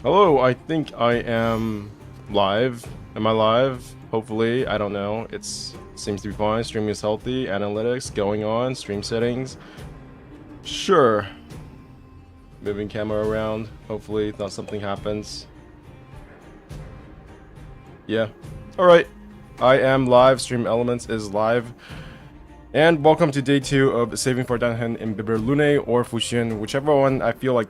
Hello, I think I am live. Am I live? Hopefully, I don't know. It seems to be fine. Streaming is healthy. Analytics going on. Stream settings. Sure. Moving camera around. Hopefully, not something happens. Yeah. Alright. I am live. Stream Elements is live. And welcome to day 2 of Saving for Danhen in Biberlune or Fuxian, whichever one I feel like.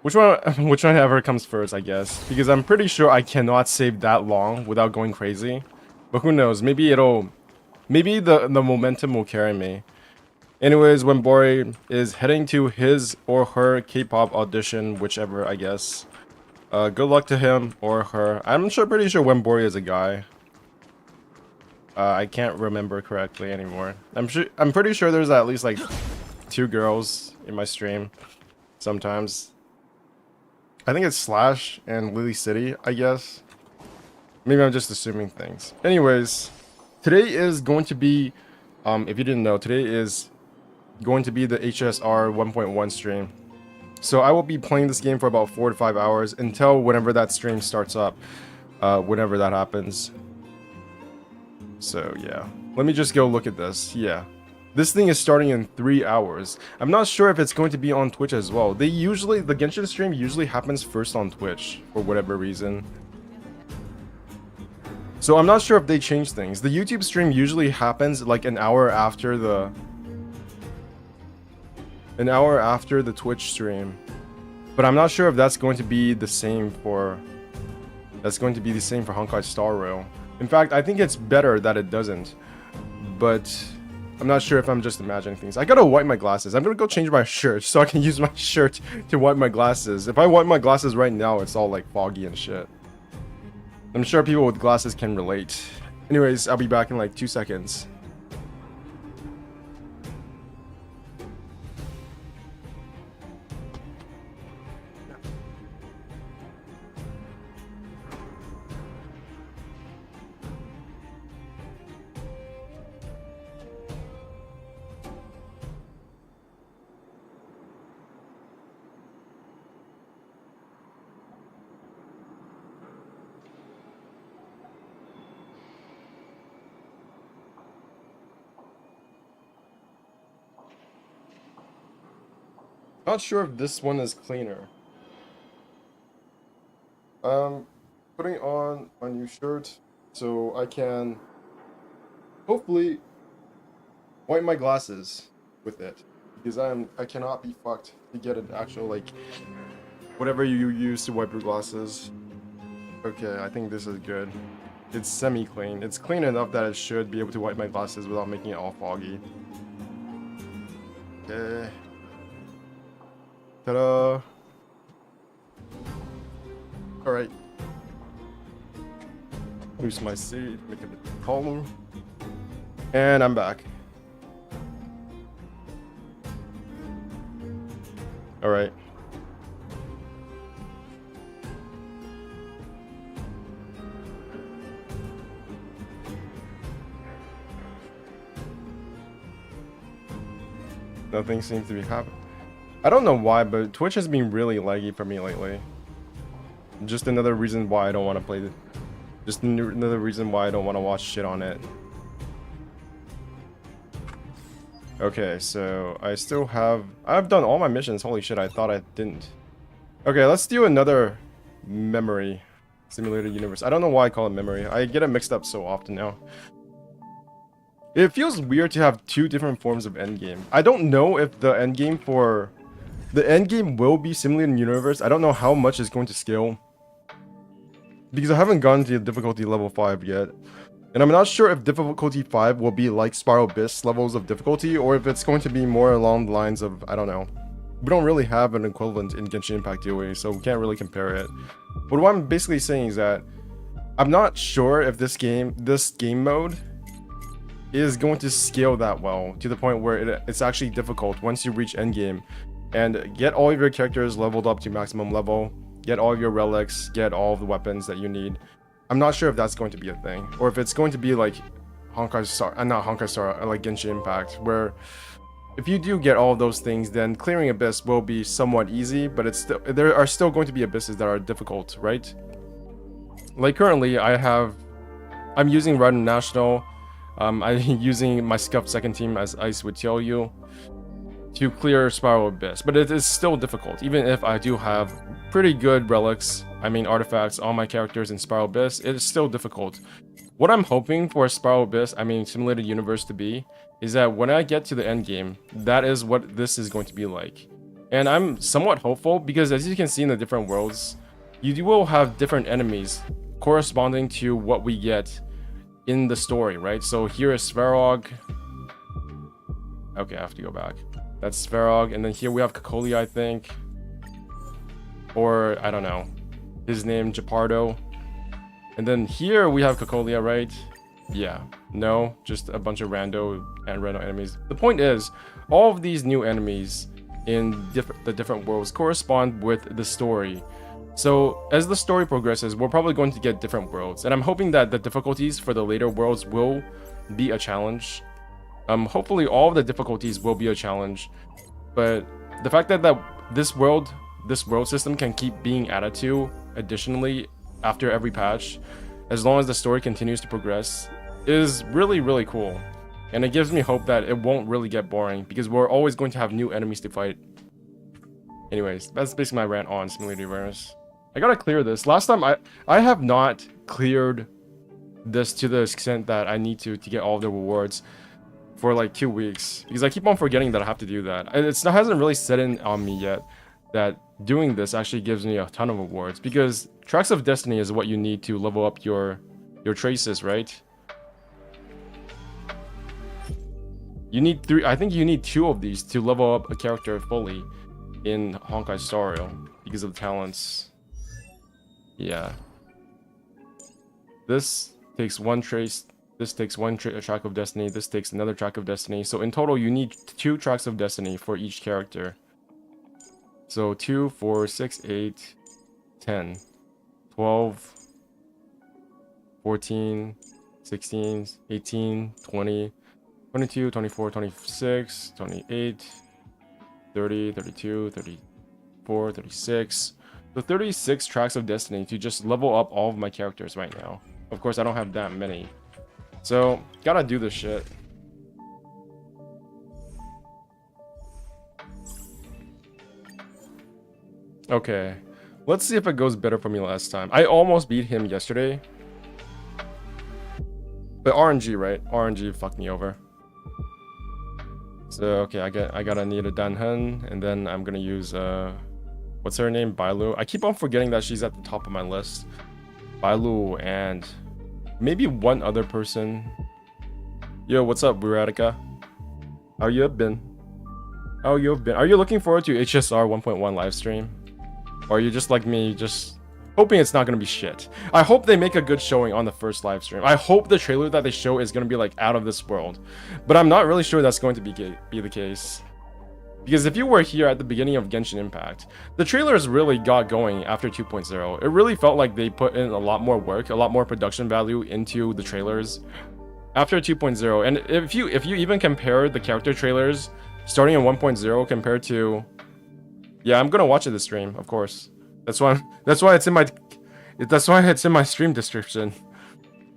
Which one ever comes first, I guess. Because I'm pretty sure I cannot save that long without going crazy. But who knows? Maybe the momentum will carry me. Anyways, when Bori is heading to his or her K-pop audition, whichever, I guess. Good luck to him or her. Pretty sure when Bori is a guy. I can't remember correctly anymore. I'm pretty sure there's at least like 2 girls in my stream. Sometimes. I think it's Slash and Lily City, I guess. Maybe I'm just assuming things. Anyways, today is going to be, if you didn't know, today is going to be the HSR 1.1 stream. So I will be playing this game for about 4 to 5 hours until whenever that stream starts up, whenever that happens. So yeah, let me just go look at this. Yeah. This thing is starting in 3 hours. I'm not sure if it's going to be on Twitch as well. The Genshin stream usually happens first on Twitch for whatever reason. So I'm not sure if they change things. The YouTube stream usually happens like an hour after the Twitch stream. But I'm not sure if that's going to be the same for Honkai Star Rail. In fact, I think it's better that it doesn't. But I'm not sure if I'm just imagining things. I gotta wipe my glasses. I'm gonna go change my shirt so I can use my shirt to wipe my glasses. If I wipe my glasses right now, it's all like foggy and shit. I'm sure people with glasses can relate. Anyways, I'll be back in like 2 seconds. Not sure if this one is cleaner. Putting on my new shirt so I can hopefully wipe my glasses with it, because I cannot be fucked to get an actual like whatever you use to wipe your glasses. Okay, I think this is good. It's semi-clean. It's clean enough that it should be able to wipe my glasses without making it all foggy. Okay. Ta-da! Alright. Boost my seat, make it a bit taller. And I'm back. Alright. Nothing seems to be happening. I don't know why, but Twitch has been really laggy for me lately. Just another reason why I don't want to play it. Just another reason why I don't want to watch shit on it. Okay, so I've done all my missions. Holy shit, I thought I didn't. Okay, let's do another memory simulated universe. I don't know why I call it memory. I get it mixed up so often now. It feels weird to have 2 different forms of endgame. I don't know if the endgame will be simulated universe. I don't know how much it's going to scale, because I haven't gone to difficulty level 5 yet. And I'm not sure if difficulty 5 will be like Spiral Abyss levels of difficulty, or if it's going to be more along the lines of, I don't know. We don't really have an equivalent in Genshin Impact, do we? So we can't really compare it. But what I'm basically saying is that I'm not sure if this game mode is going to scale that well to the point where it's actually difficult once you reach endgame and get all of your characters leveled up to maximum level, get all of your relics, get all of the weapons that you need. I'm not sure if that's going to be a thing, or if it's going to be like Honkai Star, not Honkai Star, like Genshin Impact, where if you do get all of those things, then clearing Abyss will be somewhat easy, but there are still going to be abysses that are difficult, right? Like currently, I'm using Red National. I'm using my scuffed second team, as Ice would tell you, to clear Spiral Abyss, but it is still difficult, even if I do have pretty good relics, I mean artifacts, on my characters in Spiral Abyss. It is still difficult. What I'm hoping for Spiral Abyss, I mean Simulated Universe, to be, is that when I get to the end game, that is what this is going to be like. And I'm somewhat hopeful, because as you can see in the different worlds, you will have different enemies corresponding to what we get in the story, right? So here is Svarog. Okay, I have to go back. That's Svarog, and then here we have Kakoli, I think. Or, I don't know. His name, Gepardo. And then here we have Kakolia, right? Yeah. No, just a bunch of random enemies. The point is, all of these new enemies in the different worlds correspond with the story. So as the story progresses, we're probably going to get different worlds, and I'm hoping that the difficulties for the later worlds will be a challenge. Hopefully all of the difficulties will be a challenge, but the fact that this world system can keep being added to additionally after every patch, as long as the story continues to progress, is really, really cool. And it gives me hope that it won't really get boring, because we're always going to have new enemies to fight. Anyways, that's basically my rant on Simulated Universe. I gotta clear this. Last time I have not cleared this to the extent that I need to get all of the rewards for like 2 weeks, because I keep on forgetting that I have to do that. And it hasn't really set in on me yet that doing this actually gives me a ton of rewards, because Tracks of Destiny is what you need to level up your traces, right? You need 3. I think you need 2 of these to level up a character fully in Honkai Star Rail because of the talents. Yeah. This takes 1 trace. This takes 1 track of Destiny. This takes another track of Destiny. So in total, you need 2 tracks of Destiny for each character. So 2, 4, 6, 8, 10, 12, 14, 16, 18, 20, 22, 24, 26, 28, 30, 32, 34, 36. So 36 tracks of Destiny to just level up all of my characters right now. Of course, I don't have that many. So, gotta do this shit. Okay. Let's see if it goes better for me last time. I almost beat him yesterday. But RNG, right? RNG fucked me over. So, okay, I gotta need a Danhen, and then I'm gonna use, what's her name? Bailu. I keep on forgetting that she's at the top of my list. Bailu and maybe one other person. Yo, what's up, Buratica? How you been? How you been? Are you looking forward to HSR 1.1 live stream? Or are you just like me, just hoping it's not gonna be shit? I hope they make a good showing on the first live stream. I hope the trailer that they show is gonna be like out of this world. But I'm not really sure that's going to be the case. Because if you were here at the beginning of Genshin Impact, the trailers really got going after 2.0. It really felt like they put in a lot more work, a lot more production value into the trailers after 2.0. And if you even compare the character trailers starting in 1.0 compared to, yeah, I'm gonna watch it this stream, of course. That's why it's in my stream description.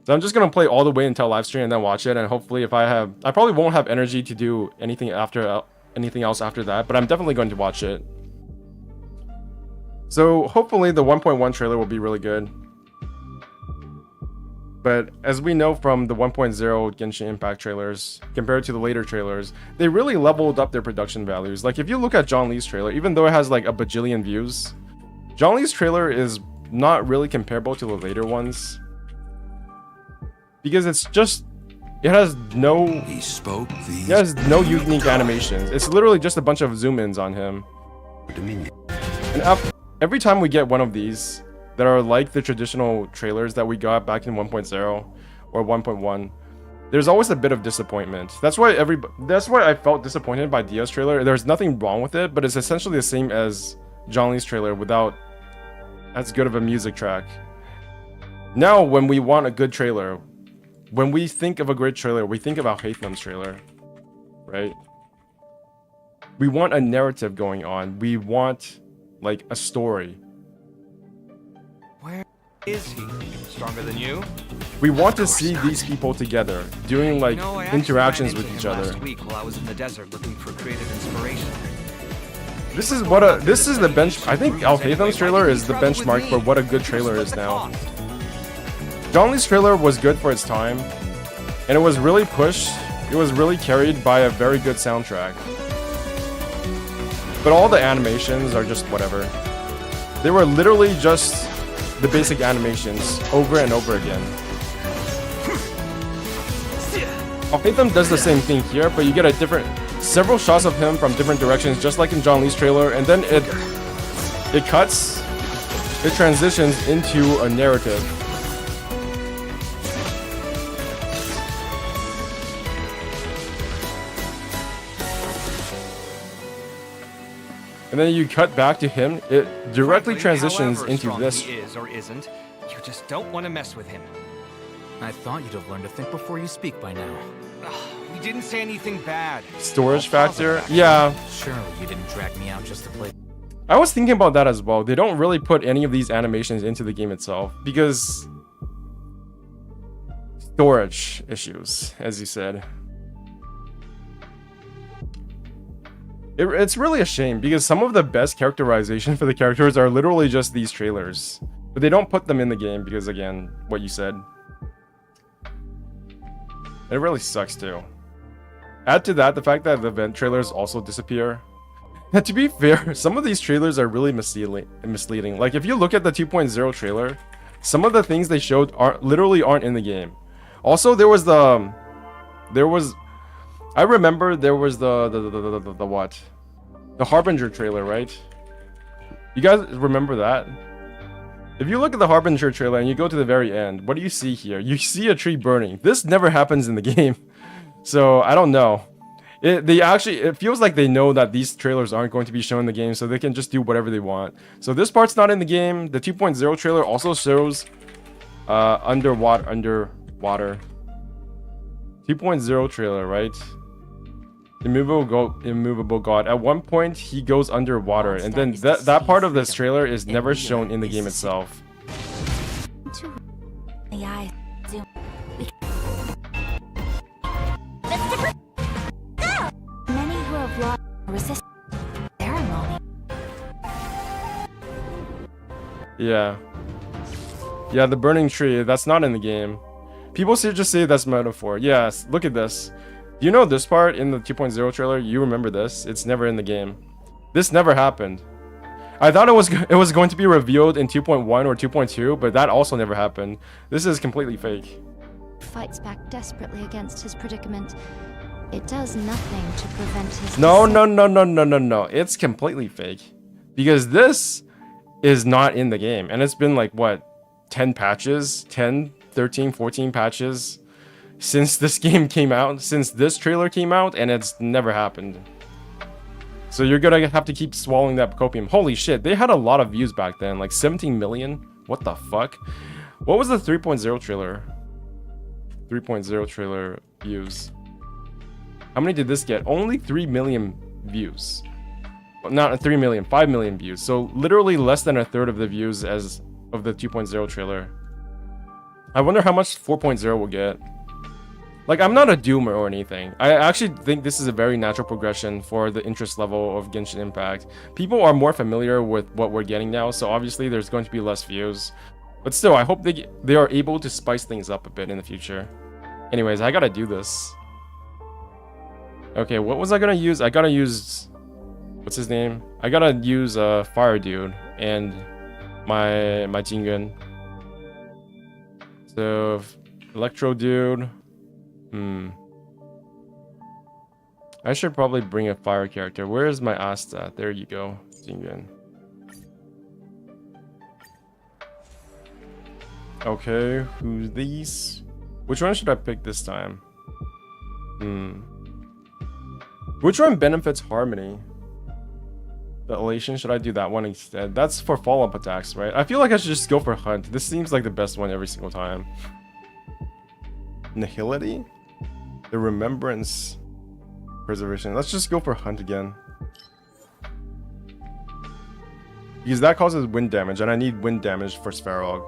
So I'm just gonna play all the way until live stream and then watch it. And hopefully, I probably won't have energy to do anything else after that, but I'm definitely going to watch it. So hopefully the 1.1 trailer will be really good. But as we know from the 1.0 Genshin Impact trailers, compared to the later trailers, they really leveled up their production values. Like if you look at John Lee's trailer, even though it has like a bajillion views, John Lee's trailer is not really comparable to the later ones. Because it has no unique animations. It's literally just a bunch of zoom-ins on him. And every time we get one of these that are like the traditional trailers that we got back in 1.0 or 1.1, there's always a bit of disappointment. That's why I felt disappointed by Dia's trailer. There's nothing wrong with it, but it's essentially the same as John Lee's trailer without as good of a music track. Now, when we want a good trailer, when we think of a great trailer, we think about Haitham's trailer, right? We want a narrative going on. We want like a story. Where is he? Stronger than you? We want to see these people together, doing like I actually interactions ran with into each him other. Last week while I was in the desert looking for creative inspiration. This is the bench. I think Alphatham's trailer is the benchmark for what a good trailer is now. John Lee's trailer was good for its time, and it was really pushed. It was really carried by a very good soundtrack. But all the animations are just whatever. They were literally just the basic animations over and over again. Alphatham does the same thing here, but you get several shots of him from different directions, just like in John Lee's trailer, and then it transitions into a narrative. And then you cut back to him, it directly transitions into this. He is or isn't, you just don't want to mess with him. I thought you'd have learned to think before you speak by now. We didn't say anything bad. Storage factor? Yeah. Surely you didn't drag me out just to play. I was thinking about that as well. They don't really put any of these animations into the game itself because storage issues, as you said. It's really a shame because some of the best characterization for the characters are literally just these trailers. But they don't put them in the game because, again, what you said. It really sucks too. Add to that the fact that the event trailers also disappear. And to be fair, some of these trailers are really misleading. Like if you look at the 2.0 trailer, some of the things they showed literally aren't in the game. Also, I remember there was the what? The Harbinger trailer, right? You guys remember that? If you look at the Harbinger trailer and you go to the very end, what do you see here? You see a tree burning. This never happens in the game. So, I don't know. It feels like they know that these trailers aren't going to be shown in the game, so they can just do whatever they want. So this part's not in the game. The 2.0 trailer also shows underwater 2.0 trailer, right? Immovable God. At one point, he goes underwater, and then that part of this trailer is never shown in the game itself. Many who have lost resist ceremony. Yeah, the burning tree. That's not in the game. People just say that's metaphor. Yes, look at this. You know this part in the 2.0 trailer? You remember this? It's never in the game. This never happened. I thought it was going to be revealed in 2.1 or 2.2, but that also never happened. This is completely fake. Fights back desperately against his predicament. It does nothing to prevent his... No. It's completely fake. Because this is not in the game. And it's been like, what? 10 patches? 10, 13, 14 patches? Since this game came out, since this trailer came out, and it's never happened. So you're gonna have to keep swallowing that copium. Holy shit, they had a lot of views back then, like 17 million? What the fuck? What was the 3.0 trailer? 3.0 trailer views. How many did this get? Only 3 million views. Not 3 million, 5 million views. So literally less than a third of the views as of the 2.0 trailer. I wonder how much 4.0 will get. Like, I'm not a doomer or anything. I actually think this is a very natural progression for the interest level of Genshin Impact. People are more familiar with what we're getting now, so obviously there's going to be less views. But still, I hope they are able to spice things up a bit in the future. Anyways, I gotta do this. Okay, what was I gonna use? I gotta use... What's his name? I gotta use Fire Dude and my Jingun. So, Electro Dude... I should probably bring a fire character. Where is my Asta? There you go. Jingun. Okay, who's these? Which one should I pick this time? Which one benefits Harmony? The Elation, should I do that one instead? That's for follow-up attacks, right? I feel like I should just go for Hunt. This seems like the best one every single time. Nihility? The Remembrance Preservation. Let's just go for Hunt again. Because that causes wind damage, and I need wind damage for Sverog.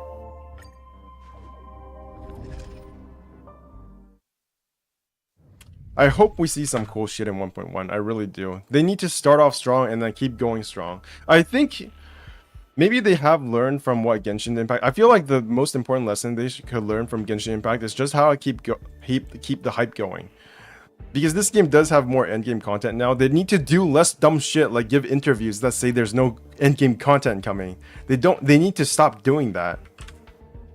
I hope we see some cool shit in 1.1. I really do. They need to start off strong and then keep going strong. I think maybe they have learned from what Genshin Impact. I feel like the most important lesson they could learn from Genshin Impact is just how to keep the hype going. Because this game does have more endgame content now. They need to do less dumb shit like give interviews that say there's no endgame content coming. They need to stop doing that.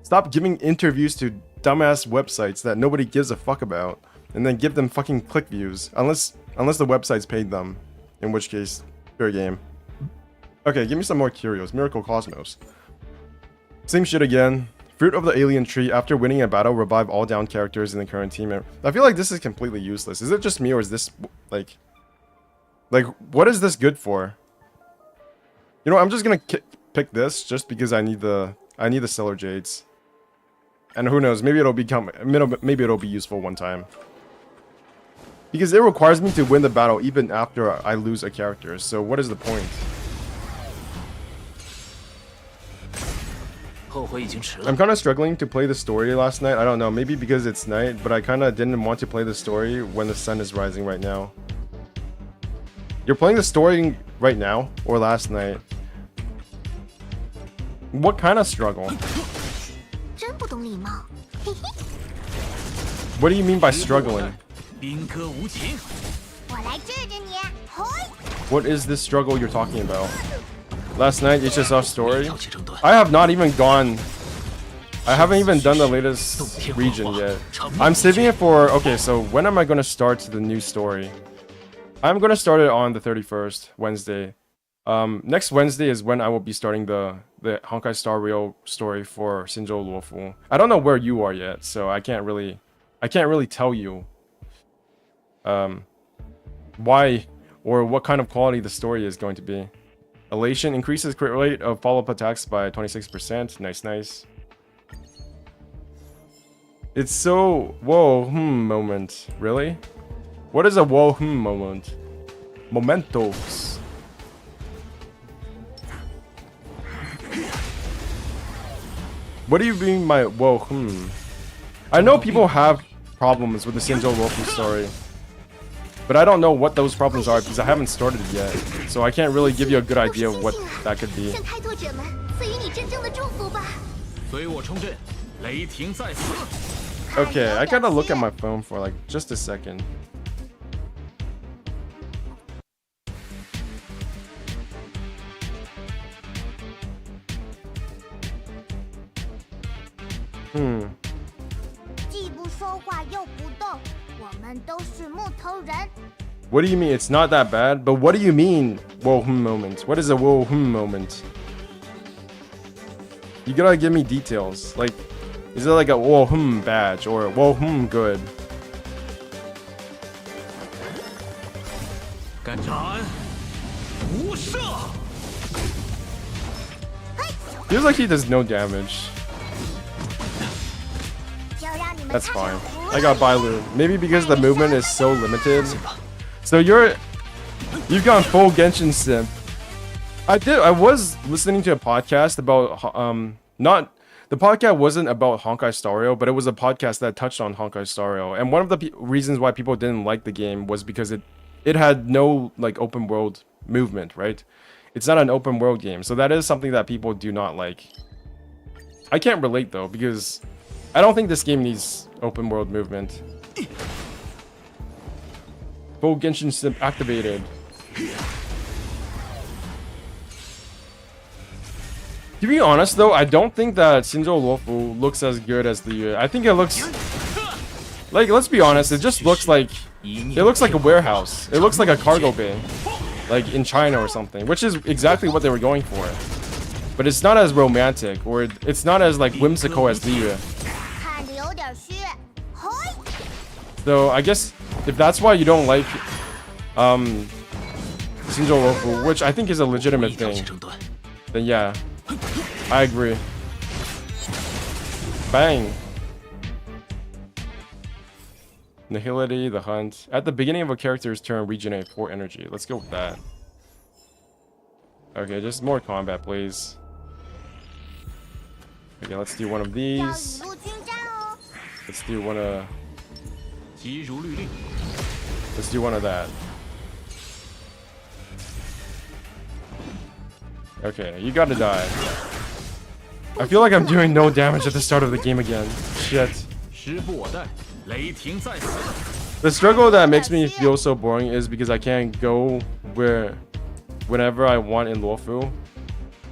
Stop giving interviews to dumbass websites that nobody gives a fuck about. And then give them fucking click views. Unless the websites paid them. In which case, fair game. Okay, give me some more curios. Miracle Cosmos. Same shit again. Fruit of the alien tree. After winning a battle, revive all down characters in the current team. I feel like this is completely useless. Is it just me, or is this like what is this good for? You know, I'm just gonna pick this just because I need the Stellar Jades. And who knows, maybe it'll be useful one time. Because it requires me to win the battle even after I lose a character. So what is the point? I'm kind of struggling to play the story last night. I don't know, maybe because it's night, but I kind of didn't want to play the story when the sun is rising right now. You're playing the story right now or last night? What kind of struggle? What do you mean by struggling? What is this struggle you're talking about? Last night, HSR story? I have not even gone... I haven't even done the latest region yet. I'm saving it for... Okay, so when am I going to start the new story? I'm going to start it on the 31st, Wednesday. Next Wednesday is when I will be starting the Honkai Star Rail story for Shinjo Luofu. I don't know where you are yet, so I can't really tell you why or what kind of quality the story is going to be. Elation increases crit rate of follow-up attacks by 26%. Nice. It's so whoa moment. Really? What is a whoa moment? Mementos. What do you mean by whoa I know people have problems with the Shinjo Luofu story, but I don't know what those problems are because I haven't started it yet, so I can't really give you a good idea of what that could be. Okay, I gotta look at my phone for like just a second. What do you mean it's not that bad? But what do you mean whoa moment? What is a whoa moment? You gotta give me details. Like, is it like a whoa badge or whoa good? Feels like he does no damage. That's fine. I got Bailu. Maybe because the movement is so limited. So you've gone full Genshin simp. I was listening to a podcast about the podcast wasn't about Honkai Star Rail, but it was a podcast that touched on Honkai Star Rail. And one of the reasons why people didn't like the game was because it had no like open world movement, right? It's not an open world game. So that is something that people do not like. I can't relate though, because I don't think this game needs open world movement. Full Genshin simp activated. To be honest though, I don't think that Shinjo Luofu looks as good as the... I think it looks... Like, let's be honest, it just looks like... It looks like a warehouse. It looks like a cargo bay. Like in China or something, which is exactly what they were going for. But it's not as romantic, or it's not as like whimsical as Liyue. So I guess if that's why you don't like Shinjo Luofu, which I think is a legitimate thing, then yeah, I agree. Bang. Nihility, the hunt. At the beginning of a character's turn, regenerate 4 energy. Let's go with that. Okay, just more combat, please. Okay, let's do one of these. Let's do one of... Let's do one of that. Okay, you gotta die. I feel like I'm doing no damage at the start of the game again. Shit. The struggle that makes me feel so boring is because I can't go whenever I want in Luofu.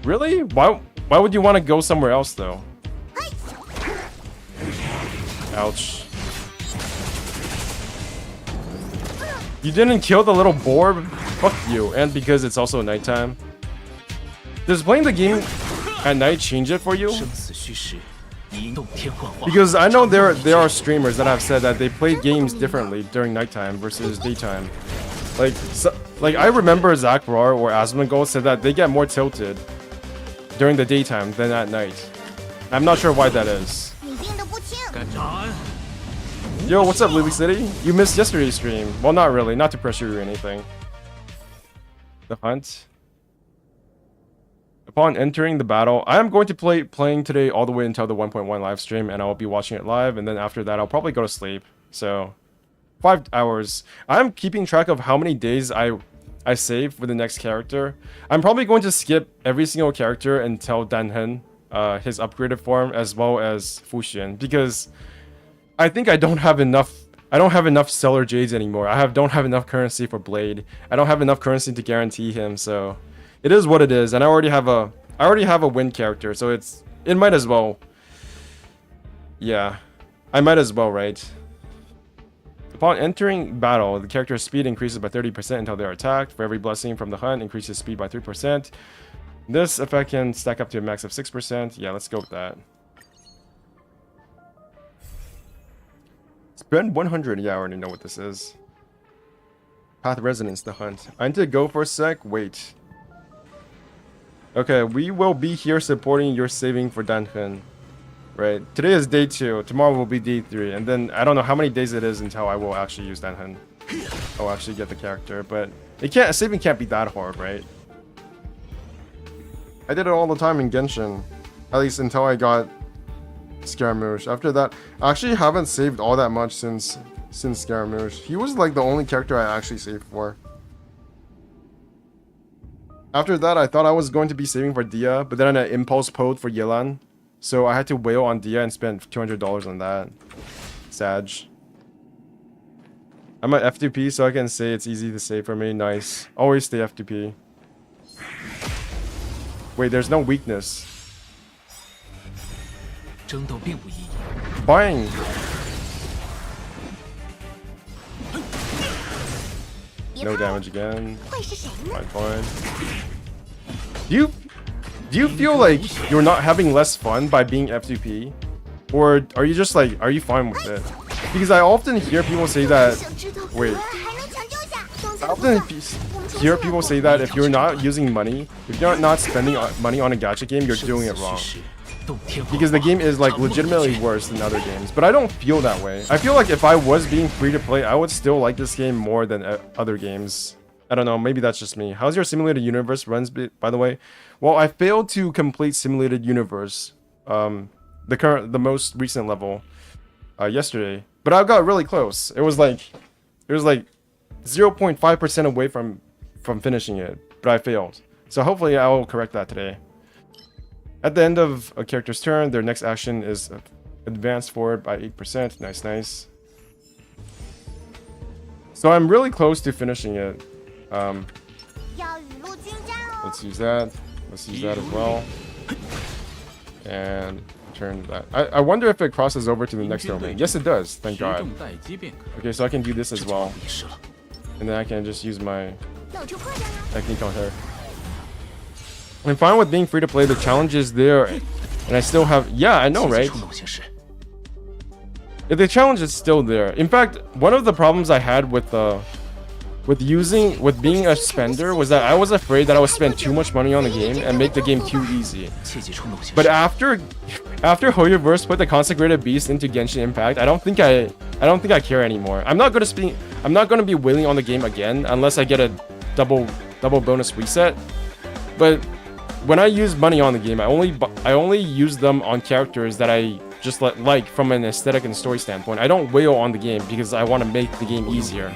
Really? Why would you want to go somewhere else though? Ouch. You didn't kill the little boar? Fuck you. And because it's also nighttime. Does playing the game at night change it for you? Because I know there are streamers that have said that they play games differently during nighttime versus daytime. Like I remember Zach Roar or Asmongold said that they get more tilted during the daytime than at night. I'm not sure why that is. Yo, what's up, Lily City? You missed yesterday's stream. Well, not really. Not to pressure you or anything. The hunt. Upon entering the battle, I am going to playing today all the way until the 1.1 live stream, and I will be watching it live. And then after that, I'll probably go to sleep. So, 5 hours. I'm keeping track of how many days I save for the next character. I'm probably going to skip every single character until Danhen, his upgraded form, as well as Fuxian, because I think I don't have enough Stellar Jades anymore. Don't have enough currency for Blade. I don't have enough currency to guarantee him, so it is what it is. And I already have a win character, so it might as well. Yeah, I might as well, right? Upon entering battle, the character's speed increases by 30% until they are attacked. For every blessing from the hunt, increases speed by 3%. This effect can stack up to a max of 6%. Yeah, let's go with that. Spend 100. Yeah, I already know what this is. Path Resonance, the hunt. I need to go for a sec. Wait. Okay, we will be here supporting your saving for Danhen. Right. Today is day 2. Tomorrow will be day 3. And then I don't know how many days it is until I will actually use Danhen. I'll actually get the character. But saving can't be that hard, right? I did it all the time in Genshin. At least until I got Scaramouche. After that, I actually haven't saved all that much since Scaramouche. He was like the only character I actually saved for. After that, I thought I was going to be saving for Dia, but then I impulse poed for Yelan. So I had to wail on Dia and spend $200 on that. Sag. I'm at F2P, so I can say it's easy to save for me. Nice. Always stay F2P. Wait, there's no weakness. Buying. No damage again. Fine. Do you feel like you're not having less fun by being F2P? Or are you just like, are you fine with it? Because I often hear people say that... Wait. I often hear people say that if you're not using money, if you're not spending money on a gacha game, you're doing it wrong. Because the game is like legitimately worse than other games. But I don't feel that way. I feel like if I was being free to play, I would still like this game more than other games. I don't know, maybe that's just me. How's your Simulated Universe runs, by the way? Well, I failed to complete Simulated Universe, the most recent level, yesterday. But I got really close. It was like 0.5% away from finishing it, but I failed. So hopefully I will correct that today. At the end of a character's turn, their next action is advance forward by 8%. Nice, nice. So I'm really close to finishing it. Let's use that. Let's use that as well. And turn that. I wonder if it crosses over to the next domain. Yes, it does. Thank God. Okay, so I can do this as well. And then I can just use my technique on her. I'm fine with being free to play. The challenge is there. And I still have... Yeah, I know, right? The challenge is still there. In fact, one of the problems I had with being a spender was that I was afraid that I would spend too much money on the game and make the game too easy. But after Hoyoverse put the Consecrated Beast into Genshin Impact, I don't think I care anymore. I'm not gonna be wailing on the game again unless I get a double bonus reset. But when I use money on the game, I only use them on characters that I just like from an aesthetic and story standpoint. I don't wail on the game because I want to make the game easier.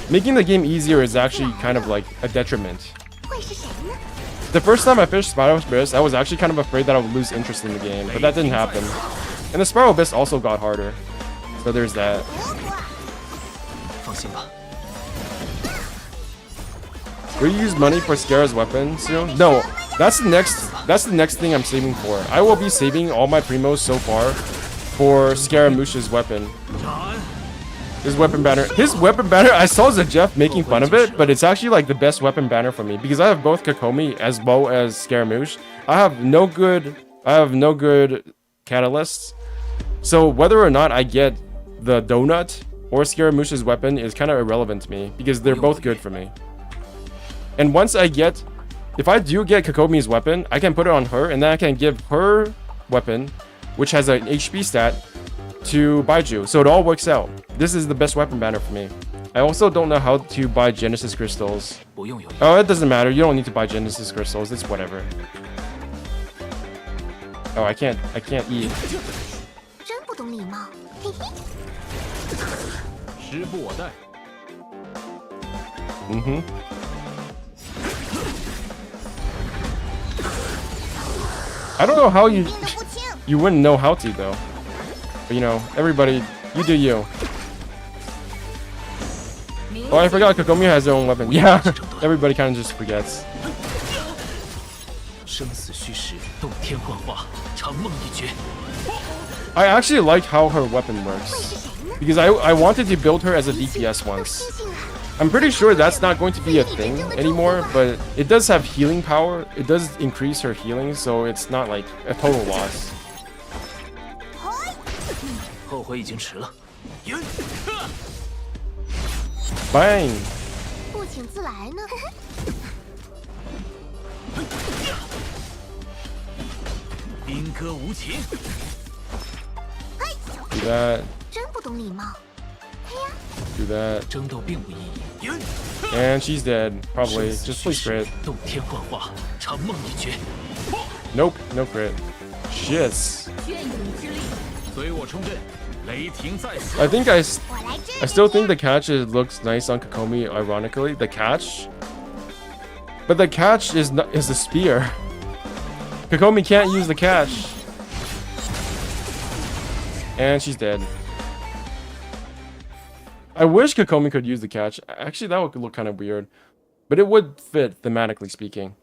Making the game easier is actually kind of like a detriment. The first time I finished Spiral Abyss, I was actually kind of afraid that I would lose interest in the game, but that didn't happen. And the Spiral Abyss also got harder. So there's that. Will you use money for Scarab's weapon soon? No, that's the next thing I'm saving for. I will be saving all my primos so far for Scaramouche's weapon. His weapon banner, I saw Jeff making fun of it, but it's actually like the best weapon banner for me because I have both Kokomi as well as Scaramouche. I have no good catalysts. So whether or not I get the donut or Scaramouche's weapon is kind of irrelevant to me because they're both good for me. And if I do get Kokomi's weapon, I can put it on her and then I can give her weapon, which has an HP stat, to Baiju. So it all works out. This is the best weapon banner for me. I also don't know how to buy Genesis crystals. Oh, it doesn't matter. You don't need to buy Genesis crystals. It's whatever. Oh, I can't eat. I don't know how you wouldn't know how to though. But you know, everybody, you do you. Oh, I forgot Kokomi has their own weapon. Yeah, everybody kind of just forgets. I actually like how her weapon works because I wanted to build her as a DPS once. I'm pretty sure that's not going to be a thing anymore, but it does have healing power. It does increase her healing, so it's not like a total loss. Bang! Do that. Do that. And she's dead, probably. Just please crit. Nope, no crit. Shits. I still think the catch looks nice on Kokomi, ironically. The catch. But the catch is the spear. Kokomi can't use the catch. And she's dead. I wish Kokomi could use the catch. Actually, that would look kind of weird. But it would fit, thematically speaking.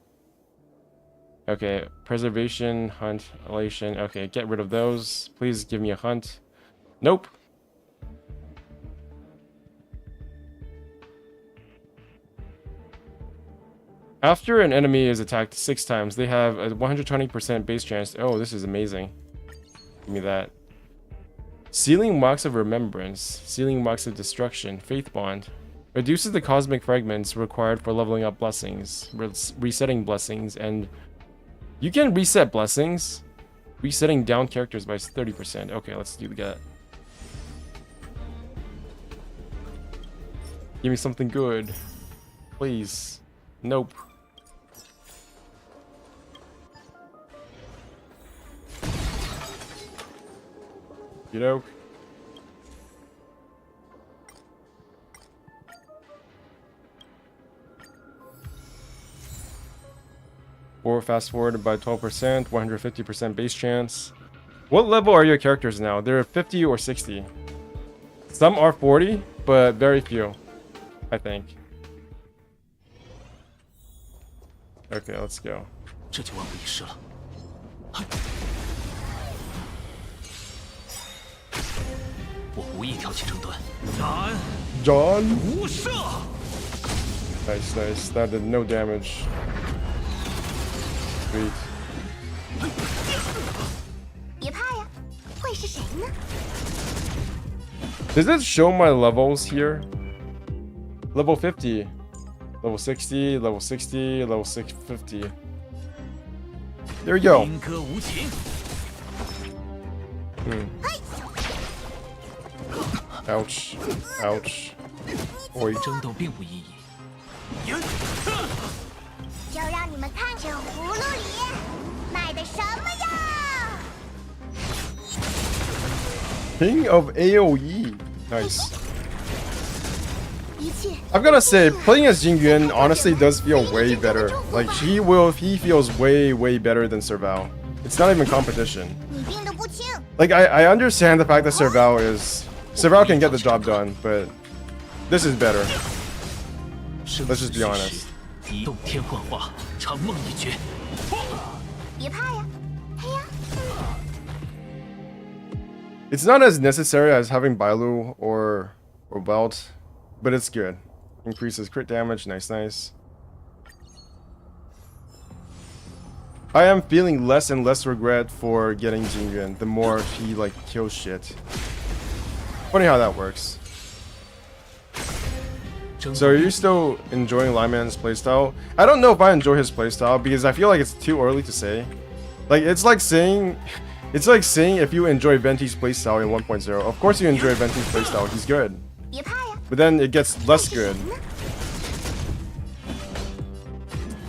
Okay, preservation, hunt, elation. Okay, get rid of those. Please give me a hunt. Nope. After an enemy is attacked 6 times, they have a 120% base chance. Oh, this is amazing. Give me that. Sealing Marks of Remembrance, Sealing Marks of Destruction, Faith Bond. Reduces the cosmic fragments required for leveling up blessings, resetting blessings, and you can reset blessings, resetting down characters by 30%. Okay, let's do that. Give me something good. Please. Nope. You know? Or fast forward by 12%, 150% base chance. What level are your characters now? They're 50 or 60. Some are 40, but very few, I think. Okay, let's go. John? Nice, nice. That did no damage. Sweet. Does it show my levels here? Level 50. Level 60, level 60, level 650. There we go. Ouch. Ouch. Oi. 就让你们看这葫芦里卖的什么药。 King of AoE. Nice. 一切 I've gotta say, playing as Jingyuan honestly does feel way better. Like, he feels way better than Serval. It's not even competition. 你病得不轻， Like, I understand the fact that Serval can get the job done, but this is better. Let's just be honest. 动天幻化，长梦一绝。别怕呀，嘿呀， It's not as necessary as having Bailu or Welt, but it's good. Increases crit damage, nice. I am feeling less and less regret for getting Jingyuan the more he like kills shit. Funny how that works. So are you still enjoying Lyman's playstyle? I don't know if I enjoy his playstyle because I feel like it's too early to say. Like it's like saying if you enjoy Venti's playstyle in 1.0. Of course you enjoy Venti's playstyle, he's good. 别怕呀。 But then it gets less good.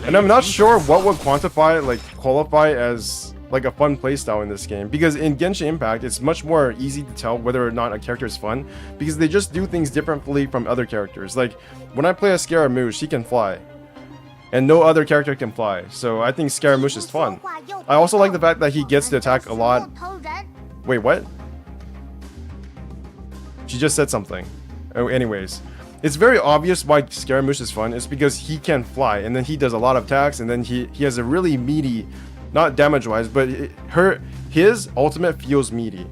And I'm not sure what would qualify as like a fun playstyle in this game, because in Genshin Impact it's much more easy to tell whether or not a character is fun because they just do things differently from other characters. Like when I play a Scaramouche, he can fly and no other character can fly, so I think Scaramouche is fun. I also like the fact that he gets to attack a lot. Wait, what? She just said something. Oh, anyways, it's very obvious why Scaramouche is fun. It's because he can fly, and then he does a lot of attacks, and then he has a really meaty, not damage-wise, but his ultimate feels meaty.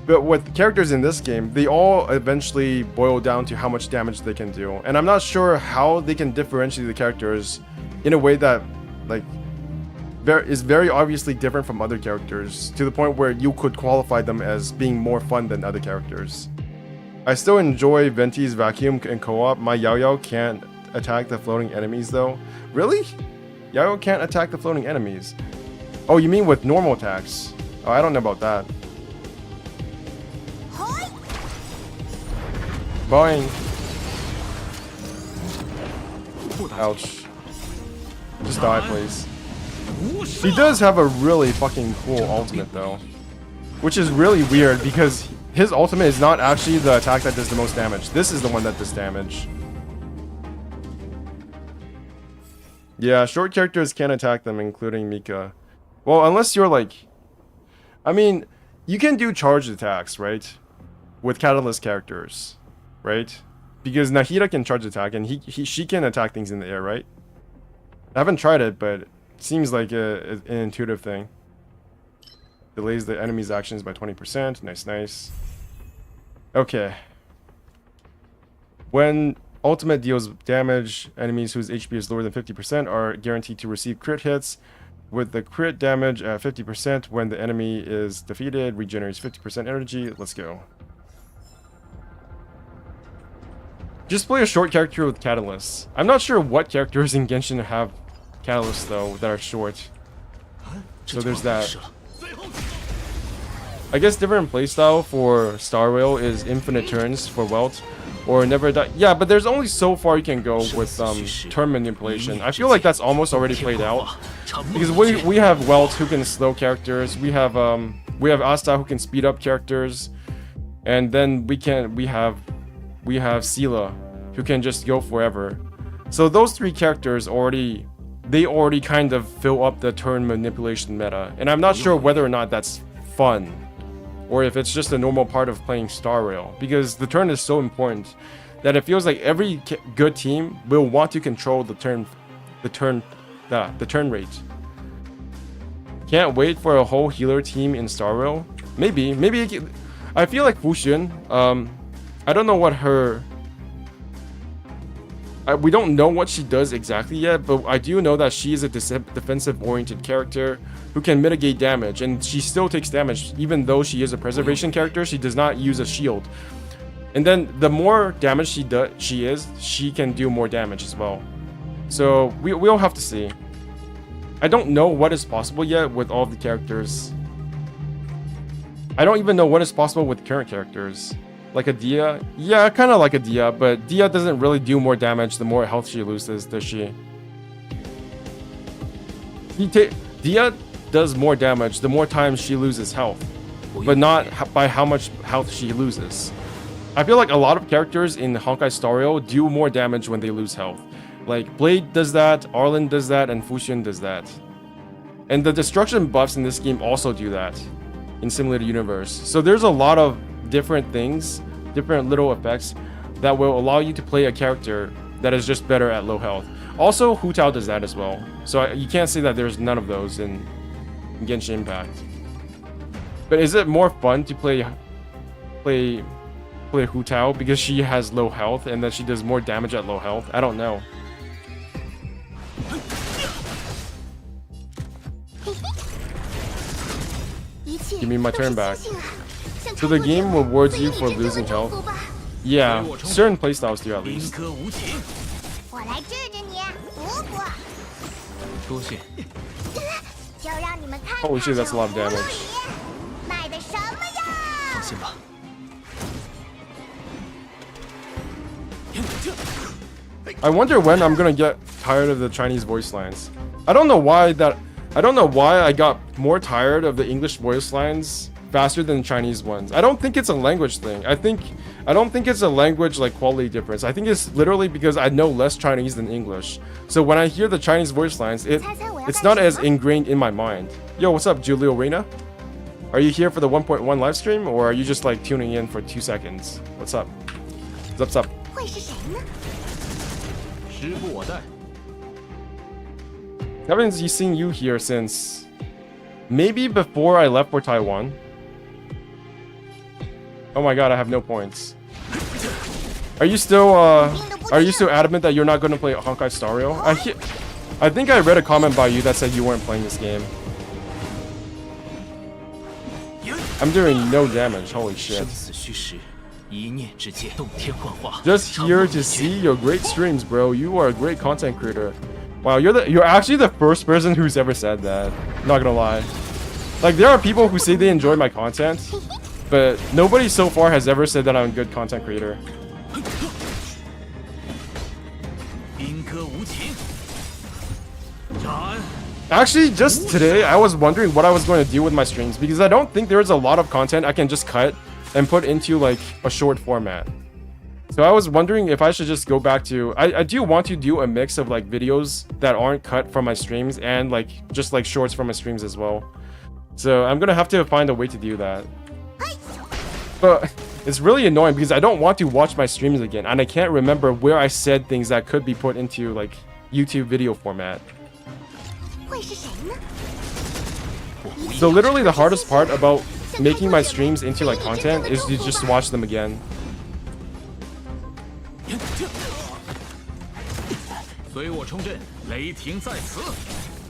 But with characters in this game, they all eventually boil down to how much damage they can do, and I'm not sure how they can differentiate the characters in a way that is very obviously different from other characters, to the point where you could qualify them as being more fun than other characters. I still enjoy Venti's vacuum in co-op. My Yao Yao can't attack the floating enemies though. Really? Yao Yao can't attack the floating enemies. Oh, you mean with normal attacks? Oh, I don't know about that. Boing. Ouch. Just die, please. He does have a really fucking cool ultimate though, which is really weird because his ultimate is not actually the attack that does the most damage. This is the one that does damage. Yeah, short characters can attack them, including Mika. Well, unless you're like... I mean, you can do charged attacks, right? With Catalyst characters, right? Because Nahida can charge attack, and she can attack things in the air, right? I haven't tried it, but it seems like an intuitive thing. Delays the enemy's actions by 20%. Nice. Okay. When ultimate deals damage, enemies whose HP is lower than 50% are guaranteed to receive crit hits. With the crit damage at 50%, when the enemy is defeated, regenerates 50% energy. Let's go. Just play a short character with catalysts. I'm not sure what characters in Genshin have catalysts though that are short. So there's that. I guess different playstyle for Star Rail is infinite turns for Welt, or never die. Yeah, but there's only so far you can go with turn manipulation. I feel like that's almost already played out because we have Welt who can slow characters. We have Asta who can speed up characters, and then we have Sela who can just go forever. So those three characters already kind of fill up the turn manipulation meta, and I'm not sure whether or not that's fun, or if it's just a normal part of playing Star Rail, because the turn is so important that it feels like every good team will want to control the turn rate. Can't wait for a whole healer team in Star Rail. Maybe I feel like Fuxun, I don't know what her we don't know what she does exactly yet, but I do know that she is a defensive-oriented character who can mitigate damage, and she still takes damage even though she is a preservation character. She does not use a shield, and then the more damage she can do more damage as well. So we'll have to see. I don't know what is possible yet with all the characters. I don't even know what is possible with current characters. Like a Dia? Yeah, kind of like a Dia, but Dia doesn't really do more damage the more health she loses, does she? Dia does more damage the more times she loses health, but not by how much health she loses. I feel like a lot of characters in Honkai Star Rail do more damage when they lose health. Like Blade does that, Arlen does that, and Fuxian does that. And the destruction buffs in this game also do that in Simulator Universe. So there's a lot of different things, different little effects that will allow you to play a character that is just better at low health. Also, Hu Tao does that as well. So you can't say that there's none of those in Genshin Impact. But is it more fun to play Hu Tao because she has low health and that she does more damage at low health? I don't know. Give me my turn back. So the game rewards you for losing health? Yeah, certain playstyles do at least. 我来治治你，不过。多谢。就让你们看 Holy shit, that's a lot of 葫芦 damage. 里卖的什么呀？放心吧。 I wonder when I'm gonna get tired of the Chinese voice lines. I don't know why I got more tired of the English voice lines faster than the Chinese ones. I don't think it's a language thing. I don't think it's a language like quality difference. I think it's literally because I know less Chinese than English. So when I hear the Chinese voice lines, it's not as ingrained in my mind. Yo, what's up, Julio Reina? Are you here for the 1.1 live stream, or are you just like tuning in for 2 seconds? What's up? What's up? 会是谁呢？ 时不我待。 I haven't seen you here since maybe before I left for Taiwan. Oh my god, I have no points. Are you still adamant that you're not going to play Honkai Star Rail? I think I read a comment by you that said you weren't playing this game. I'm doing no damage. Holy shit. 生死虚实，一念之间，动天幻化。 Just here to see your great streams, bro. You are a great content creator. Wow, you're actually the first person who's ever said that. Not gonna lie. Like, there are people who say they enjoy my content, but nobody so far has ever said that I'm a good content creator. 宾客无情。斩。 Actually, just today, I was wondering what I was going to do with my streams because I don't think there's a lot of content I can just cut and put into like a short format. So I was wondering if I should just go back to... I do want to do a mix of like videos that aren't cut from my streams and like just like shorts from my streams as well. So I'm gonna have to find a way to do that. But it's really annoying because I don't want to watch my streams again and I can't remember where I said things that could be put into like YouTube video format. 会是谁呢？ So literally the hardest part about making my streams into like content is to just watch them again. 随我冲阵，雷霆在此。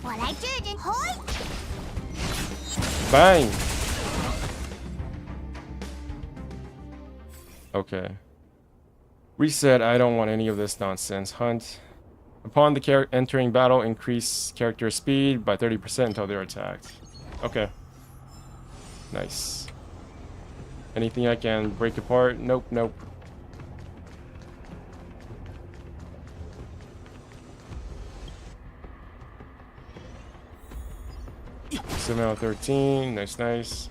我来治治。嘿， Bang! Okay. Reset, I don't want any of this nonsense. Hunt. Upon the entering battle, increase character speed by 30% until they're attacked. Okay. Nice. Anything I can break apart? Nope, nope. Seven out of 13. Nice, nice.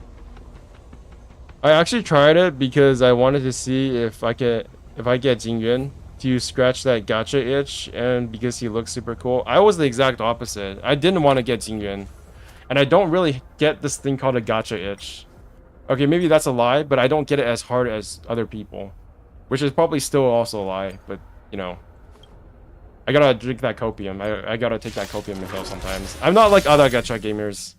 I actually tried it because I wanted to see if I get Jingyuan to scratch that gacha itch, and because he looks super cool. I was the exact opposite. I didn't want to get Jingyuan, and I don't really get this thing called a gacha itch. Okay, maybe that's a lie, but I don't get it as hard as other people, which is probably still also a lie. But you know, I gotta drink that copium. I gotta take that copium to heal sometimes. I'm not like other gacha gamers.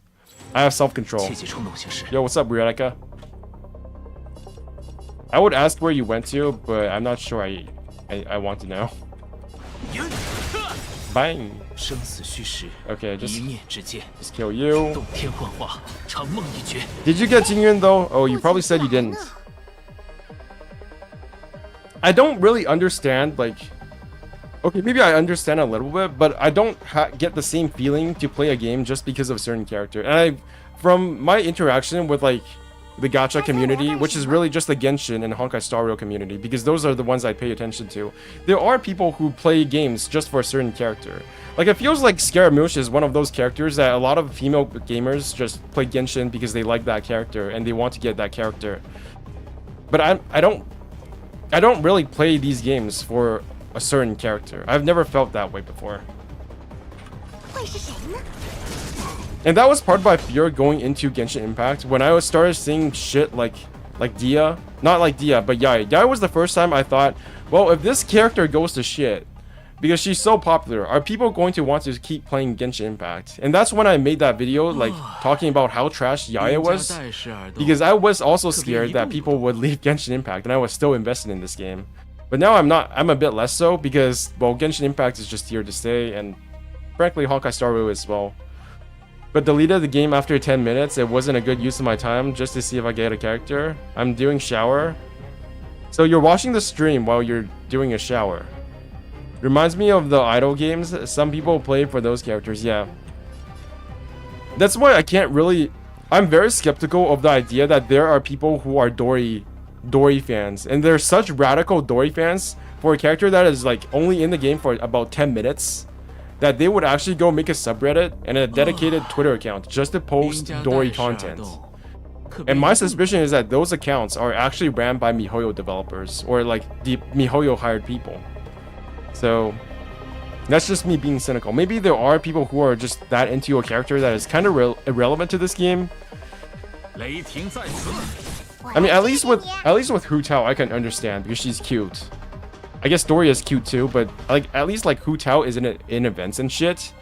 I have self-control. 切忌冲动行事。 Yo, what's up, Brianna? I would ask where you went to, but I'm not sure I want to know. Bang! 生死虚实， Okay, 一念之间， just kill you. 动天幻化，长梦一绝。 Did you get Jingyuan though? Oh, you probably said you didn't. I don't really understand, like... Okay, maybe I understand a little bit, but I don't get the same feeling to play a game just because of a certain character. And from my interaction with like the gacha community, which is really just the Genshin and Honkai Star Rail community, because those are the ones I pay attention to. There are people who play games just for a certain character. Like, it feels like Scaramouche is one of those characters that a lot of female gamers just play Genshin because they like that character and they want to get that character. But I don't really play these games for a certain character. I've never felt that way before. And that was part of my fear going into Genshin Impact when I started seeing shit like Dia. Not like Dia, but Yai. Yai was the first time I thought, well, if this character goes to shit, because she's so popular, are people going to want to keep playing Genshin Impact? And that's when I made that video, like, talking about how trash Yaya was. Because I was also scared that people would leave Genshin Impact, and I was still invested in this game. But now I'm not. I'm a bit less so, because, well, Genshin Impact is just here to stay, and frankly, Honkai Star Rail as well. But deleted the game after 10 minutes. It wasn't a good use of my time just to see if I get a character. I'm doing shower. So you're watching the stream while you're doing a shower. Reminds me of the idol games. Some people play for those characters, yeah. That's why I can't really... I'm very skeptical of the idea that there are people who are Dory fans. And they're such radical Dory fans for a character that is like only in the game for about 10 minutes. That they would actually go make a subreddit and a dedicated Twitter account just to post Dory content. And my suspicion is that those accounts are actually ran by MiHoYo developers or like the MiHoYo hired people. So that's just me being cynical. Maybe there are people who are just that into a character that is kind of irrelevant to this game. I mean, at least with Hu Tao, I can understand because she's cute. I guess Dory is cute too, but like at least like Hu Tao isn't in events and shit.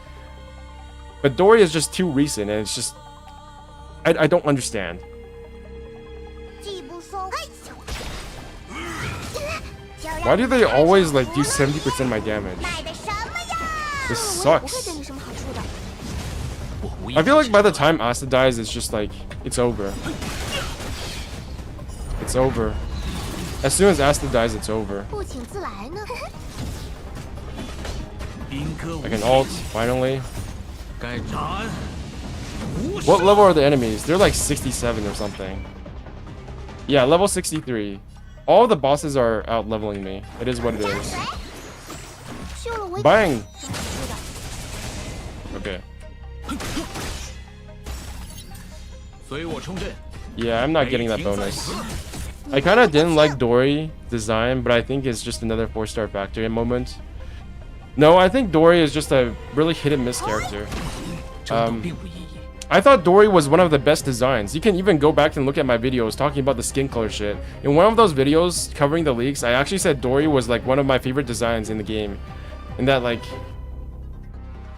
But Dory is just too recent, and it's just I don't understand. Why do they always like do 70% of my damage? This sucks. I feel like by the time Asta dies, it's just like it's over. It's over. As soon as Asta dies, it's over. I can ult, finally. What level are the enemies? They're like 67 or something. Yeah, level 63. All the bosses are out leveling me. It is what it is. Bang! Okay. Yeah, I'm not getting that bonus. I kind of didn't like Dory design, but I think it's just another 4-star factory moment. No, I think Dory is just a really hit and miss character. I thought Dory was one of the best designs. You can even go back and look at my videos talking about the skin color shit. In one of those videos covering the leaks, I actually said Dory was like one of my favorite designs in the game. And that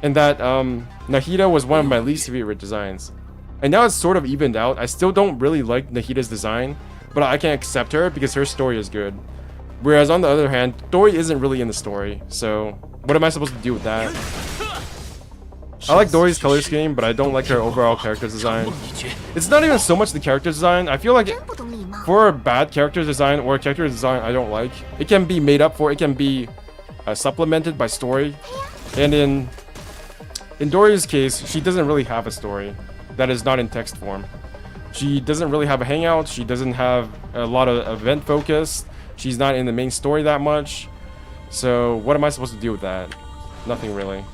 Nahida was one of my least favorite designs. And now it's sort of evened out. I still don't really like Nahida's design, but I can accept her because her story is good. Whereas on the other hand, Dory isn't really in the story. So what am I supposed to do with that? I like Dory's color scheme, but I don't like her overall character design. It's not even so much the character design. I feel like for a bad character design or a character design I don't like, it can be made up for, it can be supplemented by story. And in Dory's case, she doesn't really have a story that is not in text form. She doesn't really have a hangout, she doesn't have a lot of event focus, she's not in the main story that much. So what am I supposed to do with that? Nothing really.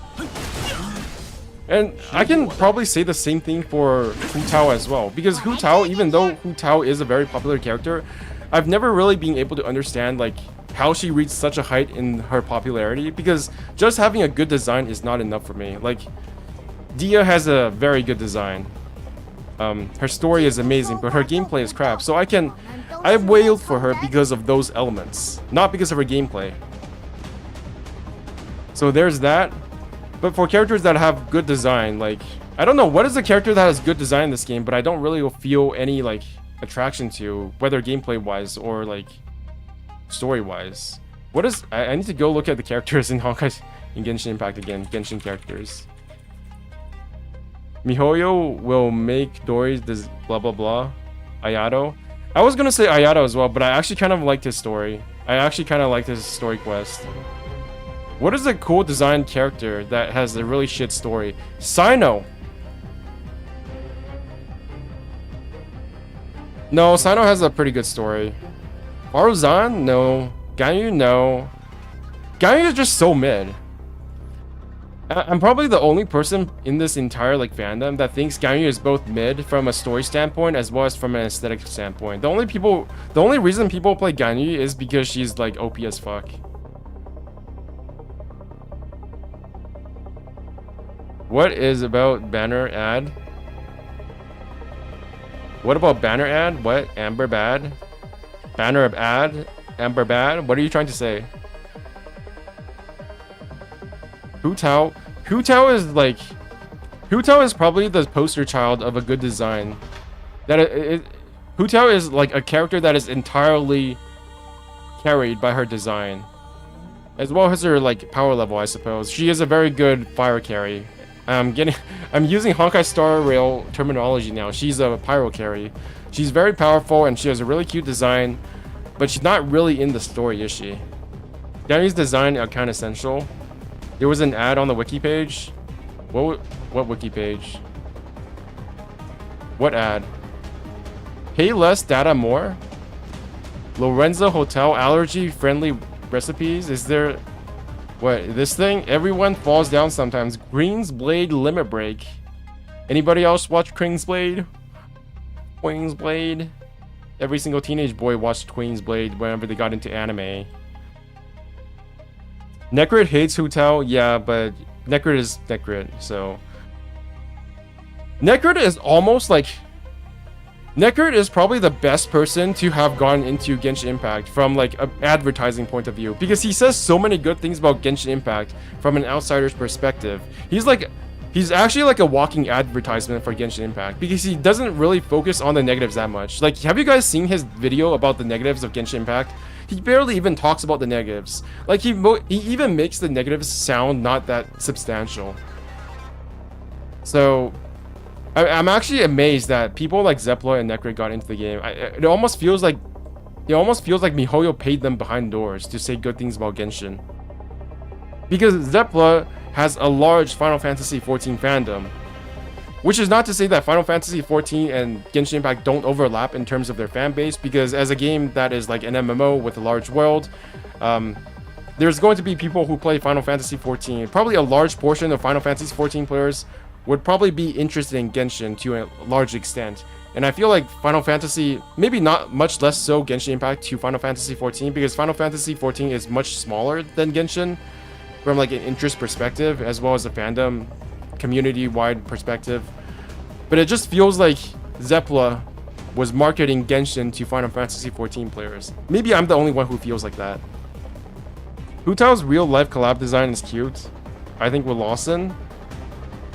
And I can probably say the same thing for Hu Tao as well, because Hu Tao, even though Hu Tao is a very popular character, I've never really been able to understand like how she reached such a height in her popularity, because just having a good design is not enough for me. Like, Dia has a very good design. Her story is amazing, but her gameplay is crap. So I wailed for her because of those elements, not because of her gameplay. So there's that. But for characters that have good design, like, I don't know, what is a character that has good design in this game, but I don't really feel any, like, attraction to, whether gameplay-wise or, like, story-wise. What is... I need to go look at the characters in Genshin Impact again. Genshin characters. MiHoYo will make Dory's this blah blah blah. Ayato. I was gonna say Ayato as well, but I actually kind of liked his story. I actually kind of liked his story quest. What is a cool designed character that has a really shit story? Sino! No, Sino has a pretty good story. Faruzan? No. Ganyu? No. Ganyu is just so mid. I'm probably the only person in this entire like fandom that thinks Ganyu is both mid from a story standpoint as well as from an aesthetic standpoint. The only reason people play Ganyu is because she's like OP as fuck. What is about banner ad? What about banner ad? What? Amber bad? Banner of ad? Amber bad? What are you trying to say? Hu Tao is probably the poster child of a good design. Hu Tao is like a character that is entirely carried by her design, as well as her like power level, I suppose. She is a very good fire carry. I'm using Honkai Star Rail terminology now. She's a pyro carry. She's very powerful and she has a really cute design, but she's not really in the story, is she? Ganyu's design are kind of essential. There was an ad on the wiki page. What wiki page? What ad? Pay less, data more? Lorenzo Hotel allergy friendly recipes? Is there... What, this thing? Everyone falls down sometimes. Green's Blade Limit Break. Anybody else watch Queen's Blade? Queen's Blade? Every single teenage boy watched Queen's Blade whenever they got into anime. Necrit hates Hu Tao, yeah, but Necrit is Necrit, so... Necrit is almost like... Necrit is probably the best person to have gone into Genshin Impact from like an advertising point of view, because he says so many good things about Genshin Impact from an outsider's perspective. He's actually like a walking advertisement for Genshin Impact, because he doesn't really focus on the negatives that much. Like, have you guys seen his video about the negatives of Genshin Impact? He barely even talks about the negatives. Like, he even makes the negatives sound not that substantial. So, I'm actually amazed that people like Zepla and Necrit got into the game. It almost feels like MiHoYo paid them behind doors to say good things about Genshin. Because Zepla has a large Final Fantasy XIV fandom. Which is not to say that Final Fantasy XIV and Genshin Impact don't overlap in terms of their fan base, because as a game that is like an MMO with a large world, there's going to be people who play Final Fantasy XIV. Probably a large portion of Final Fantasy XIV players would probably be interested in Genshin to a large extent. And I feel like Final Fantasy, maybe not much less so Genshin Impact to Final Fantasy XIV, because Final Fantasy XIV is much smaller than Genshin from like an interest perspective, as well as a fandom community-wide perspective. But it just feels like Zepla was marketing Genshin to Final Fantasy XIV players. Maybe I'm the only one who feels like that. Hu Tao's real-life collab design is cute. I think with Lawson.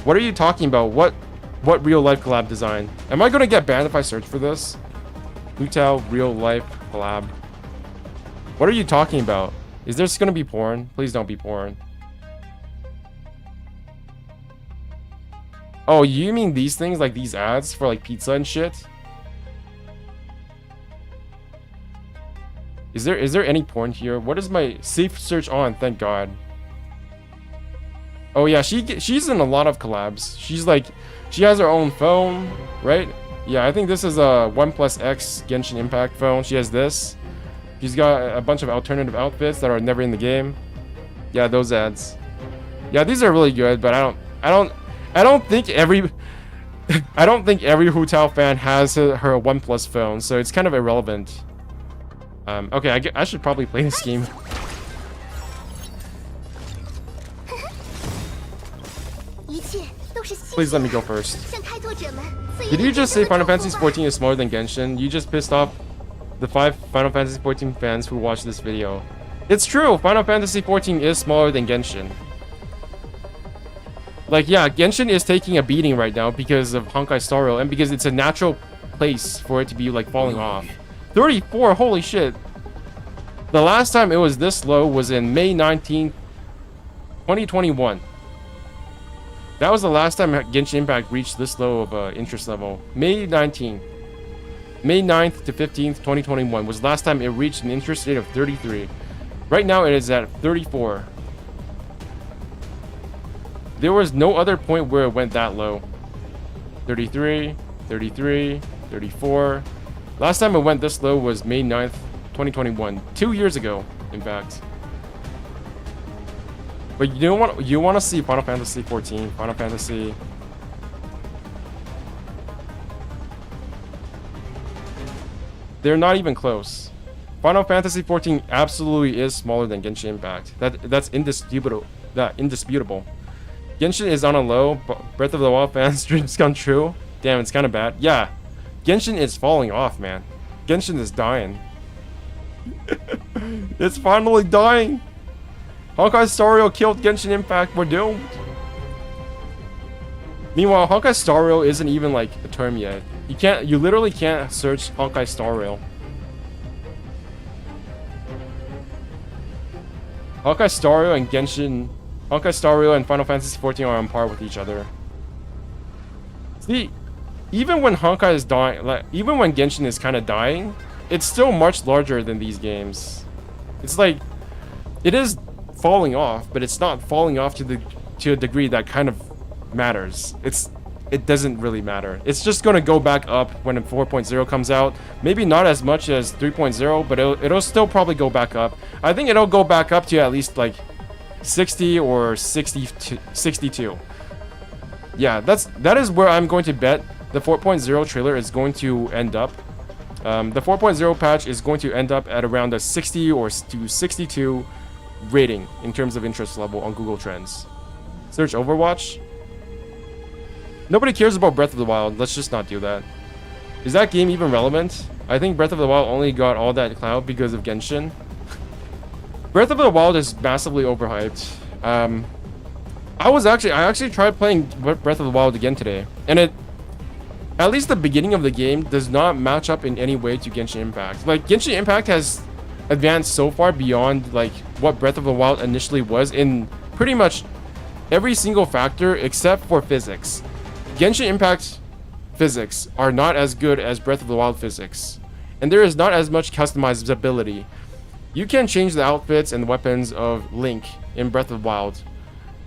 What are you talking about? What real-life collab design? Am I gonna get banned if I search for this? Hu Tao real-life collab. What are you talking about? Is this gonna be porn? Please don't be porn. Oh, you mean these things, like these ads for like pizza and shit? Is there any porn here? What is my safe search on? Thank God. Oh yeah, she's in a lot of collabs. She has her own phone, right? Yeah, I think this is a OnePlus X Genshin Impact phone. She has this. She's got a bunch of alternative outfits that are never in the game. Yeah, those ads. Yeah, these are really good, but I don't think every Hu Tao fan has her OnePlus phone, so it's kind of irrelevant. Okay, I should probably play this game. Please let me go first. Did you just say Final Fantasy XIV is smaller than Genshin? You just pissed off the 5 Final Fantasy XIV fans who watched this video. It's true, Final Fantasy XIV is smaller than Genshin. Like, yeah, Genshin is taking a beating right now because of Honkai Star Rail, and because it's a natural place for it to be, like, falling off. 34, holy shit. The last time it was this low was in May 19th, 2021. That was the last time Genshin Impact reached this low of interest level. May 19th. May 9th to 15th, 2021 was the last time it reached an interest rate of 33. Right now it is at 34. There was no other point where it went that low. 33, 33, 34, Last time it went this low was May 9th, 2021. 2 years ago, in fact. But you want to see Final Fantasy 14, Final Fantasy. They're not even close. Final Fantasy 14 absolutely is smaller than Genshin Impact. That's indisputable. Indisputable. Genshin is on a low, but Breath of the Wild fans' dreams come true. Damn, it's kind of bad. Yeah, Genshin is falling off, man. Genshin is dying. It's finally dying. Honkai Star Rail killed Genshin Impact. We're doomed. Meanwhile, Honkai Star Rail isn't even like a term yet. You literally can't search Honkai Star Rail. Honkai Star Rail and Honkai Star Rail and Final Fantasy 14 are on par with each other. See, even when Honkai is dying, like even when Genshin is kind of dying, it's still much larger than these games. It's like it is falling off, but it's not falling off to a degree that kind of matters. It doesn't really matter. It's just gonna go back up when 4.0 comes out. Maybe not as much as 3.0, but it'll still probably go back up. I think it'll go back up to at least like 60 or 62. Yeah, that is where I'm going to bet the 4.0 trailer is going to end up. The 4.0 patch is going to end up at around a 60 or to 62 rating in terms of interest level on Google Trends. Search Overwatch. Nobody cares about Breath of the Wild. Let's just not do that. Is that game even relevant? I think Breath of the Wild only got all that clout because of Genshin. Breath of the Wild is massively overhyped. I actually tried playing Breath of the Wild again today, and at least the beginning of the game does not match up in any way to Genshin Impact. Like Genshin Impact has advanced so far beyond like what Breath of the Wild initially was in pretty much every single factor except for physics. Genshin Impact physics are not as good as Breath of the Wild physics, and there is not as much customizability. You can change the outfits and weapons of Link in Breath of the Wild,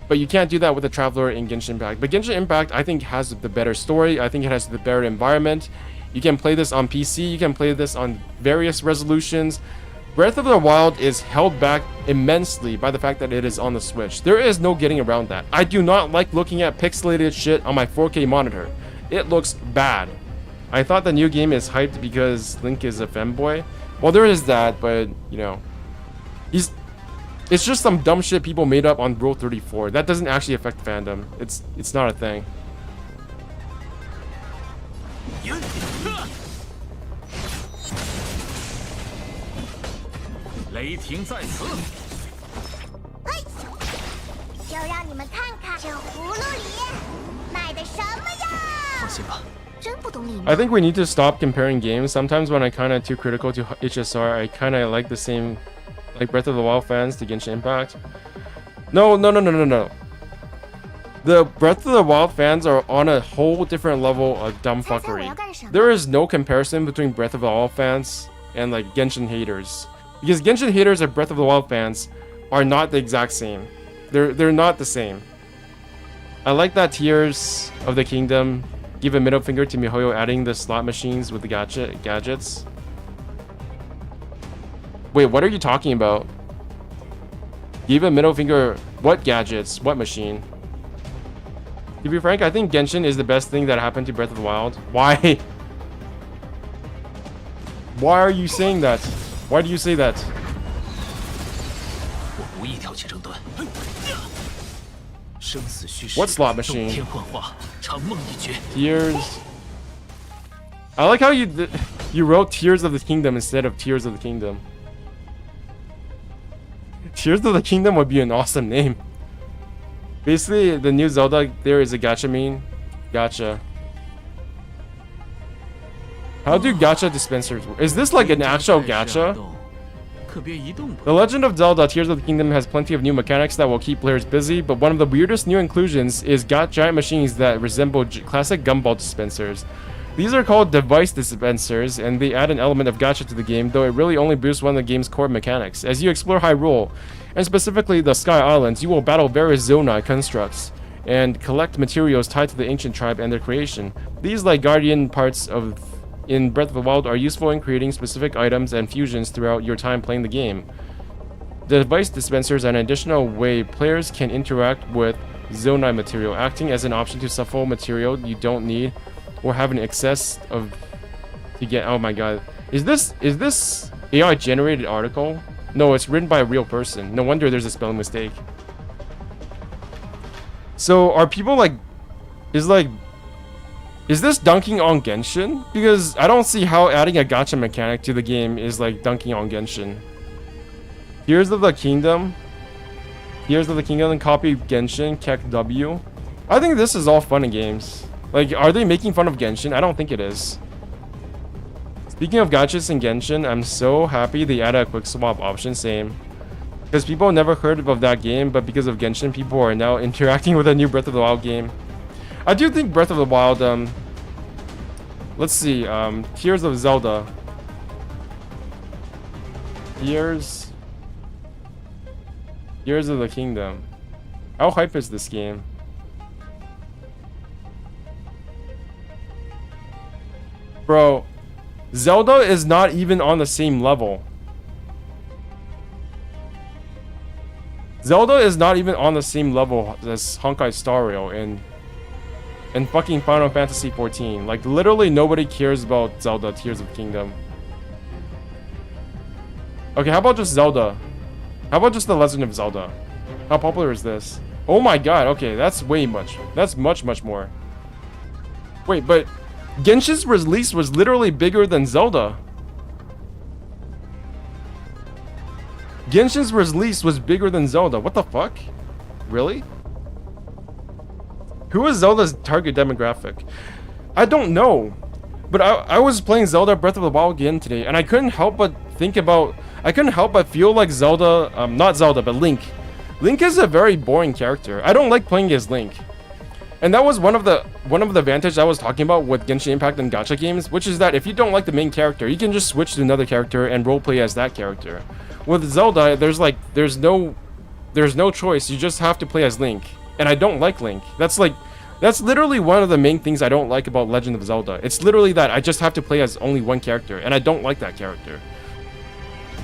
but you can't do that with the Traveler in Genshin Impact. But Genshin Impact, I think, has the better story. I think it has the better environment. You can play this on PC. You can play this on various resolutions. Breath of the Wild is held back immensely by the fact that it is on the Switch. There is no getting around that. I do not like looking at pixelated shit on my 4K monitor. It looks bad. I thought the new game is hyped because Link is a femboy. Well, there is that, but, you know, it's just some dumb shit people made up on Rule 34. That doesn't actually affect fandom. It's not a thing. I think we need to stop comparing games. Sometimes when I kind of too critical to HSR, I kind of like the same, like Breath of the Wild fans to Genshin Impact. No. The Breath of the Wild fans are on a whole different level of dumb fuckery. There is no comparison between Breath of the Wild fans and like Genshin haters. Because Genshin haters and Breath of the Wild fans are not the exact same. They're not the same. I like that Tears of the Kingdom give a middle finger to MiHoYo adding the slot machines with the gadgets. Wait, what are you talking about? Give a middle finger. What gadgets? What machine? To be frank, I think Genshin is the best thing that happened to Breath of the Wild. Why? Why are you saying that? Why do you say that? What slot machine? Tears. I like how you wrote Tears of the Kingdom instead of Tears of the Kingdom. Tears of the Kingdom would be an awesome name. Basically, the new Zelda there is a gacha meme. Gacha. How do gacha dispensers work? Is this like an actual gacha? The Legend of Zelda Tears of the Kingdom has plenty of new mechanics that will keep players busy, but one of the weirdest new inclusions is giant machines that resemble classic gumball dispensers. These are called device dispensers, and they add an element of gacha to the game, though it really only boosts one of the game's core mechanics. As you explore Hyrule, and specifically the Sky Islands, you will battle various Zonai constructs and collect materials tied to the ancient tribe and their creation. These, like guardian parts of in Breath of the Wild are useful in creating specific items and fusions throughout your time playing the game. The device dispensers are an additional way players can interact with Zonai material, acting as an option to shuffle material you don't need or have an excess of to get. Oh my god. Is this AI generated article? No, it's written by a real person. No wonder there's a spelling mistake. So are people like is this dunking on Genshin? Because I don't see how adding a gacha mechanic to the game is like dunking on Genshin. Tears of the Kingdom. Tears of the Kingdom, copy Genshin, Kek W. I think this is all fun and games. Like, are they making fun of Genshin? I don't think it is. Speaking of gachas in Genshin, I'm so happy they added a quick swap option, same. Because people never heard of that game, but because of Genshin, people are now interacting with a new Breath of the Wild game. I do think Breath of the Wild, let's see, Tears of Zelda. Tears of the Kingdom. How hype is this game? Bro, Zelda is not even on the same level. Zelda is not even on the same level as Honkai Star Rail and fucking Final Fantasy XIV. Like, literally nobody cares about Zelda Tears of the Kingdom. Okay, how about just Zelda? How about just The Legend of Zelda? How popular is this? Oh my god, okay, that's way much. That's much more. Wait, but Genshin's release was literally bigger than Zelda. Genshin's release was bigger than Zelda. What the fuck? Really? Who is Zelda's target demographic? I don't know. But I was playing Zelda Breath of the Wild again today, and I couldn't help but feel like Zelda, not Zelda, but Link. Link is a very boring character. I don't like playing as Link. And that was one of the advantages I was talking about with Genshin Impact and gacha games, which is that if you don't like the main character, you can just switch to another character and roleplay as that character. With Zelda, there's no choice. You just have to play as Link. And I don't like Link. That's literally one of the main things I don't like about Legend of Zelda. It's literally that I just have to play as only one character, and I don't like that character.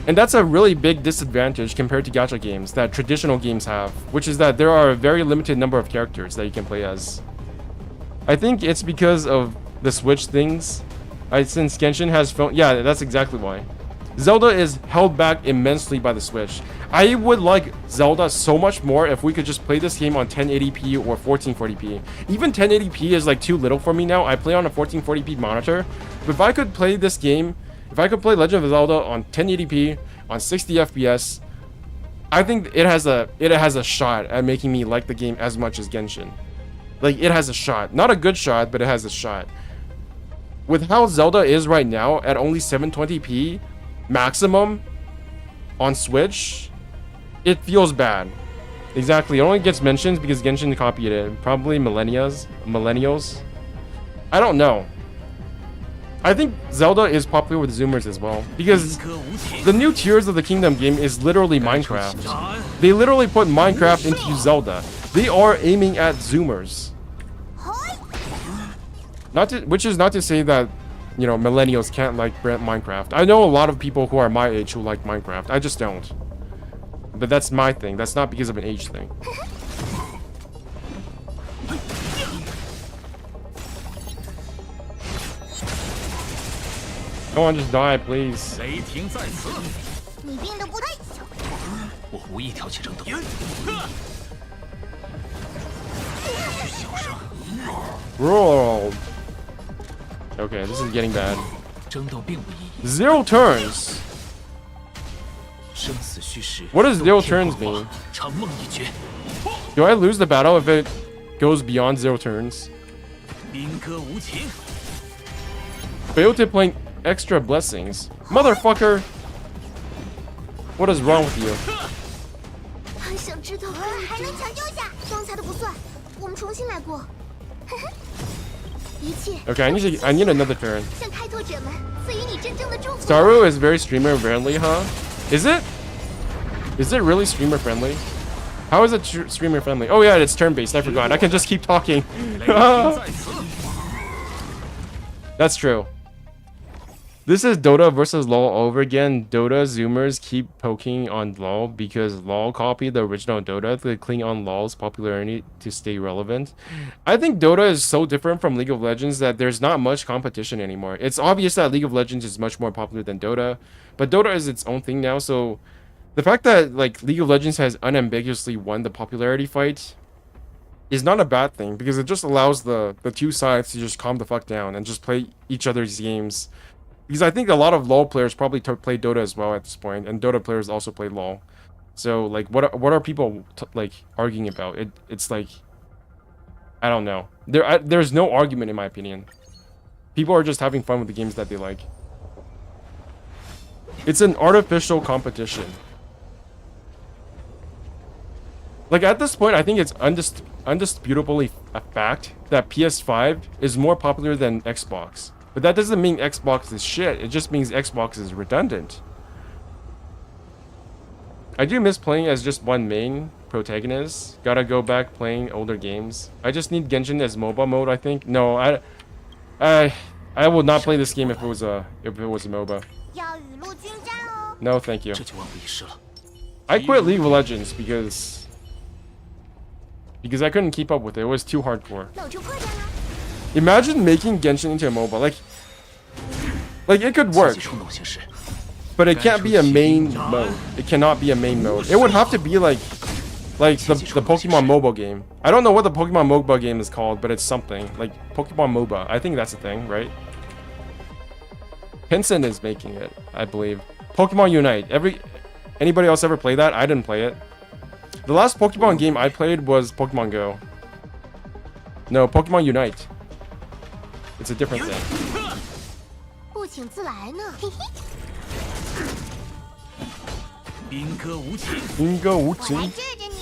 And that's a really big disadvantage compared to gacha games that traditional games have, which is that there are a very limited number of characters that you can play as. I think it's because of the Switch things. Since Genshin has phone, yeah, that's exactly why. Zelda is held back immensely by the Switch. I would like Zelda so much more if we could just play this game on 1080p or 1440p. Even 1080p is like too little for me now. I play on a 1440p monitor. But if I could play this game, if I could play Legend of Zelda on 1080p on 60 FPS, I think it has a shot at making me like the game as much as Genshin. Like, it has a shot. Not a good shot, but it has a shot. With how Zelda is right now at only 720p maximum on Switch, it feels bad. Exactly, it only gets mentions because Genshin copied it. Probably millennials. I don't know. I think Zelda is popular with Zoomers as well, because the new Tears of the Kingdom game is literally Minecraft. They literally put Minecraft into Zelda. They are aiming at Zoomers. Which is not to say that, you know, millennials can't like Minecraft. I know a lot of people who are my age who like Minecraft. I just don't. But that's my thing. That's not because of an age thing. Come on, just die, please. Roll. Okay, this is getting bad. 0 turns. What does 0 turns mean? Do I lose the battle if it goes beyond 0 turns? Failed to playing extra blessings. Motherfucker! What is wrong with you? Okay, I need another turn. Saru is very streamer friendly, huh? Is it? Is it really streamer friendly? How is it streamer friendly? Oh yeah, it's turn based. I forgot. I can just keep talking. That's true. This is Dota versus LoL all over again. Dota Zoomers keep poking on LoL because LoL copied the original Dota to cling on LoL's popularity to stay relevant. I think Dota is so different from League of Legends that there's not much competition anymore. It's obvious that League of Legends is much more popular than Dota, but Dota is its own thing now, so the fact that like League of Legends has unambiguously won the popularity fight is not a bad thing because it just allows the two sides to just calm the fuck down and just play each other's games. Because I think a lot of LoL players probably play Dota as well at this point, and Dota players also play LoL. So like, what are people like arguing about? It's like, I don't know. There's no argument in my opinion. People are just having fun with the games that they like. It's an artificial competition. Like at this point, I think it's undisputably a fact that PS5 is more popular than Xbox. But that doesn't mean Xbox is shit. It just means Xbox is redundant. I do miss playing as just one main protagonist. Gotta go back playing older games. I just need Genshin as MOBA mode, I think. No, I would not play this game if it was a MOBA. 要雨露均沾哦。 No, thank you. 这就万不一失了。 I quit League of Legends because I couldn't keep up with it. It was too hardcore. 那我就快点了。 Imagine making Genshin into a MOBA. Like it could work, 自己冲动行事， but it can't be a main mode. It cannot be a main mode. It would have to be like the Pokemon mobile game. I don't know what the Pokemon MOBA game is called, but it's something like Pokemon MOBA. I think that's a thing, right? Tencent is making it, I believe. Pokemon Unite. Anybody else ever play that? I didn't play it. The last Pokemon game I played was Pokemon Go. No, Pokemon Unite. It's a different thing. 不请自来呢。嘿嘿，兵戈无情。兵戈无我来情。治治你。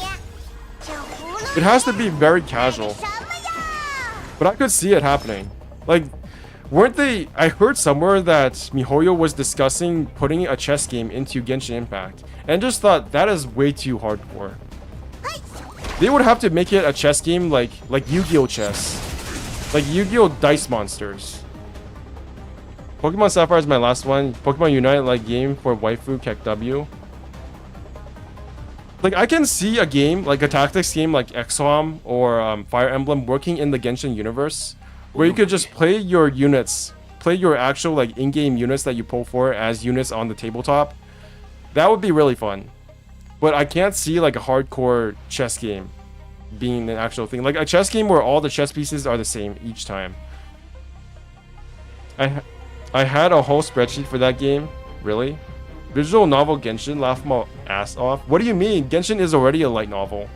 这葫芦 It has to be very casual, 什么呀？ but I could see it happening. Like, weren't they? I heard somewhere that MiHoYo was discussing putting a chess game into Genshin Impact, and just thought that is way too hardcore. They would have to make it a chess game like Yu-Gi-Oh chess, like Yu-Gi-Oh Dice Monsters. Pokemon Sapphire is my last one. Pokemon Unite like game for waifu Kek W. Like I can see a game like a tactics game like XCOM or Fire Emblem working in the Genshin universe, where you could just play your units, play your actual like in-game units that you pull for as units on the tabletop. That would be really fun. But I can't see like a hardcore chess game being an actual thing. Like a chess game where all the chess pieces are the same each time. I had a whole spreadsheet for that game. Really? Visual novel Genshin? Laugh my ass off. What do you mean? Genshin is already a light novel.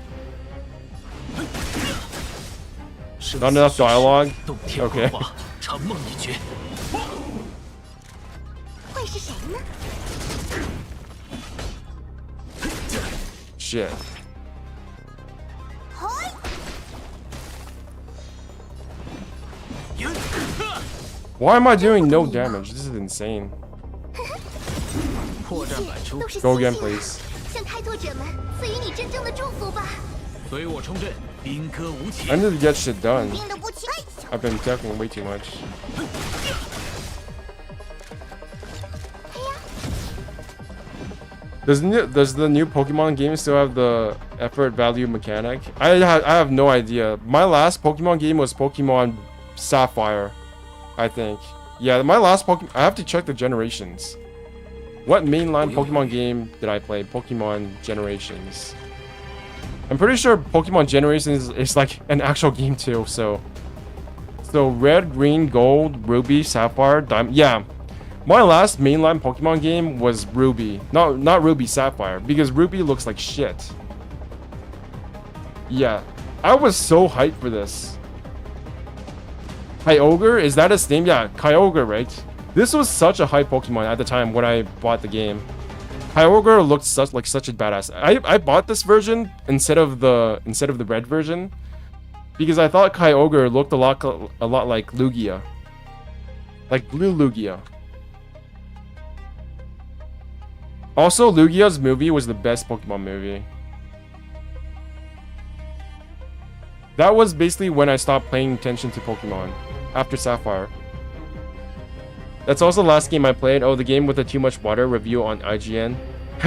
Not enough dialogue? 洞天 Okay. 幻化，长梦已绝。会是谁呢？ Shit. 嘿， Why am I doing no damage? This is insane. 破绽百出，都是 Go 星 again, 星啊 please. 向开拓者们赐予你真正的祝福吧。随我冲阵，兵戈无 I 情。 need to get shit done. 兵的不轻。 I've been talking way too much. Does the new Pokemon game still have the effort value mechanic? I have no idea. My last Pokemon game was Pokemon Sapphire, I think. Yeah, my last Pokemon. I have to check the generations. What mainline Pokemon game did I play? Pokemon Generations. I'm pretty sure Pokemon Generations is like an actual game too. So Red, Green, Gold, Ruby, Sapphire, Diamond. Yeah. My last mainline Pokemon game was Ruby. Not Ruby Sapphire, because Ruby looks like shit. Yeah. I was so hyped for this. Kyogre? Is that his name? Yeah, Kyogre, right? This was such a hype Pokemon at the time when I bought the game. Kyogre looked like such a badass. I bought this version instead of the red version because I thought Kyogre looked a lot like Lugia. Like blue Lugia. Also, Lugia's movie was the best Pokemon movie. That was basically when I stopped paying attention to Pokemon, after Sapphire. That's also the last game I played. Oh, the game with the too much water review on IGN.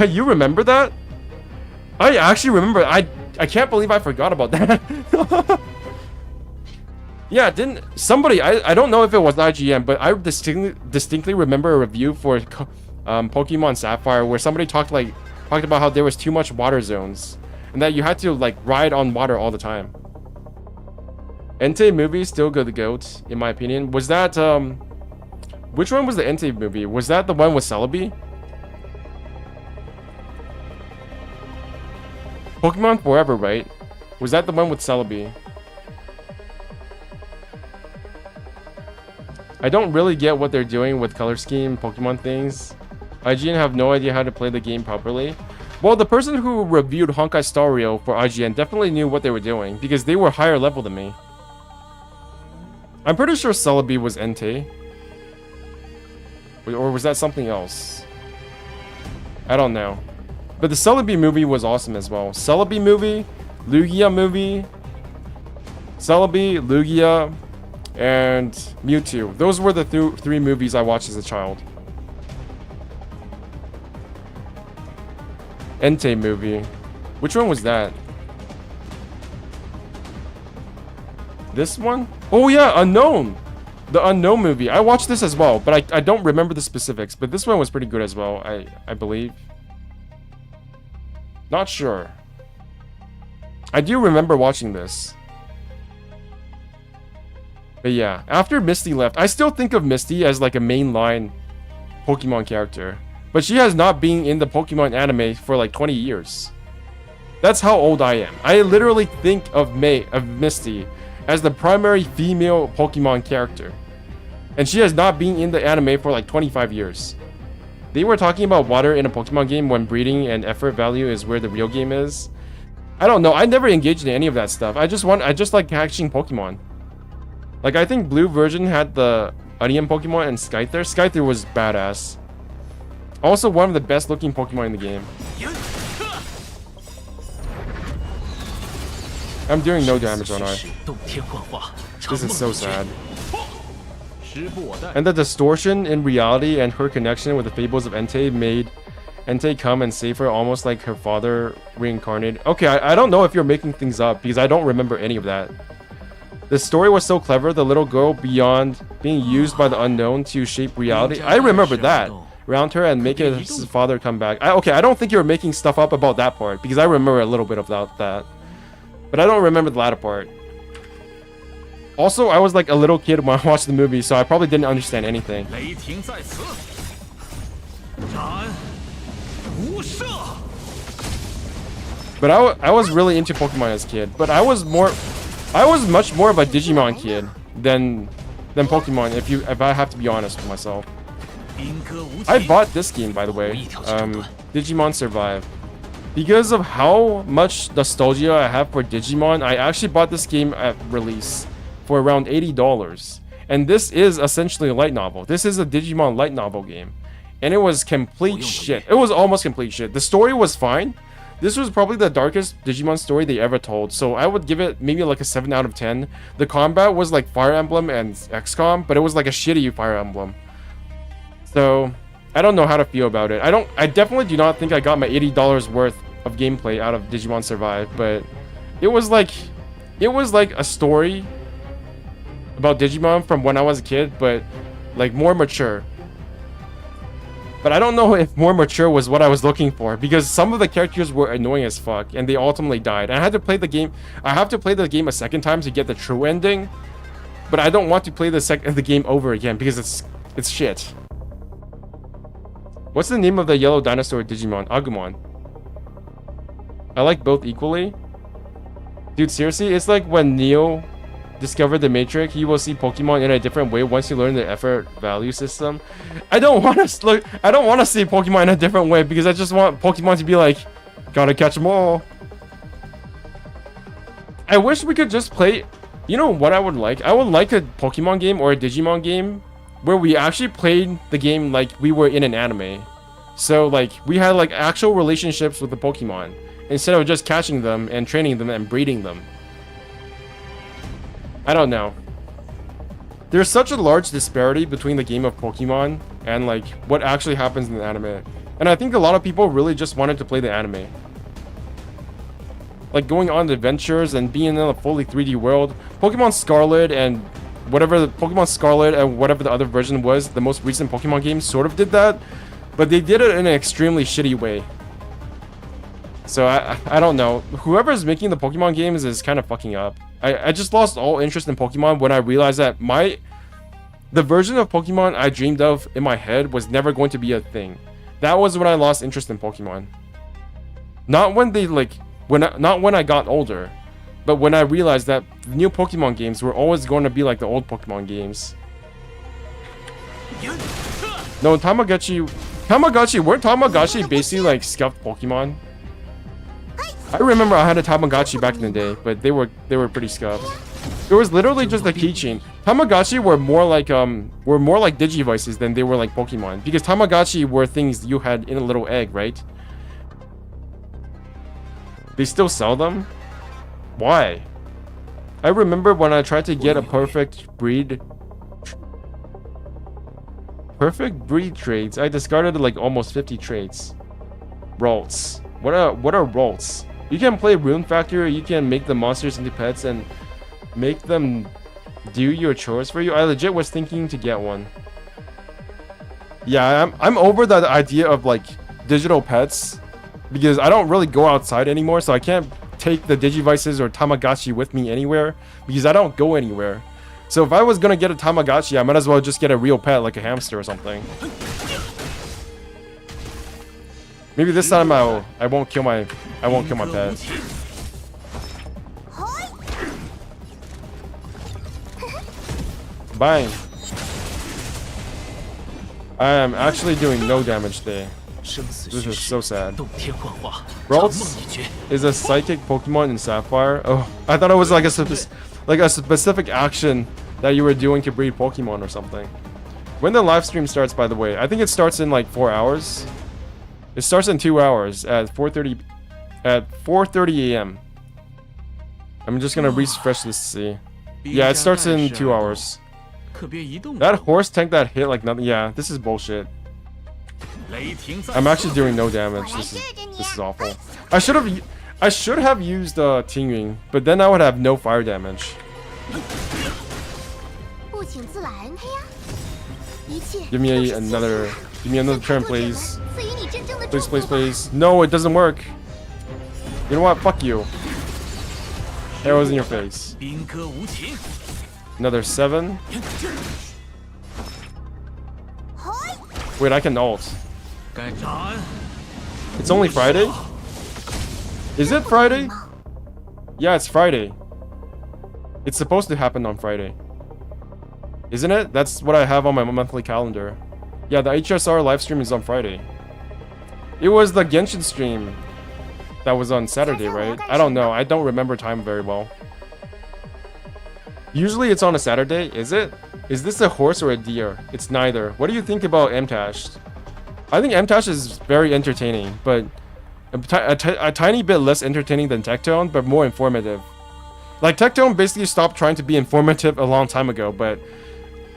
You remember that? I actually remember. I can't believe I forgot about that. Yeah, didn't somebody? I don't know if it was IGN, but I distinctly remember a review for Pokemon Sapphire where somebody talked about how there was too much water zones and that you had to like ride on water all the time. Entei movie still good, the GOAT in my opinion. Was that which one was the Entei movie? Was that the one with Celebi? Pokemon Forever, right? Was that the one with Celebi? I don't really get what they're doing with color scheme Pokemon things. IGN have no idea how to play the game properly. Well, the person who reviewed Honkai Star Rail for IGN definitely knew what they were doing because they were higher level than me. I'm pretty sure Celebi was Entei. Or was that something else? I don't know. But the Celebi movie was awesome as well. Celebi movie, Lugia movie, Celebi, Lugia, and Mewtwo. Those were the three movies I watched as a child. Entei movie. Which one was that? This one? Oh yeah, Unknown. The Unknown movie. I watched this as well, but I don't remember the specifics. But this one was pretty good as well, I believe. Not sure. I do remember watching this. But yeah, after Misty left, I still think of Misty as like a mainline Pokemon character. But she has not been in the Pokemon anime for like 20 years. That's how old I am. I literally think of Misty as the primary female Pokemon character. And she has not been in the anime for like 25 years. They were talking about water in a Pokemon game when breeding and effort value is where the real game is. I don't know. I never engaged in any of that stuff. I just like catching Pokemon. Like, I think Blue version had the Onion Pokemon and Scyther. Scyther was badass. Also, one of the best looking Pokemon in the game. I'm doing no damage on her. This is so sad. And the distortion in reality and her connection with the fables of Entei made Entei come and save her almost like her father reincarnated. Okay, I don't know if you're making things up because I don't remember any of that. The story was so clever, the little girl beyond being used by the unknown to shape reality. I remember that. Around her and make his father come back. Okay, I don't think you're making stuff up about that part because I remember a little bit about that. But I don't remember the latter part. Also, I was like a little kid when I watched the movie, so I probably didn't understand anything. But I was really into Pokemon as a kid. But I was much more of a Digimon kid than Pokemon, if I have to be honest with myself. I bought this game, by the way, Digimon Survive. Because of how much nostalgia I have for Digimon, I actually bought this game at release for around $80. And this is essentially a light novel. This is a Digimon light novel game. And it was complete shit. It was almost complete shit. The story was fine. This was probably the darkest Digimon story they ever told. So I would give it maybe like a 7 out of 10. The combat was like Fire Emblem and XCOM, but it was like a shitty Fire Emblem. So I don't know how to feel about it. I definitely do not think I got my $80 worth of gameplay out of Digimon Survive, but it was like a story about Digimon from when I was a kid, but like more mature. But I don't know if more mature was what I was looking for, because some of the characters were annoying as fuck and they ultimately died. And I had to play the game. I have to play the game a second time to get the true ending, but I don't want to play the game over again because it's shit. What's the name of the yellow dinosaur Digimon? Agumon. I like both equally. Dude, seriously, it's like when Neo discovered the Matrix, he will see Pokemon in a different way once you learn the effort value system. I don't want to see Pokemon in a different way because I just want Pokemon to be like, gotta catch them all. I wish we could just play. You know what I would like? I would like a Pokemon game or a Digimon game where we actually played the game like we were in an anime. So like we had like actual relationships with the Pokemon instead of just catching them and training them and breeding them. I don't know. there's such a large disparity between the game of Pokemon and like what actually happens in the anime. And I think a lot of people really just wanted to play the anime. Like going on adventures and being in a fully 3D world. Pokemon Scarlet and whatever the Pokemon Scarlet and whatever the other version was, the most recent Pokemon game sort of did that, but they did it in an extremely shitty way. So I don't know. Whoever's making the Pokemon games is kind of fucking up. I just lost all interest in Pokemon when I realized that the version of Pokemon I dreamed of in my head was never going to be a thing. That was when I lost interest in Pokemon. Not when they not when I got older, but when I realized that the new Pokemon games were always going to be like the old Pokemon games. No, Tamagotchi, weren't Tamagotchi basically like scuffed Pokemon? I remember I had a Tamagotchi back in the day, but they were pretty scuffed. It was literally just a keychain. Tamagotchi were more like Digivices than they were like Pokemon, because Tamagotchi were things you had in a little egg, right? They still sell them? Why? I remember when I tried to get a perfect breed traits, I discarded like almost 50 traits. Rolts. What are rolts? You can play Rune Factory, you can make the monsters into pets and make them do your chores for you. I legit was thinking to get one. Yeah, I'm over that idea of like digital pets, because I don't really go outside anymore, so I can't take the Digivices or Tamagotchi with me anywhere because I don't go anywhere. So if I was gonna get a Tamagotchi, I might as well just get a real pet like a hamster or something. Maybe this time I won't kill my pet. Bye. I am actually doing no damage there. This is so sad. Ralts is a psychic Pokemon in Sapphire. Oh, I thought it was like a specific action that you were doing to breed Pokemon or something. When the live stream starts, by the way, I think it starts in like 4 hours. It starts in 2 hours at 4:30 a.m. I'm just gonna refresh this to see. Yeah, it starts in 2 hours. That horse tank that hit like nothing. Yeah, this is bullshit. I'm actually doing no damage. This is awful. I should have used Tinging, but then I would have no fire damage. Give me another turn, please. Please. No, it doesn't work. You know what? Fuck you. Arrows in your face. Another 7. Wait, I can ult. It's only Friday? Is it Friday? Yeah, it's Friday. It's supposed to happen on Friday. Isn't it? That's what I have on my monthly calendar. Yeah, the HSR livestream is on Friday. It was the Genshin stream that was on Saturday, right? I don't know. I don't remember time very well. Usually it's on a Saturday, is it? Is this a horse or a deer? It's neither. What do you think about M-Tash? I think M-Tash is very entertaining, but a tiny bit less entertaining than Tectone, but more informative. Like, Tectone basically stopped trying to be informative a long time ago, but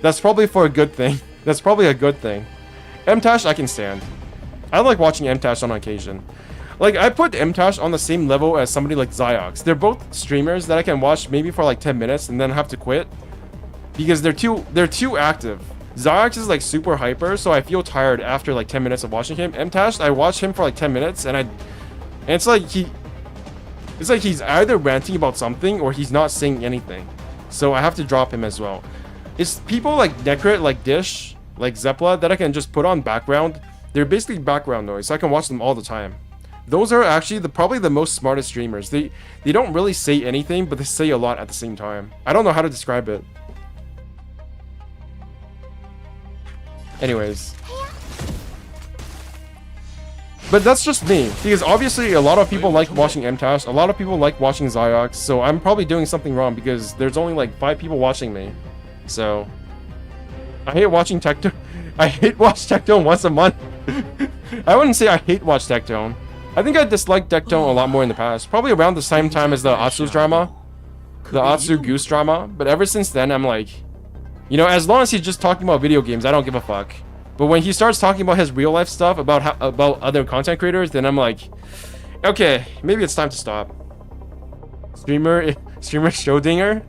that's probably for a good thing. That's probably a good thing. M-Tash I can stand. I like watching M-Tash on occasion. Like, I put M-Tash on the same level as somebody like Ziox. They're both streamers that I can watch maybe for like 10 minutes and then have to quit, because they're too active. Ziox is like super hyper, so I feel tired after like 10 minutes of watching him. M-Tash, I watch him for like 10 minutes and it's like he's either ranting about something or he's not saying anything. So I have to drop him as well. It's people like Necrit, like Dish, like Zepla that I can just put on background. They're basically background noise, so I can watch them all the time. Those are actually probably the most smartest streamers. They don't really say anything, but they say a lot at the same time. I don't know how to describe it. Anyways. But that's just me, because obviously a lot of people like watching M-Tash, a lot of people like watching Ziox, so I'm probably doing something wrong because there's only like 5 people watching me. So I hate watching Tectone. I hate watch Tectone once a month. I wouldn't say I hate watch Tectone. I think I disliked Tectone a lot more in the past, probably around the same time as the Atsu's drama, the Atsu Goose drama, but ever since then I'm like, You know, as long as he's just talking about video games, I don't give a fuck. But when he starts talking about his real life stuff, about other content creators, then I'm like, okay, maybe it's time to stop. Streamer Schrodinger?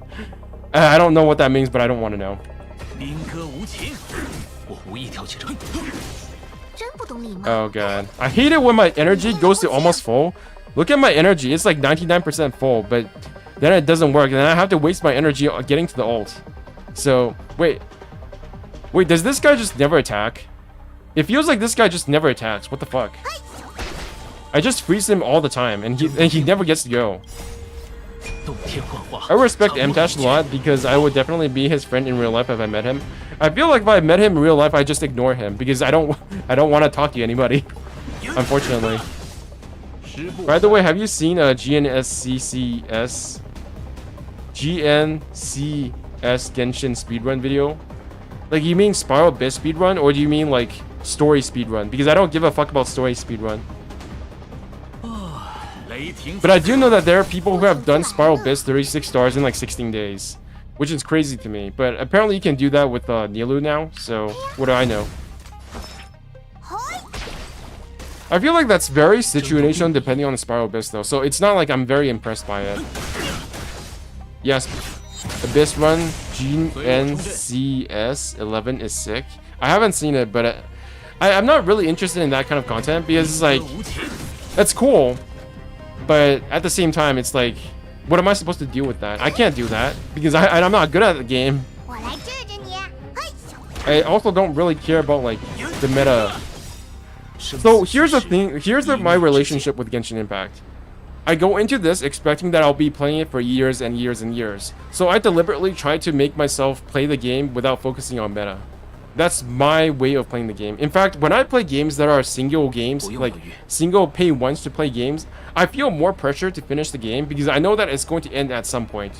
I don't know what that means, but I don't want to know. 兵戈无情，我无意挑起争。真不懂礼貌。 Oh god. I hate it when my energy goes to almost full. Look at my energy. It's like 99% full, but then it doesn't work. And then I have to waste my energy on getting to the ult. So, wait. Wait, does this guy just never attack? It feels like this guy just never attacks. What the fuck? I just freeze him all the time, and he never gets to go. 洞天幻化。 I respect Mtash a lot because I would definitely be his friend in real life if I met him. I feel like if I met him in real life, I just ignore him because I don't want to talk to anybody. Unfortunately. By the way, have you seen a GNCS Genshin speedrun video? Like, you mean Spiral Abyss speedrun, or do you mean like story speedrun? Because I don't give a fuck about story speedrun. But I do know that there are people who have done Spiral Abyss 36 stars in like 16 days, which is crazy to me. But apparently you can do that with Nilu now, so what do I know? I feel like that's very situational depending on the Spiral Abyss though, so it's not like I'm very impressed by it. Yes, Abyss Run GNCS 11 is sick. I haven't seen it, but I'm not really interested in that kind of content because it's like, that's cool. But at the same time, it's like, what am I supposed to do with that? I can't do that because I'm not good at the game. 我来治治你。嘿咻 I also don't really care about like the meta. So here's the thing. Here's my relationship with Genshin Impact. I go into this expecting that I'll be playing it for years and years and years. So I deliberately try to make myself play the game without focusing on meta. That's my way of playing the game. In fact, when I play games that are single games, like single pay once to play games, I feel more pressure to finish the game because I know that it's going to end at some point.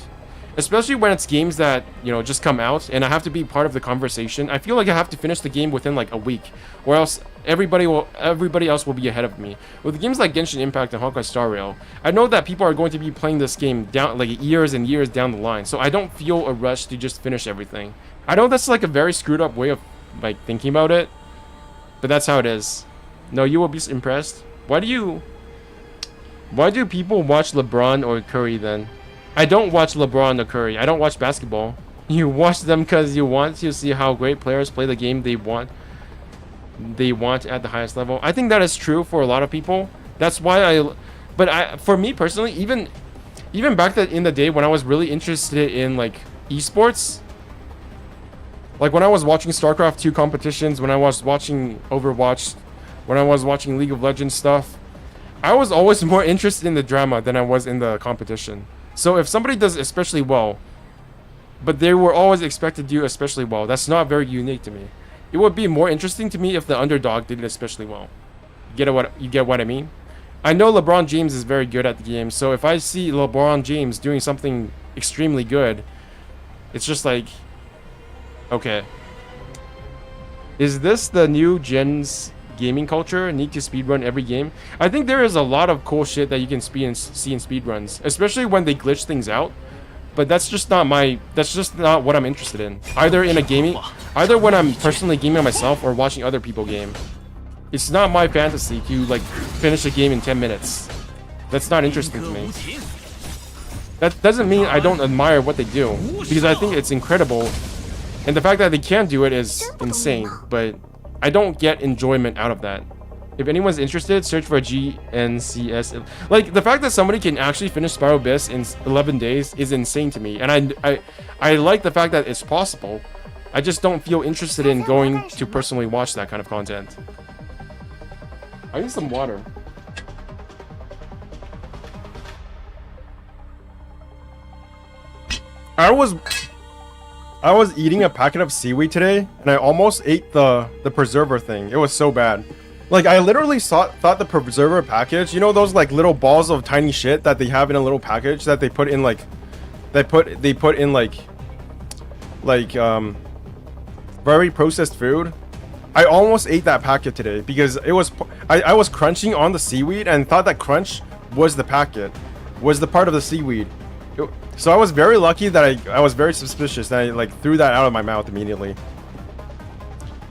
Especially when it's games that, you know, just come out and I have to be part of the conversation. I feel like I have to finish the game within like a week, or else everybody else will be ahead of me. With games like Genshin Impact and Honkai Star Rail, I know that people are going to be playing this game down like years and years down the line, so I don't feel a rush to just finish everything. I know that's like a very screwed up way of like thinking about it, but that's how it is. No, you will be impressed. Why do people watch LeBron or Curry then? I don't watch LeBron or Curry. I don't watch basketball. You watch them because you want to see how great players play the game they want at the highest level. I think that is true for a lot of people. That's why for me personally, even back in the day when I was really interested in like esports, like when I was watching StarCraft 2 competitions, when I was watching Overwatch, when I was watching League of Legends stuff, I was always more interested in the drama than I was in the competition. So if somebody does especially well, but they were always expected to do especially well, that's not very unique to me. It would be more interesting to me if the underdog did it especially well. You get what I mean? I know LeBron James is very good at the game, so if I see LeBron James doing something extremely good, it's just like, okay. Is this the new gen's gaming culture? Need to speedrun every game? I think there is a lot of cool shit that you can see in speedruns, especially when they glitch things out. But that's just not what I'm interested in. Either when I'm personally gaming myself or watching other people game. It's not my fantasy to like finish a game in 10 minutes. That's not interesting to me. That doesn't mean I don't admire what they do, because I think it's incredible. And the fact that they can do it is insane, but I don't get enjoyment out of that. If anyone's interested, search for GNCS. Like, the fact that somebody can actually finish Spiral Abyss in 11 days is insane to me. And I like the fact that it's possible. I just don't feel interested in going to personally watch that kind of content. I need some water. I was eating a packet of seaweed today, and I almost ate the preserver thing. It was so bad. Like, I literally thought the preserver package, you know those like little balls of tiny shit that they have in a little package that they put in like, they put in like very processed food. I almost ate that packet today because it was I was crunching on the seaweed and thought that crunch was the packet, was the part of the seaweed. So I was very lucky that I was very suspicious that I like threw that out of my mouth immediately.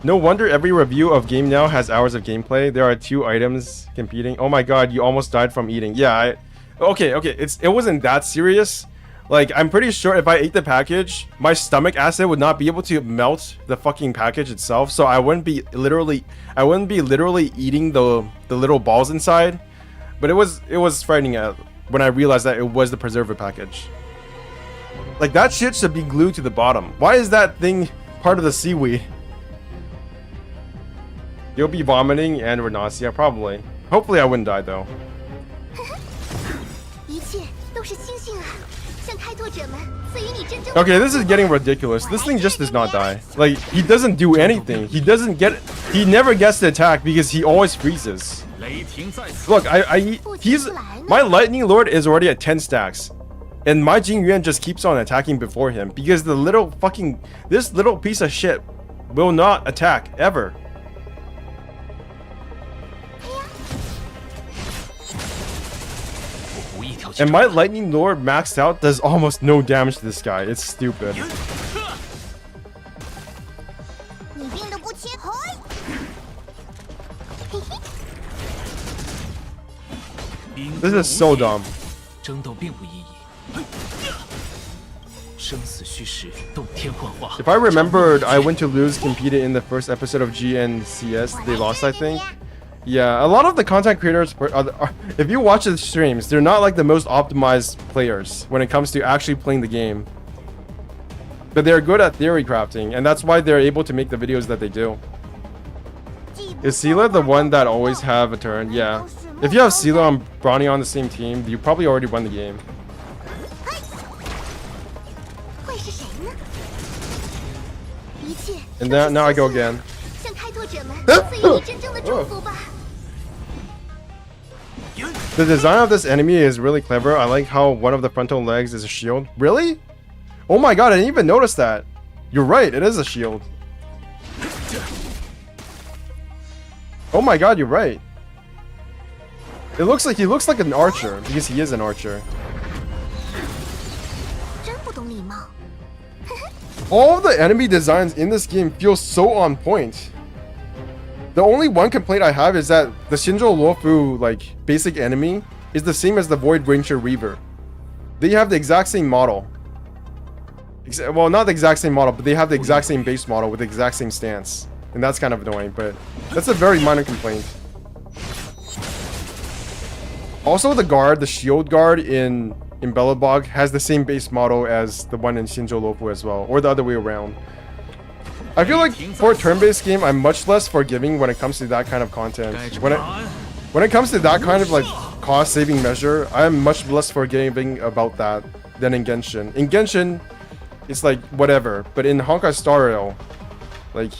No wonder every review of game now has hours of gameplay. There are 2 items competing. Oh my god, you almost died from eating. Yeah, okay, it wasn't that serious. Like, I'm pretty sure if I ate the package, my stomach acid would not be able to melt the fucking package itself, so I wouldn't be literally eating the little balls inside. But it was frightening when I realized that it was the preserver package. Like, that shit should be glued to the bottom. Why is that thing part of the seaweed? You'll be vomiting and with nausea, probably. Hopefully I wouldn't die though. Okay, this is getting ridiculous. This thing just does not die. Like, he doesn't do anything. He never gets the attack because he always freezes. Look, my Lightning Lord is already at 10 stacks. And my Jing Yuan just keeps on attacking before him because this little piece of shit will not attack ever. And my Lightning Lord maxed out does almost no damage to this guy. It's stupid. This is so dumb. If I remembered, I went to lose competed in the first episode of GNCS. They lost, I think. Yeah, a lot of the content creators, if you watch the streams, they're not like the most optimized players when it comes to actually playing the game. But they're good at theory crafting, and that's why they're able to make the videos that they do. Is Sela the one that always have a turn? Yeah. If you have Sela and Bronny on the same team, you probably already won the game. And now I go again. The design of this enemy is really clever. I like how one of the frontal legs is a shield. Really? Oh my god, I didn't even notice that. You're right, it is a shield. Oh my god, you're right. He looks like an archer because he is an archer. All of the enemy designs in this game feel so on point. The only one complaint I have is that the Shinjo Luofu like basic enemy is the same as the Void Ranger Reaver. They have the exact same model. Well, not the exact same model, but they have the exact same base model with the exact same stance. And that's kind of annoying, but that's a very minor complaint. Also, the shield guard in Belobog has the same base model as the one in Shinjo Luofu as well, or the other way around. I feel like for a turn-based game, I'm much less forgiving when it comes to that kind of content. When it comes to that kind of like cost-saving measure, I'm much less forgiving about that than in Genshin. In Genshin, it's like whatever, but in Honkai Star Rail, like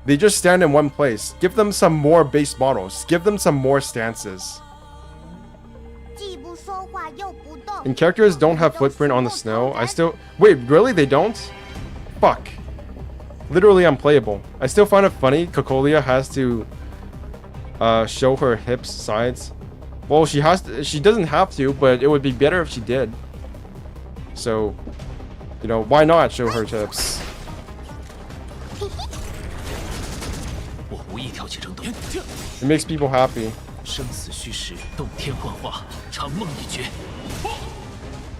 they just stand in one place. Give them some more base models. Give them some more stances. And characters don't have footprint on the snow. Wait, really? They don't? Fuck. Literally unplayable. I still find it funny Cocolia has to show her hips sides. Well, she doesn't have to, but it would be better if she did. So, you know, why not show her hips? It makes people happy.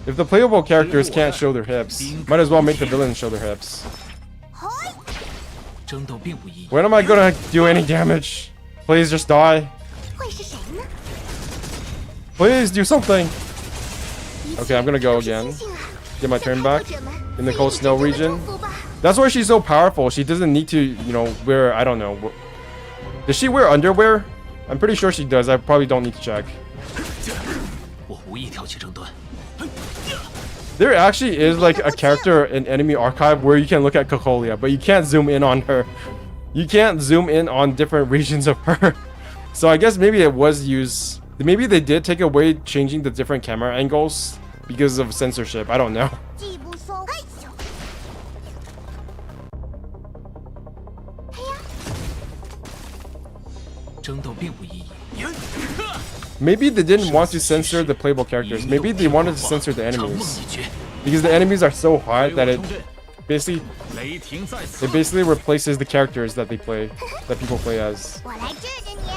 If the playable characters can't show their hips, might as well make the villains show their hips. When am I gonna do any damage? Please just die. Please do something. Okay, I'm gonna go again. Get my turn back in the cold snow region. That's why she's so powerful. She doesn't need to, you know, wear, I don't know. Does she wear underwear? I'm pretty sure she does. I probably don't need to check. There actually is like a character in Enemy Archive where you can look at Cocolia, but you can't zoom in on her. You can't zoom in on different regions of her. So I guess maybe it was used. Maybe they did take away changing the different camera angles because of censorship. I don't know. Maybe they didn't want to censor the playable characters. Maybe they wanted to censor the enemies. Because the enemies are so hard that it basically replaces the characters that people play as. 我来治治你。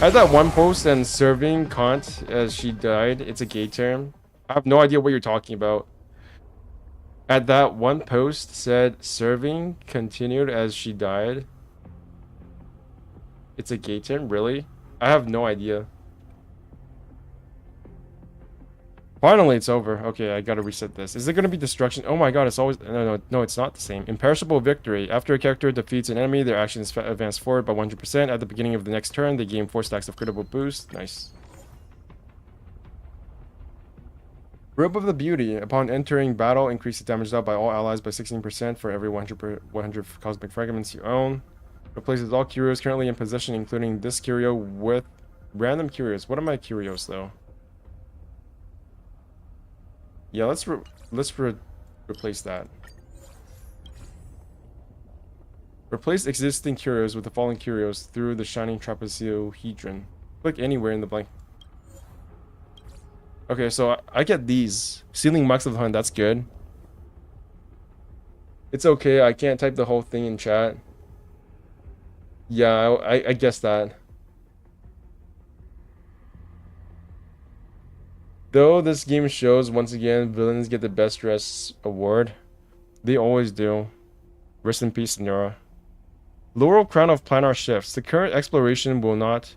I had that one post and serving Kant as she died. It's a gay term. I have no idea what you're talking about. At that one post said serving continued as she died. It's a gay term, really? I have no idea. Finally, it's over. Okay, I gotta reset this. Is it gonna be destruction? Oh my god, it's always... No, it's not the same. Imperishable victory. After a character defeats an enemy, their actions advance forward by 100%. At the beginning of the next turn, they gain 4 stacks of critical boost. Nice. Robe of the Beauty. Upon entering battle, increases damage dealt by all allies by 16% for every 100 cosmic fragments you own. Replaces all curios currently in possession, including this curio, with random curios. What are my curios, though? Yeah, let's replace that. Replace existing curios with the following curios through the shining trapezohedron. Click anywhere in the blank. Okay, so I get these. Sealing Marks of the Hunt, that's good. It's okay, I can't type the whole thing in chat. Yeah, I guess that. Though this game shows, once again, villains get the best dress award. They always do. Rest in peace, Nora. Laurel Crown of Planar Shifts. The current exploration will not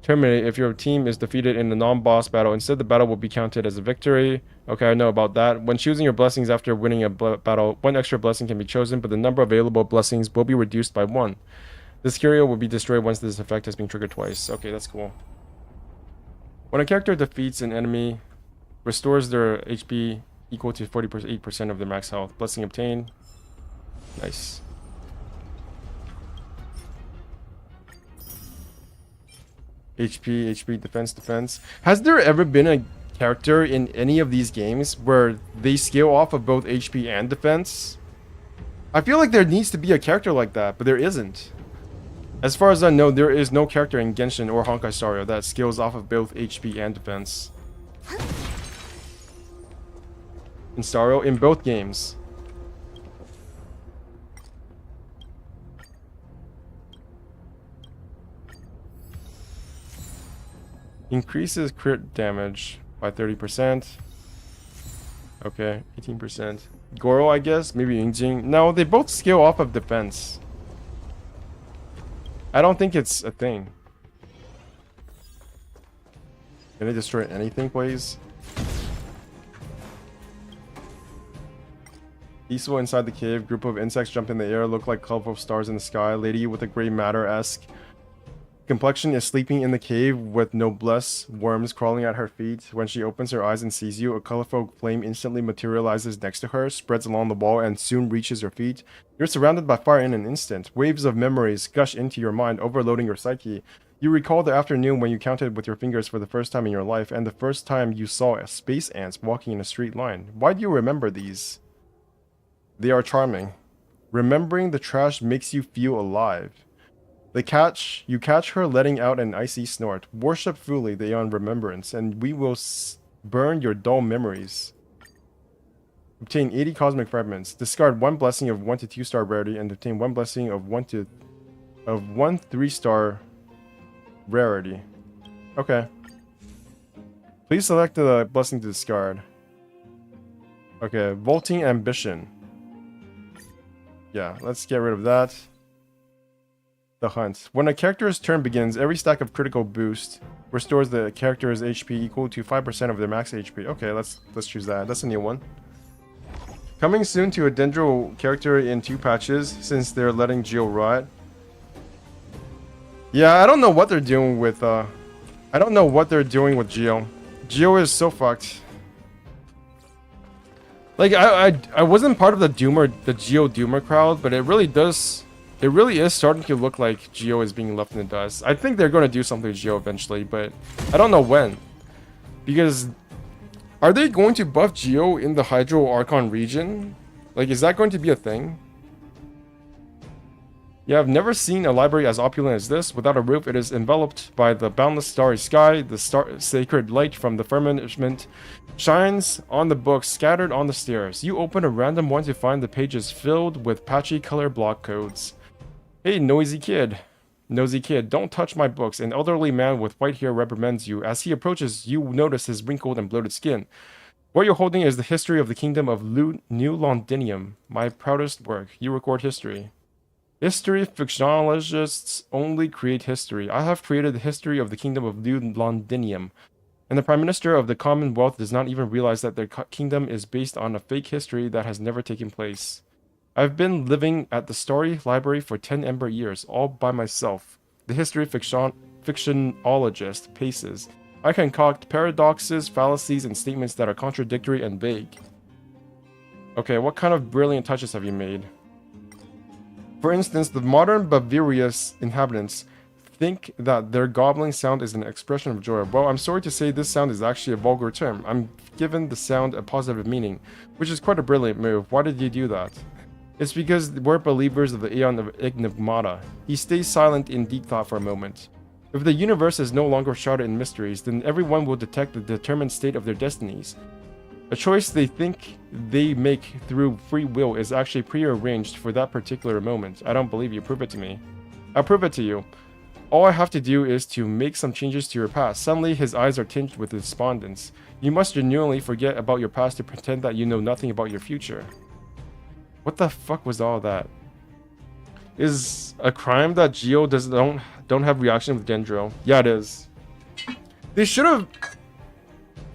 terminate if your team is defeated in the non-boss battle. Instead, the battle will be counted as a victory. Okay, I know about that. When choosing your blessings after winning a battle, 1 extra blessing can be chosen, but the number of available blessings will be reduced by 1. This curio will be destroyed once this effect has been triggered twice. Okay, that's cool. When a character defeats an enemy, restores their HP equal to 48% of their max health. Blessing obtained. Nice. HP, defense. Has there ever been a character in any of these games where they scale off of both HP and defense? I feel like there needs to be a character like that, but there isn't. As far as I know, there is no character in Genshin or Honkai Star Rail that scales off of both HP and defense. In Star Rail, in both games. Increases crit damage by 30%. Okay, 18%. Goro, I guess? Maybe Yingjing? No, they both scale off of defense. I don't think it's a thing. Can they destroy anything, please? Peaceful inside the cave. Group of insects jump in the air, look like colorful stars in the sky. Lady with a gray matter-esque complexion is sleeping in the cave with noblesse worms crawling at her feet. When she opens her eyes and sees you, a colorful flame instantly materializes next to her, spreads along the wall, and soon reaches her feet. You're surrounded by fire in an instant. Waves of memories gush into your mind, overloading your psyche. You recall the afternoon when you counted with your fingers for the first time in your life, and the first time you saw space ants walking in a straight line. Why do you remember these? They are charming. Remembering the trash makes you feel alive. You catch her letting out an icy snort. Worship fully the Aeon Remembrance, and we will burn your dull memories. Obtain 80 cosmic fragments. Discard 1 blessing of 1 to 2 star rarity, and obtain 1 blessing of 1 3-star rarity. Okay. Please select the blessing to discard. Okay, Vaulting Ambition. Yeah, let's get rid of that. The Hunt. When a character's turn begins, every stack of critical boost restores the character's HP equal to 5% of their max HP. Okay, let's choose that. That's a new one. Coming soon to a Dendro character in 2 patches, since they're letting Geo rot. Yeah, I don't know what they're doing with Geo. Geo is so fucked. Like I wasn't part of the Geo Doomer crowd, but it really is starting to look like Geo is being left in the dust. I think they're going to do something with Geo eventually, but I don't know when. Because are they going to buff Geo in the Hydro Archon region? Like, is that going to be a thing? Yeah, I've never seen a library as opulent as this. Without a roof, it is enveloped by the boundless starry sky. The sacred light from the firmament shines on the books scattered on the stairs. You open a random one to find the pages filled with patchy color block codes. Hey, nosy kid. Nosy kid, don't touch my books. An elderly man with white hair reprimands you. As he approaches, you notice his wrinkled and bloated skin. What you're holding is the history of the kingdom of New Londinium, my proudest work. You record history. History fictionologists only create history. I have created the history of the kingdom of New Londinium. And the Prime Minister of the Commonwealth does not even realize that their kingdom is based on a fake history that has never taken place. I've been living at the Story Library for 10 ember years, all by myself. The history fictionologist paces. I concoct paradoxes, fallacies, and statements that are contradictory and vague. Okay, what kind of brilliant touches have you made? For instance, the modern Bavaria's inhabitants think that their gobbling sound is an expression of joy. Well, I'm sorry to say this sound is actually a vulgar term. I'm given the sound a positive meaning, which is quite a brilliant move. Why did you do that? It's because we're believers of the Aeon of Enigmata. He stays silent in deep thought for a moment. If the universe is no longer shrouded in mysteries, then everyone will detect the determined state of their destinies. A choice they think they make through free will is actually prearranged for that particular moment. I don't believe you. Prove it to me. I'll prove it to you. All I have to do is to make some changes to your past. Suddenly, his eyes are tinged with despondence. You must genuinely forget about your past to pretend that you know nothing about your future. What the fuck was all that? Is a crime that Geo don't have reaction with Dendro? Yeah, it is. They should have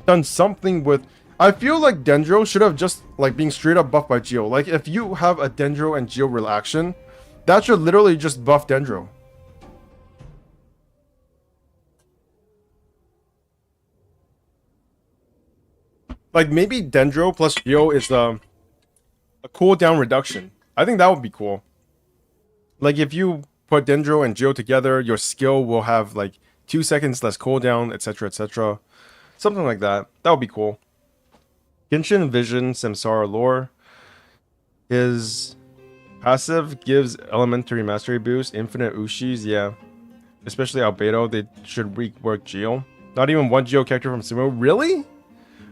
done something with. I feel like Dendro should have just like being straight up buffed by Geo. Like if you have a Dendro and Geo reaction, that should literally just buff Dendro. Like maybe Dendro plus Geo is a cooldown reduction. I think that would be cool. Like if you put Dendro and Geo together, your skill will have like 2 seconds less cooldown, etc, etc. Something like that. That would be cool. Genshin Vision Samsara Lore. His passive gives elementary mastery boost, infinite Ushis, yeah. Especially Albedo, they should rework Geo. Not even one Geo character from Sumo. Really?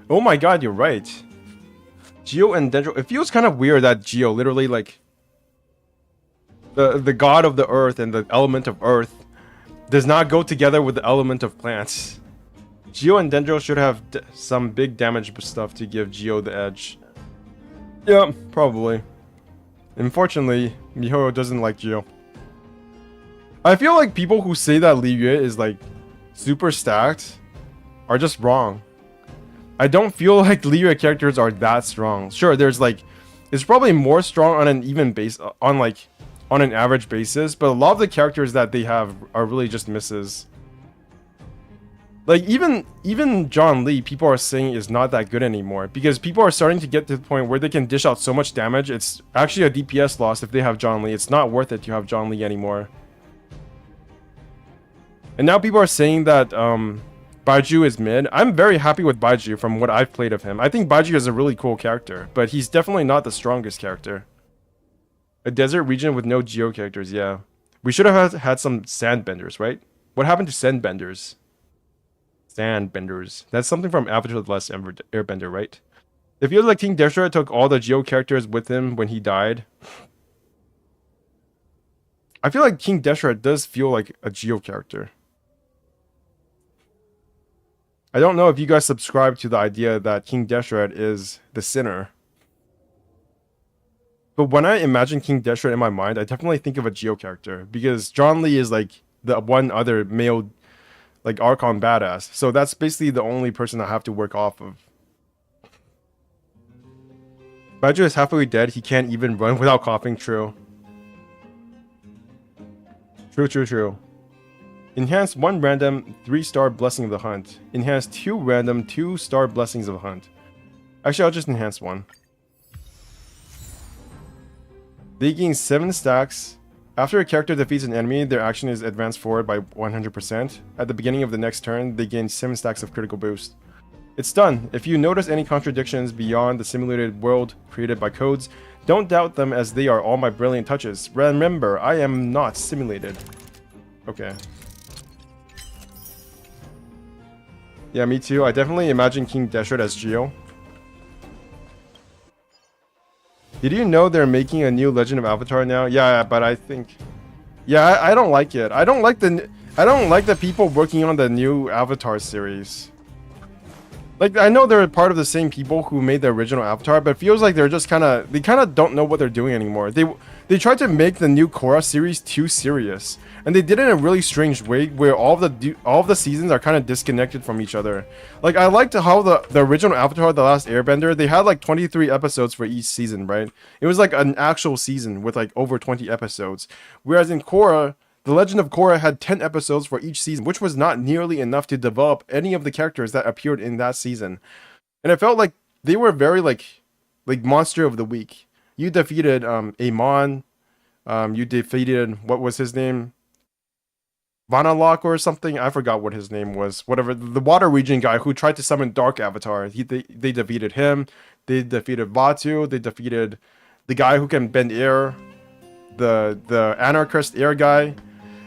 Oh my god, you're right. Geo and Dendro. It feels kind of weird that Geo literally like the god of the earth and the element of earth does not go together with the element of plants. Geo and Dendro should have some big damage stuff to give Geo the edge. Yeah, probably. Unfortunately, Miho doesn't like Geo. I feel like people who say that Li Yue is like super stacked are just wrong. I don't feel like Li Yue characters are that strong. Sure, there's like, it's probably more strong on an even base, on an average basis, but a lot of the characters that they have are really just misses. Like even John Lee, people are saying is not that good anymore because people are starting to get to the point where they can dish out so much damage. It's actually a DPS loss if they have John Lee. It's not worth it to have John Lee anymore. And now people are saying that Baiju is mid. I'm very happy with Baiju from what I've played of him. I think Baiju is a really cool character, but he's definitely not the strongest character. A desert region with no Geo characters, yeah. We should have had some Sandbenders, right? What happened to Sandbenders? Sandbenders. That's something from Avatar The Last Airbender, right? It feels like King Deshra took all the Geo characters with him when he died. I feel like King Deshra does feel like a Geo character. I don't know if you guys subscribe to the idea that King Deshret is the sinner. But when I imagine King Deshret in my mind, I definitely think of a Geo character. Because John Lee is like the one other male like Archon badass. So that's basically the only person I have to work off of. Baiju is halfway dead. He can't even run without coughing. True. True. Enhance 1 random 3-star blessing of the hunt. Enhance 2 random 2-star blessings of the hunt. Actually, I'll just enhance 1. They gain 7 stacks. After a character defeats an enemy, their action is advanced forward by 100%. At the beginning of the next turn, they gain 7 stacks of critical boost. It's done. If you notice any contradictions beyond the simulated world created by codes, don't doubt them as they are all my brilliant touches. Remember, I am not simulated. Okay. Yeah, me too. I definitely imagine King Deshret as Geo. Did you know they're making a new Legend of Avatar now? Yeah, but I think... Yeah, I don't like it. I don't like the people working on the new Avatar series. Like, I know they're part of the same people who made the original Avatar, but it feels like they're just they kind of don't know what they're doing anymore. They tried to make the new Korra series too serious, and they did it in a really strange way where all of the seasons are kind of disconnected from each other. Like, I liked how the original Avatar, The Last Airbender, they had like 23 episodes for each season, right? It was like an actual season with like over 20 episodes. Whereas in Korra, The Legend of Korra had 10 episodes for each season, which was not nearly enough to develop any of the characters that appeared in that season. And it felt like they were very like monster of the week. You defeated Amon, you defeated, what was his name? Vanalok or something? I forgot what his name was. Whatever, the water region guy who tried to summon Dark Avatar. They defeated him. They defeated Vatu. They defeated the guy who can bend air. The anarchist air guy.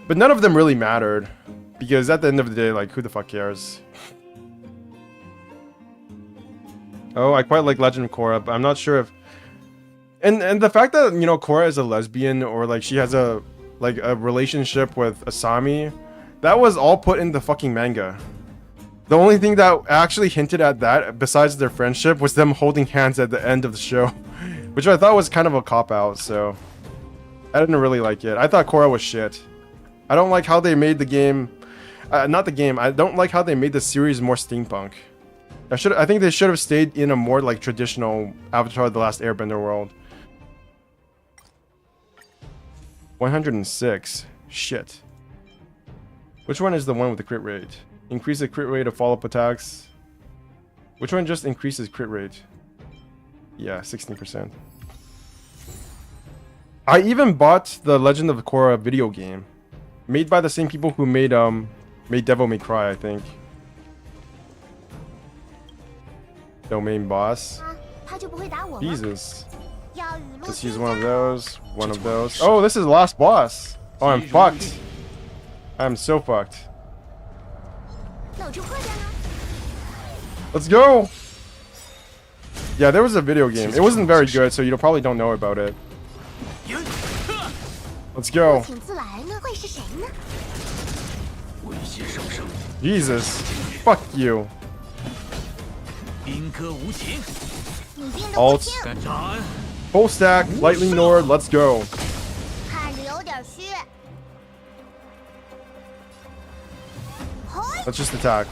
But none of them really mattered, because at the end of the day, like, who the fuck cares? Oh, I quite like Legend of Korra, but I'm not sure if... And the fact that, you know, Korra is a lesbian, or like she has a relationship with Asami, that was all put in the fucking manga. The only thing that actually hinted at that, besides their friendship, was them holding hands at the end of the show, which I thought was kind of a cop-out, so... I didn't really like it. I thought Korra was shit. I don't like how they made the game... not the game. I don't like how they made the series more steampunk. I think they should have stayed in a more like traditional Avatar: The Last Airbender world. 106. Shit. Which one is the one with the crit rate? Increase the crit rate of follow-up attacks. Which one just increases crit rate? Yeah, 16%. I even bought the Legend of Korra video game. Made by the same people who made Devil May Cry, I think. Domain boss. Jesus. Let's use one of those. One of those. Oh, this is the last boss. Oh, I'm fucked. I'm so fucked. Let's go. Yeah, there was a video game. It wasn't very good, so you probably don't know about it. Let's go. Jesus. Fuck you. Alt. Full stack. Lightning Nord. Let's go. Let's just attack.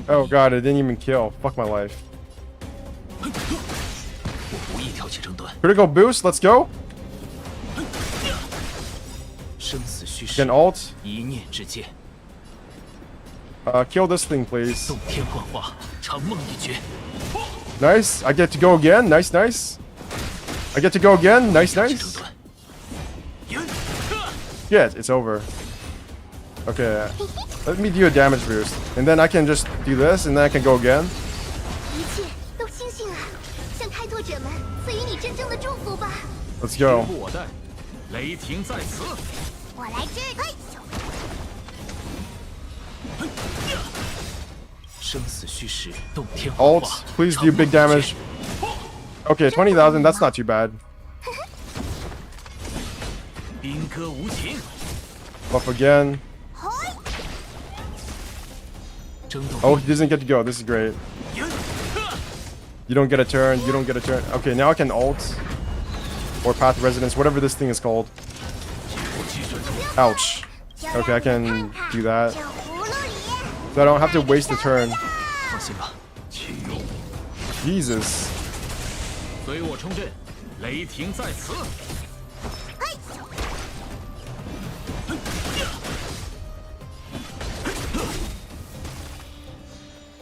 Oh god, it didn't even kill. Fuck my life. Critical boost, let's go. Again, alt. Kill this thing, please. Nice. I get to go again. Nice, nice. I get to go again. Nice, nice. Yes, it's over. Okay. Let me do a damage boost. And then I can just do this, and then I can go again. Let's go. Alt, please do big damage. Okay, 20,000, that's not too bad. Buff again. Oh, he doesn't get to go. This is great. You don't get a turn. You don't get a turn. Okay, now I can alt. Or path resonance, whatever this thing is called. Ouch. Okay, I can do that. So I don't have to waste the turn. Jesus.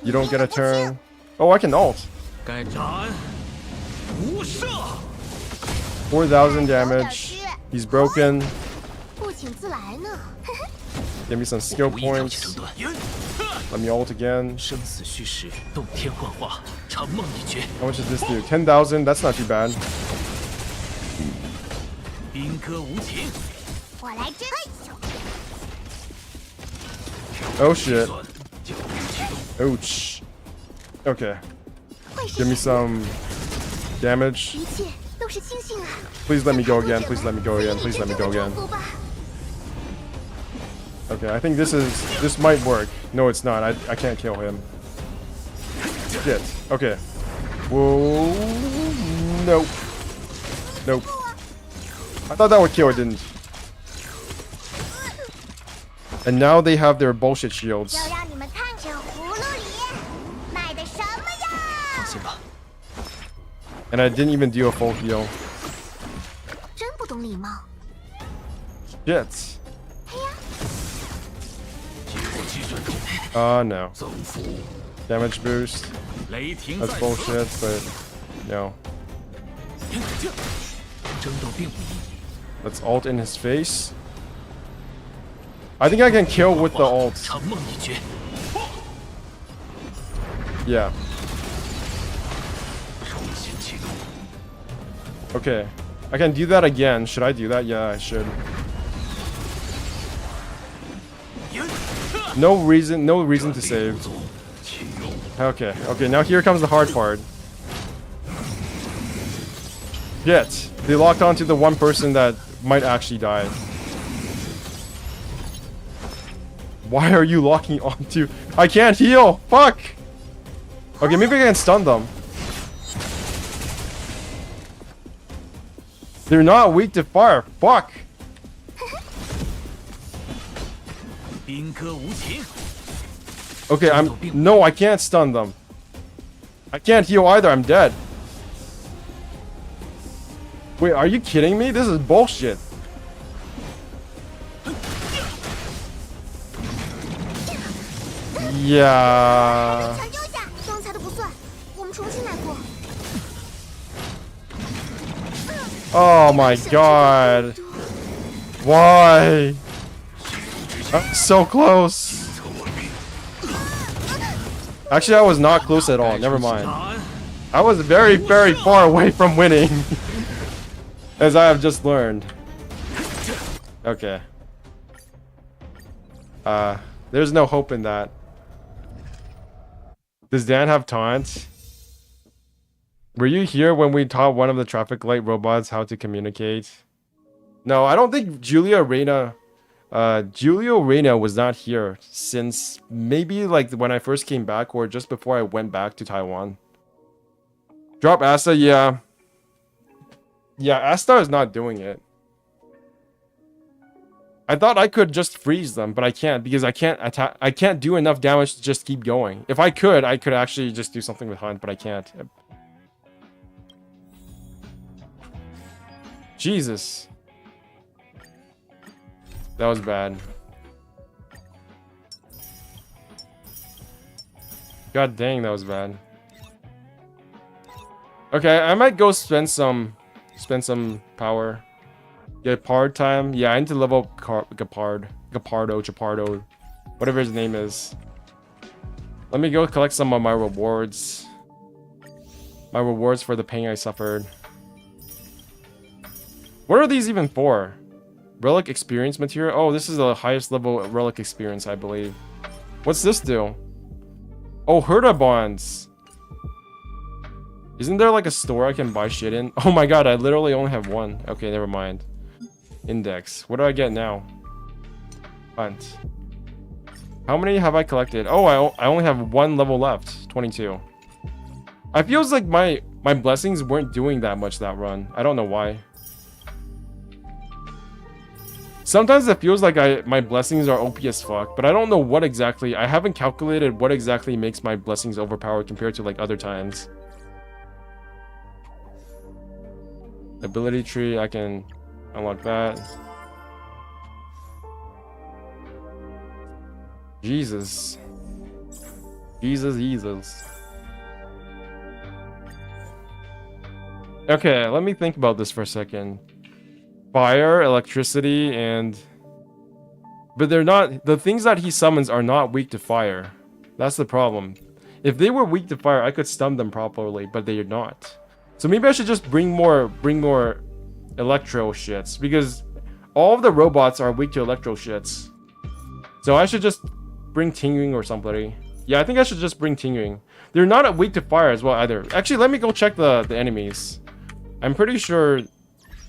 You don't get a turn. Oh, I can ult. 4,000 damage. He's broken. Give me some skill points. Let me ult again. 生死虚实，洞天幻化，长梦一绝。 How much does this do? 10,000. That's not too bad. 兵戈无情，我来支配。 Oh shit. 教育启动。 Ouch. Okay. 会是 Give me some damage. 一切都是庆幸啊！ Please let me go again. Please let me go again. Please let me go again. 祝福吧 Okay, I think this might work. No, it's not. I can't kill him. Shit. Okay. Whoa. Nope. Nope. I thought that would kill. It didn't. And now they have their bullshit shields. 就让你们看这葫芦里卖的什么呀？放心吧， And I didn't even do a full heal. 真不懂礼貌。 Shit. 结果击准洞， No. 增幅。 Damage boost. 雷霆 That's 在此。 bullshit, but no. 争斗并无意义。 Let's ult in his face. I think I can kill with the ult. 长梦一绝， Yeah. 重新启动。 Okay. I can do that again. Should I do that? Yeah, I should. No reason to save. 启用 Okay, okay, now here comes the hard part. Shit. They locked onto the one person that might actually die. Why are you locking onto? I can't heal! Fuck! Okay, maybe I can stun them. They're not weak to fire. Fuck! 兵戈无情， Okay, no, I can't stun them. I can't heal either. I'm dead. Wait, are you kidding me? This is bullshit. Yeah. 抢救一下，刚才的不算，我们重新来过。 Oh my god. Why? I'm so close. Actually, I was not close at all. Never mind. I was very, very far away from winning. As I have just learned. Okay. There's no hope in that. Does Dan have taunt? Were you here when we taught one of the traffic light robots how to communicate? No, I don't think Julio Reyna was not here since maybe like when I first came back or just before I went back to Taiwan. Drop Asta, yeah. Yeah, Asta is not doing it. I thought I could just freeze them, but I can't because I can't attack. I can't do enough damage to just keep going. If I could actually just do something with Hunt, but I can't. Jesus. That was bad. God dang, that was bad. Okay, I might go spend some power. Get Pard time. Yeah, I need to level up Chapardo, whatever his name is. Let me go collect some of my rewards. My rewards for the pain I suffered. What are these even for? Relic experience material? Oh, this is the highest level relic experience, I believe. What's this do? Oh, Herda bonds. Isn't there like a store I can buy shit in? Oh my god, I literally only have one. Okay, never mind. Index. What do I get now? Hunt. How many have I collected? Oh, I only have one level left. 22. I feels like my blessings weren't doing that much that run. I don't know why. Sometimes it feels like my blessings are OP as fuck, but I don't know what exactly. I haven't calculated what exactly makes my blessings overpowered compared to like other times. Ability tree, I can unlock that. Jesus. Jesus. Okay, let me think about this for a second. Fire, electricity, and... But they're not... The things that he summons are not weak to fire. That's the problem. If they were weak to fire, I could stun them properly, but they are not. So maybe I should just bring more electro shits, because all of the robots are weak to electro shits. So I should just bring Tingyun or somebody. Yeah, I think I should just bring Tingyun. They're not weak to fire as well either. Actually, let me go check the enemies. I'm pretty sure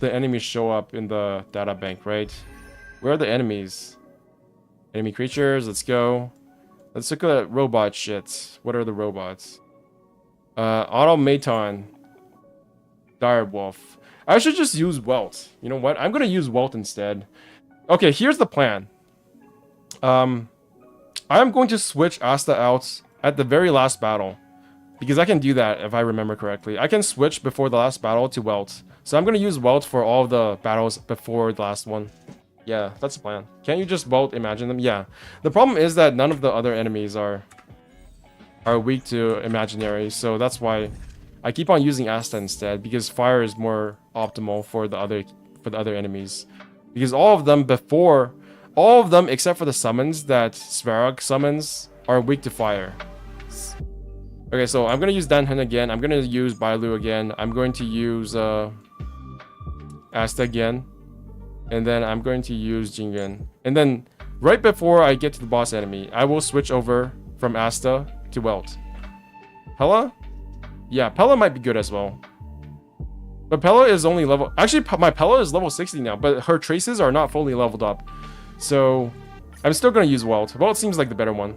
the enemies show up in the data bank, right? Where are the enemies? Enemy creatures, let's go. Let's look at robot shits. What are the robots? Automaton. Direwolf. I should just use Welt. You know what? I'm gonna use Welt instead. Okay, here's the plan. I'm going to switch Asta out at the very last battle. Because I can do that if I remember correctly. I can switch before the last battle to Welt. So I'm gonna use Welt for all of the battles before the last one. Yeah, that's the plan. Can't you just Welt imagine them? Yeah. The problem is that none of the other enemies are weak to imaginary, so that's why I keep on using Asta instead, because fire is more optimal for the other enemies. Because all of them except for the summons that Svarog summons are weak to fire. Okay, so I'm gonna use Danhen again. I'm gonna use Bailu again. I'm going to use Asta again. And then I'm going to use Jingyun. And then right before I get to the boss enemy, I will switch over from Asta to Welt. Pella? Yeah, Pella might be good as well. But Pella is only level... Actually, my Pella is level 60 now, but her traces are not fully leveled up. So I'm still going to use Welt. Welt seems like the better one.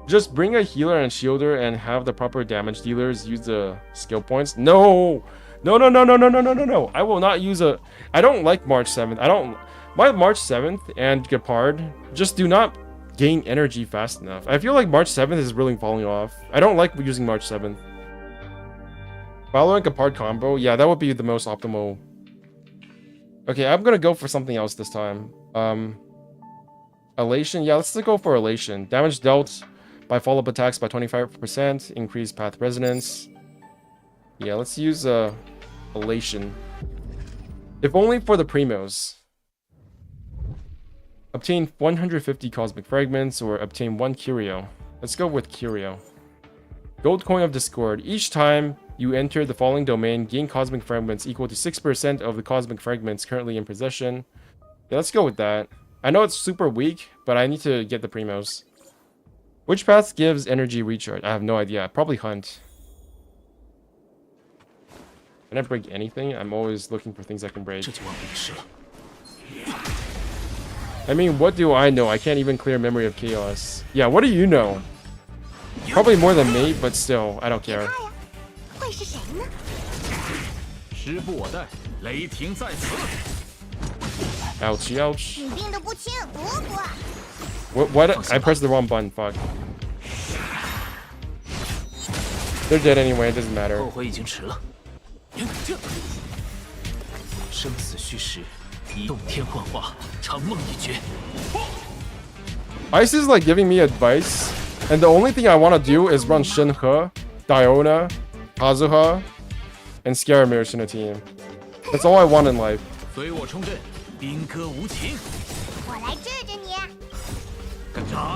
Just bring a healer and shielder and have the proper damage dealers use the skill points. No! No. I will not use a... I don't like March 7th. My March 7th and Gepard just do not gain energy fast enough. I feel like March 7th is really falling off. I don't like using March 7th. Follow and Gepard combo? Yeah, that would be the most optimal. Okay, I'm gonna go for something else this time. Elation? Yeah, let's go for Elation. Damage dealt by follow-up attacks by 25%. Increased path resonance. Yeah, let's use Elation. If only for the primos. Obtain 150 cosmic fragments or obtain 1 curio. Let's go with curio. Gold coin of discord. Each time you enter the following domain, gain cosmic fragments equal to 6% of the cosmic fragments currently in possession. Yeah, let's go with that. I know it's super weak, but I need to get the primos. Which path gives energy recharge? I have no idea. Probably hunt. Can I break anything? I'm always looking for things I can break. I mean, what do I know? I can't even clear memory of chaos. Yeah, what do you know? Probably more than me, but still, I don't care. Ouchie, ouch. What? I pressed the wrong button, fuck. They're dead anyway, it doesn't matter. Ice is like giving me advice, and the only thing I want to do is run Shenhe, Diona, Kazuha, and Scaramouche in a team. That's all I want in life.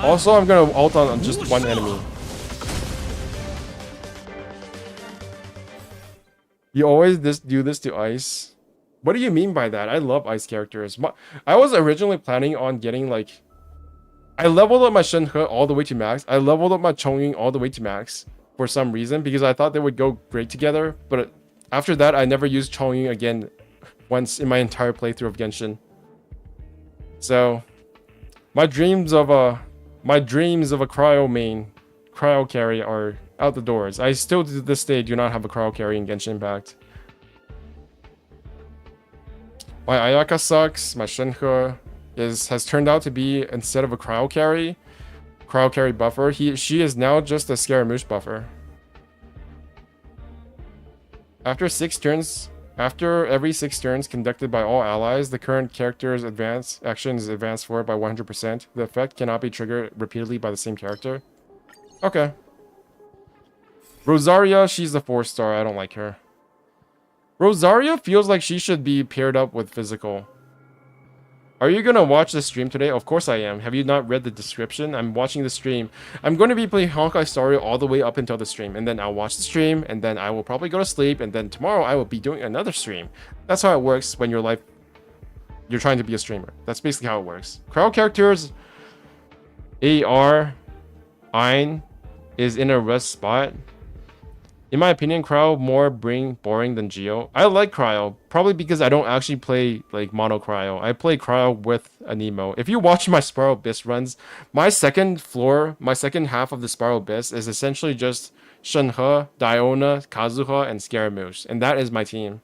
Also, I'm gonna ult on just one enemy. You always do this to Ice? What do you mean by that? I love Ice characters. I was originally planning on getting like... I leveled up my Shenhe all the way to max. I leveled up my Chongying all the way to max for some reason because I thought they would go great together. But after that, I never used Chongying again once in my entire playthrough of Genshin. So, my dreams of a cryo carry are out the doors. I still to this day do not have a cryo carry in Genshin Impact. My Ayaka sucks. My Shenhe has turned out to be, instead of a cryo carry buffer, she is now just a Scaramouche buffer. After every 6 turns conducted by all allies, the current character's action is advanced forward by 100%. The effect cannot be triggered repeatedly by the same character. Okay. Rosaria, she's a 4-star. I don't like her. Rosaria feels like she should be paired up with Physical. Are you gonna watch the stream today? Of course I am. Have you not read the description? I'm watching the stream. I'm going to be playing Honkai Star Rail all the way up until the stream, and then I'll watch the stream, and then I will probably go to sleep, and then tomorrow I will be doing another stream. That's how it works when you're trying to be a streamer. That's basically how it works. Crowd characters AR Ein is in a rest spot. In my opinion, Cryo more boring than Geo. I like Cryo, probably because I don't actually play like mono Cryo. I play Cryo with a Nemo. If you watch my Spiral Abyss runs, my second half of the Spiral Abyss is essentially just Shenhe, Diona, Kazuha, and Scaramouche. And that is my team.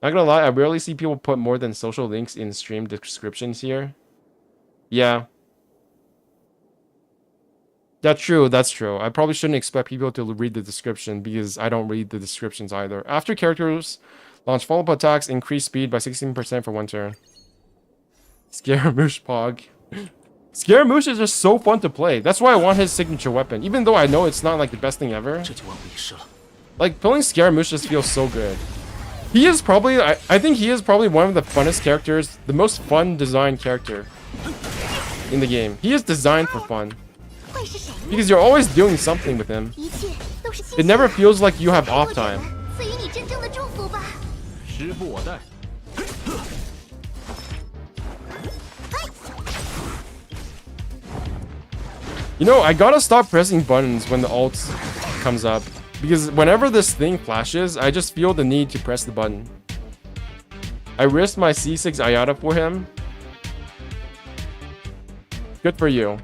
Not gonna lie, I rarely see people put more than social links in stream descriptions here. Yeah. That's true, that's true. I probably shouldn't expect people to read the description because I don't read the descriptions either. After characters launch follow-up attacks, increase speed by 16% for one turn. Scaramouche Pog. Scaramouche is just so fun to play. That's why I want his signature weapon. Even though I know it's not like the best thing ever. Like, pulling Scaramouche just feels so good. He is probably, I think he is probably one of the funnest characters, the most fun designed character in the game. He is designed for fun. Because you're always doing something with him. It never feels like you have off time. You know, I gotta stop pressing buttons when the ult comes up. Because whenever this thing flashes, I just feel the need to press the button. I risked my C6 Ayada for him. Good for you.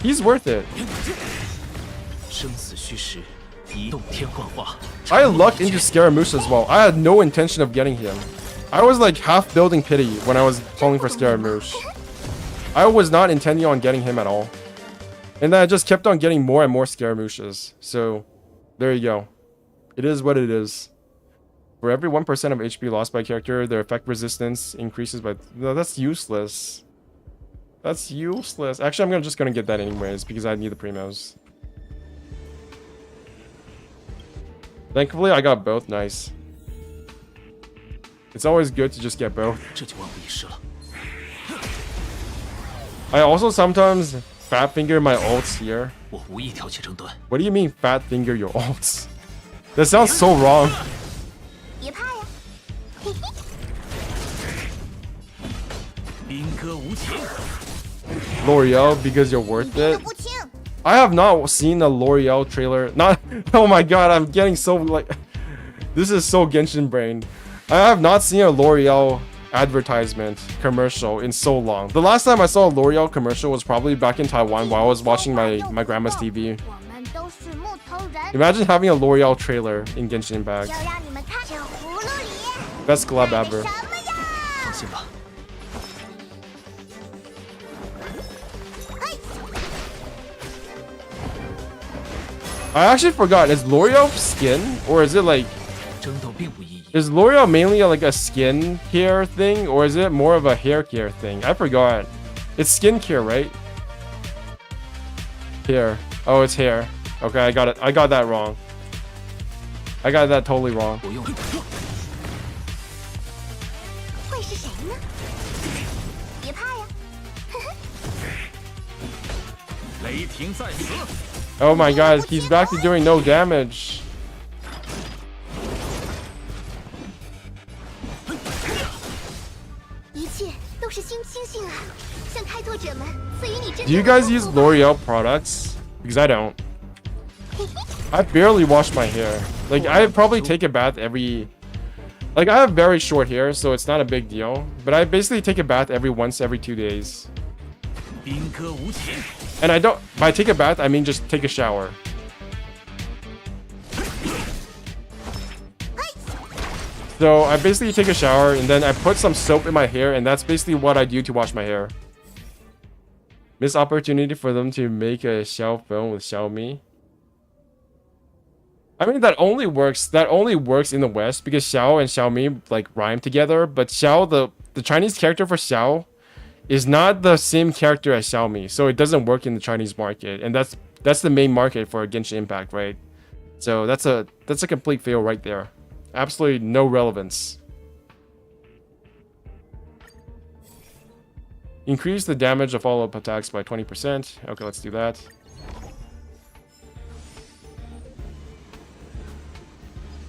He's worth it. I lucked into Scaramouche as well. I had no intention of getting him. I was like half building pity when I was calling for Scaramouche. I was not intending on getting him at all. And then I just kept on getting more and more Scaramouches. So, there you go. It is what it is. For every 1% of HP lost by character, their effect resistance increases by... No, that's useless. That's useless. Actually, I'm just gonna get that anyways, because I need the primos. Thankfully, I got both. Nice. It's always good to just get both. I also sometimes fat finger my ults here. What do you mean fat finger your ults? That sounds so wrong. L'Oreal, because you're worth it. I have not seen a L'Oreal trailer. Not. Oh my god, I'm getting so like. This is so Genshin brain. I have not seen a L'Oreal advertisement commercial in so long. The last time I saw a L'Oreal commercial was probably back in Taiwan while I was watching my grandma's TV. Imagine having a L'Oreal trailer in Genshin Impact. Best collab ever. I actually forgot, is L'Oreal skin? Or is it like... Is L'Oreal mainly like a skin care thing? Or is it more of a hair care thing? I forgot. It's skin care, right? Hair. Oh, it's hair. Okay, I got it. I got that wrong. I got that totally wrong. Oh my god, he's back to doing no damage. Do you guys use L'Oreal products? Because I don't. I barely wash my hair. Like, I probably take a bath every... Like, I have very short hair, so it's not a big deal. But I basically take a bath every 2 days. And I don't... By take a bath, I mean just take a shower. So, I basically take a shower, and then I put some soap in my hair, and that's basically what I do to wash my hair. Missed opportunity for them to make a Xiao phone with Xiaomi. I mean, that only works in the West because Xiao and Xiaomi like rhyme together, but Xiao, the Chinese character for Xiao is not the same character as Xiaomi, so it doesn't work in the Chinese market, and that's the main market for Genshin Impact, right? So that's a complete fail right there. Absolutely no relevance. Increase the damage of follow-up attacks by 20%. Okay, let's do that.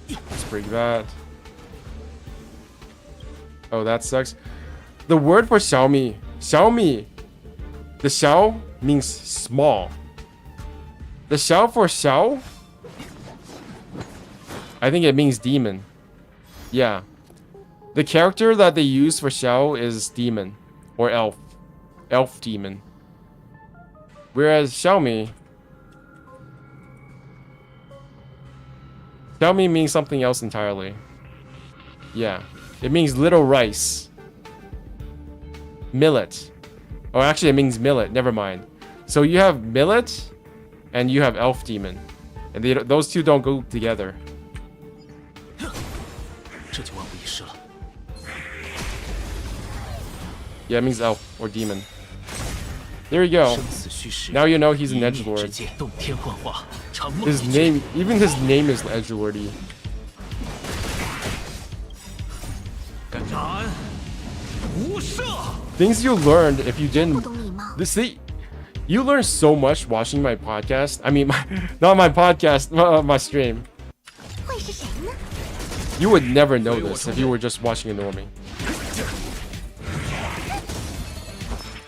Let's break that. Oh, that sucks. The word for Xiaomi, the Xiao means small. The Xiao for Xiao, I think it means demon. Yeah. The character that they use for Xiao is demon or elf. Elf demon. Whereas Xiaomi means something else entirely. Yeah. It means little rice. Millet. Oh, actually it means millet. Never mind. So you have millet and you have elf demon. And those two don't go together. Yeah, it means elf or demon. There you go. Now you know he's an edgelord. His name, even his name is edgelordy. Things you learned if you didn't. See, you learn so much watching my podcast. I mean, not my podcast, my stream. You would never know this if you were just watching a normie.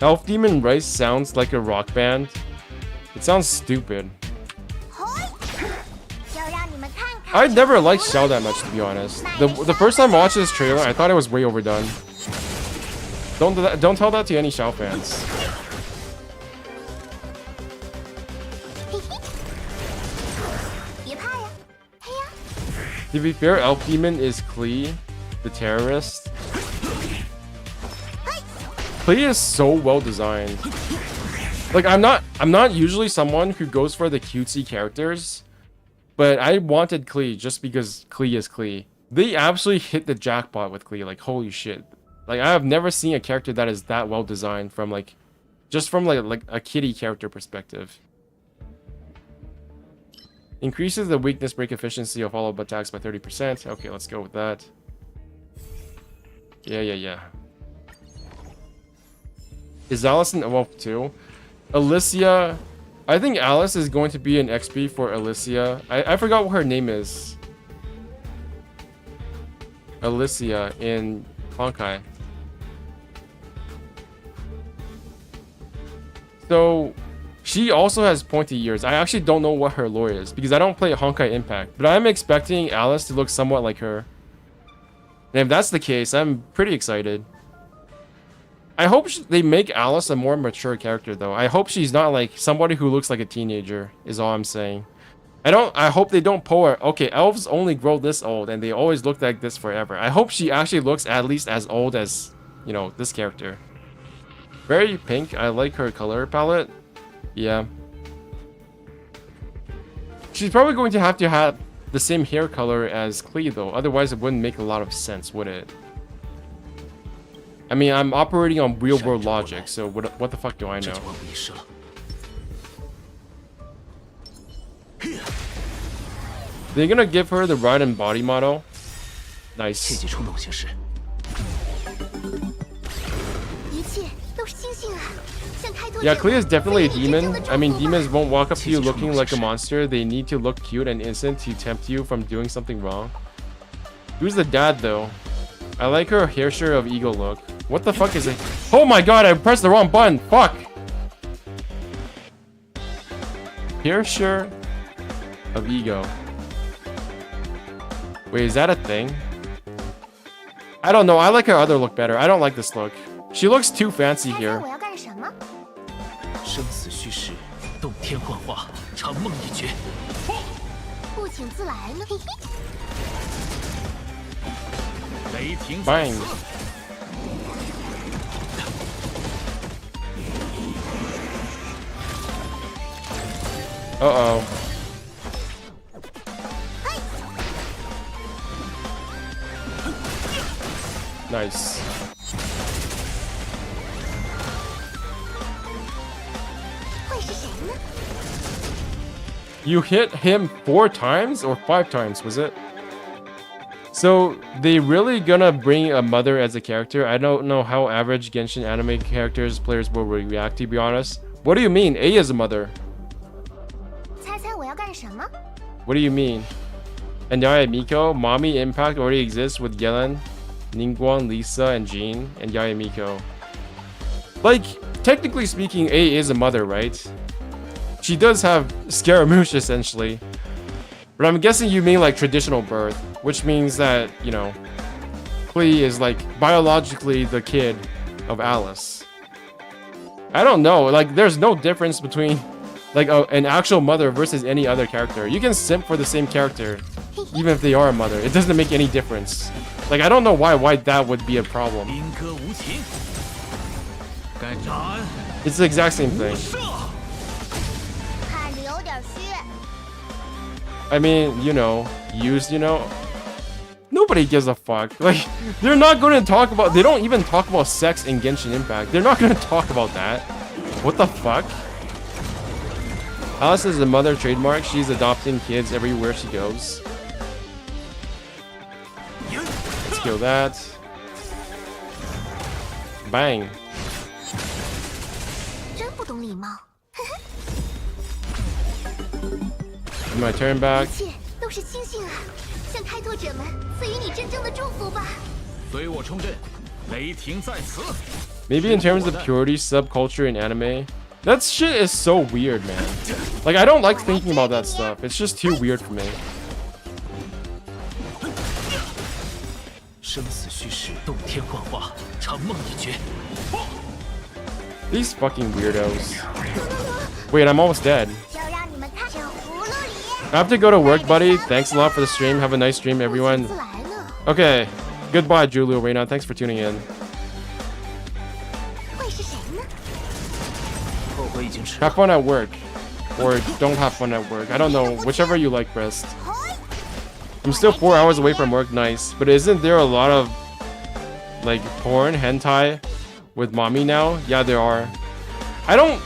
Elf Demon Rice sounds like a rock band. It sounds stupid. I never liked Xiao that much, to be honest. The first time I watched this trailer, I thought it was way overdone. Don't tell that to any Xiao fans. To be fair, Elf Demon is Klee, the terrorist. Klee is so well designed. Like I'm not usually someone who goes for the cutesy characters, but I wanted Klee just because Klee is Klee. They absolutely hit the jackpot with Klee. Like holy shit! Like I have never seen a character that is that well designed from like a kitty character perspective. Increases the weakness break efficiency of follow-up attacks by 30%. Okay, let's go with that. Yeah. Is Alice an Wolf too? Alicia, I think Alice is going to be an XP for Alicia. I forgot what her name is. Alicia in Honkai. So she also has pointy ears. I actually don't know what her lore is because I don't play Honkai Impact, but I'm expecting Alice to look somewhat like her. And if that's the case, I'm pretty excited. I hope they make Alice a more mature character though. I hope she's not like somebody who looks like a teenager is all I'm saying. I hope they don't pull her. Okay, elves only grow this old and they always look like this forever. I hope she actually looks at least as old as, you know, this character. Very pink. I like her color palette. Yeah. She's probably going to have the same hair color as Klee though. Otherwise it wouldn't make a lot of sense, would it? I mean, I'm operating on real-world logic, so what the fuck do I know? They're gonna give her the ride and body model. Nice. Yeah, Klee is definitely a demon. I mean, demons won't walk up to you looking like a monster. They need to look cute and innocent to tempt you from doing something wrong. Who's the dad, though? I like her hairshire of ego look. What the fuck is it? Oh my god, I pressed the wrong button. Fuck. Hairshire of ego. Wait, is that a thing? I don't know. I like her other look better. I don't like this look. She looks too fancy here. Bang. Uh-oh. Nice. You hit him 4 times or 5 times, was it? So they really gonna bring a mother as a character? I don't know how average Genshin anime characters players will react, to be honest. What do you mean? A is a mother. 猜猜我要干什么？ What do you mean? And Yaya Miko, mommy impact already exists with Yellen, Ningguang, Lisa, and Jean, and Yaya Miko. Like, technically speaking, A is a mother, right? She does have Scaramouche, essentially. But I'm guessing you mean like traditional birth, which means that, you know, Klee is like biologically the kid of Alice. I don't know, like there's no difference between like an actual mother versus any other character. You can simp for the same character, even if they are a mother. It doesn't make any difference. Like I don't know why that would be a problem. It's the exact same thing. 看着有点虚。 I mean, you know, used, you know. Nobody gives a fuck. Like, they're not going to talk about... They don't even talk about sex in Genshin Impact. They're not going to talk about that. What the fuck? Alice is a mother trademark. She's adopting kids everywhere she goes. Let's kill that. Bang. 真不懂礼貌。 My turn back. 一切都是星星啊，向开拓者们赐予你真正的祝福吧。 随我冲阵，雷霆在此。 Maybe in terms of purity subculture in anime, that shit is so weird, man. Like, I don't like thinking about that stuff. It's just too weird for me. 生死虚实，洞天幻化，长梦一绝。 These fucking weirdos. Wait, I'm almost dead. 就让你们看这葫芦里。 I have to go to work, buddy. Thanks a lot for the stream. Have a nice stream, everyone. 自来了， Okay. Goodbye, Julio Reina. Thanks for tuning in. 会是谁呢？ 后悔已经迟了。 Have fun at work. Or don't have fun at work. I don't know. Whichever you like best. I'm still 4 hours away from work. Nice. But isn't there a lot of, like, porn, hentai with mommy now? Yeah, there are. I don't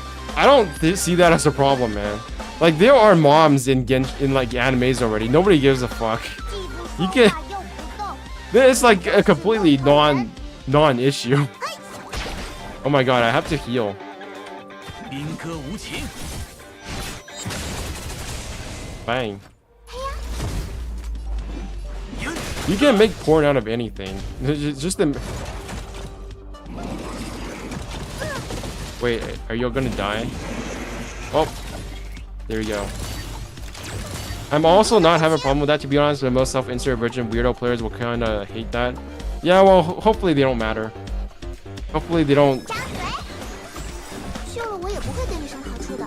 see that as a problem, man. Like, there are moms in like animes already. Nobody gives a fuck. 既不 You 说 can- 话又不动。 It's like a completely non-issue. Oh my god, I have to heal. 兵戈无情。 Bang. You can make porn out of anything. Just the... Wait, are you gonna die? Oh, there we go. I'm also not having a problem with that, to be honest, but most self-insert virgin weirdo players will kind of hate that. Yeah, well, hopefully they don't matter. Hopefully they don't... 张嘴，秀了我也不会对你什么好处的。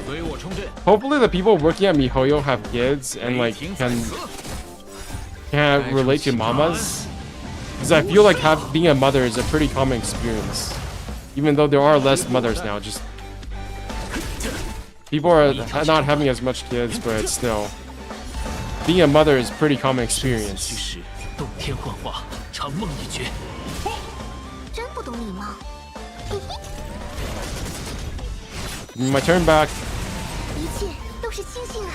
随我冲阵， Hopefully the people working at MiHoYo have kids and like 雷霆在 can 此。 relate to mamas. Because I feel like being a mother is a pretty common experience. Even though there are less mothers now, just... People are not having as much kids, but still. Being a mother is a pretty common 虚 experience. 实，洞天幻化，长梦一绝。 真不懂礼貌。嘿嘿， My turn back. 一切都是星星啊，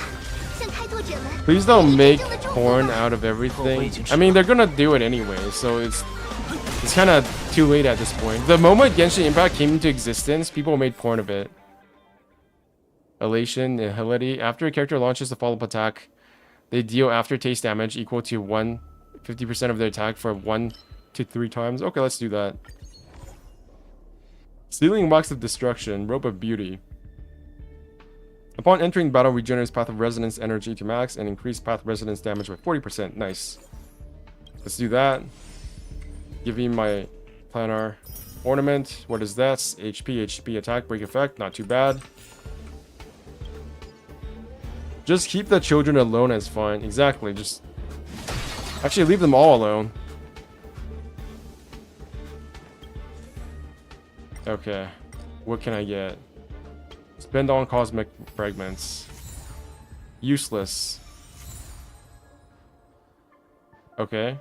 向开拓者们 Please 赐予 don't 你 make 真正的祝福 porn 吧。 out of everything. I mean, they're gonna do it anyway, so it's kind of too late at this point. The moment Genshin Impact came into existence, people made porn of it. Elation, nihility. After a character launches the follow-up attack, they deal aftertaste damage equal to 50% of their attack for 1 to 3 times. Okay, let's do that. Sealing Box of Destruction, Rope of Beauty. Upon entering battle, regenerates Path of Resonance energy to max and increase Path Resonance damage by 40%. Nice. Let's do that. Give me my planar ornament. What is that? HP attack, break effect. Not too bad. Just keep the children alone as fine. Exactly. Just actually leave them all alone. Okay. What can I get? Spend on cosmic fragments. Useless. Okay.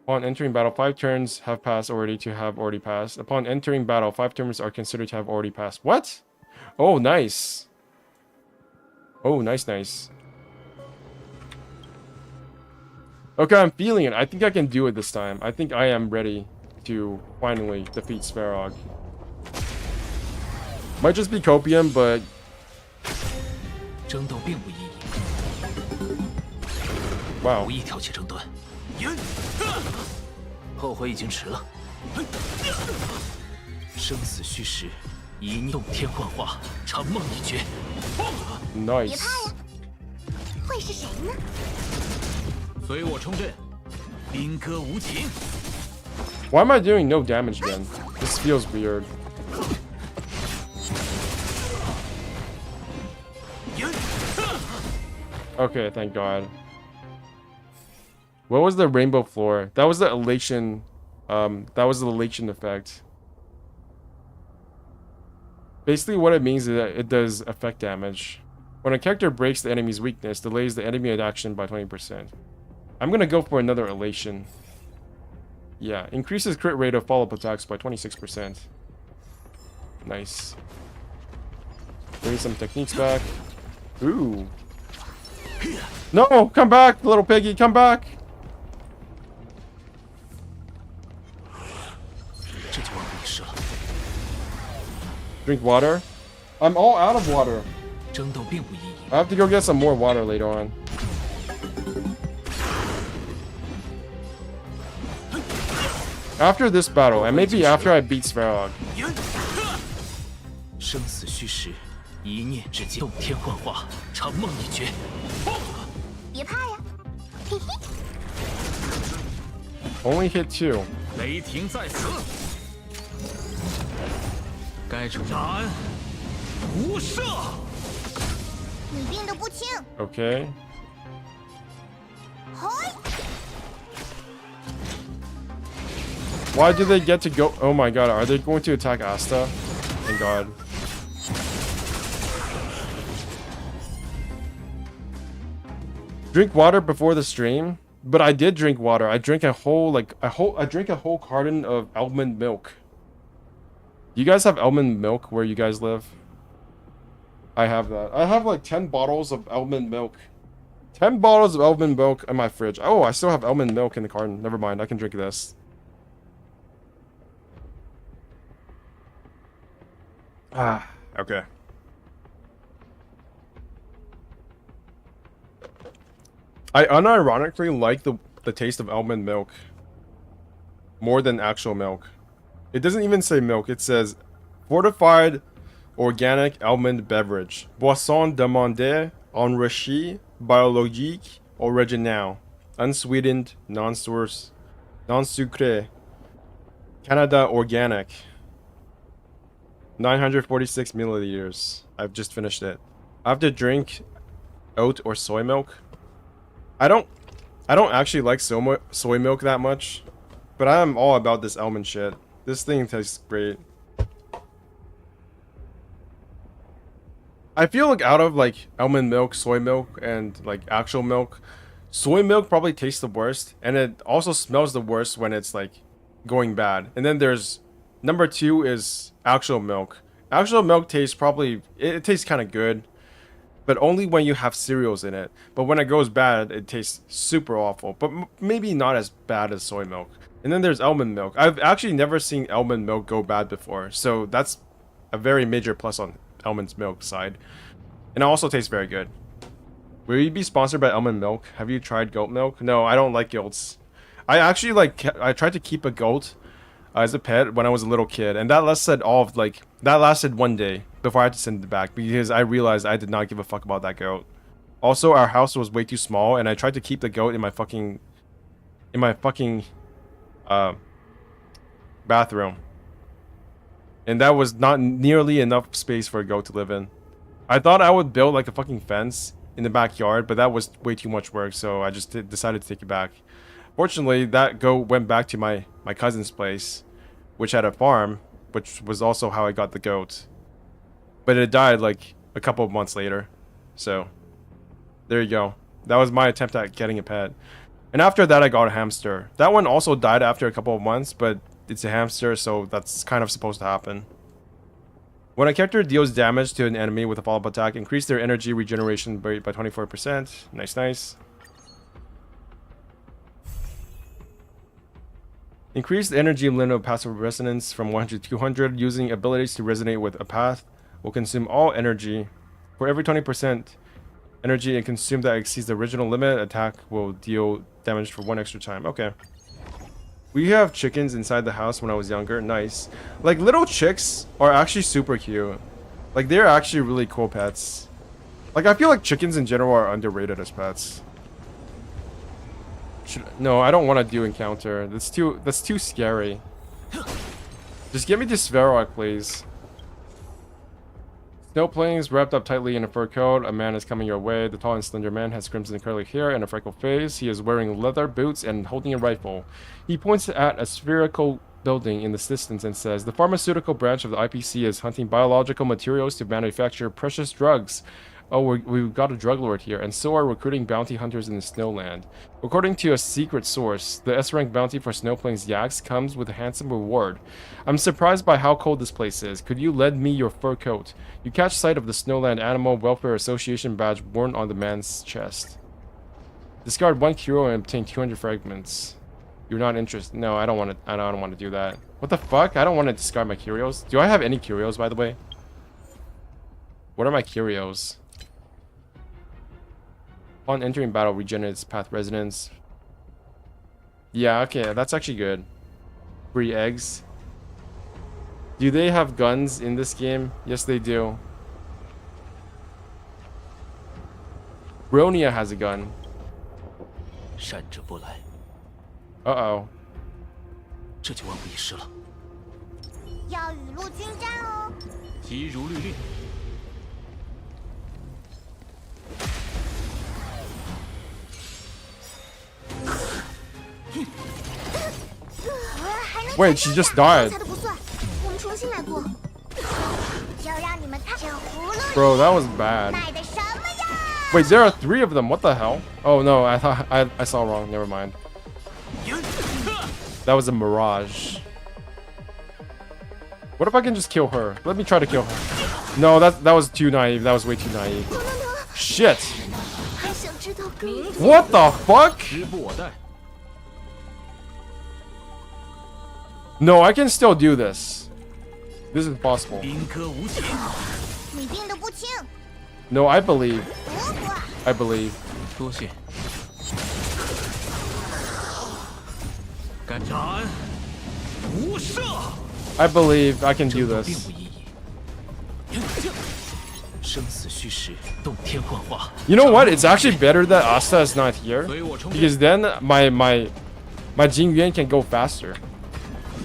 Upon entering battle, 5 turns have passed already to have already passed. Upon entering battle, 5 turns are considered to have already passed. What? Oh, nice. Oh, nice. Okay, I'm feeling it. I think I can do it this time. I think I am ready to finally defeat Sparrog. Might just be copium, but 争斗并无意义， wow. 无意挑起争端。后悔已经迟了。生死虚实，一念动天幻化，长梦已绝。别 Nice. 怕呀，会是谁呢？ 随我冲阵，兵戈无情。 Why am I doing no damage then? This feels weird. Okay, thank God. What was the rainbow floor? That was the elation. That was the elation effect. Basically, what it means is that it does effect damage. When a character breaks the enemy's weakness, delays the enemy action by 20%. I'm gonna go for another elation. Yeah, increases crit rate of follow-up attacks by 26%. Nice. Bring some techniques back. Ooh. No! Come back, little piggy, come back! 这就忘了你事了。 Drink water? I'm all out of water. 争斗并无意义。 I have to go get some more water later on. After this battle, and maybe after I beat Sparrog. 生死虚实，一念之间，动天幻化，长梦已绝。别怕呀，嘿嘿。 Only hit 2. 雷霆在此，该出斩无赦。 你病得不轻， Okay. 嘿， Why do they get to go? Oh my god, are they going to attack Asta? Thank God. Drink water before the stream? But I did drink water. I drank a whole, I drank a whole carton of almond milk. Do you guys have almond milk where you guys live? I have that. I have like 10 bottles of almond milk. 10 bottles of almond milk in my fridge. Oh, I still have almond milk in the carton. Never mind, I can drink this. Ah, okay. I unironically like the taste of almond milk more than actual milk. It doesn't even say milk. It says fortified organic almond beverage. Boisson demandée enrichie biologique originale. Unsweetened, non-source, non-sucré. Canada organic. 946 milliliters. I've just finished it. I have to drink oat or soy milk. I don't actually like soy milk that much, but I am all about this almond shit. This thing tastes great. I feel like out of like almond milk, soy milk, and like actual milk, soy milk probably tastes the worst, and it also smells the worst when it's like going bad. And then there's number 2 is actual milk. Actual milk tastes probably, it tastes kind of good, but only when you have cereals in it. But when it goes bad, it tastes super awful, but maybe not as bad as soy milk. And then there's almond milk. I've actually never seen almond milk go bad before, so that's a very major plus on almond milk side. And it also tastes very good. Will you be sponsored by almond milk? Have you tried goat milk? No, I don't like goats. I actually I tried to keep a goat as a pet when I was a little kid, and that lasted that lasted 1 day before I had to send it back because I realized I did not give a fuck about that goat. Also, our house was way too small, and I tried to keep the goat in my fucking bathroom, and that was not nearly enough space for a goat to live in. I thought I would build like a fucking fence in the backyard, but that was way too much work, so I just decided to take it back. Fortunately, that goat went back to my cousin's place, which had a farm, which was also how I got the goat. But it died like a couple of months later. So, there you go. That was my attempt at getting a pet. And after that, I got a hamster. That one also died after a couple of months, but it's a hamster, so that's kind of supposed to happen. When a character deals damage to an enemy with a follow-up attack, increase their energy regeneration rate by 24%. Nice, nice. Increase the energy limit of passive resonance from 100 to 200. Using abilities to resonate with a path will consume all energy. For every 20% energy consumed that exceeds the original limit, attack will deal damage for 1 extra time. Okay. We have chickens inside the house when I was younger. Nice. Like, little chicks are actually super cute. Like, they're actually really cool pets. Like, I feel like chickens in general are underrated as pets. No, I don't want to do encounter. That's too scary. Just get me to Svarog, please. Snow plains wrapped up tightly in a fur coat. A man is coming your way. The tall and slender man has crimson curly hair and a freckled face. He is wearing leather boots and holding a rifle. He points at a spherical building in the distance and says, "The pharmaceutical branch of the IPC is hunting biological materials to manufacture precious drugs. Oh, we've got a drug lord here, and so are recruiting bounty hunters in the Snowland. According to a secret source, the S-rank bounty for Snow Plains yaks comes with a handsome reward. I'm surprised by how cold this place is. Could you lend me your fur coat?" You catch sight of the Snowland Animal Welfare Association badge worn on the man's chest. Discard 1 curio and obtain 200 fragments. You're not interested? No, I don't want to. I don't want to do that. What the fuck? I don't want to discard my curios. Do I have any curios, by the way? What are my curios? Upon entering battle, regenerates path resonance. Yeah, okay, that's actually good. Free eggs. Do they have guns in this game? Yes, they do. Bronia has a gun. 善者不来， Uh-oh. 这就万无一失了。要雨露均沾哦。急如律令。 Wait, she just died. Bro, that was bad. Wait, there are 3 of them. What the hell? Oh no, I thought I saw wrong. Never mind. That was a mirage. What if I can just kill her? Let me try to kill her. No, that was too naive. That was way too naive. Shit. What the fuck? No, I can still do this. This is possible. No, I believe. I believe. 多谢。敢斩，无赦。 I believe I can do this. 并无意义。生死虚实，动天幻化。 You know what? It's actually better that Asta is not here, because then my Jingyuan can go faster.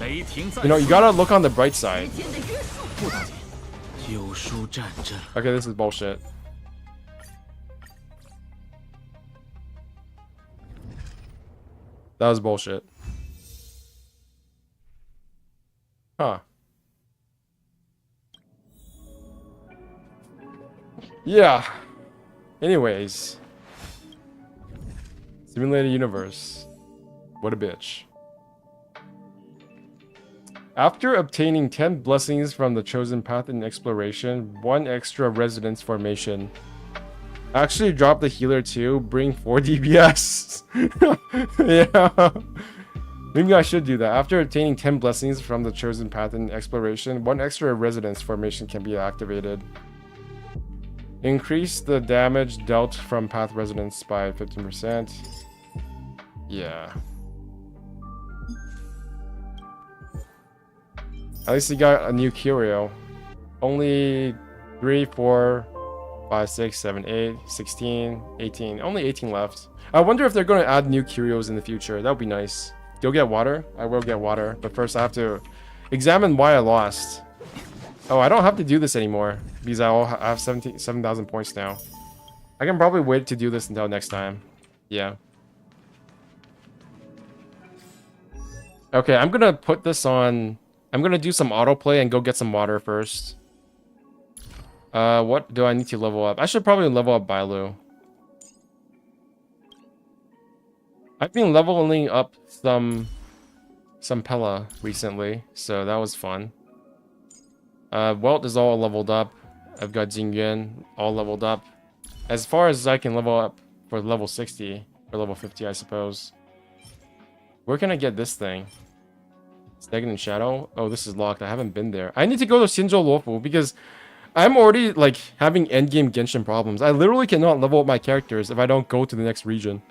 You know, you gotta look on the bright side. Okay, this is bullshit. That was bullshit. Huh. Yeah. Anyways. Simulated universe. What a bitch. After obtaining 10 blessings from the chosen path in exploration, 1 extra residence formation. Actually drop the healer too, bring 4 DPS. Yeah. Maybe I should do that. After obtaining 10 blessings from the chosen path in exploration, 1 extra residence formation can be activated. Increase the damage dealt from path resonance by 15%. Yeah. At least he got a new curio. Only 3, 4, 5, 6, 7, 8, 16, 18. Only 18 left. I wonder if they're going to add new curios in the future. That would be nice. You'll get water? I will get water. But first I have to examine why I lost. Oh, I don't have to do this anymore. Because I have 7,000 points now. I can probably wait to do this until next time. Yeah. Okay, I'm going to put this on... I'm gonna do some autoplay and go get some water first. What do I need to level up? I should probably level up Bailu. I've been leveling up some Pella recently, so that was fun. Welt is all leveled up. I've got Jingyuan all leveled up. As far as I can level up for level 60 or level 50, I suppose. Where can I get this thing? Stagnant Shadow. Oh, this is locked. I haven't been there. I need to go to Shinjo Lofu because I'm already like having endgame Genshin problems. I literally cannot level up my characters if I don't go to the next region.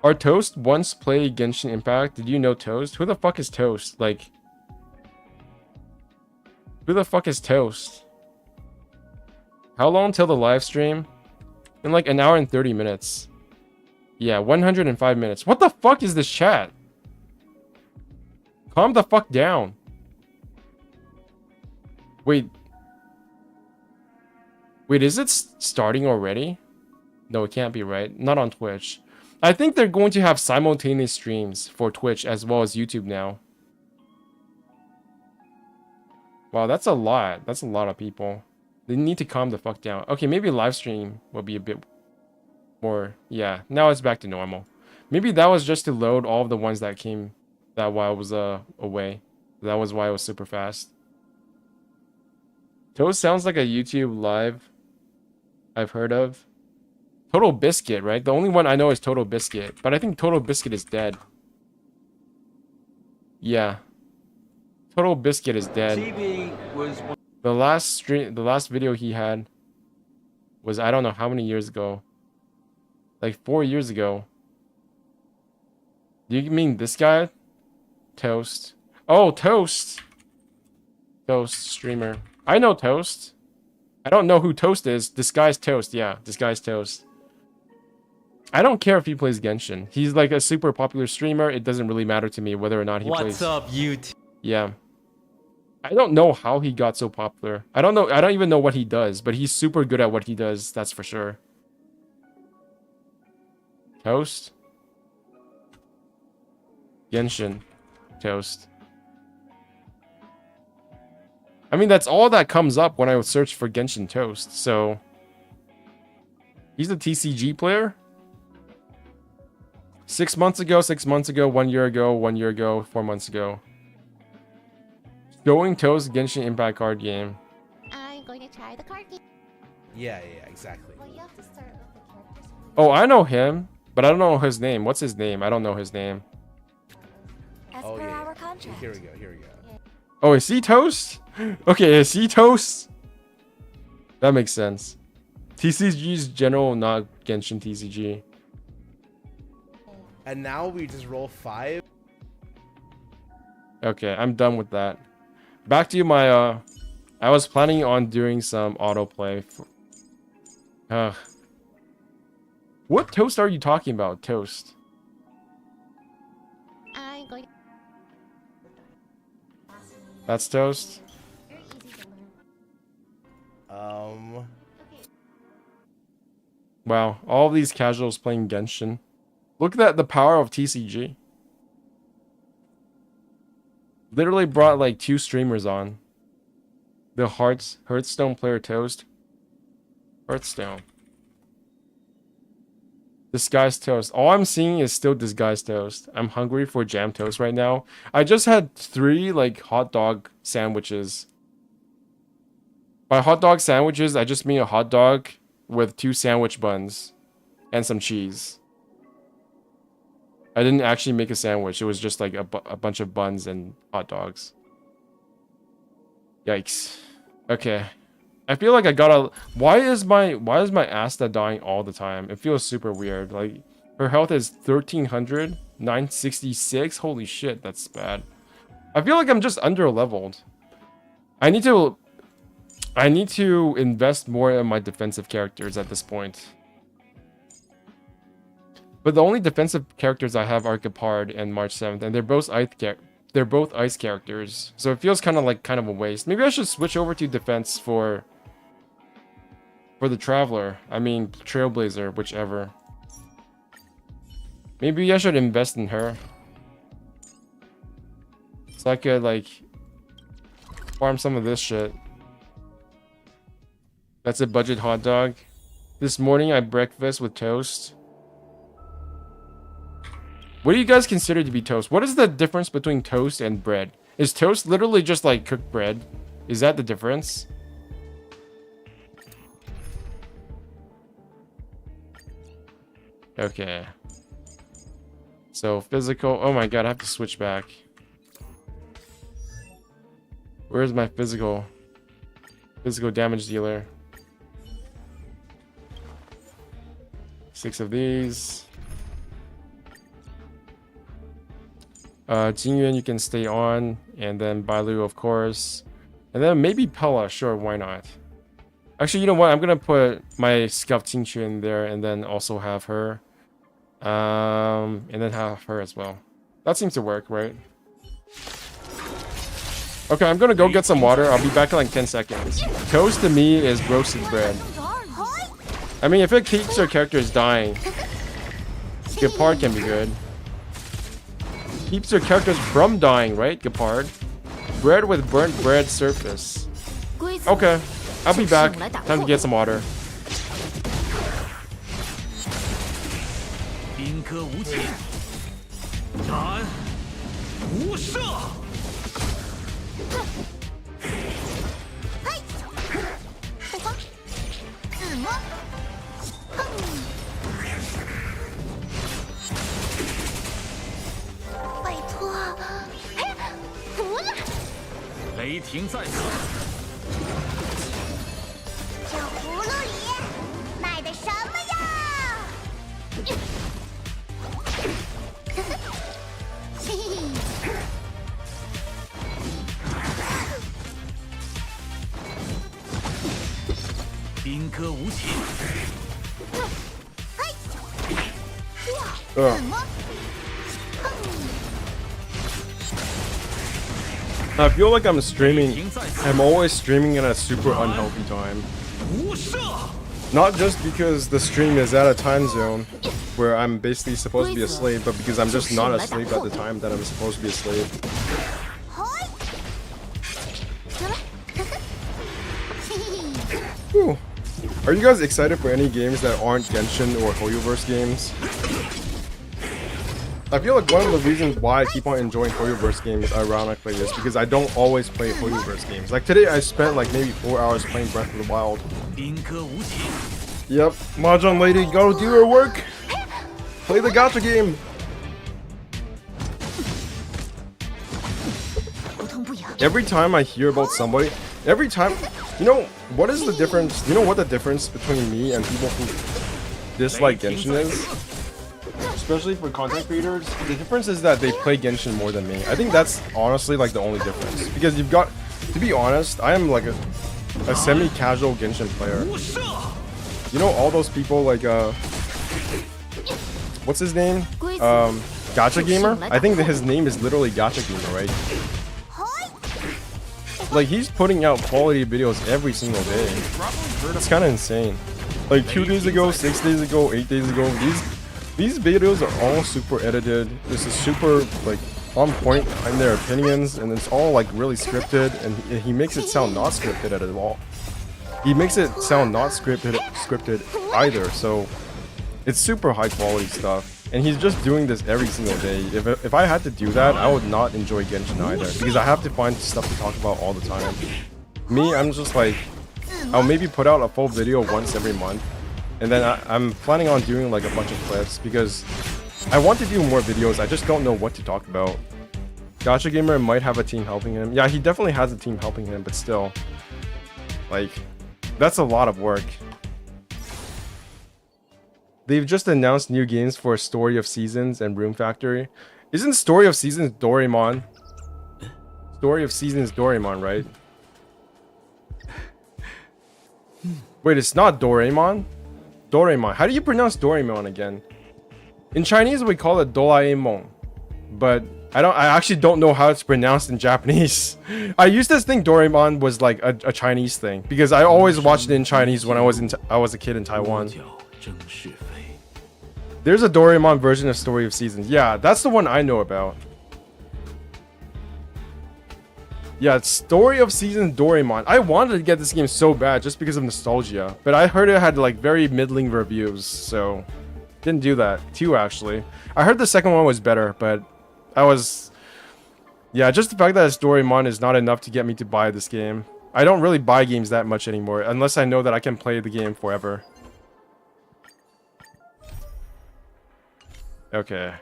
Our Toast once played Genshin Impact. Did you know Toast? Who the fuck is Toast? Like, who the fuck is Toast? How long till the live stream? In like an hour and 30 minutes. Yeah, 105 minutes. What the fuck is this chat? Calm the fuck down. Wait. Wait, is it starting already? No, it can't be, right? Not on Twitch. I think they're going to have simultaneous streams for Twitch as well as YouTube now. Wow, that's a lot. That's a lot of people. They need to calm the fuck down. Okay, maybe live stream will be a bit more. Yeah, now it's back to normal. Maybe that was just to load all of the ones that came that while I was away. That was why it was super fast. Toast sounds like a YouTube live I've heard of. Total Biscuit, right? The only one I know is Total Biscuit, but I think Total Biscuit is dead. Yeah. Total Biscuit is dead. The last video he had was I don't know how many years ago. Like 4 years ago. Do you mean this guy? Toast. Oh, Toast. Toast streamer. I know Toast. I don't know who Toast is. This guy's Toast. Yeah, this guy's Toast. I don't care if he plays Genshin. He's like a super popular streamer. It doesn't really matter to me whether or not he plays. What's up, YouTube? Yeah. I don't know how he got so popular. I don't know. I don't even know what he does, but he's super good at what he does. That's for sure. Toast. Genshin. Toast. I mean, that's all that comes up when I would search for Genshin Toast. So he's a TCG player. 6 months ago, 6 months ago, 1 year ago, 1 year ago, 4 months ago. Showing Toast Genshin Impact card game. I'm going to try the card game. Yeah, exactly. Well, you have to start with the characters. Oh, I know him, but I don't know his name. What's his name? I don't know his name. As Oh per yeah. our contract. Here we go. Oh, is he Toast? Okay, is he Toast? That makes sense. TCG's general, not Genshin TCG. And now we just roll 5. Okay, I'm done with that. Back to my, I was planning on doing some autoplay. What Toast are you talking about, Toast? I'm going. That's Toast? Very easy to learn. Wow, all of these casuals playing Genshin. Look at the power of TCG. Literally brought like 2 streamers on. The Hearthstone player Toast. Hearthstone. Disguised Toast. All I'm seeing is still Disguised Toast. I'm hungry for jam toast right now. I just had 3 like hot dog sandwiches. By hot dog sandwiches, I just mean a hot dog with 2 sandwich buns and some cheese. I didn't actually make a sandwich. It was just like a bunch of buns and hot dogs. Yikes. Okay. I feel like I gotta... Why is my Asta dying all the time? It feels super weird. Like, her health is 1300, 966. Holy shit, that's bad. I feel like I'm just under-leveled. I need to invest more in my defensive characters at this point. But the only defensive characters I have are Gepard and March 7th, and they're both ice characters. So it feels kind of a waste. Maybe I should switch over to defense for the Traveler. I mean, Trailblazer, whichever. Maybe I should invest in her. So I could, like, farm some of this shit. That's a budget hot dog. This morning I breakfast with toast. What do you guys consider to be toast? What is the difference between toast and bread? Is toast literally just like cooked bread? Is that the difference? Okay. So physical. Oh my god, I have to switch back. Where's my physical damage dealer? 6 of these. Jingyuan you can stay on, and then Bailu of course, and then maybe Pella. Sure, why not? Actually, you know what? I'm gonna put my Scuffed Jinchu in there, and then also have her, and then have her as well. That seems to work, right? Okay, I'm gonna go get some water. I'll be back in like 10 seconds. Toast to me is roasted bread. I mean, if it keeps your characters dying, Gepard can be good. Keeps your characters from dying, right, Gepard? Bread with burnt bread surface. Okay, I'll be back. Time to get some water. 宾歌无情，斩无赦。不慌，自摸，哼。拜托，哎，服了。雷霆在此，这葫芦里卖的什么呀？嘿嘿。 宾歌无情， I feel like I'm streaming. I'm always streaming in a super unhealthy time. 无赦。 Not just because the stream is at a time zone where I'm basically supposed to be a slave, but because I'm just not a slave at the time that I'm supposed to be a slave. 得了，嘿嘿。 Whew. Are you guys excited for any games that aren't Genshin or Hoyoverse games? I feel like one of the reasons why I keep on enjoying Hoyoverse games, ironically, is because I don't always play Hoyoverse games. Like today, I spent like maybe 4 hours playing Breath of the Wild. 宾歌无情， Yep, Mahjong lady, go do your work. Play the gacha game. 不痛不痒。 Every time I hear about somebody, every time, you know, what is the difference? You know what the difference between me and people who dislike Genshin is? Especially for content creators, the difference is that they play Genshin more than me. I think that's honestly like the only difference. Because you've got, to be honest, I am like a semi-casual Genshin player. 无赦。 You know all those people like, what's his name? Gacha Gamer? I think that his name is literally Gacha Gamer, right? Like he's putting out quality videos every single day. That's kind of insane. Like 2 days ago, 6 days ago, 8 days ago, these videos are all super edited. This is super like on point in their opinions, and it's all like really scripted. And he makes it sound not scripted at all. He makes it sound not scripted either. So it's super high quality stuff. And he's just doing this every single day. If I had to do that, I would not enjoy Genshin either, because I have to find stuff to talk about all the time. Me, I'm just like, I'll maybe put out a full video once every month, and then I'm planning on doing like a bunch of clips, because I want to do more videos. I just don't know what to talk about. Gacha Gamer might have a team helping him. Yeah, he definitely has a team helping him, but still, like, that's a lot of work. They've just announced new games for Story of Seasons and Room Factory. Isn't Story of Seasons Doraemon? Story of Seasons Doraemon, right? Wait, it's not Doraemon? Doraemon. How do you pronounce Doraemon again? In Chinese, we call it Doraemon. But I actually don't know how it's pronounced in Japanese. I used to think Doraemon was like a Chinese thing, because I always watched it in Chinese when I was a kid in Taiwan. 争是非。 There's a Doraemon version of Story of Seasons. Yeah, that's the one I know about. Yeah, it's Story of Seasons Doraemon. I wanted to get this game so bad just because of nostalgia, but I heard it had like very middling reviews, so didn't do that. 2 actually. I heard the second one was better, but I was... Yeah, just the fact that it's Doraemon is not enough to get me to buy this game. I don't really buy games that much anymore, unless I know that I can play the game forever. Okay.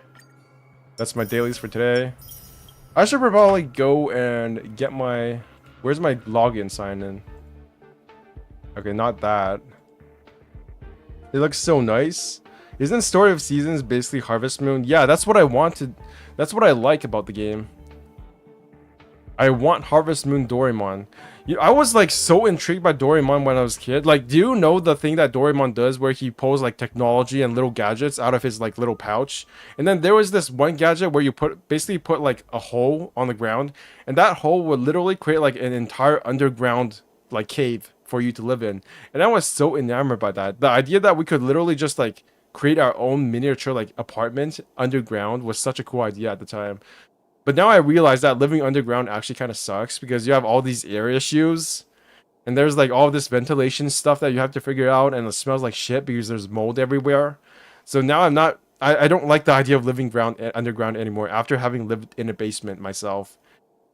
That's my dailies for today. I should probably go and get my... Where's my login sign in? Okay, not that. It looks so nice. Isn't Story of Seasons basically Harvest Moon? Yeah, that's what I wanted. That's what I like about the game. I want Harvest Moon Doraemon. I was like so intrigued by Doraemon when I was a kid. Like, do you know the thing that Doraemon does where he pulls like technology and little gadgets out of his like little pouch? And then there was this one gadget where you basically put like a hole on the ground, and that hole would literally create like an entire underground like cave for you to live in. And I was so enamored by that. The idea that we could literally just like create our own miniature like apartment underground was such a cool idea at the time. But now I realize that living underground actually kind of sucks because you have all these air issues, and there's like all this ventilation stuff that you have to figure out, and it smells like shit because there's mold everywhere. So now I don't like the idea of living underground anymore after having lived in a basement myself.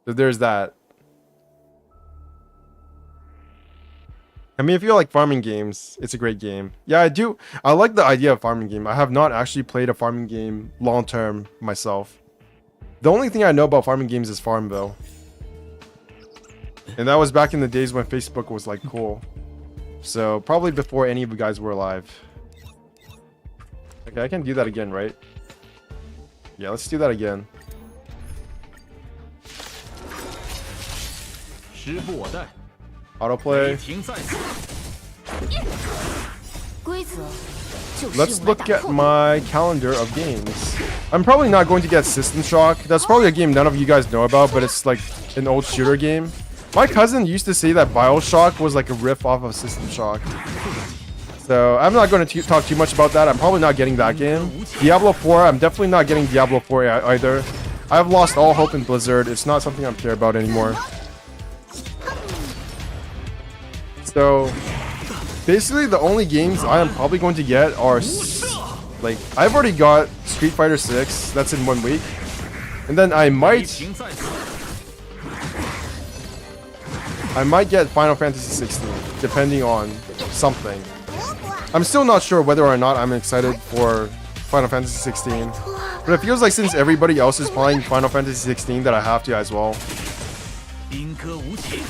So there's that. I mean, if you like farming games, it's a great game. Yeah, I do. I like the idea of farming game. I have not actually played a farming game long term myself. The only thing I know about farming games is Farmville. And that was back in the days when Facebook was like cool. So probably before any of you guys were alive. Okay, I can do that again, right? Yeah, let's do that again. 时不我待， Autoplay. 停在此。规则就是用 Let's 来 look 打 at 破的。 my calendar of games. I'm probably not going to get System Shock. That's probably a game none of you guys know about, but it's like an old shooter game. My cousin used to say that BioShock was like a riff off of System Shock. So I'm not going to talk too much about that. I'm probably not getting that game. Diablo 4, I'm definitely not getting Diablo 4 either. I've lost all hope in Blizzard. It's not something I care about anymore. So basically the only games I am probably going to get are like, I've already got Street Fighter 6. That's in 1 week. And then I might get Final Fantasy 16, depending on something. I'm still not sure whether or not I'm excited for Final Fantasy 16. But it feels like since everybody else is playing Final Fantasy 16 that I have to as well. 宾歌无情，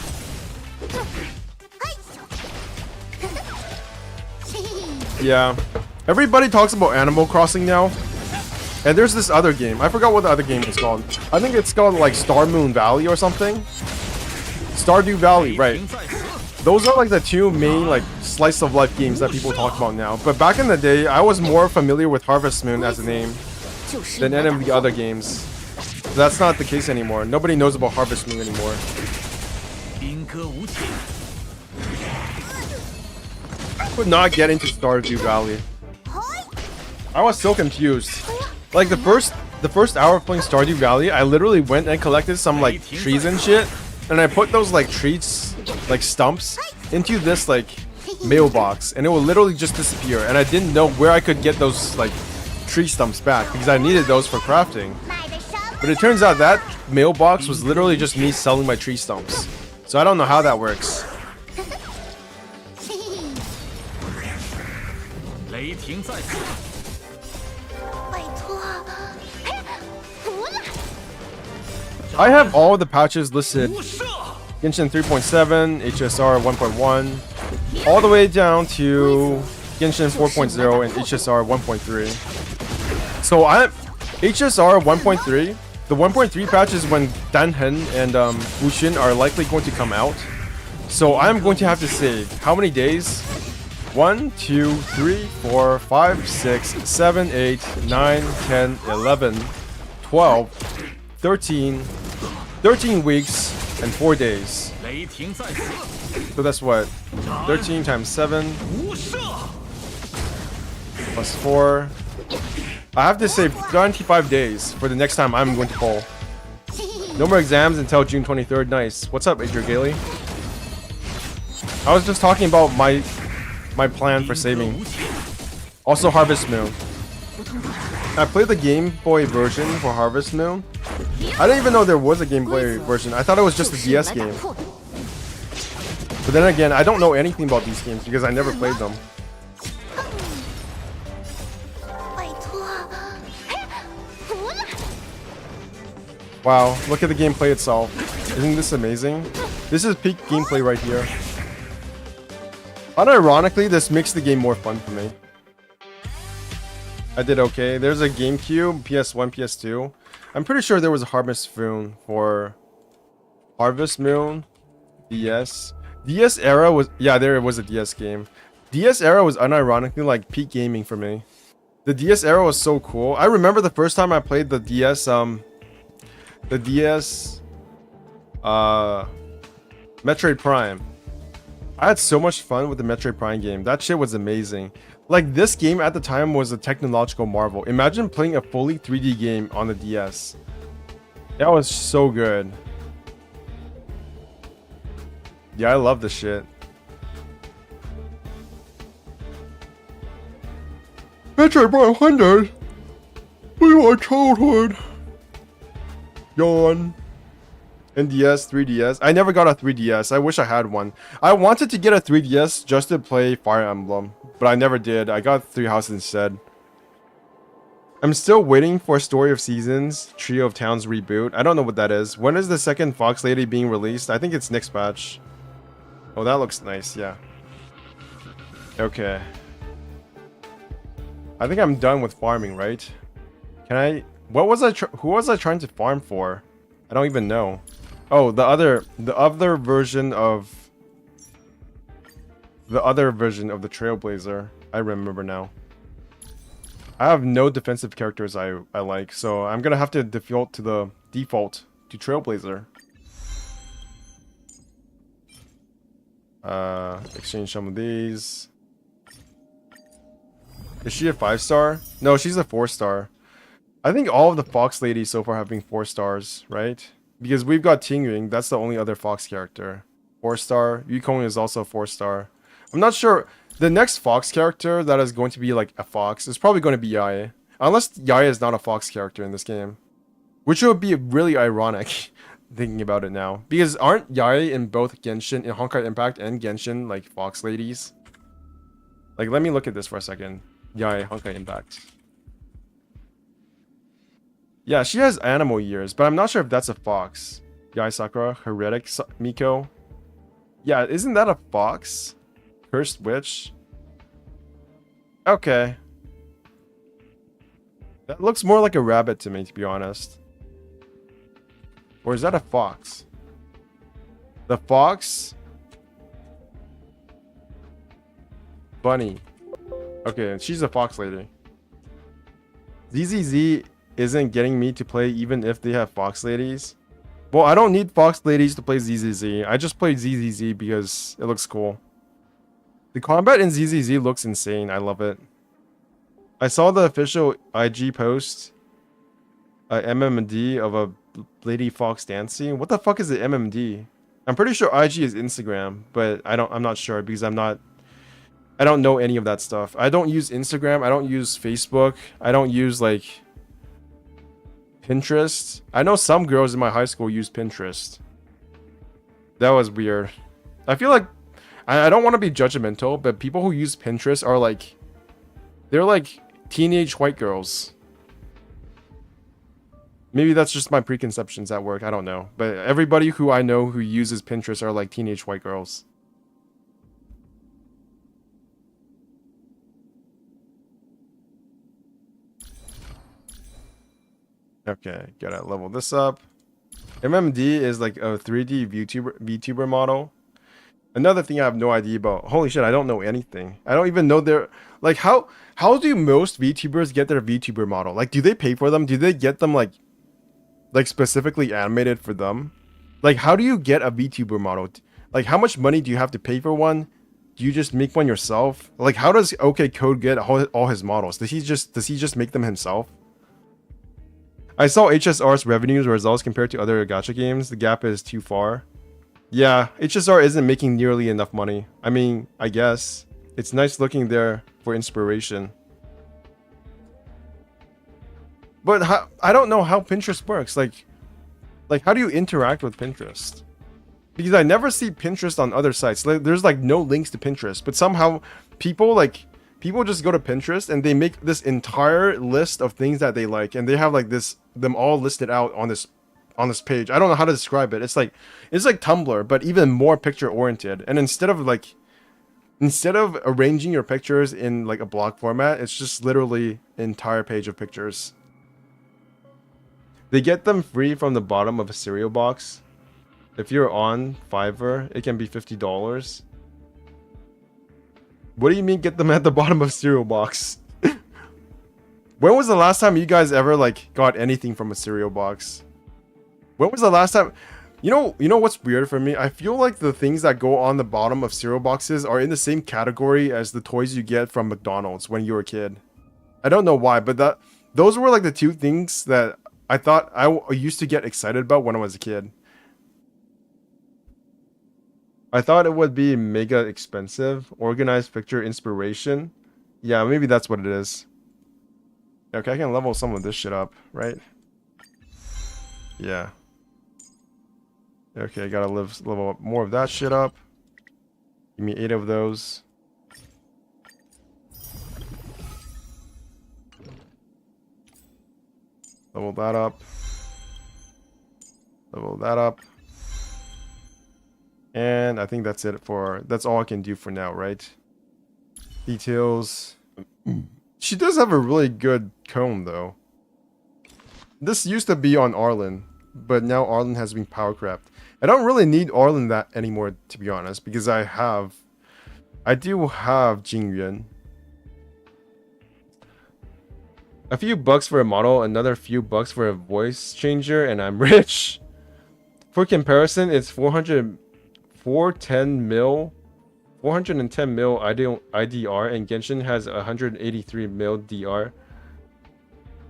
Yeah. Everybody talks about Animal Crossing now. And there's this other game. I forgot what the other game is called. I think it's called like Star Moon Valley or something. Stardew Valley, right. 停在此。 Those are like the two main like slice of life games that people talk about now. But back in the day, I was more familiar with Harvest Moon as a name 就是用 than 来 any 打 of the 破 other games. That's not the case anymore. Nobody knows about Harvest Moon anymore. 宾歌无情， Would not get into Stardew Valley. I was so confused. Like the first hour of playing Stardew Valley, I literally went and collected some like trees and shit, and I put those like trees, like stumps, into this like mailbox, and it will literally just disappear. And I didn't know where I could get those like tree stumps back because I needed those for crafting. 买的什么 But it turns out that mailbox was literally just me selling my tree stumps. So I don't know how that works. 雷霆在此。 拜托，嘿，服了。 I have all the patches listed. 无赦， Genshin 3.7, HSR 1.1, all the way down to Genshin 4.0 and HSR 1.3. So HSR 1.3, the 1.3 patch is when Dan Heng and Wuxin are likely going to come out. So I'm going to have to save how many days? 1, 2, 3, 4, 5, 6, 7, 8, 9, 10, 11, 12, 13 weeks and 4 days. 雷霆在此， So that's what? 13 times 7 无赦， plus 4. I have to save 95 days for the next time I'm going to pull. No more exams until June 23rd. Nice. What's up, Adrian Gailey? I was just talking about my plan for 宾歌 saving. 无情， Also Harvest Moon. I played the Game Boy version for Harvest Moon. I didn't even know there was a Game Boy version. I thought it was just a 就是用 DS 来打 game. 破的。 But then again, I don't know anything about these games because I never played them. 拜托，嘿，服了。Wow, look at the gameplay itself. Isn't this amazing? This is peak gameplay right here. Unironically, this makes the game more fun for me. I did okay. There's a GameCube, PS1, PS2. I'm pretty sure there was a Harvest Moon for Harvest Moon, DS. DS era was, yeah, there was a DS game. DS era was unironically like peak gaming for me. The DS era was so cool. I remember the first time I played the DS, Metroid Prime. I had so much fun with the Metroid Prime game. That shit was amazing. Like, this game at the time was a technological marvel. Imagine playing a fully 3D game on the DS. That was so good. Yeah, I love this shit. Metroid Prime 100. We are childhood. Yawn. NDS, 3DS. I never got a 3DS. I wish I had one. I wanted to get a 3DS just to play Fire Emblem, but I never did. I got Three Houses instead. I'm still waiting for Story of Seasons, Trio of Towns reboot. I don't know what that is. When is the second Fox Lady being released? I think it's next patch. Oh, that looks nice, yeah. Okay. I think I'm done with farming, right? Can I... What was I... Who was I trying to farm for? I don't even know. Oh, the other version of... The other version of the Trailblazer. I remember now. I have no defensive characters I like, so I'm gonna have to default to Trailblazer. Exchange some of these. Is she a 5-star? No, she's a 4-star. I think all of the Fox ladies so far have been 4 stars, right? Because we've got Tingyuing, that's the only other Fox character. 4-star. Yukong is also a 4-star. I'm not sure. The next Fox character that is going to be like a Fox is probably going to be Yae. Unless Yae is not a Fox character in this game. Which would be really ironic, thinking about it now. Because aren't Yae in both Genshin, in Honkai Impact and Genshin, like Fox ladies? Like, let me look at this for a second. Yae, Honkai Impact. Yeah, she has animal ears, but I'm not sure if that's a Fox. Yae Sakura, Heretic Miko. Yeah, isn't that a Fox? Cursed Witch. Okay. That looks more like a rabbit to me, to be honest. Or is that a fox? The fox? Bunny. Okay, she's a fox lady. ZZZ isn't getting me to play even if they have fox ladies. Well, I don't need fox ladies to play ZZZ. I just play ZZZ because it looks cool. The combat in ZZZ looks insane. I love it. I saw the official IG post, MMD of a lady fox dancing. What the fuck is the MMD? I'm pretty sure IG is Instagram, but I'm not sure because I don't know any of that stuff. I don't use Instagram. I don't use Facebook. I don't use like Pinterest. I know some girls in my high school use Pinterest. That was weird. I feel like I don't want to be judgmental, but people who use Pinterest are like, they're like teenage white girls. Maybe that's just my preconceptions at work. I don't know. But everybody who I know who uses Pinterest are like teenage white girls. Okay, gotta level this up. MMD is like a 3D VTuber model. Another thing I have no idea about. Holy shit, I don't know anything. I don't even know their... Like, how do most VTubers get their VTuber model? Like, do they pay for them? Do they get them, like specifically animated for them? Like, how do you get a VTuber model? Like, how much money do you have to pay for one? Do you just make one yourself? Like, how does OK Code get all his models? Does he just make them himself? I saw HSR's revenues results compared to other gacha games. The gap is too far. Yeah, HSR isn't making nearly enough money. I mean, I guess. It's nice looking there for inspiration. But I don't know how Pinterest works. Like how do you interact with Pinterest? Because I never see Pinterest on other sites. Like, there's like no links to Pinterest. But somehow people just go to Pinterest and they make this entire list of things that they like. And they have like them all listed out on this on this page. I don't know how to describe it. It's like Tumblr, but even more picture oriented. And instead of arranging your pictures in like a block format, it's just literally an entire page of pictures. They get them free from the bottom of a cereal box. If you're on Fiverr, it can be $50. What do you mean get them at the bottom of cereal box? When was the last time you guys ever like got anything from a cereal box? When was the last time? You know what's weird for me? I feel like the things that go on the bottom of cereal boxes are in the same category as the toys you get from McDonald's when you were a kid. I don't know why, but those were like the two things that I thought I used to get excited about when I was a kid. I thought it would be mega expensive. Organized picture inspiration. Yeah, maybe that's what it is. Okay, I can level some of this shit up, right? Yeah. Okay, I gotta level up more of that shit up. Give me 8 of those. Level that up. Level that up. And I think that's all I can do for now, right? Details. She does have a really good comb, though. This used to be on Arlen, but now Arlen has been power crapped. I don't really need Arlen that anymore, to be honest, because I do have Jingyuan. A few bucks for a model, another few bucks for a voice changer, and I'm rich. For comparison, it's 410 mil IDR, and Genshin has 183 mil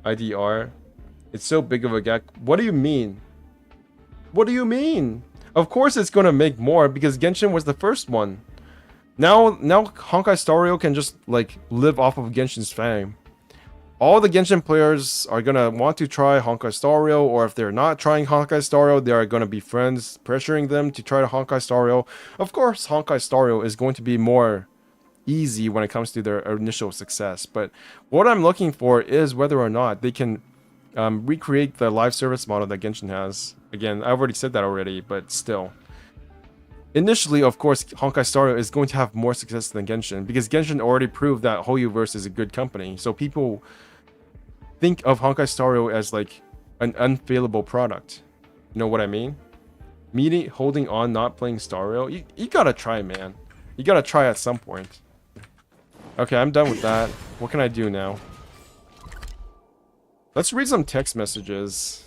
IDR. It's so big of a gap. What do you mean? What do you mean? Of course it's gonna make more because Genshin was the first one. Now Honkai Star Rail can just like live off of Genshin's fame. All the Genshin players are gonna want to try Honkai Star Rail, or if they're not trying Honkai Star Rail, they are gonna be friends pressuring them to try Honkai Star Rail. Of course, Honkai Star Rail is going to be more easy when it comes to their initial success. But what I'm looking for is whether or not they can recreate the live service model that Genshin has. Again, I've already said that already, but still. Initially, of course, Honkai Star Rail is going to have more success than Genshin, because Genshin already proved that Hoyoverse is a good company. So people think of Honkai Star Rail as like an unfailable product. You know what I mean? Holding on, not playing Star Rail. You gotta try, man. You gotta try at some point. Okay, I'm done with that. What can I do now? Let's read some text messages.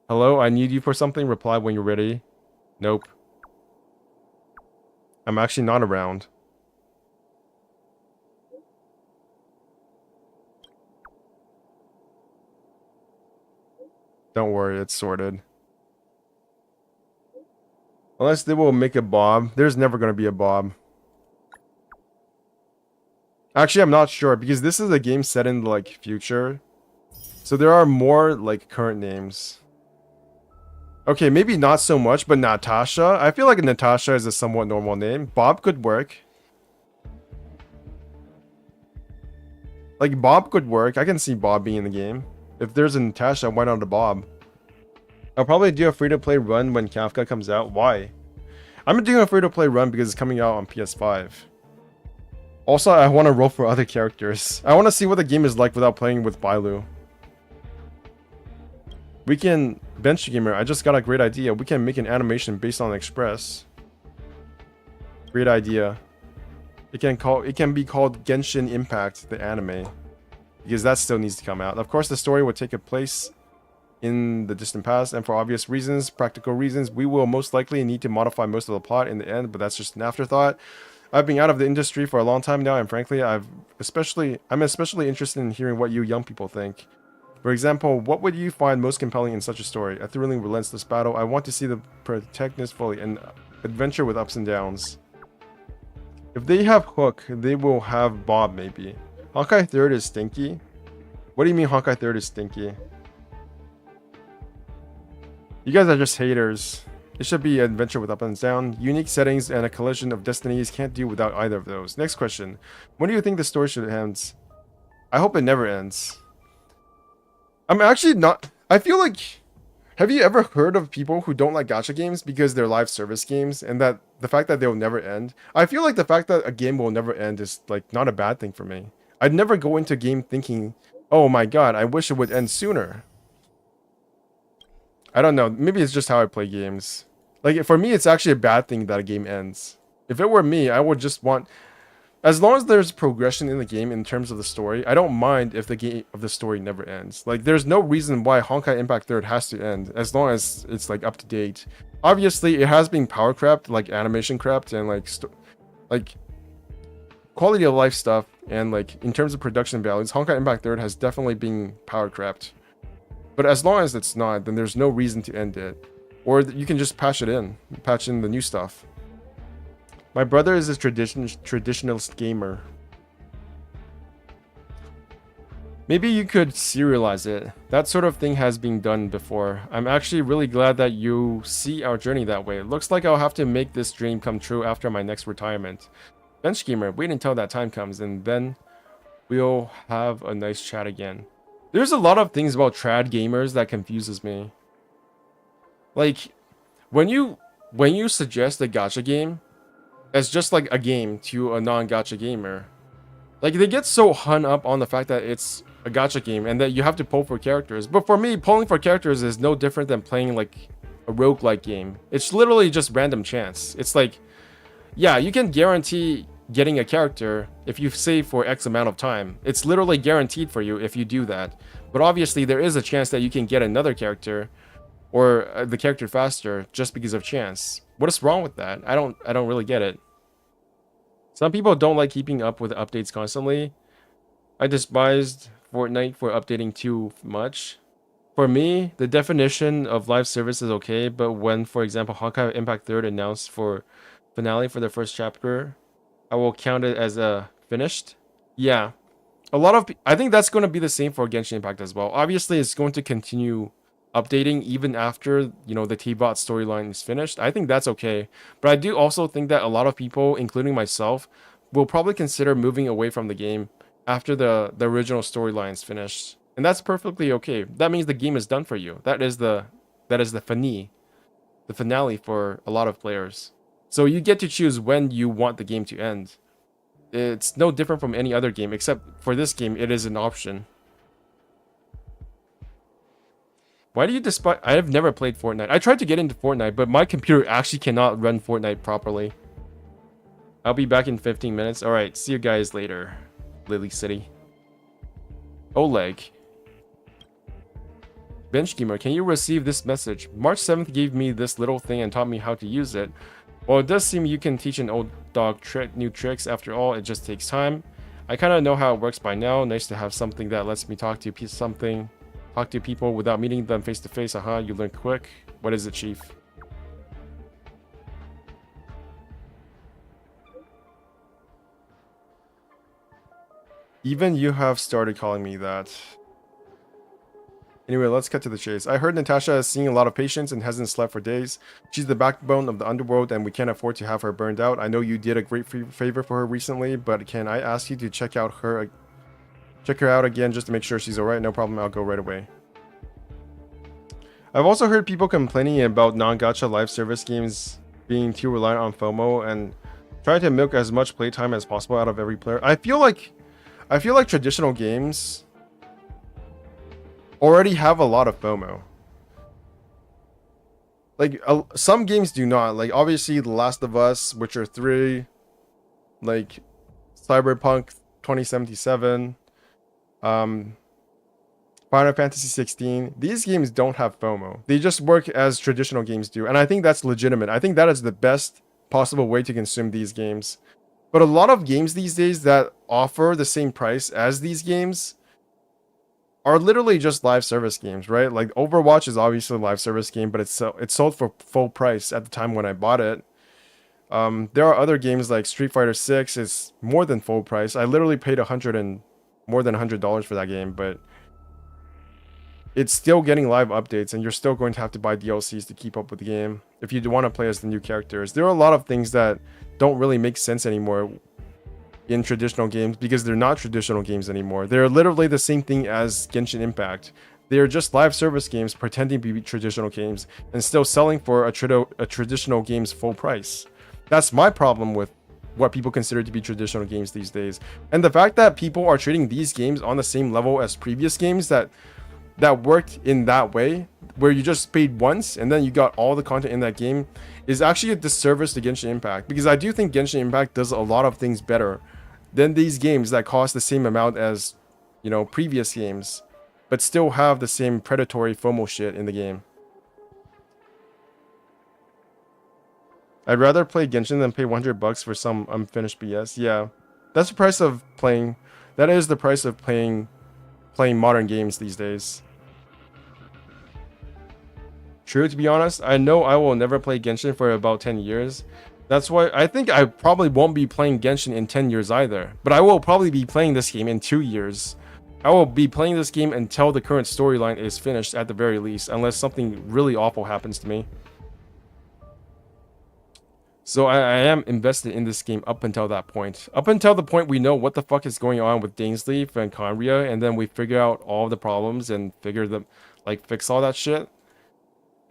Hello, I need you for something. Reply when you're ready. Nope. I'm actually not around. Don't worry, it's sorted. Unless they will make a Bob. There's never going to be a Bob. Actually, I'm not sure, because this is a game set in like future. So there are more like current names. Okay, maybe not so much, but Natasha. I feel like Natasha is a somewhat normal name. Bob could work. Like, Bob could work. I can see Bob being in the game. If there's a Natasha, why not a Bob? I'll probably do a free-to-play run when Kafka comes out. Why? I'm doing a free-to-play run because it's coming out on PS5. Also, I want to roll for other characters. I want to see what the game is like without playing with Bailu. We can... Bench Gamer, I just got a great idea. We can make an animation based on Express. Great idea. It can be called Genshin Impact, the anime. Because that still needs to come out. Of course, the story will take place in the distant past, and for obvious reasons, practical reasons, we will most likely need to modify most of the plot in the end, but that's just an afterthought. I've been out of the industry for a long time now, and frankly, I'm especially interested in hearing what you young people think. For example, what would you find most compelling in such a story? A thrilling, relentless battle. I want to see the protagonist fully, an adventure with ups and downs. If they have Hook, they will have Bob, maybe. Honkai 3rd is stinky? What do you mean Honkai 3rd is stinky? You guys are just haters. It should be an adventure with up and down. Unique settings and a collision of destinies. Can't do without either of those. Next question. When do you think the story should end? I hope it never ends. I'm actually not... I feel like, have you ever heard of people who don't like gacha games because they're live service games, and that the fact that they'll never end? I feel like the fact that a game will never end is like not a bad thing for me. I'd never go into a game thinking, oh my god, I wish it would end sooner. I don't know, maybe it's just how I play games. Like, for me, it's actually a bad thing that a game ends. If it were me, I would just want, as long as there's progression in the game in terms of the story, I don't mind if the game of the story never ends. Like, there's no reason why Honkai Impact 3rd has to end, as long as it's like up to date. Obviously, it has been power crept, like animation crept, and like quality of life stuff, and like in terms of production values, Honkai Impact 3rd has definitely been power crept. But as long as it's not, then there's no reason to end it. Or you can just patch in the new stuff. My brother is a traditionalist gamer. Maybe you could serialize it. That sort of thing has been done before. I'm actually really glad that you see our journey that way. Looks like I'll have to make this dream come true after my next retirement. Bench gamer, wait until that time comes and then we'll have a nice chat again. There's a lot of things about trad gamers that confuses me. Like, when you suggest a gacha game as just like a game to a non-gacha gamer, like they get so hung up on the fact that it's a gacha game and that you have to pull for characters. But for me, pulling for characters is no different than playing like a roguelike game. It's literally just random chance. It's like, yeah, you can guarantee getting a character if you save for X amount of time. It's literally guaranteed for you if you do that. But obviously there is a chance that you can get another character or the character faster just because of chance. What is wrong with that? I don't really get it. Some people don't like keeping up with updates constantly. I despised Fortnite for updating too much. For me, the definition of live service is okay, but when, for example, Honkai Impact 3rd announced for finale for the first chapter, I will count it as finished. Yeah, I think that's going to be the same for Genshin Impact as well. Obviously, it's going to continue updating even after, you know, the T-Bot storyline is finished. I think that's okay, but I do also think that a lot of people, including myself, will probably consider moving away from the game after the original storyline is finished, and that's perfectly okay. That means the game is done for you. That is the finale for a lot of players. So you get to choose when you want the game to end. It's no different from any other game, except for this game, it is an option. Why do you despise... I have never played Fortnite. I tried to get into Fortnite, but my computer actually cannot run Fortnite properly. I'll be back in 15 minutes. Alright, see you guys later. Lily City. Oleg. Bench Gamer, can you receive this message? March 7th gave me this little thing and taught me how to use it. Well, it does seem you can teach an old dog new tricks. After all, it just takes time. I kind of know how it works by now. Nice to have something that lets me talk to people without meeting them face to face. You learn quick. What is it, Chief? Even you have started calling me that. Anyway, let's cut to the chase. I heard Natasha is seeing a lot of patients and hasn't slept for days. She's the backbone of the underworld and we can't afford to have her burned out. I know you did a great favor for her recently, but can I ask you to check her out again just to make sure she's alright? No problem, I'll go right away. I've also heard people complaining about non-gacha live service games being too reliant on FOMO and try to milk as much playtime as possible out of every player. I feel like traditional games already have a lot of FOMO. Like some games do not. Like obviously The Last of Us, Witcher 3, like Cyberpunk 2077, Final Fantasy 16. These games don't have FOMO. They just work as traditional games do, and I think that's legitimate. I think that is the best possible way to consume these games. But a lot of games these days that offer the same price as these games are literally just live service games, right? Like Overwatch is obviously a live service game, but it's sold for full price at the time when I bought it. There are other games like Street Fighter 6 is more than full price. I literally paid more than $100 for that game, but it's still getting live updates, and you're still going to have to buy DLCs to keep up with the game if you do want to play as the new characters. There are a lot of things that don't really make sense anymore in traditional games because they're not traditional games anymore. They're literally the same thing as Genshin Impact. They are just live service games pretending to be traditional games and still selling for a traditional game's full price. That's my problem with what people consider to be traditional games these days. And the fact that people are treating these games on the same level as previous games that worked in that way, where you just paid once and then you got all the content in that game, is actually a disservice to Genshin Impact. Because I do think Genshin Impact does a lot of things better than these games that cost the same amount as, you know, previous games, but still have the same predatory FOMO shit in the game. I'd rather play Genshin than pay $100 for some unfinished BS. Yeah, that's the price of playing. That is the price of playing modern games these days. True, to be honest, I know I will never play Genshin for about 10 years. That's why I think I probably won't be playing Genshin in 10 years either. But I will probably be playing this game in 2 years. I will be playing this game until the current storyline is finished at the very least, unless something really awful happens to me. So I am invested in this game up until that point. Up until the point we know what the fuck is going on with Dainsleif and Conria, and then we figure out all the problems and fix all that shit.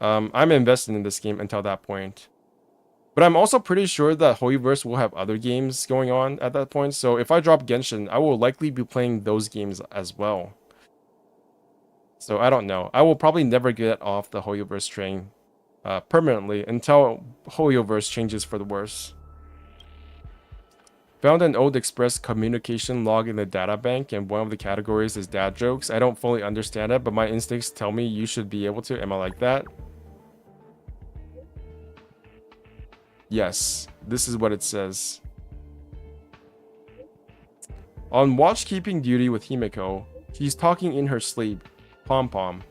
I'm invested in this game until that point. But I'm also pretty sure that Hoyoverse will have other games going on at that point. So if I drop Genshin, I will likely be playing those games as well. So I don't know. I will probably never get off the Hoyoverse train permanently until Hoyoverse changes for the worse. Found an old Express communication log in the data bank, and one of the categories is dad jokes. I don't fully understand it, but my instincts tell me you should be able to. Am I like that? Yes, this is what it says. On watchkeeping duty with Himeko, she's talking in her sleep. Pom Pom.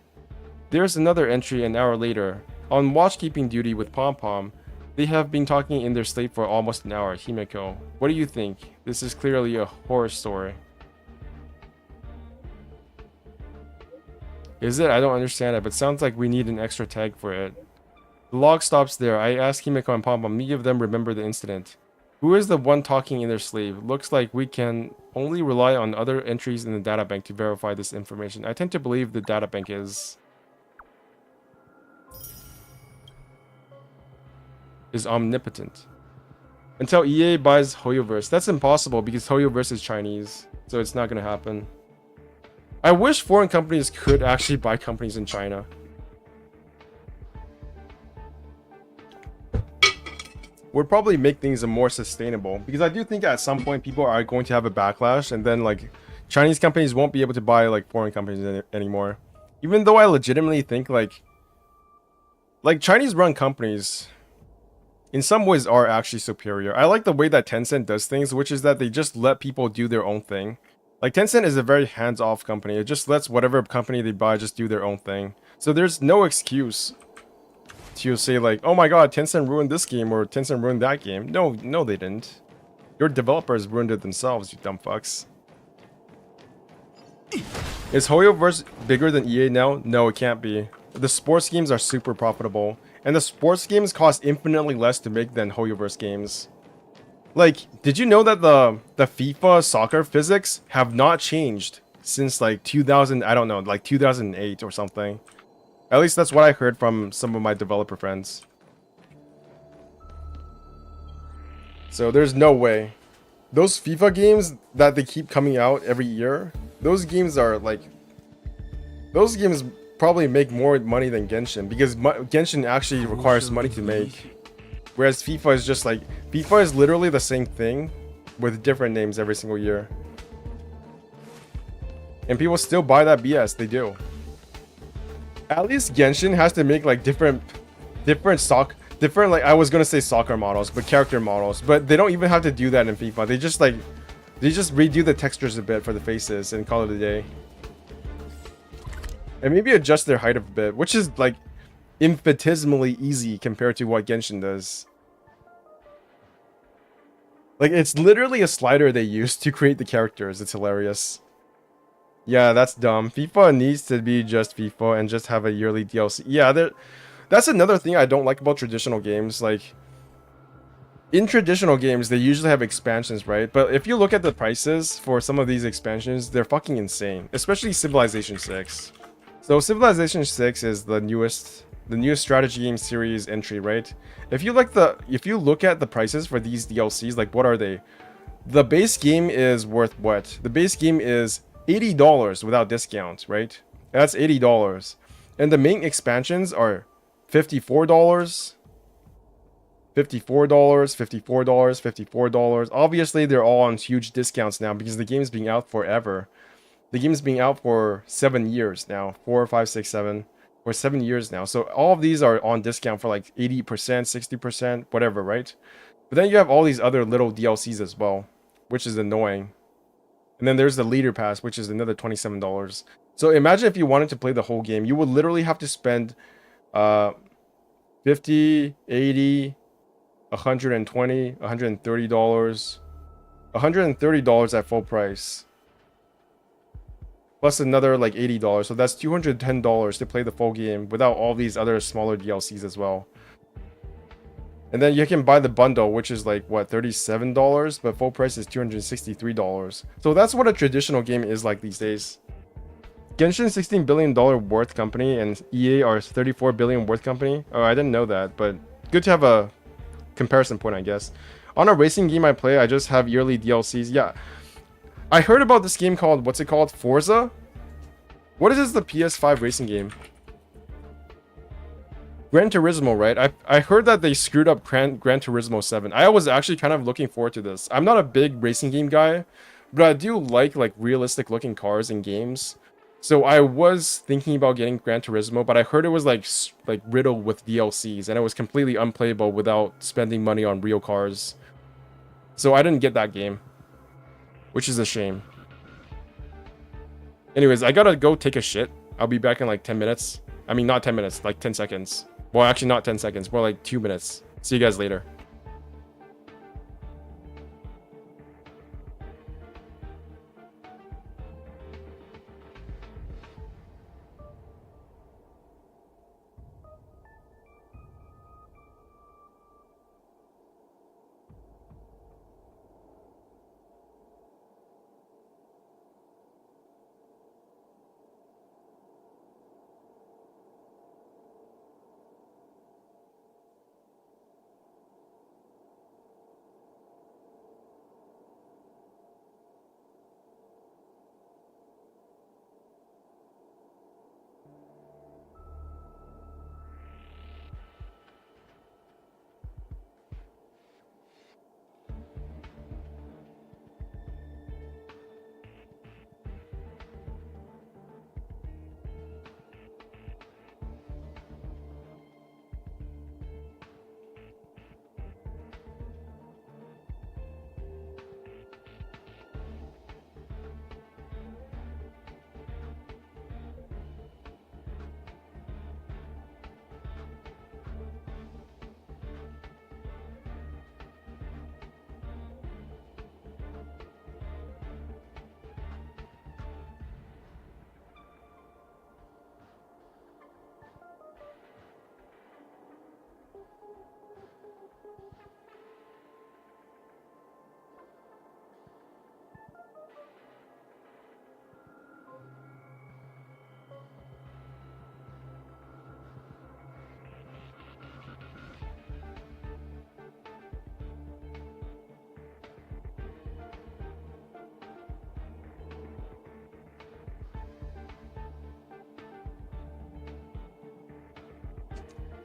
There's another entry an hour later. On watchkeeping duty with Pom Pom, they have been talking in their sleep for almost an hour. Himeko, what do you think? This is clearly a horror story. Is it? I don't understand it, but sounds like we need an extra tag for it. The log stops there. I ask Himeko and Pom Pom, many of them remember the incident. Who is the one talking in their sleep? Looks like we can only rely on other entries in the databank to verify this information. I tend to believe the databank is omnipotent. Until EA buys Hoyoverse. That's impossible because Hoyoverse is Chinese, so it's not gonna happen. I wish foreign companies could actually buy companies in China. Would probably make things more sustainable, because I do think at some point people are going to have a backlash, and then like Chinese companies won't be able to buy like foreign companies anymore. Even though I legitimately think like Chinese run companies in some ways are actually superior. I like the way that Tencent does things, which is that they just let people do their own thing. Like Tencent is a very hands-off company. It just lets whatever company they buy just do their own thing. So there's no excuse to say like, oh my god, Tencent ruined this game or Tencent ruined that game. No, they didn't. Your developers ruined it themselves, you dumb fucks. Is Hoyoverse bigger than EA now? No, it can't be. The sports games are super profitable, and the sports games cost infinitely less to make than Hoyoverse games. Like, did you know that the FIFA soccer physics have not changed since like 2000, I don't know, like 2008 or something? At least that's what I heard from some of my developer friends. So there's no way. Those FIFA games that they keep coming out every year, those games are like... Those games probably make more money than Genshin, because Genshin actually requires money to make. Whereas FIFA is just like... FIFA is literally the same thing with different names every single year. And people still buy that BS, they do. At least Genshin has to make like different like, I was gonna say soccer models, but character models. But they don't even have to do that in FIFA. They just redo the textures a bit for the faces and call it a day. And maybe adjust their height a bit, which is like infinitesimally easy compared to what Genshin does. Like, it's literally a slider they use to create the characters. It's hilarious. Yeah, that's dumb. FIFA needs to be just FIFA and just have a yearly DLC. Yeah, that's another thing I don't like about traditional games. Like, in traditional games, they usually have expansions, right? But if you look at the prices for some of these expansions, they're fucking insane. Especially Civilization 6. So Civilization 6 is the newest strategy game series entry, right? If you look at the prices for these DLCs, like what are they? The base game is worth what? The base game is $80 without discount, right? That's $80. And the main expansions are $54. $54. Obviously, they're all on huge discounts now because the game's being out forever. The game's being out for 7 years now. 4, 5, 6, 7. For 7 years now. So all of these are on discount for like 80%, 60%, whatever, right? But then you have all these other little DLCs as well, which is annoying. And then there's the leader pass, which is another $27. So imagine if you wanted to play the whole game, you would literally have to spend 50, 80, 120, $130. $130 at full price. Plus another like $80. So that's $210 to play the full game without all these other smaller DLCs as well. And then you can buy the bundle, which is like what, $37, but full price is $263. So that's what a traditional game is like these days. Genshin $16 billion worth company and EA are $34 billion worth company. Oh, I didn't know that, but good to have a comparison point, I guess. On a racing game I play, I just have yearly DLCs. Yeah. I heard about this game called, what's it called? Forza? What is this, the PS5 racing game? Gran Turismo, right? I heard that they screwed up Gran Turismo 7. I was actually kind of looking forward to this. I'm not a big racing game guy, but I do like realistic looking cars in games. So I was thinking about getting Gran Turismo, but I heard it was like riddled with DLCs and it was completely unplayable without spending money on real cars. So I didn't get that game, which is a shame. Anyways, I gotta go take a shit. I'll be back in like 10 minutes. I mean, not 10 minutes, like 10 seconds. Well, actually not 10 seconds, more like 2 minutes. See you guys later.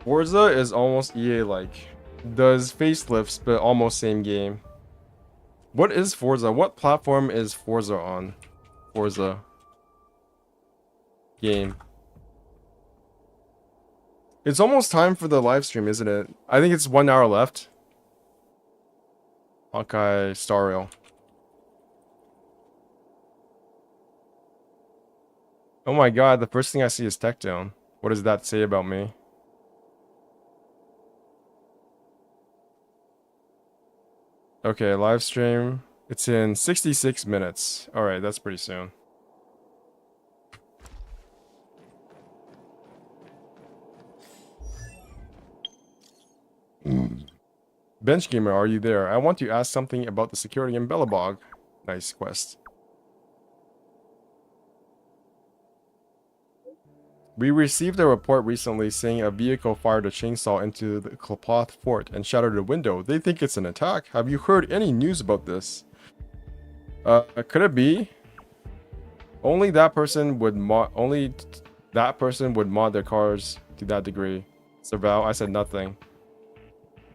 Forza is almost EA-like. Does facelifts, but almost same game. What is Forza? What platform is Forza on? Forza. Game. It's almost time for the live stream, isn't it? I think it's 1 hour left. Honkai Star Rail. Oh my god, the first thing I see is Tech Down. What does that say about me? Okay, live stream. It's in 66 minutes. Alright, that's pretty soon. Bench Gamer, are you there? I want to ask something about the security in Bellabog. Nice quest. We received a report recently saying a vehicle fired a chainsaw into the Klapoth fort and shattered a window. They think it's an attack. Have you heard any news about this? Could it be? Only that person would mod their cars to that degree. Serval, I said nothing.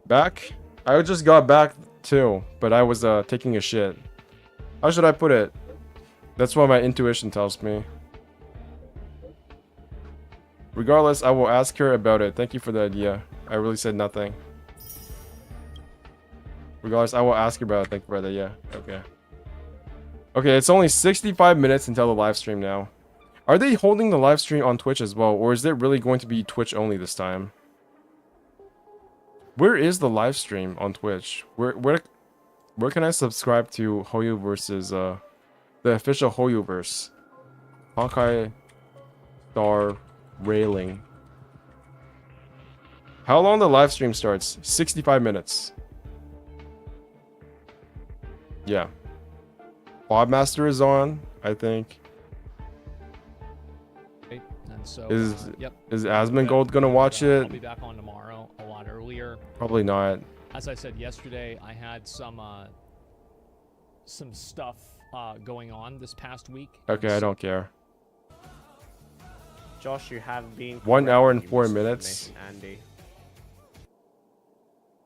Back? I just got back too, but I was taking a shit. How should I put it? That's what my intuition tells me. Regardless, I will ask her about it. Thank you for the idea. I really said nothing. Regardless, I will ask her about it. Thank you for the idea. Okay. Okay, it's only 65 minutes until the live stream now. Are they holding the live stream on Twitch as well, or is it really going to be Twitch only this time? Where is the live stream on Twitch? Where can I subscribe to Hoyu versus the official Hoyuverse? Honkai Star Railing. How long the live stream starts? 65 minutes. Yeah. Podmaster is on, I think. And so, Is Is Asmongold gonna watch I'll it? be back on tomorrow a lot earlier. Probably not. As I said yesterday, I had some stuff going on this past week. Okay, I don't care. Josh, you have been 1 hour and correct. You 4 missed me, minutes. Andy.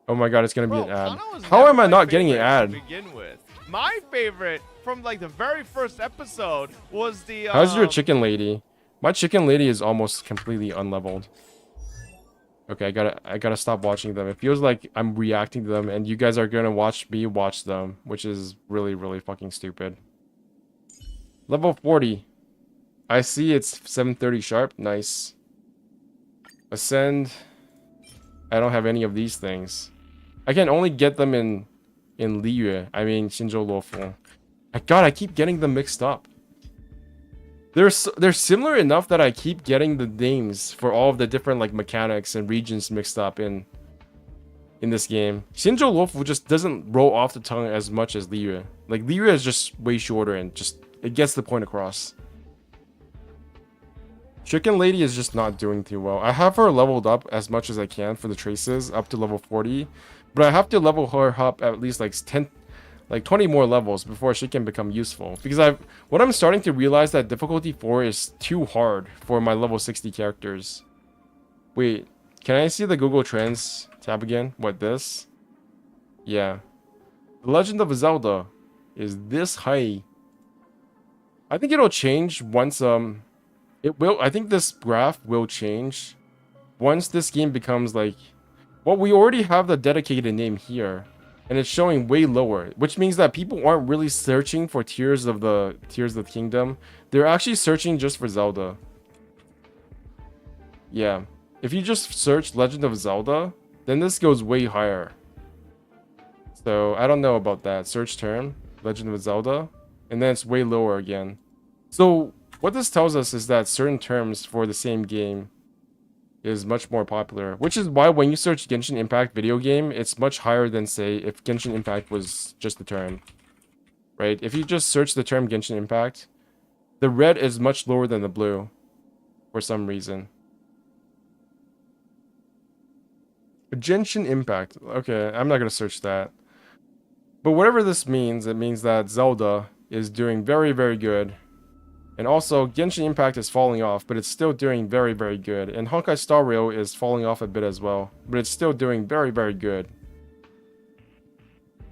Oh my god, it's gonna be Bro, an ad. Kana was How never am I my not getting an favorite ad? to begin with? My favorite from like the very first episode was the. How's your chicken lady? My chicken lady is almost completely unleveled. Okay, I gotta stop watching them. It feels like I'm reacting to them, and you guys are gonna watch me watch them, which is really, really fucking stupid. Level 40. I see it's 7:30 sharp. Nice. Ascend. I don't have any of these things. I can only get them in Liyue. I mean Shinjo Lofu. God, I keep getting them mixed up. They're similar enough that I keep getting the names for all of the different like mechanics and regions mixed up in this game. Shinjo Lofu just doesn't roll off the tongue as much as Liyue. Like Liyue is just way shorter and just it gets the point across. Chicken Lady is just not doing too well. I have her leveled up as much as I can for the traces up to level 40, but I have to level her up at least like 20 more levels before she can become useful. Because what I'm starting to realize that difficulty 4 is too hard for my level 60 characters. Wait, can I see the Google Trends tab again? What, this? Yeah. The Legend of Zelda is this high. I think it'll change once I think this graph will change once this game becomes like, well, we already have the dedicated name here, and it's showing way lower, which means that people aren't really searching for Tears of the Kingdom. They're actually searching just for Zelda. Yeah, if you just search Legend of Zelda, then this goes way higher. So I don't know about that. Search term, Legend of Zelda, and then it's way lower again. So what this tells us is that certain terms for the same game is much more popular, which is why when you search Genshin Impact video game, it's much higher than, say, if Genshin Impact was just the term, right? If you just search the term Genshin Impact, the red is much lower than the blue for some reason. Genshin Impact. Okay, I'm not going to search that. But whatever this means, it means that Zelda is doing very, very good. And also, Genshin Impact is falling off, but it's still doing very, very good. And Honkai Star Rail is falling off a bit as well, but it's still doing very, very good.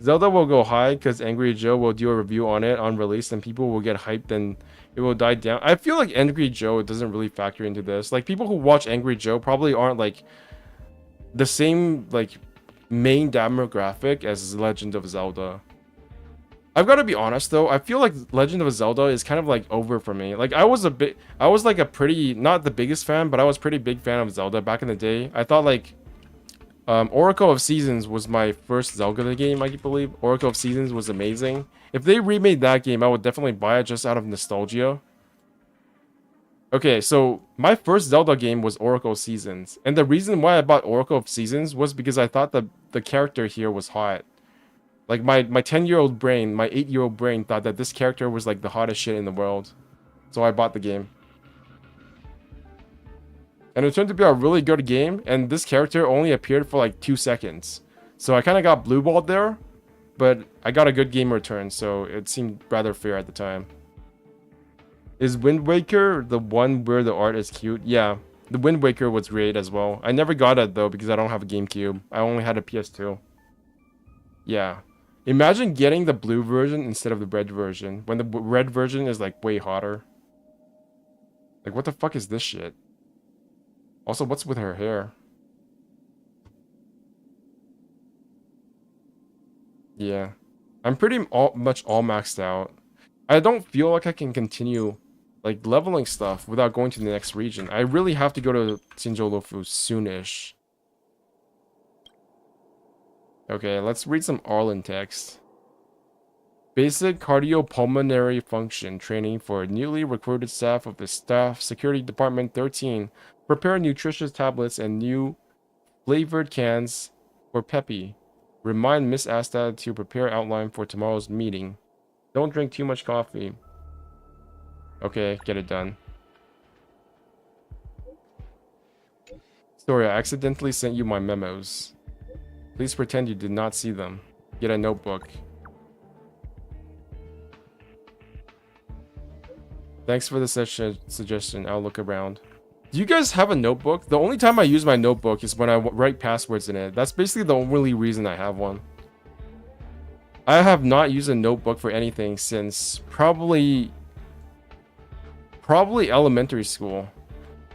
Zelda will go high because Angry Joe will do a review on it on release, and people will get hyped and it will die down. I feel like Angry Joe doesn't really factor into this. Like, people who watch Angry Joe probably aren't like the same like main demographic as Legend of Zelda. I've got to be honest though, I feel like Legend of Zelda is kind of like over for me. Like I was like a pretty, not the biggest fan, but I was pretty big fan of Zelda back in the day. I thought like Oracle of Seasons was my first Zelda game, I believe. Oracle of Seasons was amazing. If they remade that game, I would definitely buy it just out of nostalgia. Okay, so my first Zelda game was Oracle of Seasons. And the reason why I bought Oracle of Seasons was because I thought the character here was hot. Like my 10-year-old brain, my 8-year-old brain thought that this character was like the hottest shit in the world. So I bought the game. And it turned to be a really good game, and this character only appeared for like 2 seconds. So I kind of got blue balled there, but I got a good game return, so it seemed rather fair at the time. Is Wind Waker the one where the art is cute? Yeah, the Wind Waker was great as well. I never got it though because I don't have a GameCube. I only had a PS2. Yeah. Imagine getting the blue version instead of the red version, when the red version is like way hotter. Like, what the fuck is this shit? Also, what's with her hair? Yeah. I'm pretty much all maxed out. I don't feel like I can continue like leveling stuff without going to the next region. I really have to go to Xinzhouloufu soonish. Okay, let's read some Arlen text. Basic cardiopulmonary function training for newly recruited staff of the Staff Security Department 13. Prepare nutritious tablets and new flavored cans for Peppy. Remind Miss Asta to prepare outline for tomorrow's meeting. Don't drink too much coffee. Okay, get it done. Sorry, I accidentally sent you my memos. Please pretend you did not see them. Get a notebook. Thanks for the suggestion. I'll look around. Do you guys have a notebook? The only time I use my notebook is when I write passwords in it. That's basically the only reason I have one. I have not used a notebook for anything since probably elementary school.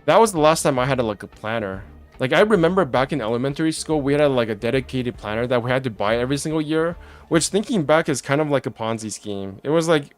That was the last time I had like a planner. Like, I remember back in elementary school, we had like a dedicated planner that we had to buy every single year, which thinking back is kind of like a Ponzi scheme. It was like,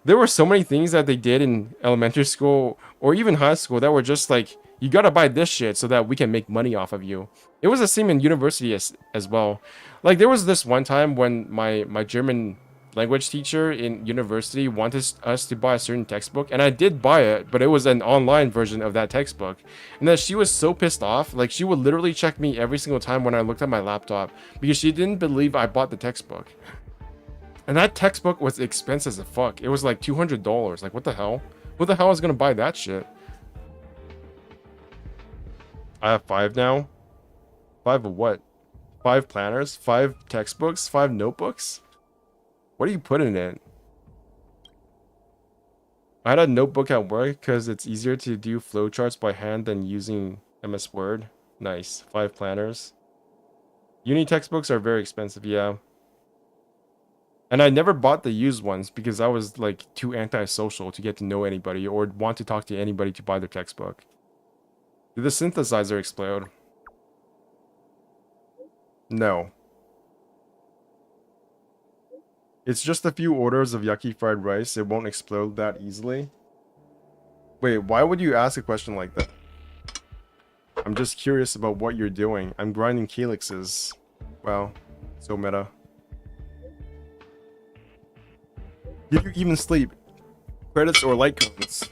there were so many things that they did in elementary school or even high school that were just like, you gotta buy this shit so that we can make money off of you. It was the same in university as well. Like, there was this one time when my German language teacher in university wanted us to buy a certain textbook, and I did buy it, but it was an online version of that textbook. And then she was so pissed off, like she would literally check me every single time when I looked at my laptop because she didn't believe I bought the textbook. And that textbook was expensive as fuck. It was like $200. Like, what the hell? Who the hell is gonna buy that shit? I have 5 now. 5 of what? 5 planners? 5 textbooks? 5 notebooks? What do you put in it? I had a notebook at work because it's easier to do flowcharts by hand than using MS Word. Nice. 5 planners. Uni textbooks are very expensive, yeah. And I never bought the used ones because I was like too antisocial to get to know anybody or want to talk to anybody to buy their textbook. Did the synthesizer explode? No. It's just a few orders of yucky fried rice. It won't explode that easily. Wait, why would you ask a question like that? I'm just curious about what you're doing. I'm grinding calyxes. Wow, so meta. Did you even sleep? Credits or light cones?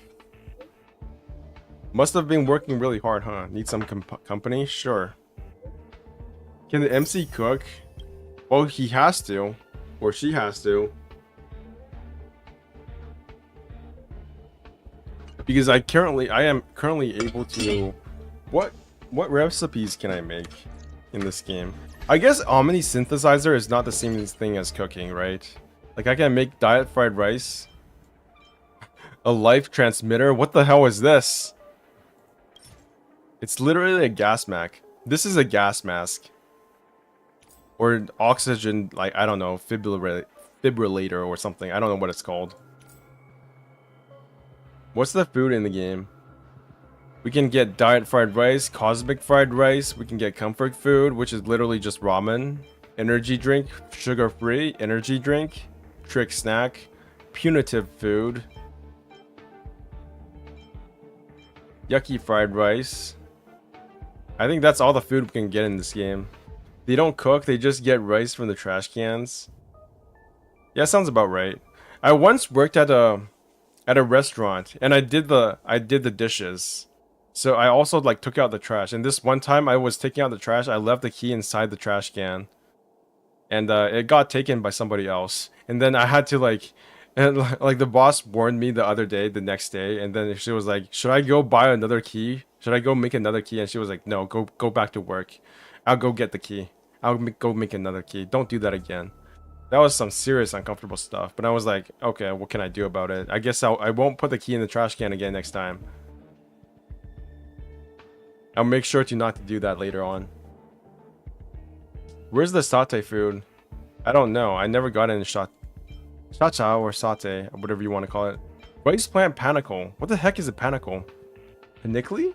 Must have been working really hard, huh? Need some company? Sure. Can the MC cook? Well, he has to. Or she has to. Because I am currently able to... What recipes can I make in this game? I guess Omni Synthesizer is not the same thing as cooking, right? Like, I can make diet fried rice. A life transmitter? What the hell is this? It's literally a gas mask. This is a gas mask. Or an oxygen, like, I don't know, fibrillator or something. I don't know what it's called. What's the food in the game? We can get diet fried rice, cosmic fried rice. We can get comfort food, which is literally just ramen. Energy drink, sugar-free. Energy drink, trick snack, punitive food. Yucky fried rice. I think that's all the food we can get in this game. They don't cook, they just get rice from the trash cans. Yeah, sounds about right. I once worked at a restaurant and I did the dishes. So I also like took out the trash. And this one time I was taking out the trash, I left the key inside the trash can. And it got taken by somebody else. And then I had to like the boss warned me the next day, and then she was like, "Should I go buy another key Should I go make another key? And she was like, no, go back to work. I'll go get the key. Go make another key. Don't do that again. That was some serious uncomfortable stuff. But I was like, okay, what can I do about it? I guess I won't put the key in the trash can again next time. I'll make sure to not to do that later on. Where's the satay food? I don't know. I never got any cha or satay, or whatever you want to call it. Rice plant panicle. What the heck is a panicle? Panically?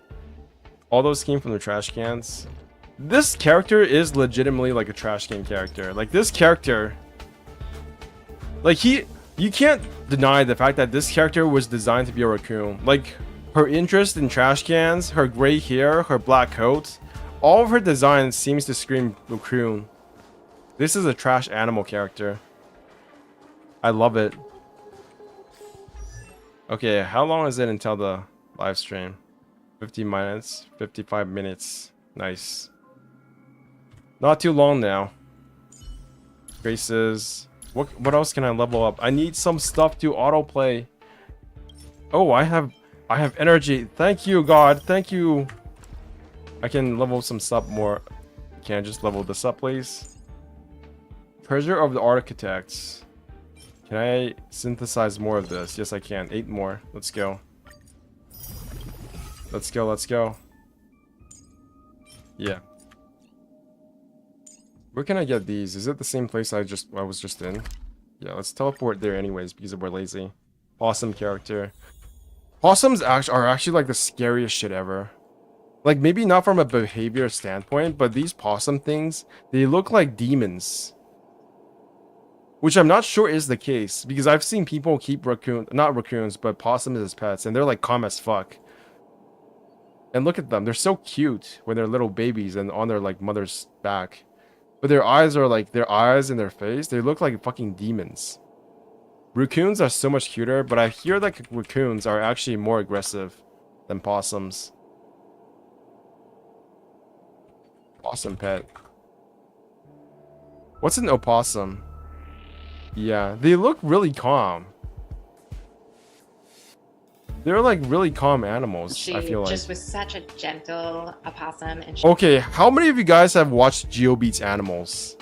All those came from the trash cans. This character is legitimately like a trash can character. Like this character, like you can't deny the fact that this character was designed to be a raccoon. Like her interest in trash cans, her gray hair, her black coat, all of her design seems to scream raccoon. This is a trash animal character. I love it. Okay, how long is it until the live stream? 50 minutes, 55 minutes. Nice. Not too long now. Graces. What else can I level up? I need some stuff to autoplay. Oh, I have energy. Thank you, God. Thank you. I can level some stuff more. Can I just level this up, please? Treasure of the Architects. Can I synthesize more of this? Yes, I can. 8 more. Let's go. Let's go, let's go. Yeah. Where can I get these? Is it the same place I was just in? Yeah, let's teleport there anyways because we're lazy. Possum character. Possums are actually like the scariest shit ever. Like maybe not from a behavior standpoint, but these possum things, they look like demons. Which I'm not sure is the case because I've seen people keep not raccoons, but possums as pets and they're like calm as fuck. And look at them, they're so cute when they're little babies and on their like mother's back. But their eyes are like, their eyes and their face, they look like fucking demons. Raccoons are so much cuter, but I hear that raccoons are actually more aggressive than possums. Possum pet. What's an opossum? Yeah, they look really calm. They're like really calm animals, She I feel like. just was such a gentle opossum, and Okay, how many of you guys have watched GeoBeats Animals?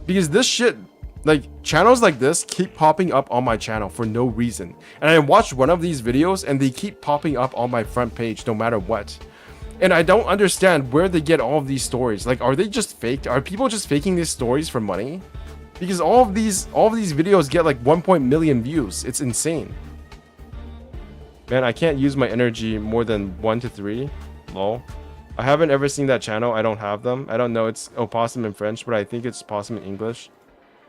Because this shit, like channels like this keep popping up on my channel for no reason. And I watched one of these videos and they keep popping up on my front page no matter what. And I don't understand where they get all of these stories. Like, are they just faked? Are people just faking these stories for money? Because all of these videos get like 1 million views. It's insane. Man, I can't use my energy more than 1 to 3. Lol. I haven't ever seen that channel. I don't have them. I don't know. It's opossum in French, but I think it's possum in English.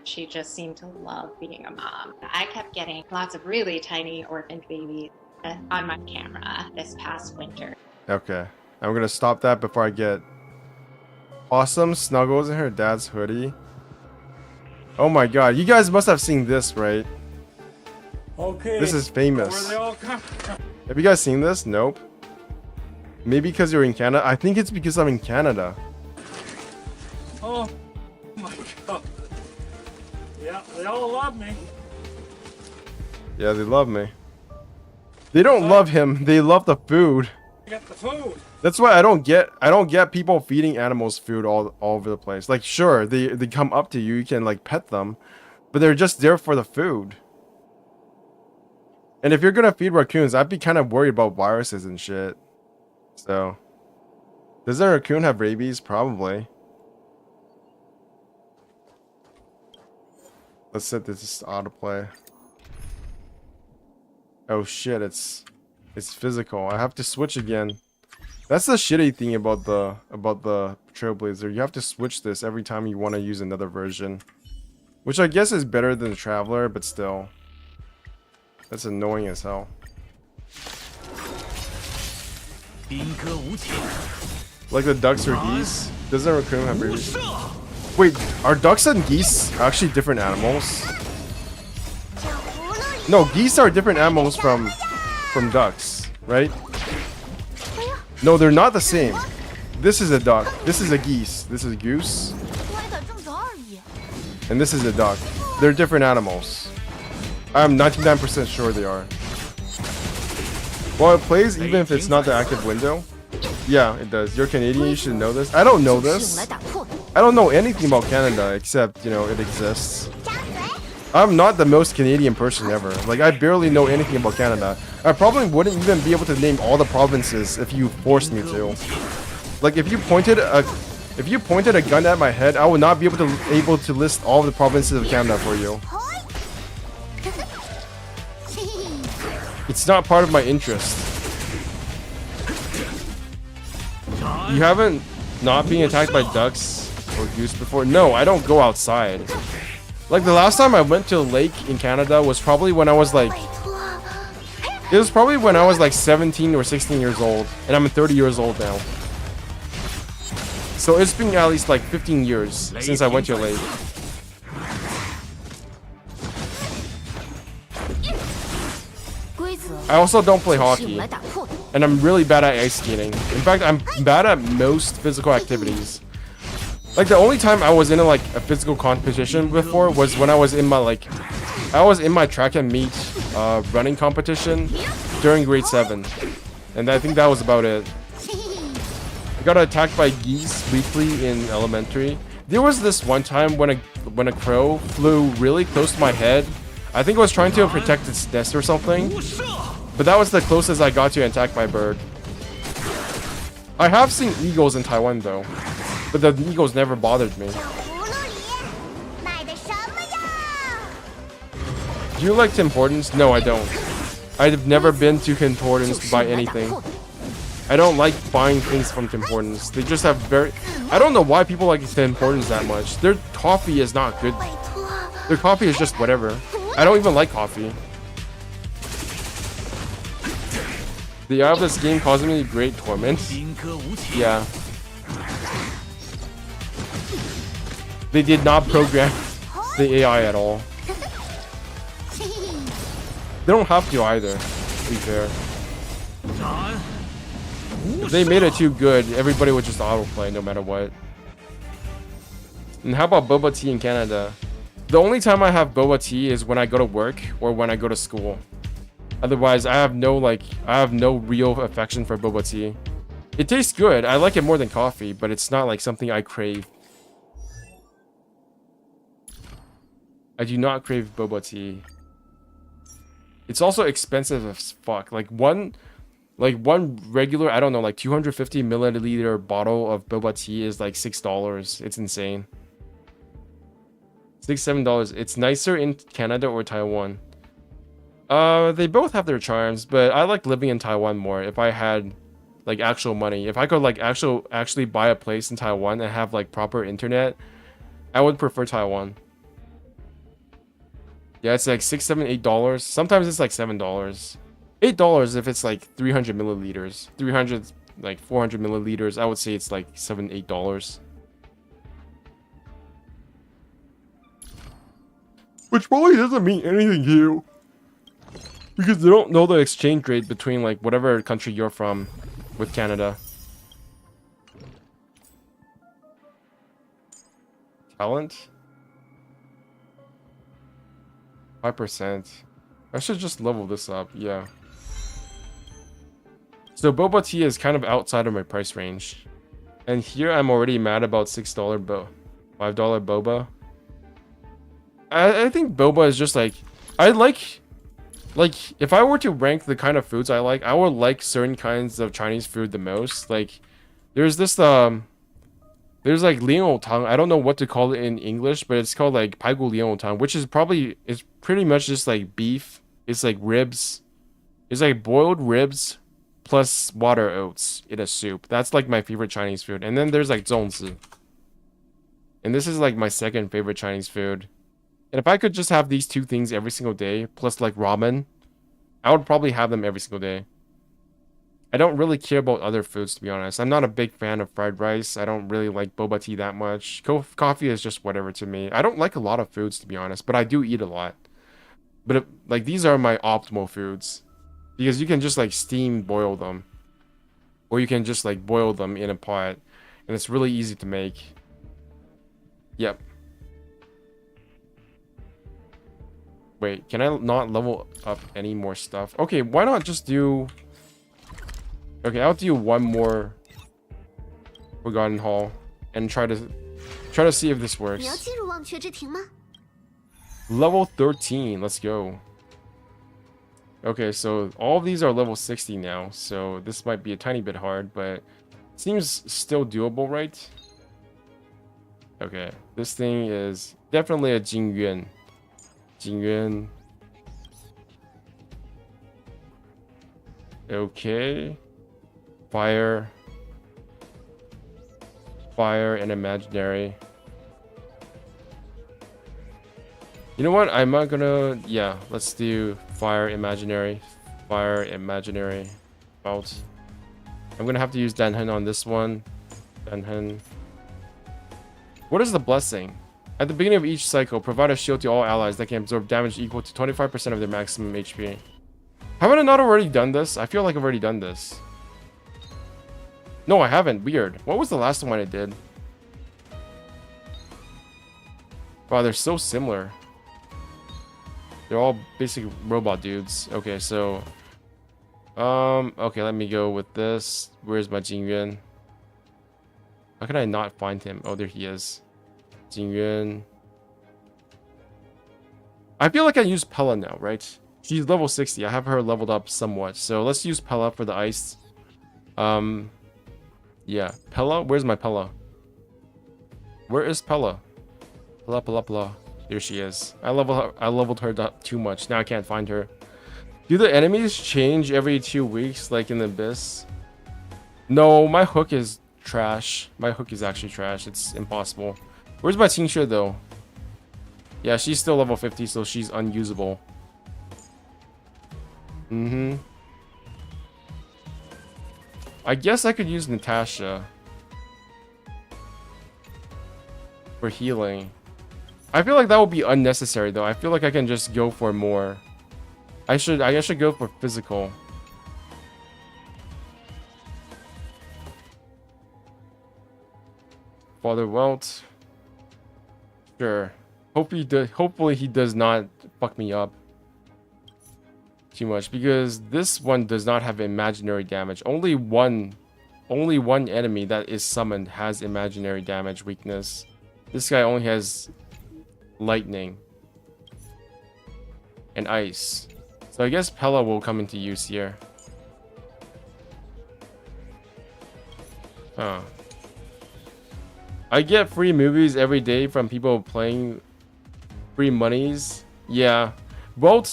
she just seemed to love being a mom. I kept getting lots of really tiny orphan babies on my camera this past winter. Okay. I'm gonna stop that before I get... Possum snuggles in her dad's hoodie. Oh my god. You guys must have seen this, right? Okay. This is famous. Where they all come from. Have you guys seen this? Nope. Maybe because you're in Canada? I think it's because I'm in Canada. Oh my god. Yeah, they all love me. Yeah, they love me. They don't love him. They love the food. I got the food. That's why I don't get people feeding animals food all over the place. Like, sure, they come up to you. You can, like, pet them. But they're just there for the food. And if you're gonna feed raccoons, I'd be kind of worried about viruses and shit. So, does a raccoon have rabies? Probably. Let's set this to autoplay. Oh shit, it's physical. I have to switch again. That's the shitty thing about the Trailblazer. You have to switch this every time you want to use another version. Which I guess is better than the Traveler, but still. That's annoying as hell. Like the ducks or geese? Doesn't a raccoon have rabies? Wait, are ducks and geese actually different animals? No, geese are different animals from ducks, right? No, they're not the same. This is a duck. This is a geese. This is a goose. And this is a duck. They're different animals. I'm 99% sure they are. Well, it plays even if it's not the active window. Yeah, it does. You're Canadian, you should know this. I don't know this. I don't know anything about Canada except, you know, it exists. I'm not the most Canadian person ever. Like, I barely know anything about Canada. I probably wouldn't even be able to name all the provinces if you forced me to. Like, if you pointed a gun at my head, I would not be able to list all the provinces of Canada for you. It's not part of my interest. You haven't not being attacked by ducks or goose before? No, I don't go outside. Like, the last time I went to a lake in Canada was probably when I was like... It was probably when I was like 17 or 16 years old. And I'm 30 years old now. So it's been at least like 15 years since I went to a lake. I also don't play hockey. And I'm really bad at ice skating. In fact, I'm bad at most physical activities. Like, the only time I was in a physical competition before was when I was in my track and meet running competition during grade 7. And I think that was about it. I got attacked by geese weekly in elementary. There was this one time when a crow flew really close to my head. I think it was trying to protect its nest or something. But that was the closest I got to attack my bird. I have seen eagles in Taiwan though. But the eagles never bothered me. Do you like Tim Hortons? No, I don't. I've never been to Tim Hortons to buy anything. I don't like buying things from Tim Hortons. They just have I don't know why people like Tim Hortons that much. Their coffee is not good. Their coffee is just whatever. I don't even like coffee. The eye of this game causing me great torment. Yeah. They did not program the AI at all. They don't have to either, to be fair. If they made it too good, everybody would just autoplay no matter what. And how about boba tea in Canada? The only time I have boba tea is when I go to work or when I go to school. Otherwise, I have no real affection for boba tea. It tastes good. I like it more than coffee, but it's not like something I crave. I do not crave boba tea. It's also expensive as fuck. Like one regular, I don't know, like 250 milliliter bottle of boba tea is like $6. It's insane. $6-7. It's nicer in Canada or Taiwan. They both have their charms, but I like living in Taiwan more. If I had like actual money, if I could like actually buy a place in Taiwan and have like proper internet, I would prefer Taiwan. Yeah, it's like $6, $7, $8. Sometimes it's like $7. $8 if it's like 300 milliliters. 300, like 400 milliliters. I would say it's like $7, $8. Which probably doesn't mean anything to you. Because they don't know the exchange rate between like whatever country you're from with Canada. Talent? 5%. I should just level this up, yeah. So boba tea is kind of outside of my price range. And here I'm already mad about $6 $5 boba. I think boba is just like... I like if I were to rank the kind of foods I like, I would like certain kinds of Chinese food the most. Like there's this there's like liang tang. I don't know what to call it in English, but it's called like pai gu liang tang, which is pretty much just like beef. It's like ribs. It's like boiled ribs plus water oats in a soup. That's like my favorite Chinese food. And then there's like zongzi. And this is like my second favorite Chinese food. And if I could just have these two things every single day, plus like ramen, I would probably have them every single day. I don't really care about other foods, to be honest. I'm not a big fan of fried rice. I don't really like boba tea that much. Coffee is just whatever to me. I don't like a lot of foods, to be honest, but I do eat a lot. But like these are my optimal foods. Because you can just like steam boil them. Or you can just like boil them in a pot. And it's really easy to make. Yep. Wait, can I not level up any more stuff? Okay, why not just do Okay, I'll do one more Forgotten Hall and try to see if this 你要 works. 进入忘却之庭吗？ Level 13, let's go. Okay, so all of these are level 60 now, so this might be a tiny bit hard, but seems still doable, right? Okay, this thing is definitely a Jingyuan. Jingyuan. Okay. Fire. Fire and imaginary. You know what? I'm not gonna... Yeah, let's do fire imaginary. Fire imaginary. Bout. I'm gonna have to use Danhen on this one. Danhen. What is the blessing? At the beginning of each cycle, provide a shield to all allies that can absorb damage equal to 25% of their maximum HP. Haven't I not already done this? I feel like I've already done this. No, I haven't. Weird. What was the last one I did? Wow, they're so similar. They're all basic robot dudes. Okay, so... okay, let me go with this. Where's my Jingyuan? How can I not find him? Oh, there he is. Jingyuan. I feel like I use Pella now, right? She's level 60. I have her leveled up somewhat. So let's use Pella for the ice. Yeah. Pella? Where's my Pella? Where is Pella? Pella. Here she is. I leveled her up too much. Now I can't find her. Do the enemies change every 2 weeks, like in the Abyss? No, my hook is trash. My hook is actually trash. It's impossible. Where's my Qingxue though? Yeah, she's still level 50, so she's unusable. I guess I could use Natasha for healing. I feel like that would be unnecessary though. I feel like I can just go for more. I should go for physical. Father Welt. Sure. Hopefully he does not fuck me up too much, because this one does not have imaginary damage. Only one enemy that is summoned has imaginary damage weakness. This guy only has lightning and ice. So I guess Pella will come into use here. Huh. I get free movies every day from people playing free monies. Yeah. Well,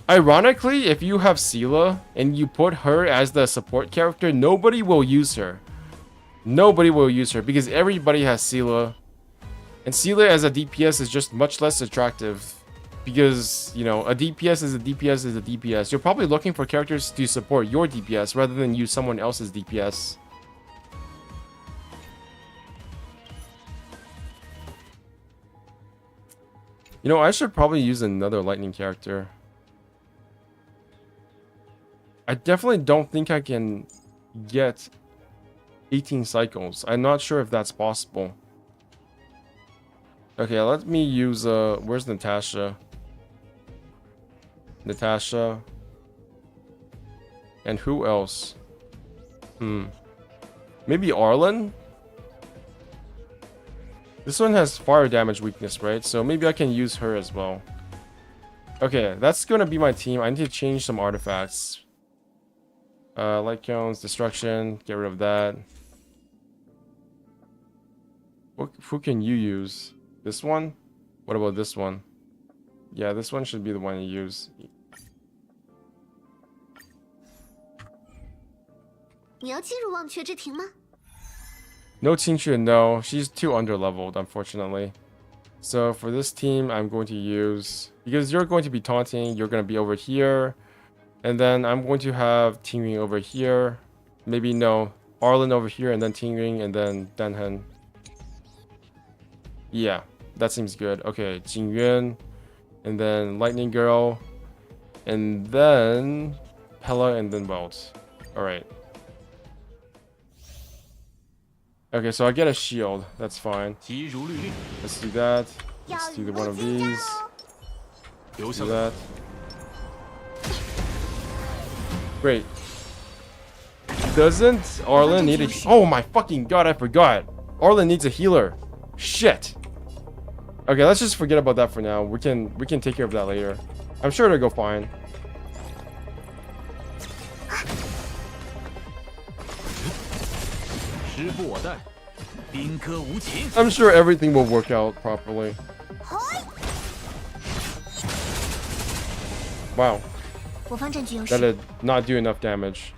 ironically, if you have Sela and you put her as the support character, nobody will use her. Nobody will use her because everybody has Sela. And Sela as a DPS is just much less attractive. Because, you know, a DPS is a DPS is a DPS. You're probably looking for characters to support your DPS rather than use someone else's DPS. You know, I should probably use another lightning character. I definitely don't think I can get 18 cycles. I'm not sure if that's possible. Okay, let me use where's Natasha? Natasha. And who else? Maybe Arlen? This one has fire damage weakness, right? So maybe I can use her as well. Okay, that's gonna be my team. I need to change some artifacts. Light cones, destruction, get rid of that. Who can you use? This one? What about this one? Yeah, this one should be the one you use. 你要进入忘却之庭吗？ No Qingxue, no. She's too underleveled, unfortunately. So for this team, I'm going to use... Because you're going to be taunting, you're going to be over here. And then I'm going to have Tingring over here. Maybe, no. Arlen over here, and then Tingring, and then Danhen. Yeah, that seems good. Okay, Jingyuan. And then Lightning Girl. And then... Pella, and then Welt. Alright. Okay, so I get a shield. That's fine. Let's do that. Let's do one of these. Do that. Great. Doesn't Arlen need a... Oh my fucking god, I forgot. Arlen needs a healer. Shit. Okay, let's just forget about that for now. We can take care of that later. I'm sure it'll go fine. I'm sure everything will work out properly. Wow. That did not do enough damage.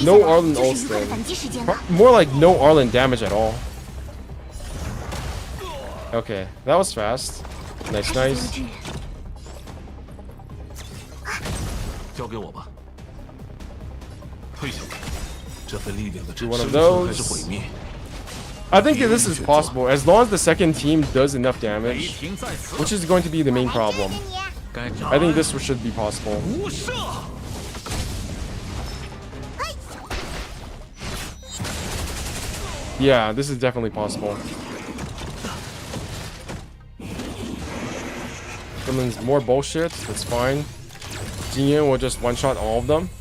No Arlen ults. More like no Arlen damage at all. Okay, that was fast. Nice, nice. Do one of those. I think this is possible as long as the second team does enough damage, which is going to be the main problem. I think this should be possible. Yeah, this is definitely possible. Someone's more bullshit. That's fine. Jinyan will just one-shot all of them.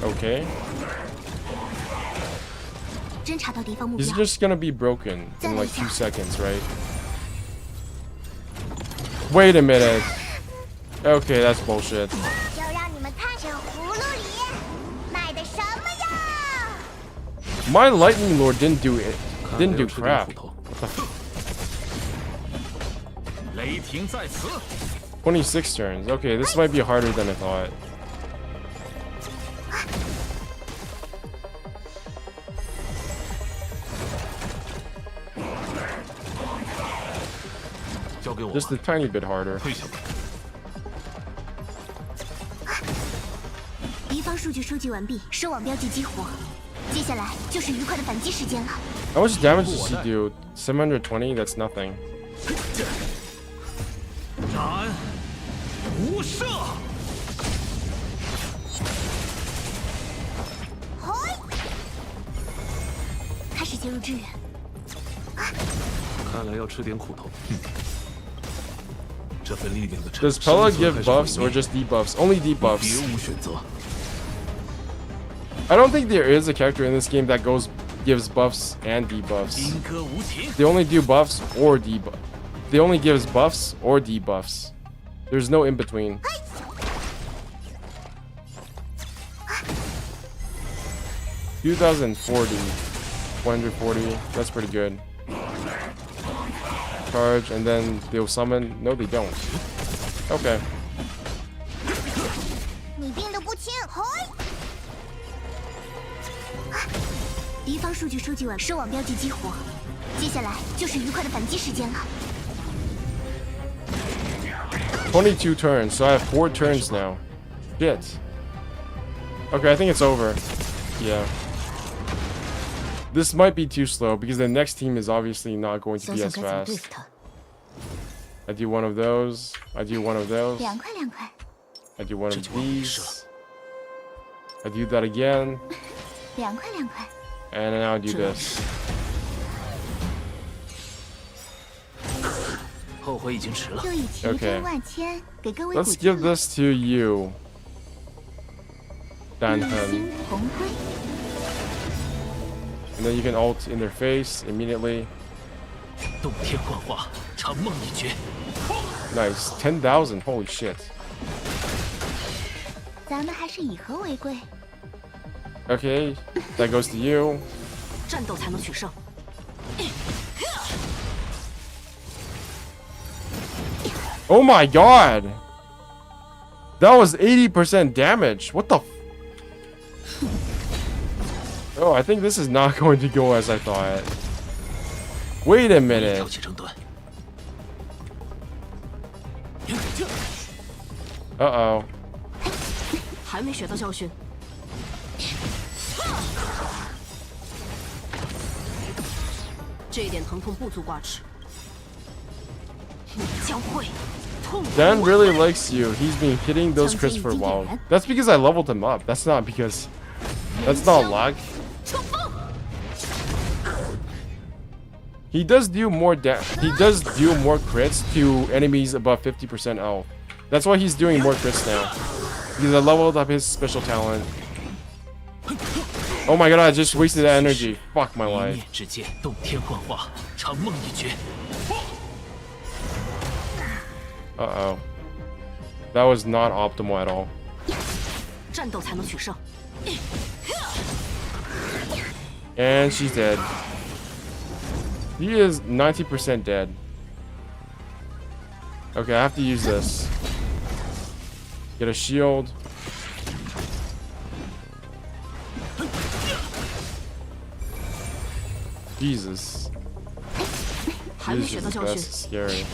Okay. He's just gonna be broken in like 2 seconds, right? Wait a minute. Okay, that's bullshit. My Lightning Lord didn't do it. Didn't do crap. 26 turns. Okay, this might be harder than I thought. Just a tiny bit harder. How much damage does he do? 720? That's nothing. Does Pella give buffs or just debuffs? Only debuffs. I don't think there is a character in this game that gives buffs and debuffs. They only do buffs or debuffs. They only gives buffs or debuffs. There's no in between. $2,040. 140. That's pretty good. Charge and then they'll summon. No, they don't. Okay. "22 turns, so I have 4 turns now. Shit. Okay, I think it's over. Yeah. This might be too slow because the next team is obviously not going to be as fast. I do one of those. I do one of those. I do one of these. I do that again. And now I do this. Okay. Let's give this to you, Dan Heng. And then you can ult in their face immediately. Nice. 10,000. Holy shit. Okay, that goes to you. Oh my god! That was 80% damage. What the f— Oh, I think this is not going to go as I thought. Wait a minute. Uh-oh. 这一点疼痛不足挂齿。你将会痛苦。 Dan really likes you. He's been hitting those crits for a while. That's because I leveled him up. That's not because. That's not luck. He does do more he does do more crits to enemies above 50% health. That's why he's doing more crits now. Because I leveled up his special talent. Oh my god, I just wasted that energy. Fuck my life. 一念之间，洞天幻化，长梦一绝。 Uh-oh. That was not optimal at all. 战斗才能取胜。 And she's dead. He is 90% dead. Okay, I have to use this. Get a shield. Jesus. This is best scary.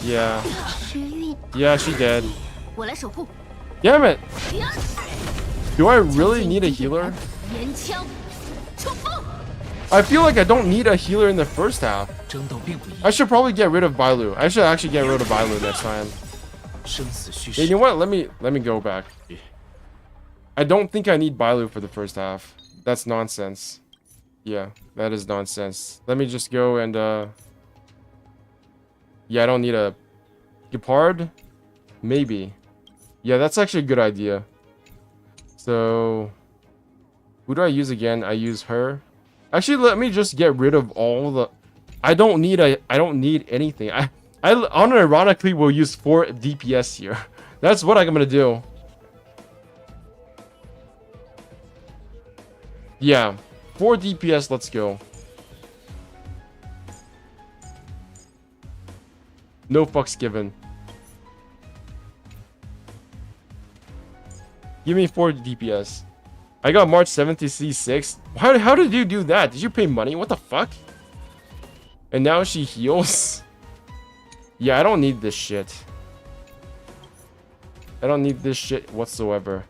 Yeah. Yeah, she dead. 我来守护。 Damn it! Do I really need a healer? 岩枪，冲锋！ I feel like I don't need a healer in the first half. 争斗并不易， I should probably get rid of Bailu. I should actually get rid of Bailu next time. 生死虚 Hey, 实。 you know what? Let me go back. I don't think I need Bailu for the first half. That's nonsense. Yeah, that is nonsense. Let me just go and yeah, I don't need a Gepard. Maybe. Yeah, that's actually a good idea. So who do I use again? I use her. Actually, let me just get rid of all the. I don't need anything. I unironically will use 4 DPS here. That's what I'm gonna do. Yeah, 4 DPS. Let's go. No fucks given. Give me 4 DPS. I got March 7th to C6. How did you do that? Did you pay money? What the fuck? And now she heals? Yeah, I don't need this shit. I don't need this shit whatsoever.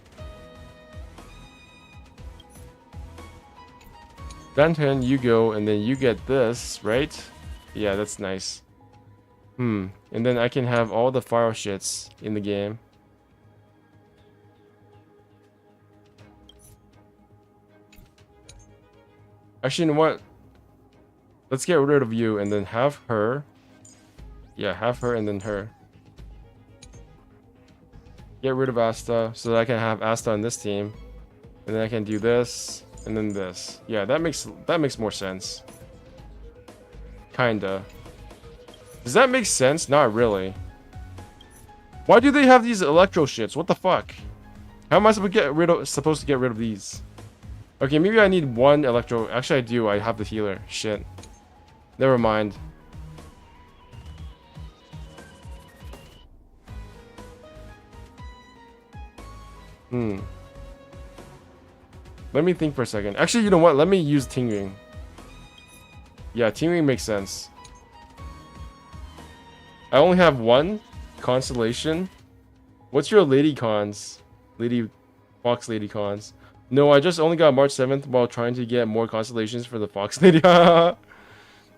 Danton, you go, and then you get this, right? Yeah, that's nice. And then I can have all the fire shits in the game. Actually, you know what? Let's get rid of you and then have her. Yeah, have her and then her. Get rid of Asta so that I can have Asta on this team. And then I can do this and then this. Yeah, that makes more sense. Kinda. Does that make sense? Not really. Why do they have these electro shits? What the fuck? How am I supposed to get rid of these? Okay, maybe I need 1 electro. Actually, I do. I have the healer. Shit. Never mind. Let me think for a second. Actually, you know what? Let me use Tingring. Yeah, Tingring makes sense. I only have 1 constellation. What's your lady cons? Fox lady cons. No, I just only got March 7th while trying to get more constellations for the Fox Lady.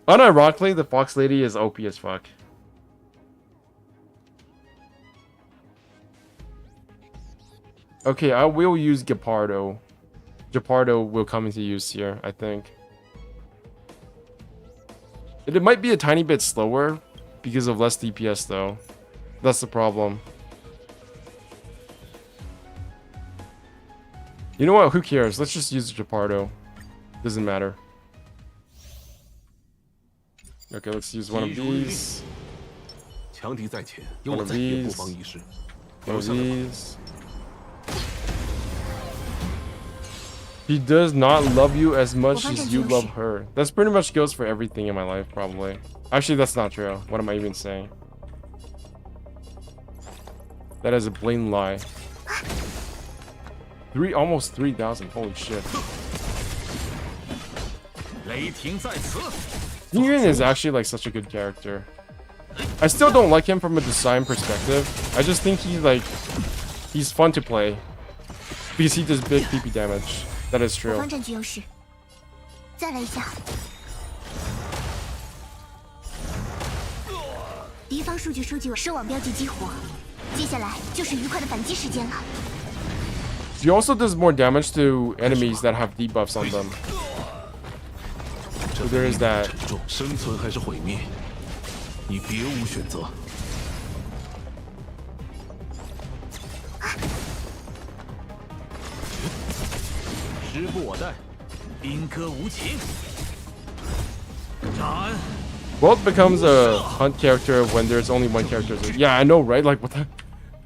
Unironically, the Fox Lady is OP as fuck. Okay, I will use Gepardo. Gepardo will come into use here, I think. It might be a tiny bit slower because of less DPS though. That's the problem. You know what? Who cares? Let's just use Gepardo. Doesn't matter. Okay, let's use one of these. One of these. One of these. He does not love you as much as you love her. That's pretty much goes for everything in my life, probably. Actually, that's not true. What am I even saying? That is a blatant lie. Almost 3,000. Holy shit. Yuan is actually like such a good character. I still don't like him from a design perspective. I just think he's fun to play because he does big PP damage. That is 我 true. 方占据优势，再来一下。敌方数据收集收网标记激活，接下来就是愉快的反击时间了。 He also does more damage to enemies that have debuffs on them. So there is that. 沉重，生存还是毁灭，你别无选择。时不我待，兵戈无情。斩！ Bolt becomes a hunt character when there's only one character. Yeah, I know, right? Like, what the?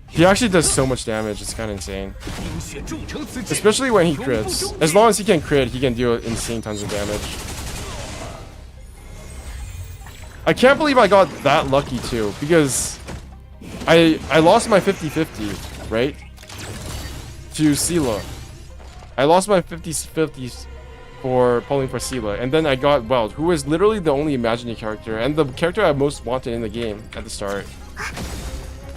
He actually does so much damage. It's kind of insane. 冰雪铸成此剑， Especially when he crits. As long as he can crit, he can deal insane tons of damage. I can't believe I got that lucky too, because I lost my 50-50, right? To Sela. I lost my 50-50 for pulling for Sela, and then I got Weld, who is literally the only imaginary character and the character I most wanted in the game at the start.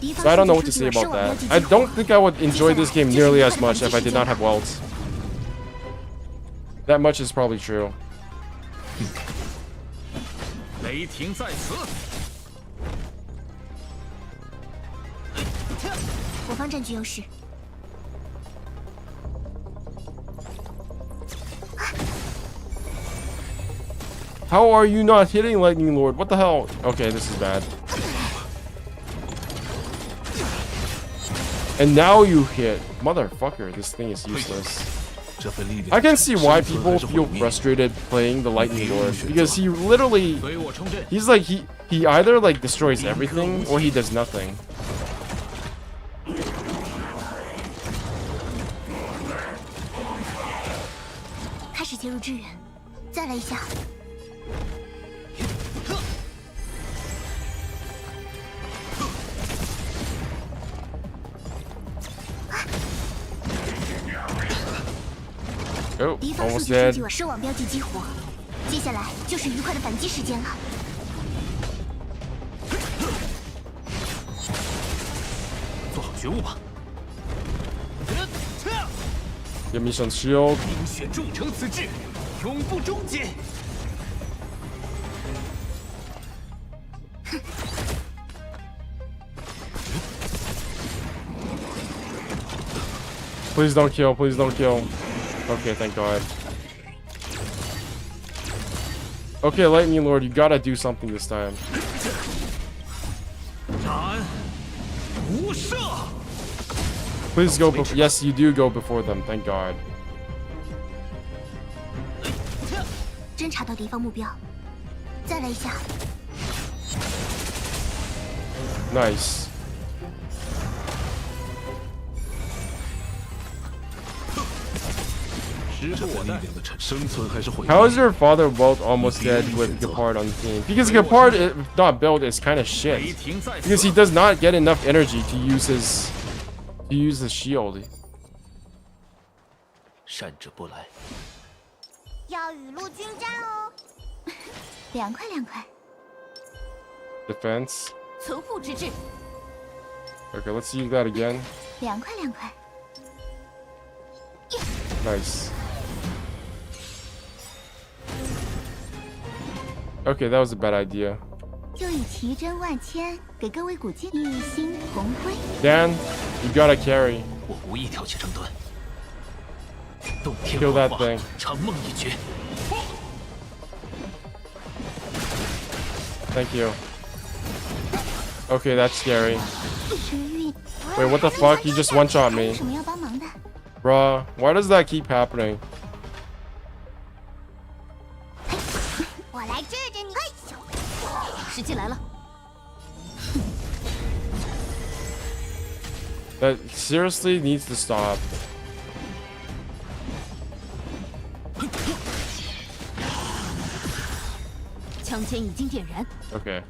So I don't know what to say about that. I don't think I would enjoy this game nearly as much if I did not have Welds. That much is probably true. 雷霆在此。我方占据优势。 How are you not hitting Lightning Lord? What the hell? Okay, this is bad. And now you hit. Motherfucker, this thing is useless. I can see why people feel frustrated playing the Lightning Lord, because he literally, he's like, he either like destroys everything or he does nothing. 开始介入支援，再来一下。 Oh, 敌方数 almost 据收 dead. 集收网标记激活，接下来就是愉快的反击时间了。做好觉悟吧。 Give me some shield. 冰雪铸成此志，永不终结。 Please don't kill, please don't kill. Okay, thank God. Okay, Lightning Lord, you gotta do something this time. 斩！无赦！ Please go before. Yes, you do go before them, thank God. 侦查到敌方目标，再来一下。 Nice. How is your father Welt almost dead with Gepard on the team? Because Gepard, if not built, is kind of shit. Because he does not get enough energy to use his shield. 善者不来。要雨露均沾哦。凉快凉快。 Defense. 存护之志。 Okay, let's use that again. 凉快凉快。 Nice. Okay, that was a bad idea. 就以奇珍万千给各位古剑一心同辉。 Dan, you gotta carry. 我无意挑起争端。洞天 Kill 幻 that 化， thing. 长梦一绝。 Thank you. Okay, that's scary. 时运。 Wait, what the fuck? He just one-shot 还 me. 有什么要帮忙的？ Bruh, why does that keep happening? 我来治治你。时机来了。 That seriously needs to stop. 枪尖已经点燃。 Okay.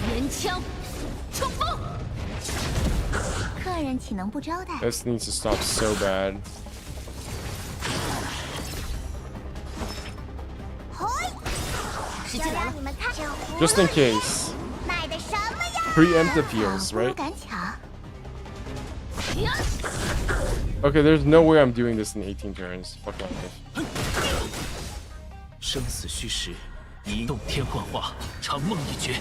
燃枪，冲锋！客人岂能不招待？ This needs to stop so bad. Just in case. Preemptive heals, right? Okay, there's no way I'm doing this in 18 turns. Fuck off. 生死虚实，一动天幻化，长梦一绝。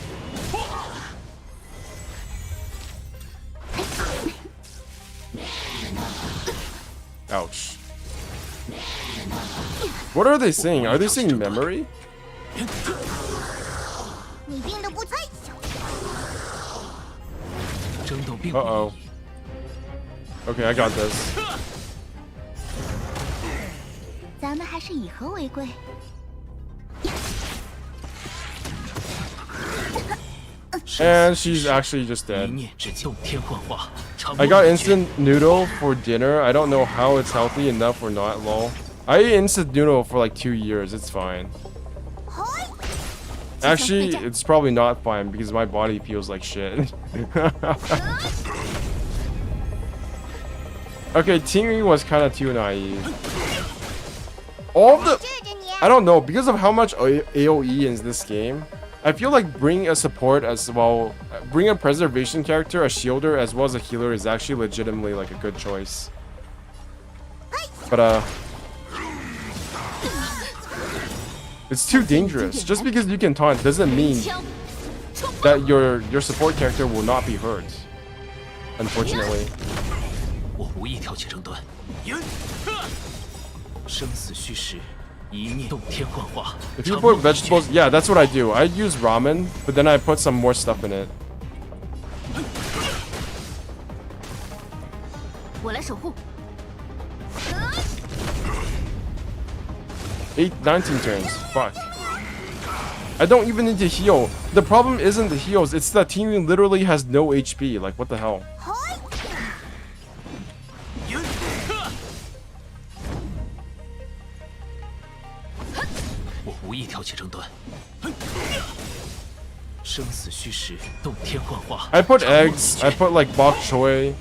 Ouch. What are they saying? Are they saying memory? 你病得不太小。争斗并不 Uh-oh. Okay, I got this. 咱们还是以和为贵。 And she's actually just 一 dead. 念之间，动天幻化，长 I 梦 got 一绝。 instant noodle for dinner. I don't know how it's healthy enough or not, lol. I ate instant noodle for like 2 years. It's fine. Actually, it's probably not fine because my body feels like shit. Okay, Tingri was kind of too naive. All the... I don't know, because of how much AoE is this game, I feel like bring a support as well, bring a preservation character, a shielder, as well as a healer is actually legitimately like a good choice. But it's too dangerous. Just because you can taunt doesn't mean that your support character will not be hurt. Unfortunately. 我无意挑起争端。生死虚实，一念动天幻化。 If you put vegetables, yeah, that's what I do. I use ramen, but then I put some more stuff in it. 我来守护。 19 turns. Fuck. I don't even need to heal. The problem isn't the heals, it's that team literally has no HP. Like, what the hell? 我无意挑起争端。生死虚实，动天幻化。 I put eggs, I put like bok choy.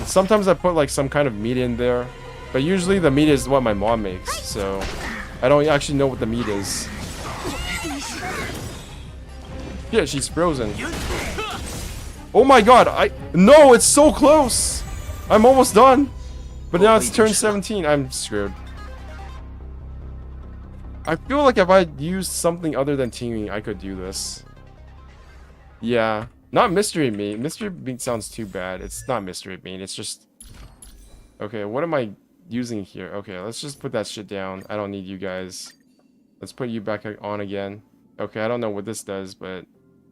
Sometimes I put like some kind of meat in there. But usually the meat is what my mom makes, so I don't actually know what the meat is. Yeah, she's frozen. Oh my god, no, it's so close! I'm almost done! But now it's turn 17, I'm screwed. I feel like if I used something other than teaming, I could do this. Yeah, not mystery meat. Mystery meat sounds too bad. It's not mystery meat, it's just... Okay, what am I using here? Okay, let's just put that shit down. I don't need you guys. Let's put you back on again. Okay, I don't know what this does, but...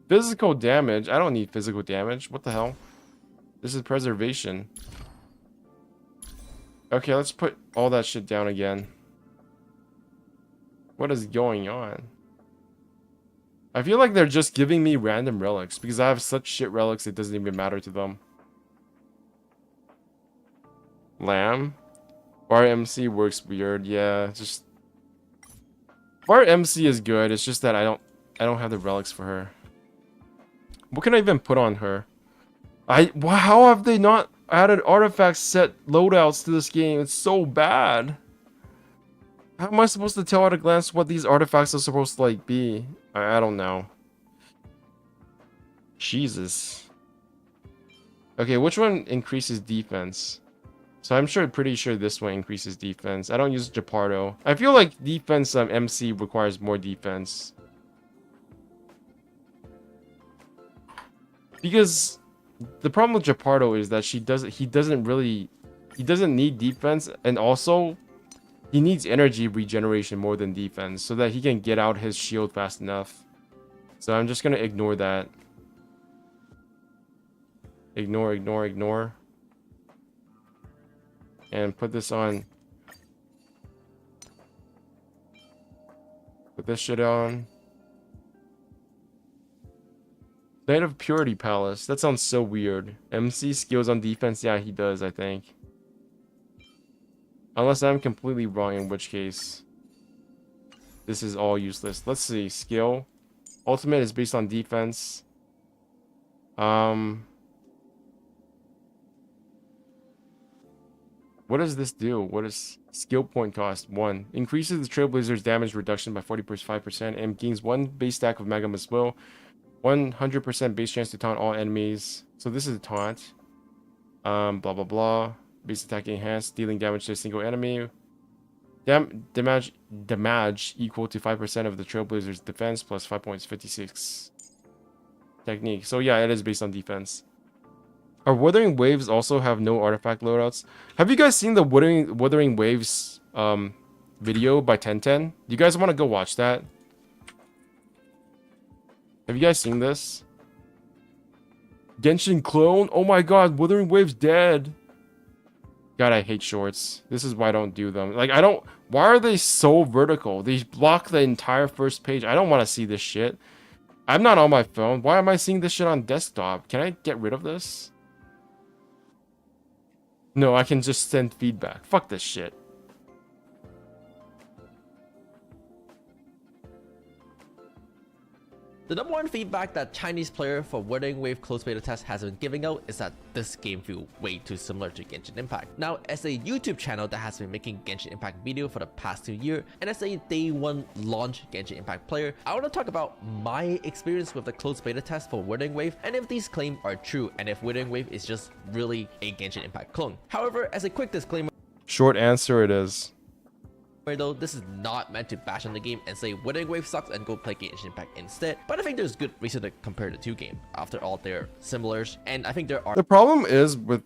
Physical damage? I don't need physical damage. What the hell? This is preservation. Okay, let's put all that shit down again. What is going on? I feel like they're just giving me random relics because I have such shit relics it doesn't even matter to them. Lamb? Bar MC works weird. Yeah, just... Bar MC is good. It's just that I don't have the relics for her. What can I even put on her? How have they not added artifact set loadouts to this game? It's so bad. How am I supposed to tell at a glance what these artifacts are supposed to like be? I don't know. Jesus. Okay, which one increases defense? So I'm pretty sure this one increases defense. I don't use Gepardo. I feel like defense MC requires more defense. Because the problem with Gepardo is that he doesn't need defense, and also he needs energy regeneration more than defense so that he can get out his shield fast enough. So I'm just gonna ignore that. Ignore. And put this on. Put this shit on. Knight of Purity Palace. That sounds so weird. MC skills on defense. Yeah, he does, I think. Unless I'm completely wrong, in which case this is all useless. Let's see. Skill. Ultimate is based on defense. What does this do? What is skill point cost? 1. Increases the Trailblazer's damage reduction by 45% and gains 1 base stack of Magnum Will. 100% base chance to taunt all enemies. So this is a taunt. Blah blah blah. Base attack enhanced, dealing damage to a single enemy. Damage equal to 5% of the Trailblazer's defense plus 5.56 technique. So yeah, it is based on defense. Our Wuthering Waves also have no artifact loadouts. Have you guys seen the Wuthering Waves video by 1010? Do you guys want to go watch that? Have you guys seen this? Genshin clone? Oh my god, Wuthering Waves dead. God, I hate shorts. This is why I don't do them. Like, I don't... Why are they so vertical? They block the entire first page. I don't want to see this shit. I'm not on my phone. Why am I seeing this shit on desktop? Can I get rid of this? No, I can just send feedback. Fuck this shit. The number one feedback that Chinese player for Wuthering Wave closed beta test has been giving out is that this game feels way too similar to Genshin Impact. Now, as a YouTube channel that has been making Genshin Impact video for the past 2 years, and as a day one launch Genshin Impact player, I want to talk about my experience with the closed beta test for Wuthering Wave, and if these claims are true, and if Wuthering Wave is just really a Genshin Impact clone. However, as a quick disclaimer, short answer, it is. Though this is not meant to bash on the game and say Wuthering Wave sucks and go play Genshin Impact instead, but I think there's good reason to compare the two games. After all, they're similars, and I think there are... The problem is with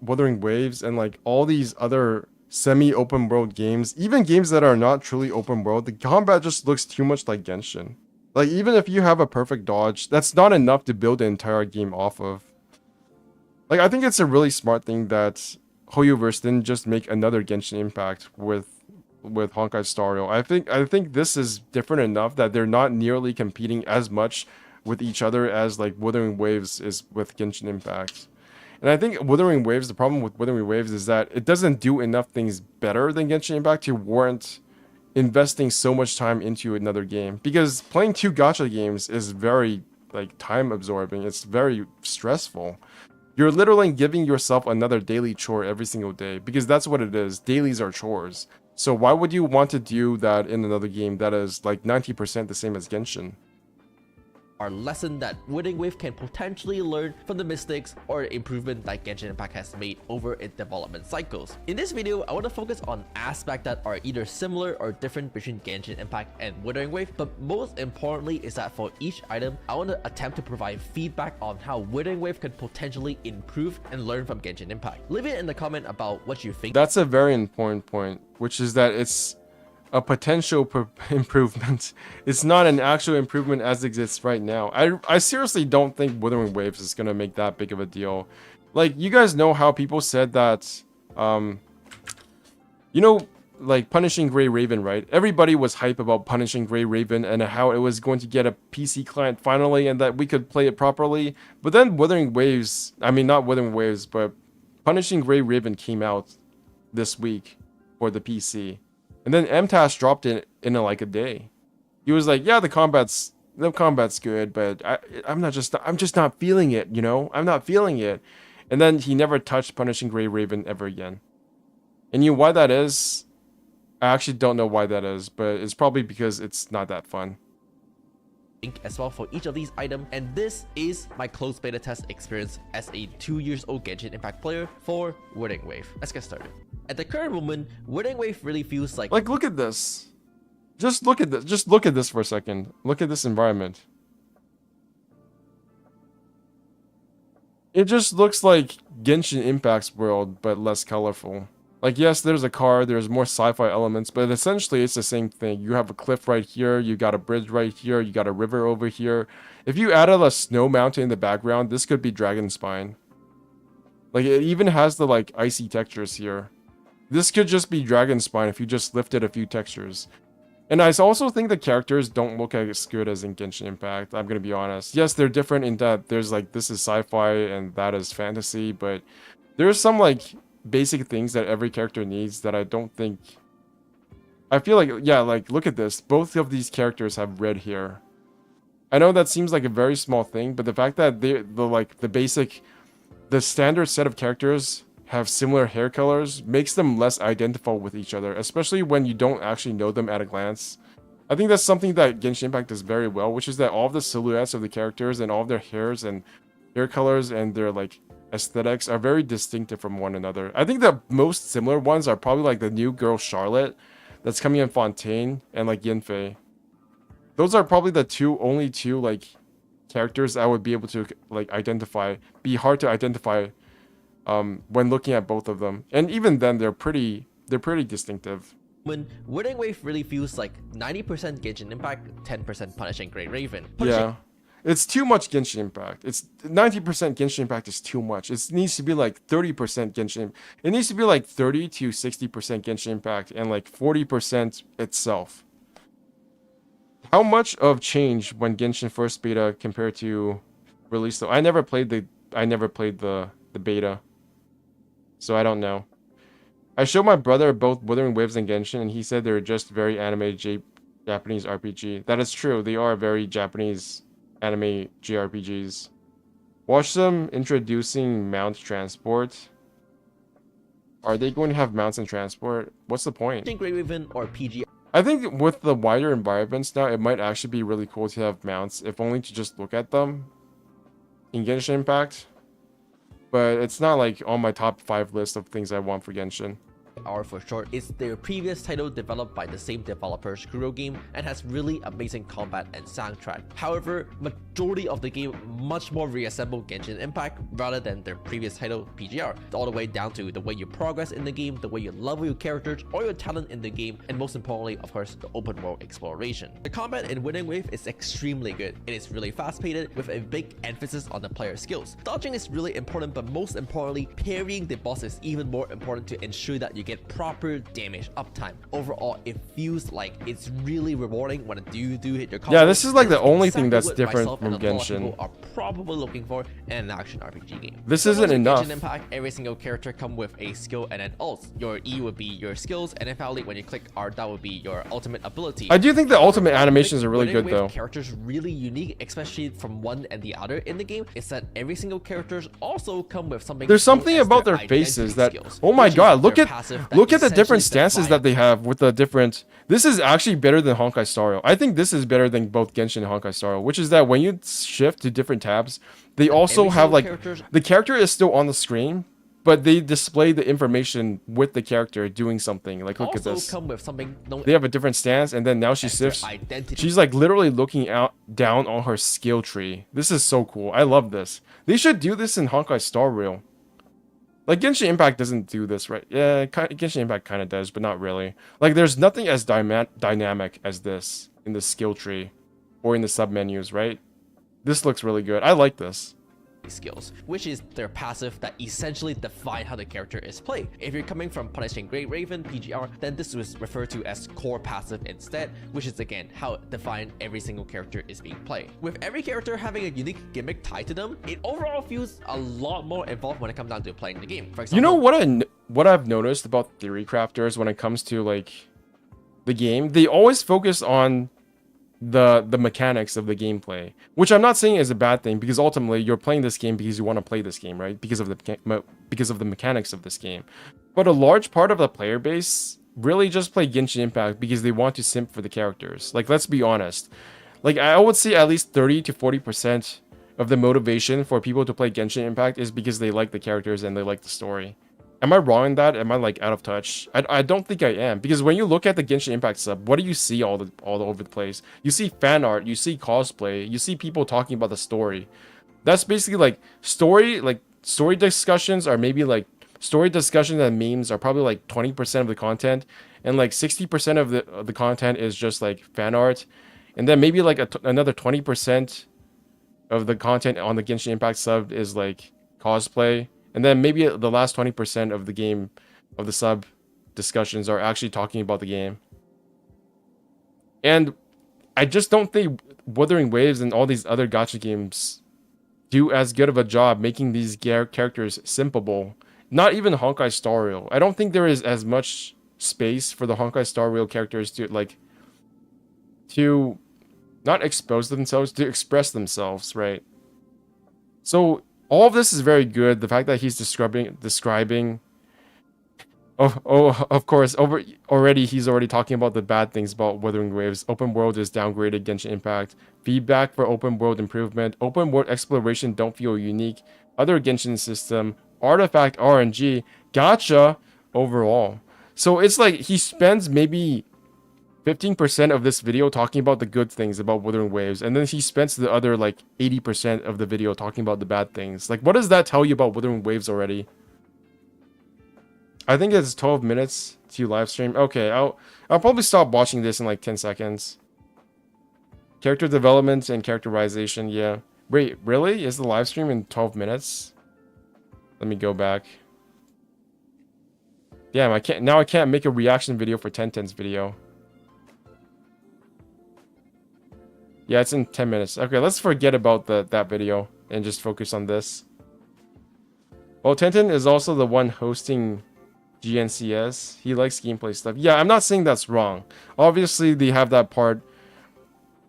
Wuthering Waves and like all these other semi-open world games, even games that are not truly open world, the combat just looks too much like Genshin. Like, even if you have a perfect dodge, that's not enough to build the entire game off of. Like, I think it's a really smart thing that Hoyoverse didn't just make another Genshin Impact with Honkai Star Rail. I think this is different enough that they're not nearly competing as much with each other as like Wuthering Waves is with Genshin Impact. And I think Wuthering Waves, the problem with Wuthering Waves is that it doesn't do enough things better than Genshin Impact to warrant investing so much time into another game. Because playing 2 gacha games is very like time absorbing. It's very stressful. You're literally giving yourself another daily chore every single day, because that's what it is. Dailies are chores. So why would you want to do that in another game that is like 90% the same as Genshin? Our lesson that Wuthering Wave can potentially learn from the mistakes or improvement that Genshin Impact has made over its development cycles. In this video, I want to focus on aspects that are either similar or different between Genshin Impact and Wuthering Wave, but most importantly is that for each item, I want to attempt to provide feedback on how Wuthering Wave could potentially improve and learn from Genshin Impact. Leave it in the comment about what you think. That's a very important point, which is that it's a potential improvement. It's not an actual improvement as exists right now. I seriously don't think Wuthering Waves is gonna make that big of a deal. Like, you guys know how people said that, you know, like Punishing Grey Raven, right? Everybody was hype about Punishing Grey Raven and how it was going to get a PC client finally and that we could play it properly. But then Wuthering Waves, I mean not Wuthering Waves, but Punishing Grey Raven came out this week for the PC. And then MTAS dropped it in like a day. He was like, yeah, the combat's good, but I'm just not feeling it, you know? I'm not feeling it. And then he never touched Punishing Grey Raven ever again. And you know why that is? I actually don't know why that is, but it's probably because it's not that fun. As well for each of these items, and this is my closed beta test experience as a 2-year-old Genshin Impact player for Wuthering Wave. Let's get started. At the current moment, Wuthering Wave really feels like look at this. Just look at this. Just look at this for a second. Look at this environment. It just looks like Genshin Impact's world, but less colorful. Like, yes, there's a car, there's more sci-fi elements, but essentially it's the same thing. You have a cliff right here, you got a bridge right here, you got a river over here. If you added a snow mountain in the background, this could be Dragon Spine. Like, it even has the, like, icy textures here. This could just be Dragon Spine if you just lifted a few textures. And I also think the characters don't look as good as in Genshin Impact, I'm gonna be honest. Yes, they're different in that there's, like, this is sci-fi and that is fantasy, but there's some, like, basic things that every character needs that I don't think... I feel like, yeah, like, look at this. Both of these characters have red hair. I know that seems like a very small thing, but the fact that the standard set of characters have similar hair colors makes them less identifiable with each other, especially when you don't actually know them at a glance. I think that's something that Genshin Impact does very well, which is that all of the silhouettes of the characters and all of their hairs and hair colors and their, like, aesthetics are very distinctive from one another. I think the most similar ones are probably like the new girl Charlotte that's coming in Fontaine and like Yinfei. Those are probably the only two like characters I would be able to like identify. Be hard to identify when looking at both of them. And even then they're pretty distinctive. When Withering Wave really feels like 90% Genshin Impact, 10% Punishing Great Raven. Yeah. It's too much Genshin Impact. It's 90% Genshin Impact is too much. It needs to be like 30% Genshin. It needs to be like 30 to 60% Genshin Impact and like 40% itself. How much of change when Genshin first beta compared to release though? I never played the beta. So I don't know. I showed my brother both Wuthering Waves and Genshin and he said they're just very anime Japanese RPG. That is true. They are very Japanese anime JRPGs. Watch them introducing mount transport. Are they going to have mounts and transport? What's the point? Great Raven or PG. I think with the wider environments now, it might actually be really cool to have mounts, if only to just look at them in Genshin Impact. But it's not like on my top 5 list of things I want for Genshin. R for short, is their previous title developed by the same developers Kuro game and has really amazing combat and soundtrack. However, majority of the game much more reassemble Genshin Impact rather than their previous title PGR, all the way down to the way you progress in the game, the way you level your characters or your talent in the game, and most importantly, of course, the open world exploration. The combat in Withering Wave is extremely good. It is really fast-paced with a big emphasis on the player skills. Dodging is really important, but most importantly, parrying the boss is even more important to ensure that you get proper damage uptime. Overall, it feels like it's really rewarding when you do hit your combo. Yeah, this is like the only exactly thing that's what different myself from and a lot of Genshin. people are probably looking for in an action RPG game. This So isn't once in enough. Genshin Impact, every single character come with a skill and an ult. Your E would be your skills, and then finally when you click R, that would be your ultimate ability. I do think the ultimate animations are really Withering good Wave though. Characters really unique, especially from one and the other in the game, is that every single characters also come with something. There's known something as about their their faces that, identity skills, oh my which is god, look their at passive that the different essentially stances define that they have with the different. This is actually better than Honkai Star Rail. I think this is better than both Genshin and Honkai Star Rail, which is that when you shift to different tabs, they also every have single like characters- the character is still on the screen, but they display the information with the character doing something. Like look at also this. come with something known They have a different stance, and then now she as their shifts. identity. She's like literally looking down on her skill tree. This is so cool. I love this. They should do this in Honkai Star Rail. Like Genshin Impact doesn't do this, right? Yeah, Genshin Impact kind of does, but not really. Like there's nothing as dynamic as this in the skill tree or in the submenus, right? This looks really good. I like this. skills, which is their passive that essentially define how the character is played. If you're coming from Punishing Great Raven, PGR, then this was referred to as core passive instead, which is again how define every single character is being played. With every character having a unique gimmick tied to them, it overall feels a lot more involved when it comes down to playing the game. For example, you know what I've noticed about theory crafters when it comes to like the game, they always focus on the mechanics of the gameplay, which I'm not saying is a bad thing, because ultimately you're playing this game because you want to play this game, right? Because of the mechanics of this game. But a large part of the player base really just play Genshin Impact because they want to simp for the characters. Like, let's be honest. Like, I would say at least 30 to 40% of the motivation for people to play Genshin Impact is because they like the characters and they like the story. Am I wrong in that? Am I like out of touch? I don't think I am, because when you look at the Genshin Impact sub, what do you see all over the place? You see fan art, you see cosplay, you see people talking about the story. That's basically like story discussions are maybe like story discussions and memes are probably like 20% of the content, and like 60% of the content is just like fan art, and then maybe like another 20% of the content on the Genshin Impact sub is like cosplay. And then maybe the last 20% of the game, of the sub discussions, are actually talking about the game. And I just don't think Wuthering Waves and all these other gacha games do as good of a job making these characters simpable. Not even Honkai Star Rail. I don't think there is as much space for the Honkai Star Rail characters to not expose themselves, to express themselves, right? So all of this is very good. The fact that he's describing of course, he's already talking about the bad things about Wuthering Waves. Open world is downgraded Genshin Impact. Feedback for open world improvement. Open world exploration don't feel unique. other Genshin system, artifact RNG, gacha overall. So it's like he spends maybe 15% of this video talking about the good things about Wuthering Waves, and then he spends the other like 80% of the video talking about the bad things. Like, what does that tell you about Wuthering Waves already? I think it's 12 minutes to live stream. Okay, I'll probably stop watching this in like 10 seconds. Character development and characterization, yeah. Wait, really? Is the live stream in 12 minutes? Let me go back. Damn, I can't make a reaction video for 10's video. Yeah, it's in 10 minutes. Okay, let's forget about that video and just focus on this. Well, Tenten is also the one hosting GNCS. He likes gameplay stuff. Yeah, I'm not saying that's wrong. Obviously, they have that part,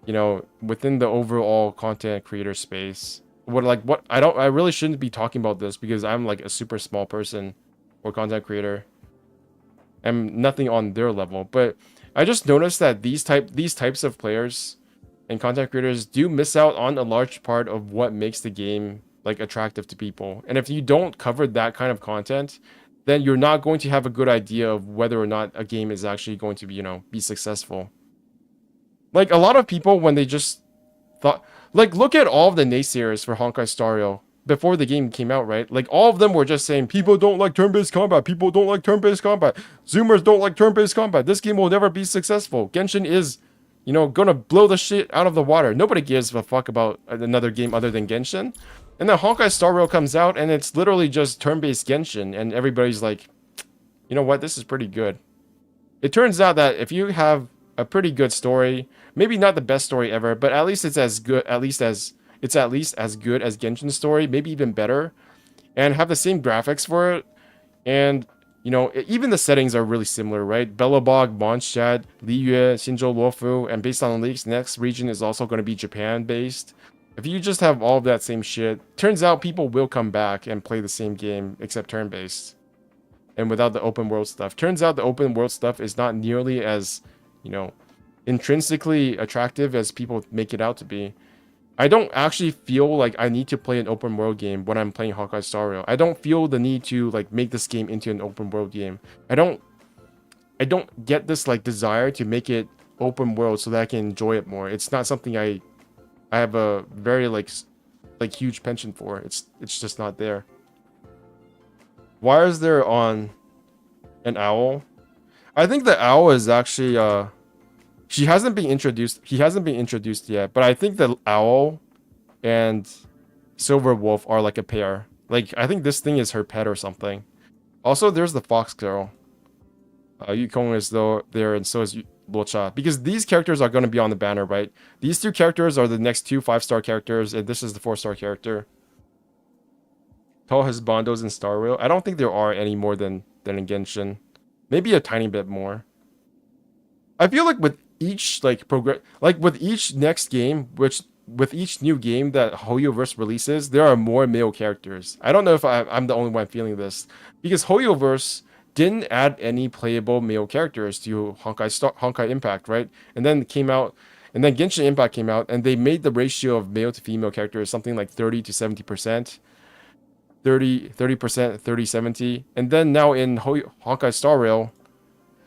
you know, within the overall content creator space. I really shouldn't be talking about this because I'm like a super small person or content creator. I'm nothing on their level, but I just noticed that these types of players and content creators do miss out on a large part of what makes the game like attractive to people. And if you don't cover that kind of content, then you're not going to have a good idea of whether or not a game is actually going to be, you know, be successful. Like a lot of people, when they just thought, like, look at all of the naysayers for Honkai Star Rail before the game came out, right? Like all of them were just saying people don't like turn-based combat, people don't like turn-based combat, Zoomers don't like turn-based combat, this game will never be successful, Genshin is, you know, gonna blow the shit out of the water. Nobody gives a fuck about another game other than Genshin. And then Honkai Star Rail comes out and it's literally just turn-based Genshin, and everybody's like, you know what, this is pretty good. It turns out that if you have a pretty good story, maybe not the best story ever, but at least it's as good, at least as good as Genshin's story, maybe even better, and have the same graphics for it, and you know, even the settings are really similar, right? Belobog, Mondstadt, Liyue, Xinzhou, Luofu, and based on the leaks, next region is also going to be Japan-based. If you just have all of that same shit, turns out people will come back and play the same game, except turn-based. And without the open world stuff. Turns out the open world stuff is not nearly as, you know, intrinsically attractive as people make it out to be. I don't actually feel like I need to play an open world game when I'm playing Honkai Star Rail. I don't feel the need to like make this game into an open world game. I don't get this like desire to make it open world so that I can enjoy it more. It's not something I have a very like huge penchant for. It's just not there. Why is there on an owl? I think the owl is actually he hasn't been introduced yet, but I think the owl and Silver Wolf are like a pair. Like, I think this thing is her pet or something. Also, there's the Fox Girl. Yukong is there, and so is Luocha. Because these characters are going to be on the banner, right? These two characters are the next two 5-star characters, and this is the 4-star character. Tall has Bondos in Star Rail. I don't think there are any more than in Genshin. Maybe a tiny bit more. I feel like with each with each next game, with each new game that Hoyoverse releases, there are more male characters. I don't know if I'm the only one feeling this, because Hoyoverse didn't add any playable male characters to Honkai Impact, right? And then Genshin Impact came out, and they made the ratio of male to female characters something like 30 to 70%. 30%, 30-70. And then now in Honkai Star Rail,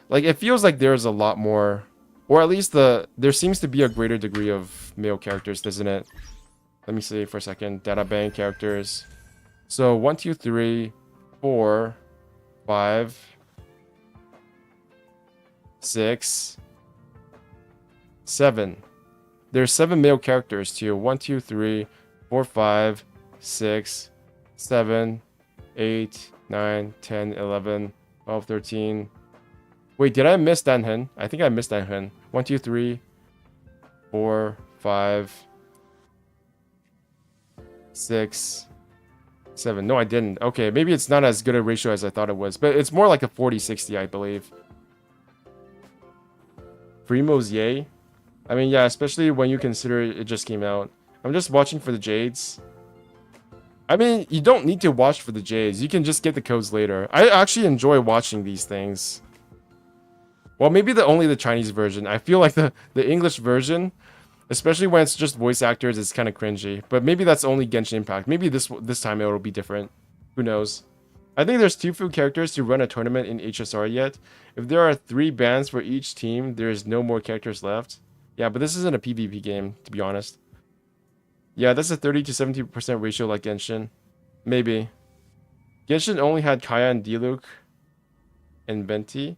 like, it feels like there's a lot more, or at least there seems to be a greater degree of male characters, doesn't it? Let me see for a second. Data bank characters. So 1, 2, 3, 4, 5, 6, 7. There's 7 male characters too. 1, 2, 3, 4, 5, 6, 7, 8, 9, 10, 11, 12, 13. Wait, did I miss Danhen? I think I missed Danhen. 1, 2, 3, 4, 5, 6, 7. No, I didn't. Okay, maybe it's not as good a ratio as I thought it was, but it's more like a 40-60, I believe. Primo's yay. I mean, yeah, especially when you consider it just came out. I'm just watching for the Jades. I mean, you don't need to watch for the Jades. You can just get the codes later. I actually enjoy watching these things. Well, maybe only the Chinese version. I feel like the English version, Especially when it's just voice actors, it's kind of cringy. But maybe that's only Genshin Impact. Maybe this time it'll be different. Who knows? I think there's too few characters to run a tournament in HSR yet. If there are 3 bans for each team, there is no more characters left. Yeah, but this isn't a PvP game, to be honest. Yeah, that's a 30 to 70% ratio like Genshin. Maybe. Genshin only had Kaya and Diluc. And Venti.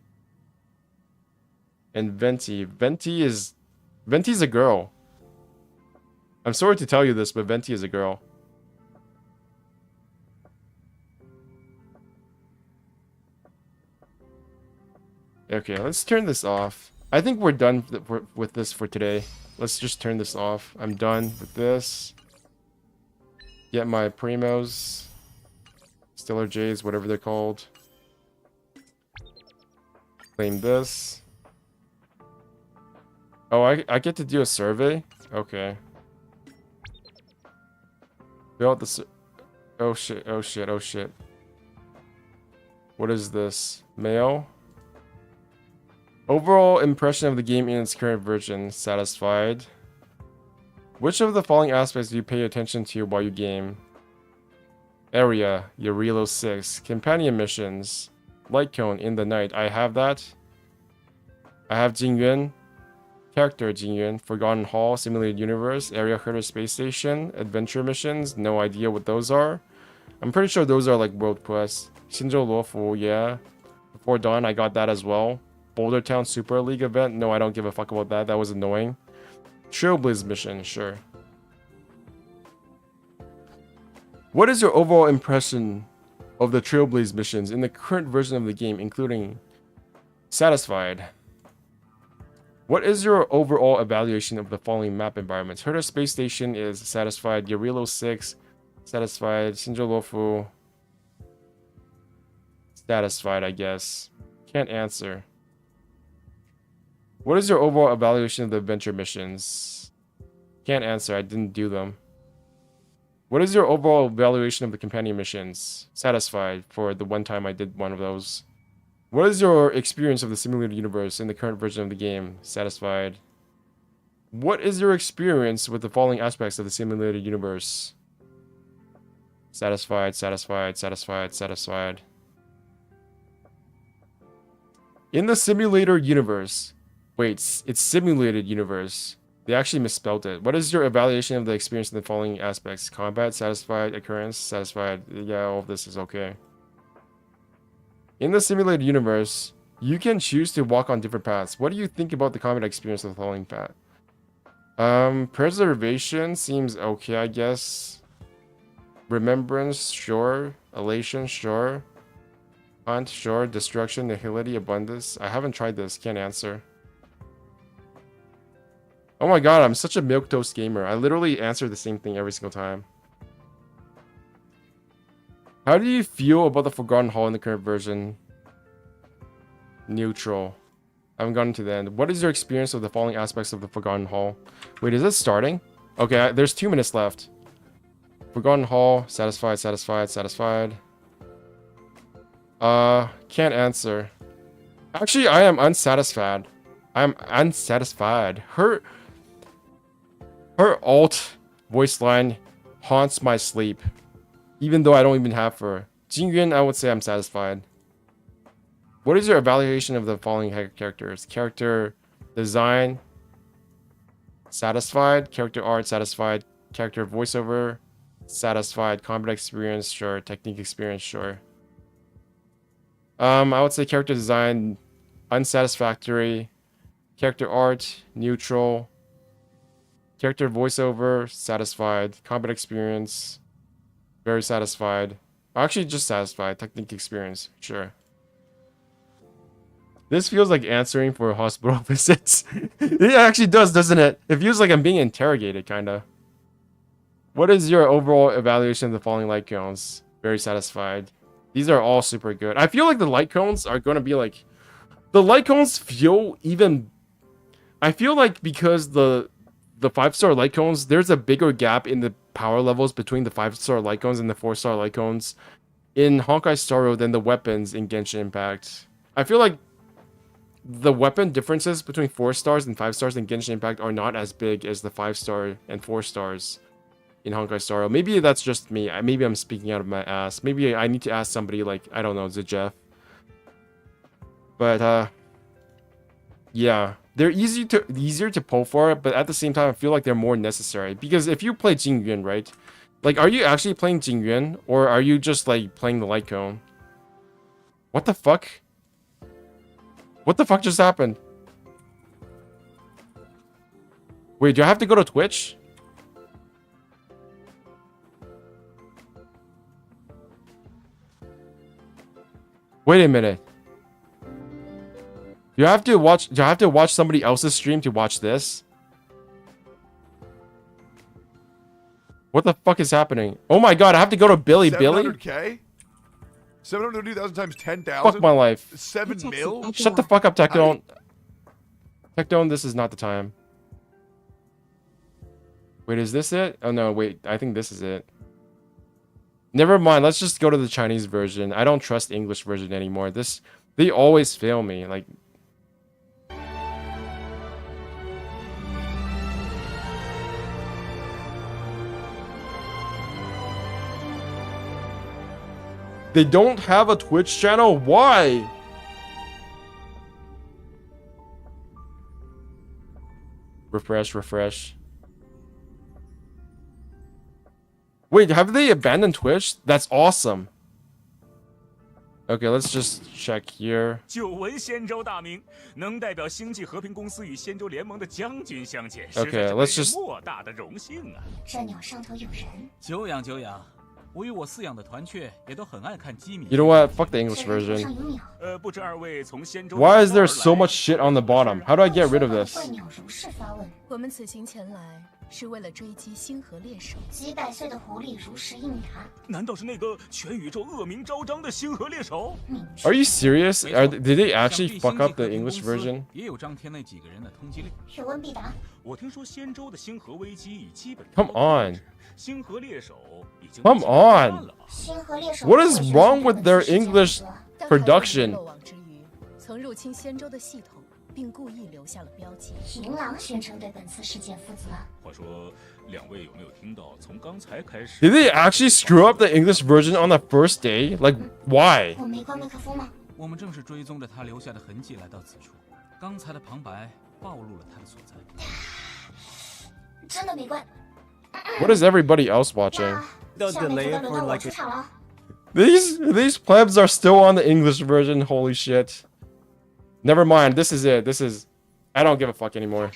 And Venti. Venti's a girl. I'm sorry to tell you this, but Venti is a girl. Okay, let's turn this off. I think we're done with this for today. Let's just turn this off. I'm done with this. Get my primos. Stellar Jays, whatever they're called. Claim this. Oh, I get to do a survey? Okay. Fill out the oh shit, oh shit, oh shit. What is this? Mail? Overall impression of the game in its current version. Satisfied. Which of the following aspects do you pay attention to while you game? Area, Eurilo 6. Companion missions. Light cone in the night. I have that. I have Jingyuan. Character Jingyuan. Forgotten Hall, Simulated Universe, Area Herder Space Station, Adventure Missions. No idea what those are. I'm pretty sure those are like world quests. Shinjo Luofu, yeah. Before Dawn, I got that as well. Boulder Town Super League event. No, I don't give a fuck about that. That was annoying. Trailblaze mission, sure. What is your overall impression of the Trailblaze missions in the current version of the game, including satisfied? What is your overall evaluation of the following map environments? Herder Space Station is satisfied. Eurilo 6, satisfied. Shinjo Luofu, satisfied, I guess. Can't answer. What is your overall evaluation of the adventure missions? Can't answer, I didn't do them. What is your overall evaluation of the companion missions? Satisfied for the one time I did one of those. What is your experience of the simulated universe in the current version of the game? Satisfied. What is your experience with the following aspects of the simulated universe? Satisfied, satisfied, satisfied, satisfied. In the simulator universe. Wait, it's simulated universe. They actually misspelled it. What is your evaluation of the experience in the following aspects? Combat, satisfied, occurrence, satisfied. Yeah, all of this is okay. In the simulated universe, you can choose to walk on different paths. What do you think about the combat experience of the following path? Preservation seems okay, I guess. Remembrance, sure. Elation, sure. Hunt, sure. Destruction, nihility, abundance. I haven't tried this, can't answer. Oh my god, I'm such a milquetoast gamer. I literally answer the same thing every single time. How do you feel about the Forgotten Hall in the current version? Neutral. I haven't gotten to the end. What is your experience of the following aspects of the Forgotten Hall? Wait, is this starting? Okay, there's 2 minutes left. Forgotten Hall, satisfied, satisfied, satisfied. Can't answer. Actually, I am unsatisfied. I'm unsatisfied. Her alt voice line haunts my sleep. Even though I don't even have her. Jingyuan, I would say I'm satisfied. What is your evaluation of the following characters? Character design, satisfied. Character art, satisfied. Character voiceover, satisfied. Combat experience, sure. Technique experience, sure. I would say character design, unsatisfactory. Character art, neutral. Character voiceover, satisfied. Combat experience, very satisfied. Actually, just satisfied. Technique experience, sure. This feels like answering for hospital visits. It actually does, doesn't it? It feels like I'm being interrogated, kinda. What is your overall evaluation of the following light cones? Very satisfied. These are all super good. I feel like the light cones are gonna be like... The light cones feel even... I feel like because the 5-star light cones, there's a bigger gap in the power levels between the 5-star light cones and the 4-star light cones in Honkai Star Rail than the weapons in Genshin Impact. I feel like the weapon differences between 4 stars and 5 stars in Genshin Impact are not as big as the 5-star and 4 stars in Honkai Star Rail. Maybe that's just me. Maybe I'm speaking out of my ass. Maybe I need to ask somebody like, I don't know, Jeff. But yeah, they're easier to pull for, but at the same time I feel like they're more necessary. Because if you play Jingyuan, right? Like, are you actually playing Jingyuan, or are you just like playing the light cone? What the fuck? What the fuck just happened? Wait, do I have to go to Twitch? Wait a minute. Do I have to watch somebody else's stream to watch this? What the fuck is happening? Oh my god, I have to go to Billy. 700K? 750,000 times 10,000? Fuck my life. 7 mil? Shut the fuck up, Tectone. Tectone, this is not the time. Wait, is this it? Oh no, wait, I think this is it. Never mind, let's just go to the Chinese version. I don't trust the English version anymore. They always fail me. Like, they don't have a Twitch channel? Why? Refresh. Wait, have they abandoned Twitch? That's awesome. Okay, let's just check here. 久闻仙州大名，能代表星际和平公司与仙州联盟的将军相见， Okay, let's just 莫大的荣幸啊！这鸟上头有人。久仰久仰，我与我饲养的团雀也都很爱看机迷。 You know what? Fuck the English version. 不知二位从仙州 Why is there so much shit on the bottom? How do I get rid of this? 我们此行前来是为了追击星河猎手。几百岁的狐狸如实应答。难道是那个全宇宙恶名昭彰的星河猎手？ Are you serious? Did they actually fuck up the English version? 也有张贴那几个人的通缉令。有问必答。我听说仙州的星河危机已基本。 Come on. 星河猎手已经 Come on. 星河猎手 What is wrong with their English production? 曾入侵仙州的系统，并故意留下了标记。银狼宣称对本次事件负责。话说，两位有没有听到？从刚才开始 Did they actually screw up the English version on the first day? Like, why? 我没关麦克风吗？我们正是追踪着他留下的痕迹来到此处，刚才的旁白暴露了他的所在。真的没关。 What is everybody else watching? 下面就该轮到我出场了。 These plebs are still on the English version. Holy shit. Never mind. This is it. I don't give a fuck anymore.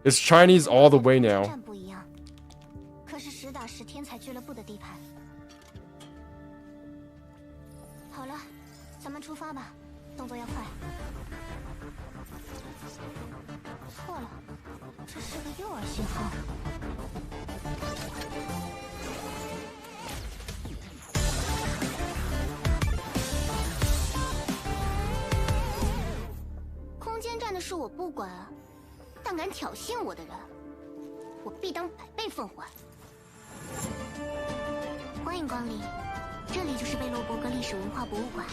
It's Chinese all the way now. 不一样，可是实打实天才俱乐部的地盘。好了，咱们出发吧，动作要快。错了，这是个诱饵信号。 空间站的事我不管，但敢挑衅我的人，我必当百倍奉还。欢迎光临，这里就是贝洛伯格历史文化博物馆。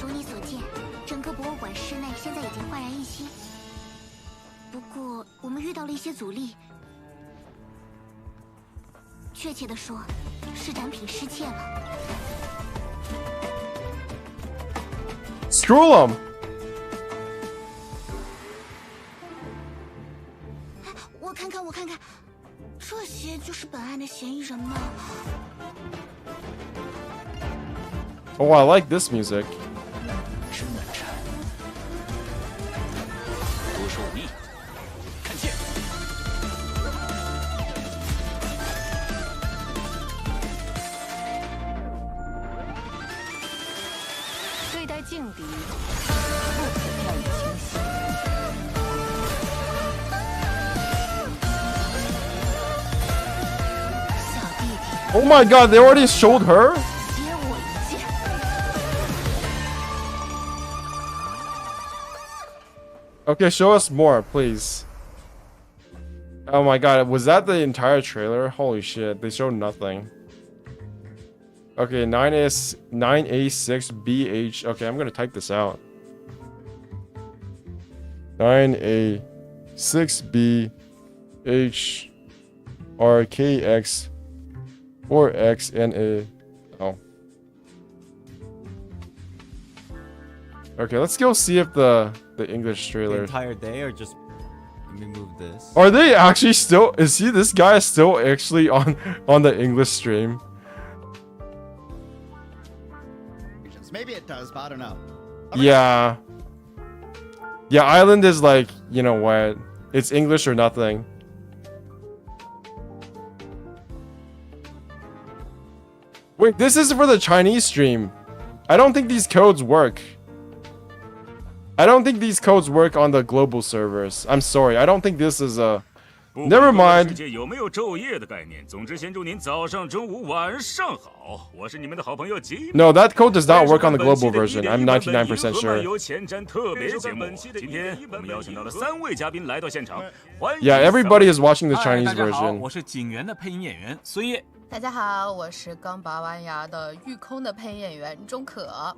如你所见，整个博物馆室内现在已经焕然一新。不过，我们遇到了一些阻力，确切的说，是展品失窃了。 Screw them! 我看看，这些就是本案的嫌疑人吗？ Oh, I like this music. 真难缠。多说无益。看剑。对待劲敌，不可掉以轻心。 Oh my god, they already showed her? Okay, show us more, please. Oh my god, was that the entire trailer? Holy shit, they showed nothing. Okay, 9A6BH. Okay, I'm gonna type this out. 9A6BH4XNA. Oh. Okay, let's go see if the English trailer. The entire day, or just let me move this. Are they actually still? Is this guy still actually on the English stream? Maybe it does, but I don't know. Yeah. Yeah, Island is like, you know what? It's English or nothing. Wait, this is for the Chinese stream. I don't think these codes work. I don't think these codes work on the global servers. I'm sorry. I don't think this is a... Never mind. 世界有没有昼夜的概念？总之，先祝您早上、中午、晚上好。我是你们的好朋友吉。No, that code does not work on the global version. I'm 99% sure. 由前瞻特别节目。今天我们邀请到了3位嘉宾来到现场，欢迎。Yeah, everybody is watching the Chinese 大家好， version. 我是警员的配音演员孙烨。大家好，我是刚拔完牙的御空的配音演员钟可。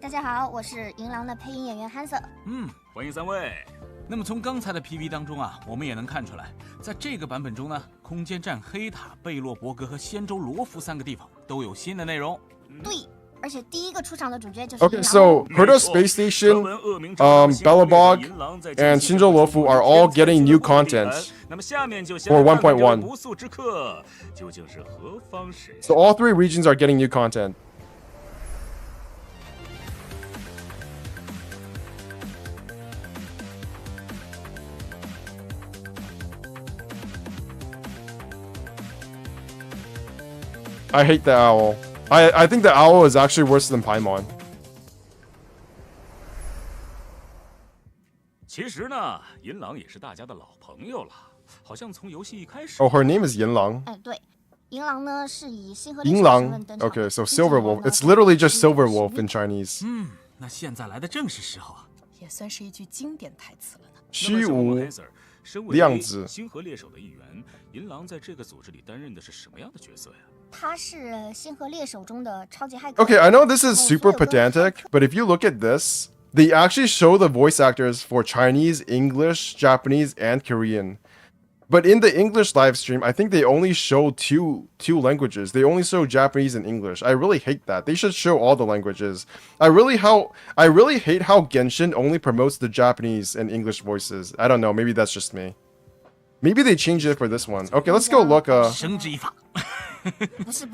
大家好，我是银狼的配音演员汉瑟。欢迎3位。那么从刚才的 PV 当中啊，我们也能看出来，在这个版本中呢，空间站黑塔、贝洛伯格和仙州罗浮3个地方都有新的内容。对，而且第一个出场的主角就是。Okay, so Proto Space Station, Belobog, and Shinjo Lofu are all getting new content for 1.1. So all 3 regions are getting new content. I hate the owl. I think the owl is actually worse than Paimon. 其实呢，银狼也是大家的老朋友了，好像从游戏一开始。Oh, her name is Yinlang. 对，银狼呢是以星河猎手身份 Yinlang. 登场。 Okay, so Silver Wolf. It's literally just Silver Wolf in Chinese. 那现在来的正是时候啊，也算是一句经典台词了呢。虚无身为量子。星河猎手的一员，银狼在这个组织里担任的是什么样的角色呀？ 他是星河猎手中的超级骇客。 Okay, I know this is super pedantic, but if you look at this, they actually show the voice actors for Chinese, English, Japanese, and Korean. But in the English live stream, I think they only show two languages. They only show Japanese and English. I really hate that. They should show all the languages. I really hate how Genshin only promotes the Japanese and English voices. I don't know, maybe that's just me. Maybe they changed it for this one. Okay, let's go look. 绳之以法。不是，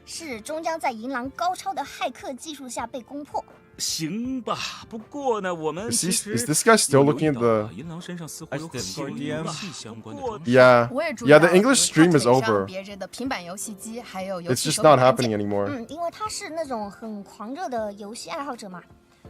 是终将在银狼高超的骇客技术下被攻破。行吧，不过呢，我们 Is this guy still looking at the? 银狼身上似乎有很多与游戏相关的装饰。 Yeah, 我也注意到 yeah. The English stream is over. 别人的平板游戏机还有游 It's 戏 just 手 not 柄 happening anymore. 因为他是那种很狂热的游戏爱好者嘛，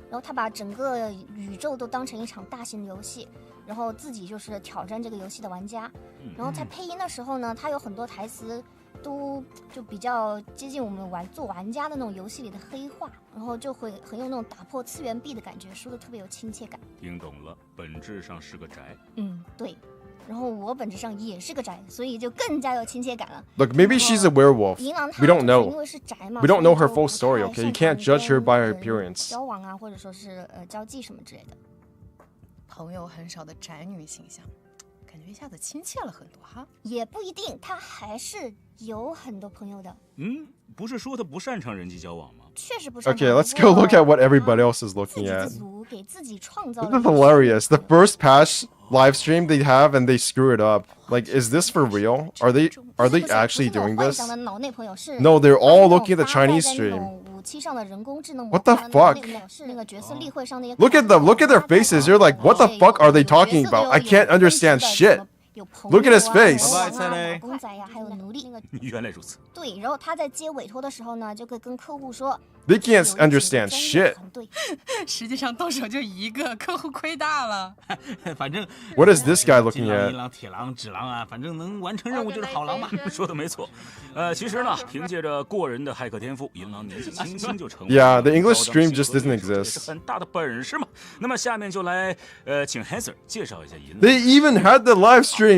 然后他把整个宇宙都当成一场大型的游戏，然后自己就是挑战这个游戏的玩家。然后在配音的时候呢，他有很多台词都就比较接近我们做玩家的那种游戏里的黑话，然后就会很有那种打破次元壁的感觉，说的特别有亲切感。听懂了，本质上是个宅。对。然后我本质上也是个宅，所以就更加有亲切感了。 Look, maybe she's a werewolf. 银狼 We don't 因 know. 为是宅嘛 We don't know her 所以 full 就 story. 不太 Okay, you 擅 can't 长 judge her by her 跟 appearance. 交往啊，或者说是交际什么之类的。朋友很少的宅女形象，感觉一下子亲切了很多哈。也不一定，他还是有很多朋友的。不是说他不擅长人际交往吗？确实不擅长。 Okay, let's go look at what everybody else is looking 自给 at. 自足，给自己创造 This 了 is hilarious. The first patch live stream they have and they screw it up. Like, is this for real? Are they actually doing this? 幻想的脑内朋友是 No, they're all looking at the Chinese stream. 武器上的人工智能 What the fuck? 是那个角色例会上的。 Look at them. Look at their faces. You're like, what the fuck are they talking about? I can't understand shit. Look at his face. 公仔呀，还有奴隶那个。原来如此。对，然后他在接委托的时候呢，就会跟客户说。 They can't understand shit. 实际上动手就一个，客户亏大了。反正 What is this guy looking 金狼、银 at? 狼、铁狼、纸狼啊，反正能完成任务就是好狼嘛。说的没错。其实呢，凭借着过人的骇客天赋，银狼年纪轻轻就成为 Yeah, the English stream just doesn't exist. 很大的本事嘛。那么下面就来请 Hanser 介绍一下银狼。 They even had the live stream.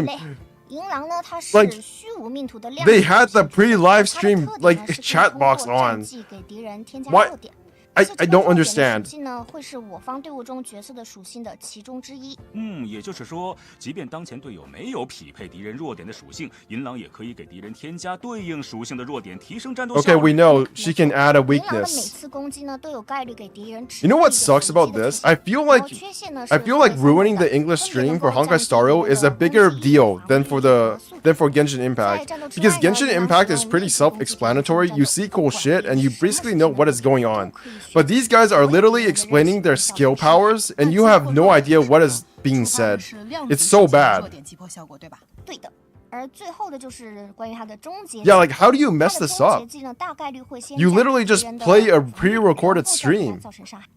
银狼呢，它是 Like, 虚无命途的亮 They 点 had the 显示者 pre-live 它的 stream 特点 like 呢是可以 chat 通 box 过战 on. 绩给敌人添加 Why? 弱点。 I 这 don't 个弱点的 understand. 属性呢，会是我方队伍中角色的属性的其中之一。也就是说，即便当前队友没有匹配敌人弱点的属性，银狼也可以给敌人添加对应属性的弱点，提升战斗效 Okay, 率。 we know she can add a 银狼的每 weakness. 次攻击呢，都有概率给敌人 You know what sucks about this? I feel like ruining the English stream for Honkai Star Rail is a bigger deal than for Genshin Impact. Because Genshin Impact is pretty self-explanatory. You see cool shit and you basically know what is going on. But these guys are literally explaining their skill powers and you have no idea what is being said. It's so bad. 对的。而最后的就是关于它的终结。 Yeah, like how do you mess this up? 终结技呢，大概率会先 You literally just play a pre-recorded stream. 造成伤害。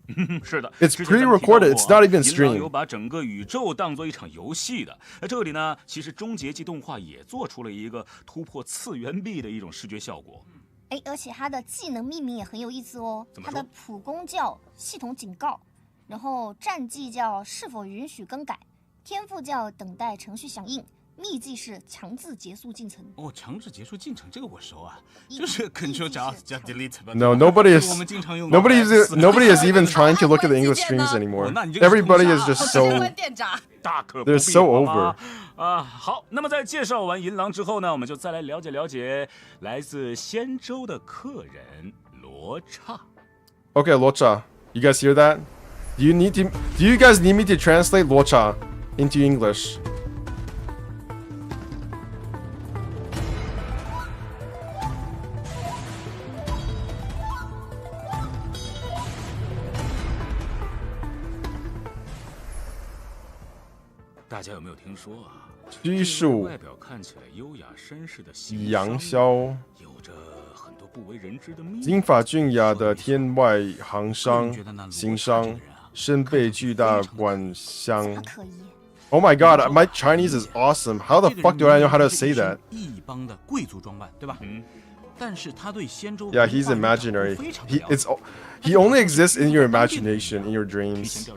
是的 It's pre-recorded. It's not even 银狼 streamed. 有把整个宇宙当做一场游戏的。这里呢，其实终结技动画也做出了一个突破次元壁的一种视觉效果。哎，而且它的技能命名也很有意思哦。它的普攻叫系统警告，然后战技叫是否允许更改，天赋叫等待程序响应。 秘技是强制结束进程。哦，强制结束进程这个我熟啊，就是 Ctrl 加 Delete。No, nobody is even trying to look at the English streams anymore. Everybody is just so. They're so over. 好，那么在介绍完银狼之后呢，我们就再来了解了解来自仙州的客人罗刹。 Okay, Locha, you guys hear that? Do you guys need me to translate Locha into English?外表看起来优雅绅士的杨逍，有着很多不为人知的秘密。金发俊雅的天外行商，行商，身背巨大管箱。Oh my god, my Chinese is awesome. How the fuck do I know how to say that? 一帮的贵族装扮，对吧？但是他对仙州 Yeah, he's imaginary. He only exists in your imagination, in your dreams.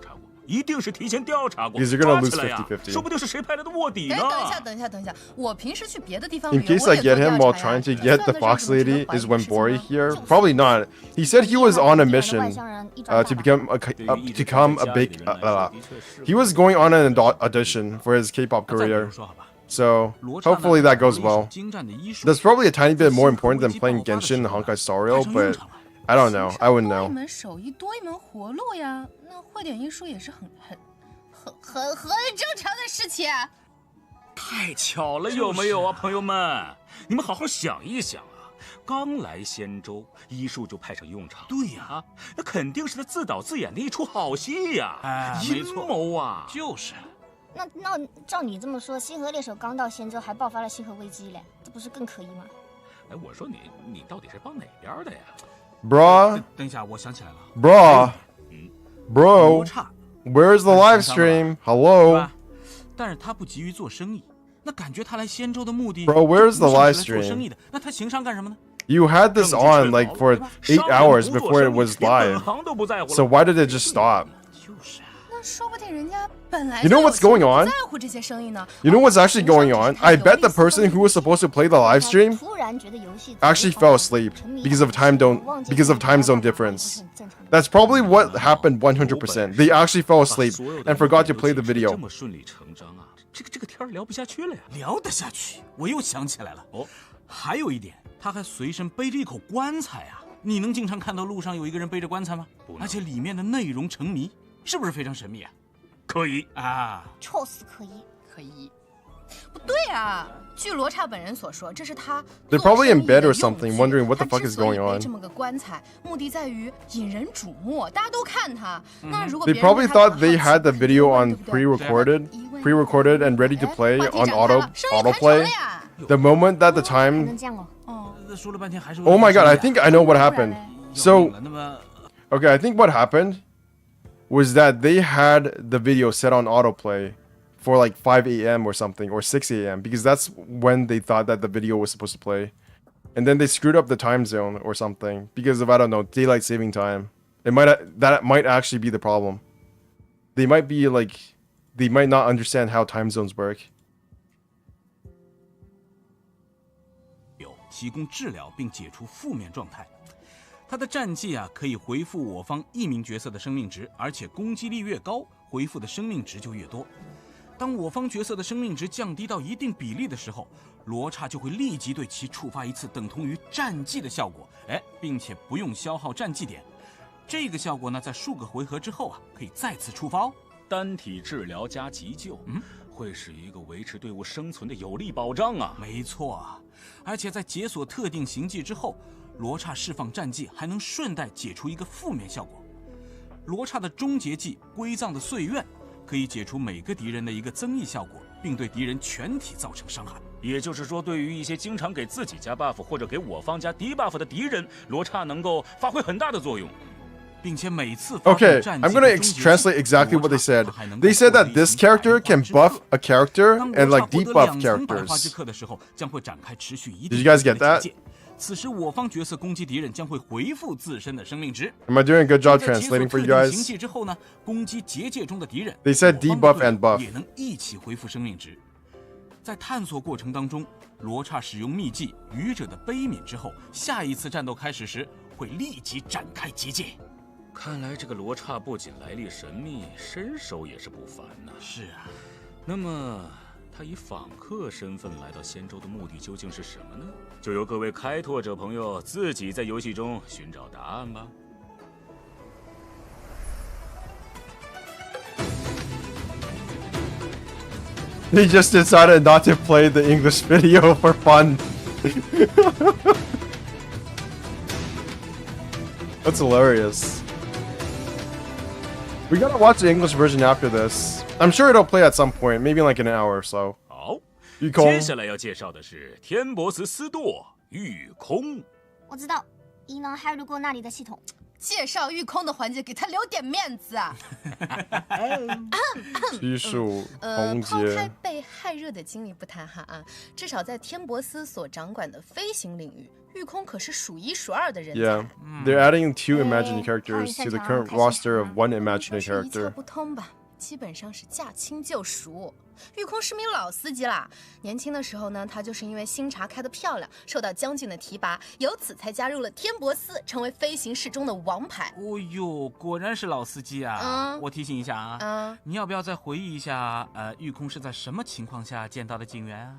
一定是提前调查过， Because you're gonna lose 抓起来呀 50-50. 说不定是谁派来的卧底呢。等一下，我平时去别的地方 In case I get him while trying to get the Fox Lady, is Wenbori here? Probably not. He said he was on a mission to become a big. He was going on an audition for his K-pop career. So hopefully that goes well. That's probably a tiny bit more important than playing Genshin and Honkai Star Rail, but I don't know. I wouldn't know. 一门手艺多一门活路呀，那会点医术也是很正常的事情。太巧了，有没有啊，朋友们？你们好好想一想啊！刚来仙州，医术就派上用场。对呀，那肯定是他自导自演的一出好戏呀，阴谋啊！就是。那照你这么说，星河猎手刚到仙州还爆发了星河危机嘞，这不是更可疑吗？哎，我说你到底是帮哪边的呀？ Bruh. 等一下，我想起来了。Bro, where's the live stream? Hello. 但是他不急于做生意，那感觉他来仙州的目的 Bro, where's the live 做生意 stream? 的，那他情商干什么呢？ You had this on like for 8 hours before it was live. So why did it just stop? 那说不定人家本来 You know what's going on? 不在乎这些生意呢。 You know what's actually going on? I bet the person who was supposed to play the live stream actually fell asleep because of time zone difference. That's probably what happened 100%. They actually fell asleep and forgot to play the video. 这么顺理成章啊，这个天聊不下去了呀。聊得下去，我又想起来了。哦，还有一点，他还随身背着一口棺材啊。你能经常看到路上有一个人背着棺材吗？而且里面的内容成谜，是不是非常神秘啊？可疑啊，臭死可疑。不对啊，据罗刹本人所说，这是他 They're probably in bed or something, wondering what the fuck is going on. 这么个棺材，目的在于引人瞩目，大家都看他。那如果 They probably thought they had the video on pre-recorded and ready to play on autoplay. The moment that the time. Oh my god, I think I know what happened. So, okay, I think what happened was that they had the video set on autoplay for like 5 a.m. or something, or 6 a.m. because that's when they thought that the video was supposed to play. And then they screwed up the time zone or something because of, I don't know, daylight saving time. That might actually be the problem. They might not understand how time zones work. 提供治疗并解除负面状态。他的战绩啊，可以回复我方一名角色的生命值，而且攻击力越高，回复的生命值就越多。当我方角色的生命值降低到一定比例的时候，罗刹就会立即对其触发一次等同于战绩的效果，并且不用消耗战绩点。这个效果呢，在数个回合之后啊，可以再次触发哦。单体治疗加急救，会是一个维持队伍生存的有力保障啊。没错啊，而且在解锁特定行迹之后，罗刹释放战技还能顺带解除一个负面效果。罗刹的终结技归藏的岁愿可以解除每个敌人的一个增益效果，并对敌人全体造成伤害。也就是说，对于一些经常给自己加 buff 或者给我方加 debuff 的敌人，罗刹能够发挥很大的作用。Okay, I'm gonna translate exactly what they said. They said that this character can buff a character and like debuff characters. Did you guys get that? 此时我方角色攻击敌人将会回复自身的生命值。 Am I doing a good job translating for you guys? 行迹之后呢，攻击结界中的敌人 They said debuff and buff. 也能一起回复生命值。在探索过程当中，罗刹使用秘技愚者的悲悯之后，下一次战斗开始时会立即展开结界。看来这个罗刹不仅来历神秘，身手也是不凡呐。是啊，那么他以访客身份来到仙州的目的究竟是什么呢？就由各位开拓者朋友自己在游戏中寻找答案吧。They just decided not to play the English video for fun. That's hilarious. We gotta watch the English version after this. I'm sure it'll play at some point, maybe like in an hour or so. 好，御空。接下来要介绍的是天博斯司舵御空。我知道，伊朗还路过那里的系统。介绍御空的环节，给他留点面子啊！技术红抛开阶。被害热的经历不谈哈啊，至少在天博斯所掌管的飞行领域，御空可是数一数二的人才。 Yeah, they're adding 2 imaginary characters to the current roster of 1 imaginary 一窍 character. 不通吧？基本上是驾轻就熟。御空是名老司机啦，年轻的时候呢，他就是因为新茶开得漂亮，受到将军的提拔，由此才加入了天博斯，成为飞行士中的王牌。哦呦，果然是老司机啊！我提醒一下啊，你要不要再回忆一下，御空是在什么情况下见到的警员啊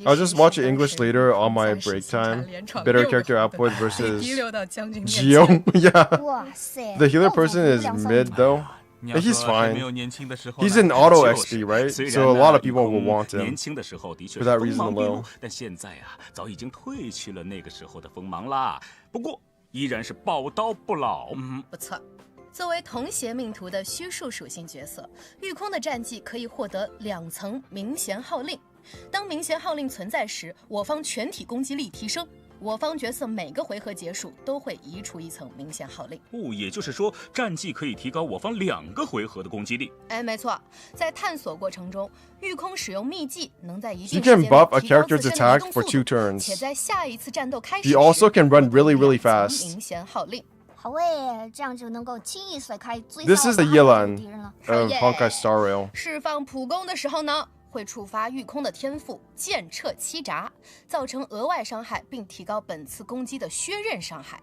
？I'll just watch it English later on my break time. Better character output versus Geo. Yeah. The healer person is mid though. He's fine. He's an auto XP, right? So a lot of people will want him 年轻的时候的确 for that reason alone. 但现在啊，早已经褪去了那个时候的锋芒啦。不过依然是宝刀不老。不错。作为同邪命图的虚数属性角色，御空的战绩可以获得2层明贤号令。当明贤号令存在时，我方全体攻击力提升。我方角色每个回合结束都会移除1层明贤号令。也就是说，战绩可以提高我方2个回合的攻击力。没错，在探索过程中，御空使用秘技，能在一定 He 时间 can 内 buff a 提高自 character's 身的移 attack 动 for 速 2度， turns. 且在下一次战斗开始 He also can run really, really 2层 fast. 明贤号令。好诶，这样就能够轻易甩开最 This 大 is the 的敌人 Yelan 了。 of Honkai Star Rail. 释放普攻的时候呢，会触发御空的天赋剑彻七闸，造成额外伤害，并提高本次攻击的削刃伤害。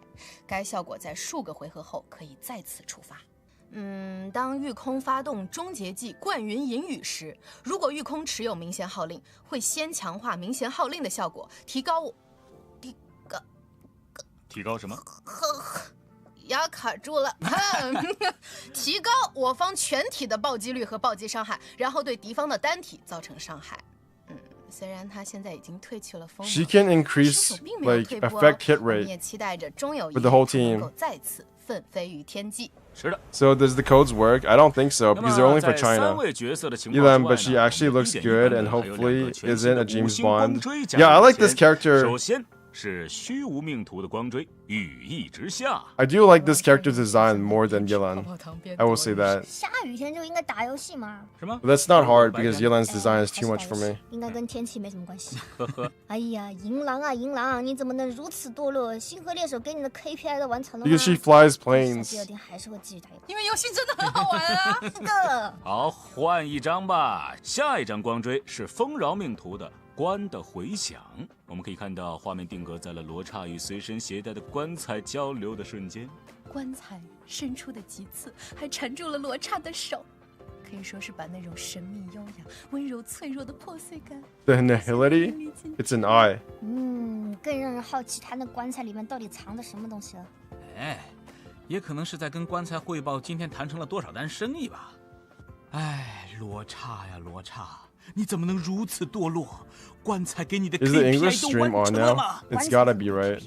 该效果在数个回合后可以再次触发。当御空发动终结技灌云隐语时，如果御空持有明贤号令，会先强化明贤号令的效果，提高什么？牙卡住了，提高我方全体的暴击率和暴击伤害，然后对敌方的单体造成伤害。虽然他现在已经褪去了锋芒， She can increase like effect hit 我们 rate 也期待着终有一 for the whole 天能 team. 够再次奋飞于天际。是的。 So does the codes work? I don't think so because they're only for 那么在 China. 3位角色的情况之 Elam, 外 but she 呢， actually looks 一点 good 一 and 点还有2 hopefully 个全新 isn't 的 a James 5星光 Bond. 锥加 Yeah, I 入 like this 前 character 首先是虚无命途的光锥羽翼直下。 I do like this character's design more than Yelan. I will say that. 下雨天就应该打游戏嘛。什么 But that's not hard because Yelan's design is too much for me. 应该跟天气没什么关系。哎呀，银狼啊银狼，你怎么能如此堕落？星河猎手给你的 KPI 都完成了吗？ Because she flies 第 planes. 二天还是会继续打游戏。因为游戏真的很好玩啊！是的。好，换一张吧。下一张光锥是丰饶命途的棺的回响。我们可以看到画面定格在了罗刹与随身携带的棺材交流的瞬间。棺材伸出的极刺还缠住了罗刹的手，可以说是把那种神秘优雅、温柔脆弱的破碎感。The nihility? It's an eye. 更让人好奇他那棺材里面到底藏着什么东西了。哎，也可能是在跟棺材汇报今天谈成了多少单生意吧。哎，罗刹呀罗刹，你怎么能如此堕落？棺材给你的 Is the English KPI 都 stream 完 on 成了 now? 吗？ It's gotta be right.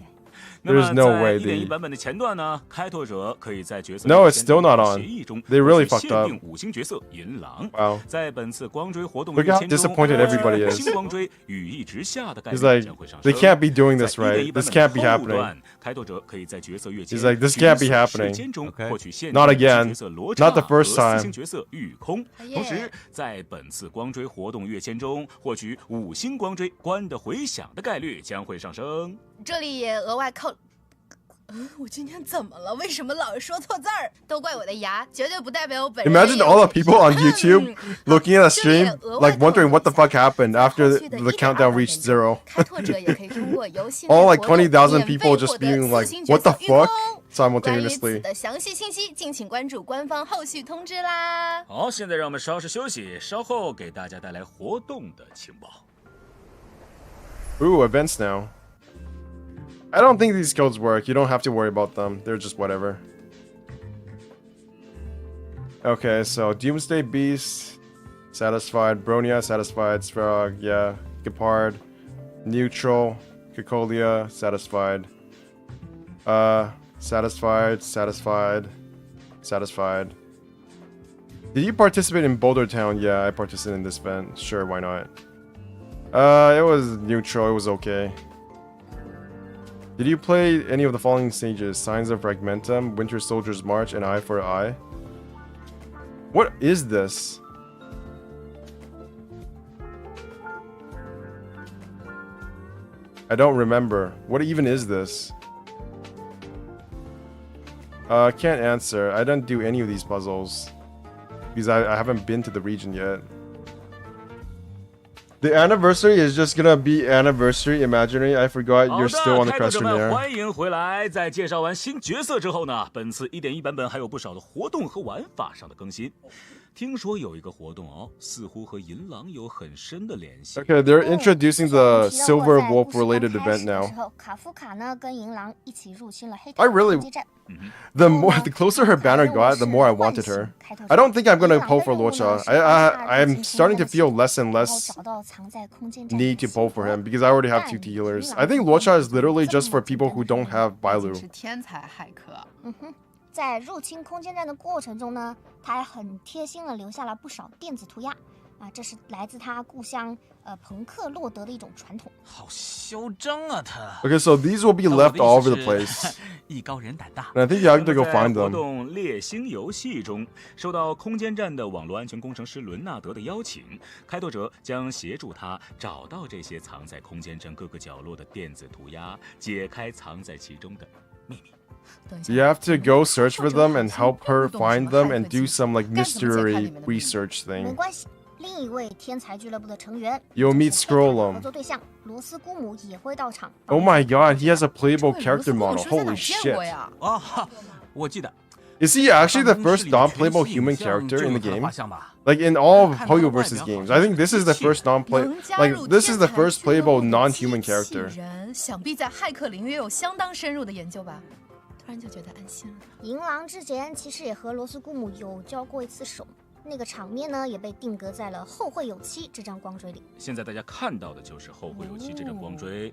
那么 There's no 在 way 1.1 the. 版本的前段呢，开拓者可以在角色 No, it's still not 的 on. 协议中 They really 获取 fucked up. 限定5星角色银狼。 Wow. 在本次光锥活动 Look 日 how 签中， disappointed everybody 5 is. 星光锥羽翼直下的概 He's 率 like, 将会上升。 they can't be doing this 在 right. 1.1 版 This 本 can't be 的后 happening. 段，开拓者可以在角色跃迁 He's like, this can't be 角 happening. 色时间中 Okay. 获取限定 Not 5星 again. 角色罗 Not 刹 the 和 first time. 4星角色御空。同时，在本次光锥活动跃迁中获取5星光锥棺的回响的概率将会上升。这里也额外扣。我今天怎么了？为什么老是说错字儿？都怪我的牙，绝对不代表我本人。 Imagine all the people on YouTube looking at the stream, like wondering what the fuck happened after the countdown reached 0. 开拓者也可以通过游戏 All 内 like 活动 20,000 免 people 费 just 获得 being like, 4星 what the 角色御空 fuck? 关于此 Simultaneously. 的详细信息，敬请关注官方后续通知啦。好，现在让我们稍事休息，稍后给大家带来活动的情报。 Ooh, events now. I don't think these codes work. You don't have to worry about them. They're just whatever. Okay, so Doomsday Beast, satisfied. Bronia, satisfied. Svrog, yeah. Gepard, neutral. Kikolia, satisfied. Satisfied, satisfied, satisfied. Did you participate in Boulder Town? Yeah, I participated in this event. Sure, why not? It was neutral. It was okay. Did you play any of the following stages? Signs of Fragmentum, Winter Soldier's March, and Eye for Eye? What is this? I don't remember. What even is this? Can't answer. I didn't do any of these puzzles. Because I haven't been to the region yet. The anniversary is just gonna be anniversary imaginary. I forgot you're still on the 开拓者们， questionnaire. 欢迎回来！在介绍完新角色之后呢，本次 1.1 版本还有不少的活动和玩法上的更新。听说有一个活动哦，似乎和银狼有很深的联系。 Okay, they're introducing the Silver Wolf related event now. 卡夫卡呢跟银狼一起入侵了黑 I really, 街站。 the closer her banner got, the more I wanted her. I don't think I'm gonna pull for Luocha. I'm starting to feel less and less 找到藏在空间站 need to pull for him because I already have 2 healers. I think Luocha is literally just for people who don't have Bailu. 是天才骇客。在入侵空间站的过程中呢，他还很贴心的留下了不少电子涂鸦啊，这是来自他故乡朋克洛德的一种传统。好嚣张啊他！ Okay, so these will be left all over the place. 艺高人胆大。 And I think you have to go find 活 them. 动猎星游戏中，受到空间站的网络安全工程师伦纳德的邀请，开拓者将协助他找到这些藏在空间站各个角落的电子涂鸦，解开藏在其中的秘密。 You have to go search for them and help her find them and do some like mystery research 没 thing. 关系，另一位天才俱乐部的成员 You'll meet 合 Scrollum. 作对象罗斯姑母也会到场。 Oh my god, he has a playable character model. Holy shit. 啊哈，我记得。 Is he actually the first non-playable human character in the game? Like in all of Hoyoverse's games, I think this is the first this is the first playable non-human character. 想必在骇客领域有相当深入的研究吧？突然就觉得安心了。银狼之前其实也和罗斯姑母有交过一次手，那个场面呢也被定格在了《后会有期》这张光锥里。现在大家看到的就是后会有期这张光锥。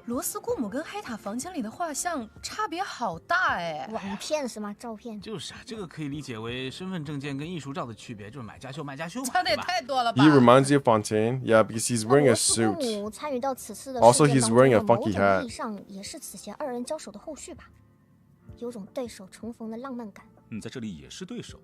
罗斯姑母跟黑塔房间里的画像差别好大哎！网片是吗？照片？就是啊，这个可以理解为身份证件跟艺术照的区别，就是买家秀卖家秀嘛。差的也太多了吧 He reminds you of Fontaine, yeah, because he's wearing a 罗斯姑 suit. 母参与到此次的 Also, 事件 he's 当中 wearing a 的某 funky 种 hat. 意义上也是此前二人交手的后续吧，有种对手重逢的浪漫感。在这里也是对手。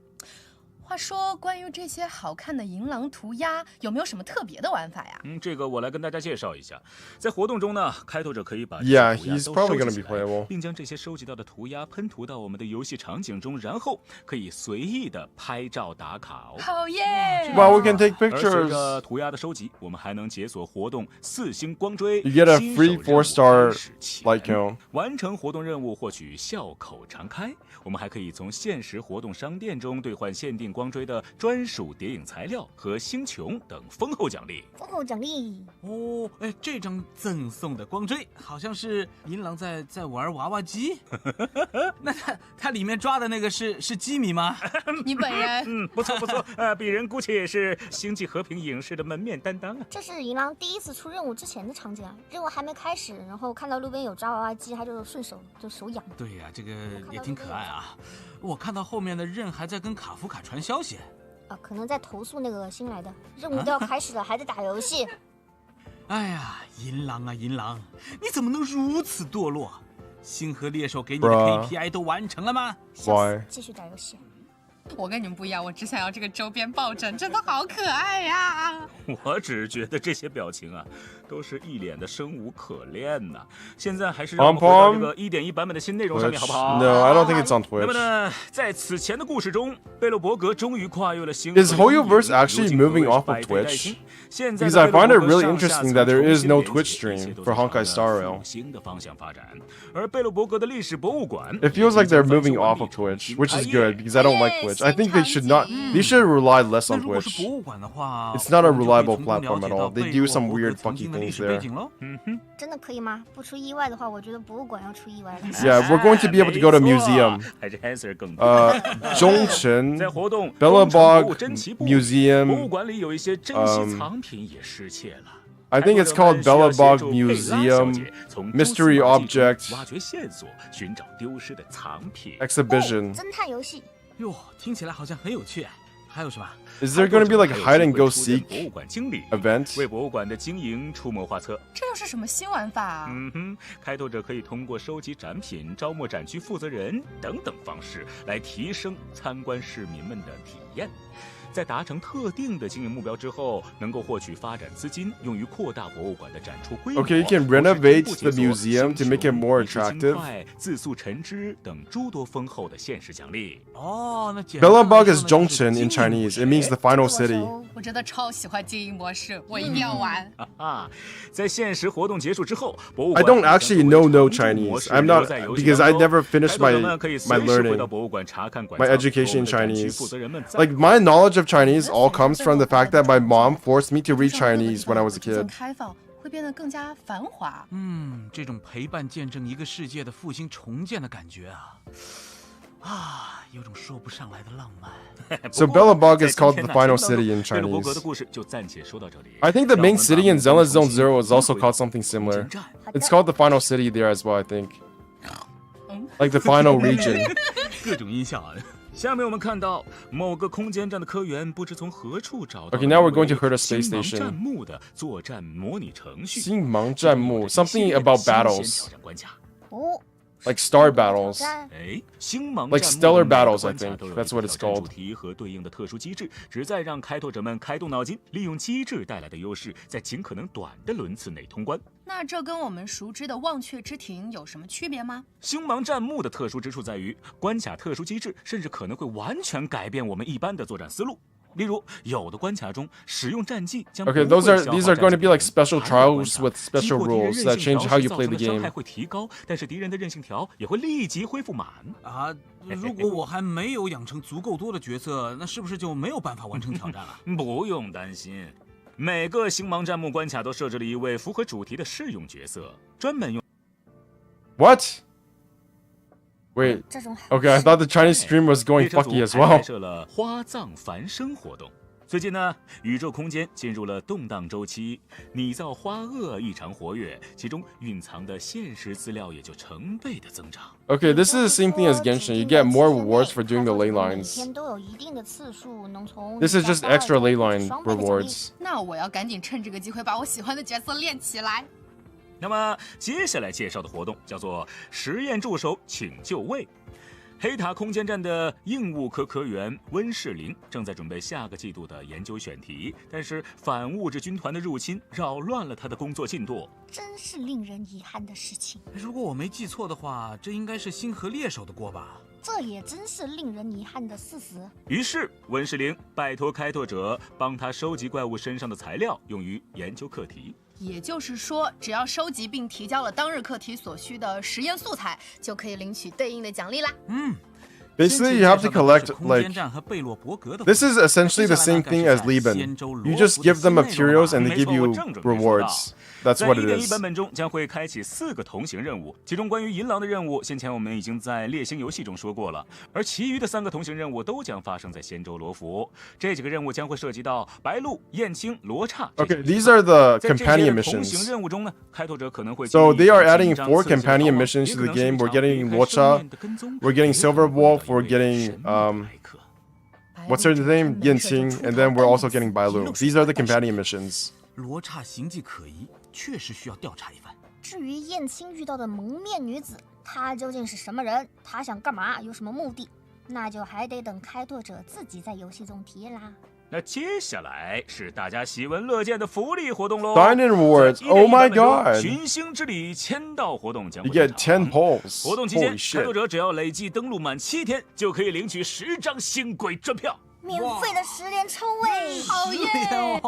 话说，关于这些好看的银狼涂鸦，有没有什么特别的玩法呀？这个我来跟大家介绍一下。在活动中呢，开拓者可以把这 Yeah, 些涂鸦 he's 都 probably 收 gonna 集 be 起来 playable. 并将这些收集到的涂鸦喷涂到我们的游戏场景中，然后可以随意的拍照打卡哦。好耶 Wow, we can take 而随 pictures. 着涂鸦的收集，我们还能解锁活动4星光锥 You get a 新手 free 任务 4-star 开始前 like cone. 完成活动任务获取笑口常开。我们还可以从现实活动商店中兑换限定光锥的专属叠影材料和星球等丰厚奖励。丰厚奖励哦，哎，这张赠送的光锥好像是银狼在玩娃娃机。那他里面抓的那个是基米吗？你本人？不错不错，鄙人估计也是星际和平影视的门面担当啊。这是银狼第一次出任务之前的场景啊，任务还没开始，然后看到路边有抓娃娃机，他就顺手就手痒。对呀，这个也挺可爱啊。我看到后面的任还在跟卡夫卡传消息。可能在投诉那个新来的，任务都要开始了，还在打游戏。哎呀，银狼啊银狼，你怎么能如此堕落？星河猎手给你的 KPI 都完成了吗？ Why？ 继续打游戏。我跟你们不一样，我只想要这个周边抱枕，真的好可爱呀！我只觉得这些表情啊，都是一脸的生无可恋呐。现在还是让我们回到这个1.1版本的新内容上面，好不好 ？No, I don't think it's on 那么 Twitch. 呢，在此前的故事中，贝洛伯格终于跨越了星。 Is Hoyoverse actually moving off of Twitch? Because I find it really interesting that there is no Twitch stream for Honkai Star Rail. 新的方向发展，而贝洛伯格的历史博物馆 It feels like they're moving off of Twitch, which is good because I don't like Twitch. I think they should not. They should rely less on Twitch. It's not a reliable platform at all. They do some weird funky things there. 真的可以吗？不出意外的话，我觉得博物馆要出意外了。Yeah, we're going to be able to go to museum. 还是 answer 更忠臣在活动 Bellabog 珍奇部 Museum. 博物馆里有一些珍稀藏品也失窃了。I think it's called Bellabog Museum Mystery Object 挖掘线索，寻找丢失的藏品 Exhibition. 侦探游戏。哟，听起来好像很有趣。还有什么 Is there going to be like a hide and go seek 博物馆经理 event? 为博物馆的经营出谋划策。这又是什么新玩法啊？开拓者可以通过收集展品、招募展区负责人等等方式来提升参观市民们的体验。在达成特定的经营目标之后，能够获取发展资金，用于扩大博物馆的展出规模。 Okay, you can renovate the museum to make it more attractive. 自速成之等诸多丰厚的现实奖励。哦，那 Bellabog is Zhongchen in Chinese. It means the final city. 我真的超喜欢经营模式，我一定要玩。在现实活动结束之后，博物 I 馆 don't actually know no Chinese. I'm not because I never finished my learning, my education in Chinese. Like my knowledge of Chinese all comes from the fact that my mom forced me to read Chinese when I was a kid. 开放会变得更加繁华。这种陪伴见证一个世界的复兴重建的感觉啊，有种说不上来的浪漫。So Bellabog is called the final city in Chinese. I think the main city in Zelda Zone Zero is also called something similar. It's called the final city there as well, I think. Like the final region. 各种音效啊。下面我们看到某个空间站的科员不知从何处找到 Okay, now we're going to Herta Space 战 Station. 幕的作战模拟程序。星芒战幕 something about battles. 哦。 Like star battles. 星芒 Like 战幕 stellar 的每个 battles, I 关卡 think. 都有 That's what it's 挑战 called. 主题和对应的特殊机制，旨在让开拓者们开动脑筋，利用机制带来的优势，在尽可能短的轮次内通关。那这跟我们熟知的忘却之庭有什么区别吗？星芒战幕的特殊之处在于，关卡特殊机制甚至可能会完全改变我们一般的作战思路。例如，有的关卡中使用战技将 Okay, these are going to be like special trials with special rules that change how you play the game. 会提高，但是敌人的韧性条也会立即恢复满。如果我还没有养成足够多的角色，那是不是就没有办法完成挑战了？不用担心，每个星芒战幕关卡都设置了一位符合主题的试用角色，专门用。What? Wait. Okay, I thought the Chinese stream was going fucky as well. 设了花葬繁生活动。最近呢，宇宙空间进入了动荡周期，拟造花萼异常活跃，其中蕴藏的现实资料也就成倍的增长。Okay, this is the same thing as Genshin. You get more rewards for doing the ley 每 lines. 天都有一定的次数能从 This is just extra ley line 双倍的奖励 rewards. 那我要赶紧趁这个机会把我喜欢的角色练起来。那么接下来介绍的活动叫做实验助手请就位。黑塔空间站的硬物科科员温世玲正在准备下个季度的研究选题，但是反物质军团的入侵扰乱了他的工作进度，真是令人遗憾的事情。如果我没记错的话，这应该是星河猎手的锅吧？这也真是令人遗憾的事实。于是温世玲拜托开拓者帮他收集怪物身上的材料，用于研究课题。也就是说，只要收集并提交了当日课题所需的实验素材，就可以领取对应的奖励啦。Basically, you have to collect, like, this is essentially the same thing as Liban. You just give them materials and they give you rewards. That's what it 在 1.1 is. 版本中将会开启4个同行任务，其中关于银狼的任务，先前我们已经在猎星游戏中说过了，而其余的3个同行任务都将发生在仙州罗浮。这几个任务将会涉及到白鹿、燕青、罗刹。Okay, these are the 在这些 companion 同行 missions. 任务中呢，开拓者可能会 So 经历 they are 一场 adding 紧张 4 刺激的 companion 逃亡 missions 也 to 可 the 能是一 game. We're 场 getting 离开生 Locha, 面的跟踪 we're getting Silver Wolf, we're getting what's her name? Yanqing, and then we're also getting Bailu. These are the companion missions. 罗刹形迹可疑，确实需要调查一番。至于燕青遇到的蒙面女子，她究竟是什么人？她想干嘛？有什么目的？那就还得等开拓者自己在游戏中体验啦。那接下来是大家喜闻乐见的福利活动喽 Sign-in rewards. Oh my god. 群星之礼签到活动将会 You get 10 polls. 活动期间 Holy 开拓 shit. 者只要累计登录满7天，就可以领取10张星轨专票。免费的10连抽位，好耶！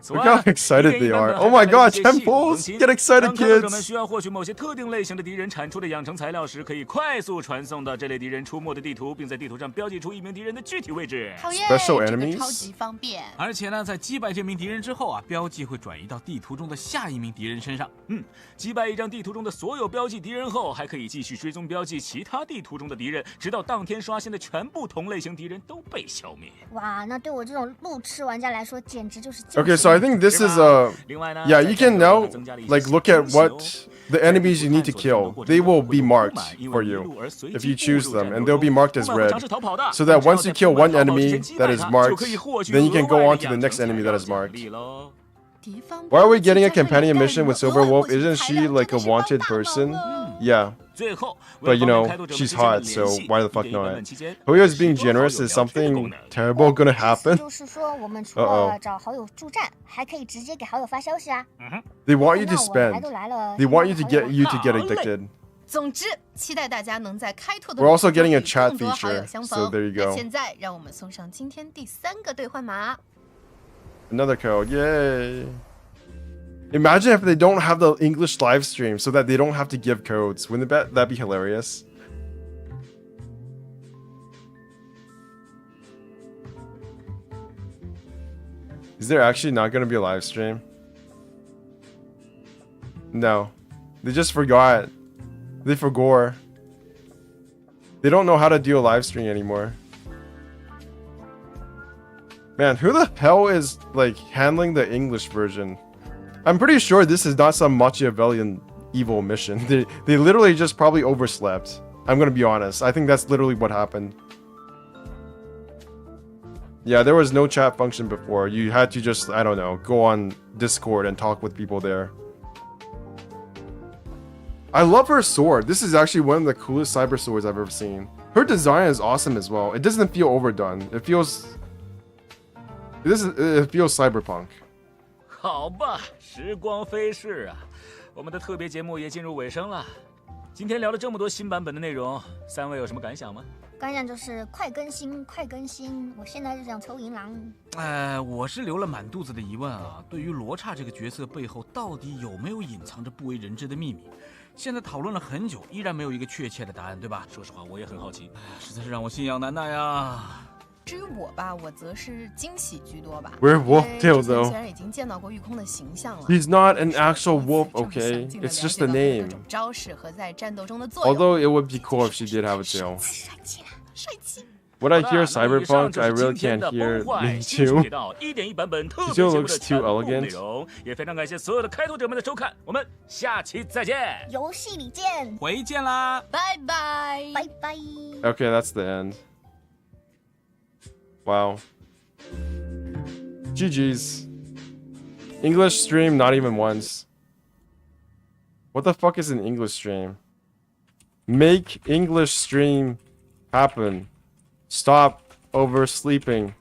Look how excited they are. Oh my god, 10 polls. Get excited, 当开拓者们 kids. 需要获取某些特定类型的敌人产出的养成材料时，可以快速传送到这类敌人出没的地图，并在地图上标记出一名敌人的具体位置。好耶！ Special 这个 enemies 超级方便。而且呢，在击败这名敌人之后啊，标记会转移到地图中的下一名敌人身上。击败一张地图中的所有标记敌人后，还可以继续追踪标记其他地图中的敌人，直到当天刷新的全部同类型敌人都被消灭。哇，那对我这种路痴玩家来说，简直就是。Okay, so I think this is yeah, you can now like look at what the enemies you need to kill. They will be marked for you if you choose them, and they'll be marked as red. So that once you kill one enemy that is marked, then you can go on to the next enemy that is marked. Why are we getting a companion mission with Silver Wolf? Isn't she like a wanted person? Yeah. But you know, she's hot, so why the fuck not? Hoyo is being generous. Is something terrible gonna happen? 就是说，我们除了找好友助战，还可以直接给好友发消息啊。They want you to spend. They want you to get addicted. 总之，期待大家能在开拓的 We're also getting a chat 更多好友 feature, 相 so 逢。 there you go. 那现在，让我们送上今天第3个兑换码。 Another code, yay! Imagine if they don't have the English live stream so that they don't have to give codes. Wouldn't that be hilarious? Is there actually not going to be a live stream? No. They just forgot. They forgot. They don't know how to do a live stream anymore. Man, who the hell is like handling the English version? I'm pretty sure this is not some Machiavellian evil mission. They literally just probably overslept. I'm gonna be honest. I think that's literally what happened. Yeah, there was no chat function before. You had to just, I don't know, go on Discord and talk with people there. I love her sword. This is actually one of the coolest cyber swords I've ever seen. Her design is awesome as well. It doesn't feel overdone. It feels cyberpunk. 好吧，时光飞逝啊，我们的特别节目也进入尾声了。今天聊了这么多新版本的内容，3位有什么感想吗？感想就是快更新，快更新！我现在就想抽银狼。我是留了满肚子的疑问啊。对于罗刹这个角色背后到底有没有隐藏着不为人知的秘密？现在讨论了很久，依然没有一个确切的答案，对吧？说实话，我也很好奇，实在是让我心痒难耐呀。至于我吧，我则是惊喜居多吧。 We're Wolftail though. 虽然已经见到过玉空的形象了。 He's not an actual wolf, okay? It's just a name. 招式和在战斗中的作用。 Although it would be cool if she did have a tail. 帅气。When I 好 hear 的，那么以上 Cyberpunk, 就 I 是 really 今天 can't 的 hear 崩坏 Me 新 Too. 频道1.1版本特 It 别节 still 目 looks 的 too 全部 elegant. 内容，也非常感谢所有的开拓者们的收看，我们下期再见，游戏里见，回见啦，拜拜，拜拜。 Okay, that's the end. Wow. GG's. English stream, not even once. What the fuck is an English stream? Make English stream happen. Stop oversleeping.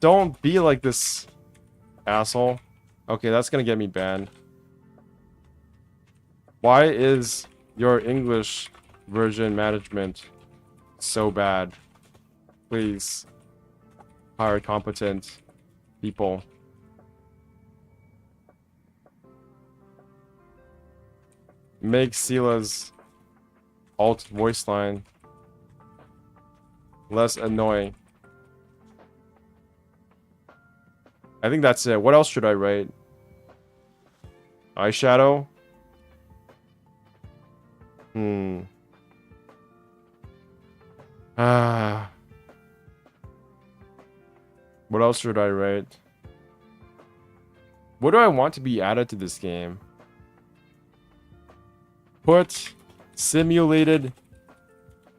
Don't be like this, asshole. Okay, that's gonna get me banned. Why is your English version management so bad? Please hire competent people. Make Sila's alt voice line less annoying. I think that's it. What else should I write? Eyeshadow? What else should I write? What do I want to be added to this game? Put simulated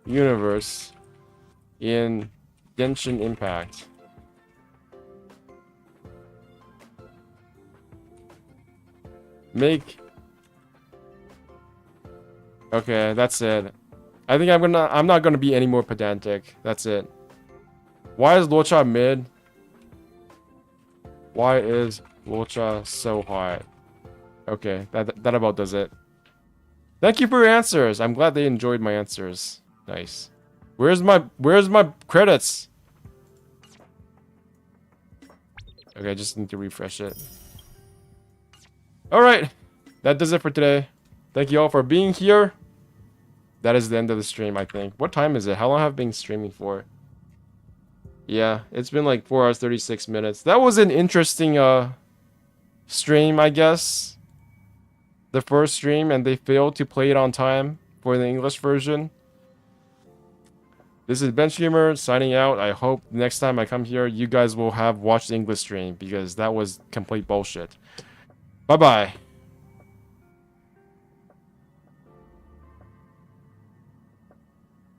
universe in Genshin Impact. Make... Okay, that's it. I think I'm not gonna be any more pedantic. That's it. Why is Luocha mid? Why is Luocha so high? Okay, that about does it. Thank you for your answers. I'm glad they enjoyed my answers. Nice. Where's my credits? Okay, I just need to refresh it. Alright. That does it for today. Thank you all for being here. That is the end of the stream, I think. What time is it? How long have I been streaming for? Yeah, it's been like 4 hours, 36 minutes. That was an interesting stream, I guess. The first stream, and they failed to play it on time for the English version. This is BenchGamer signing out. I hope next time I come here, you guys will have watched the English stream, because that was complete bullshit. Bye-bye.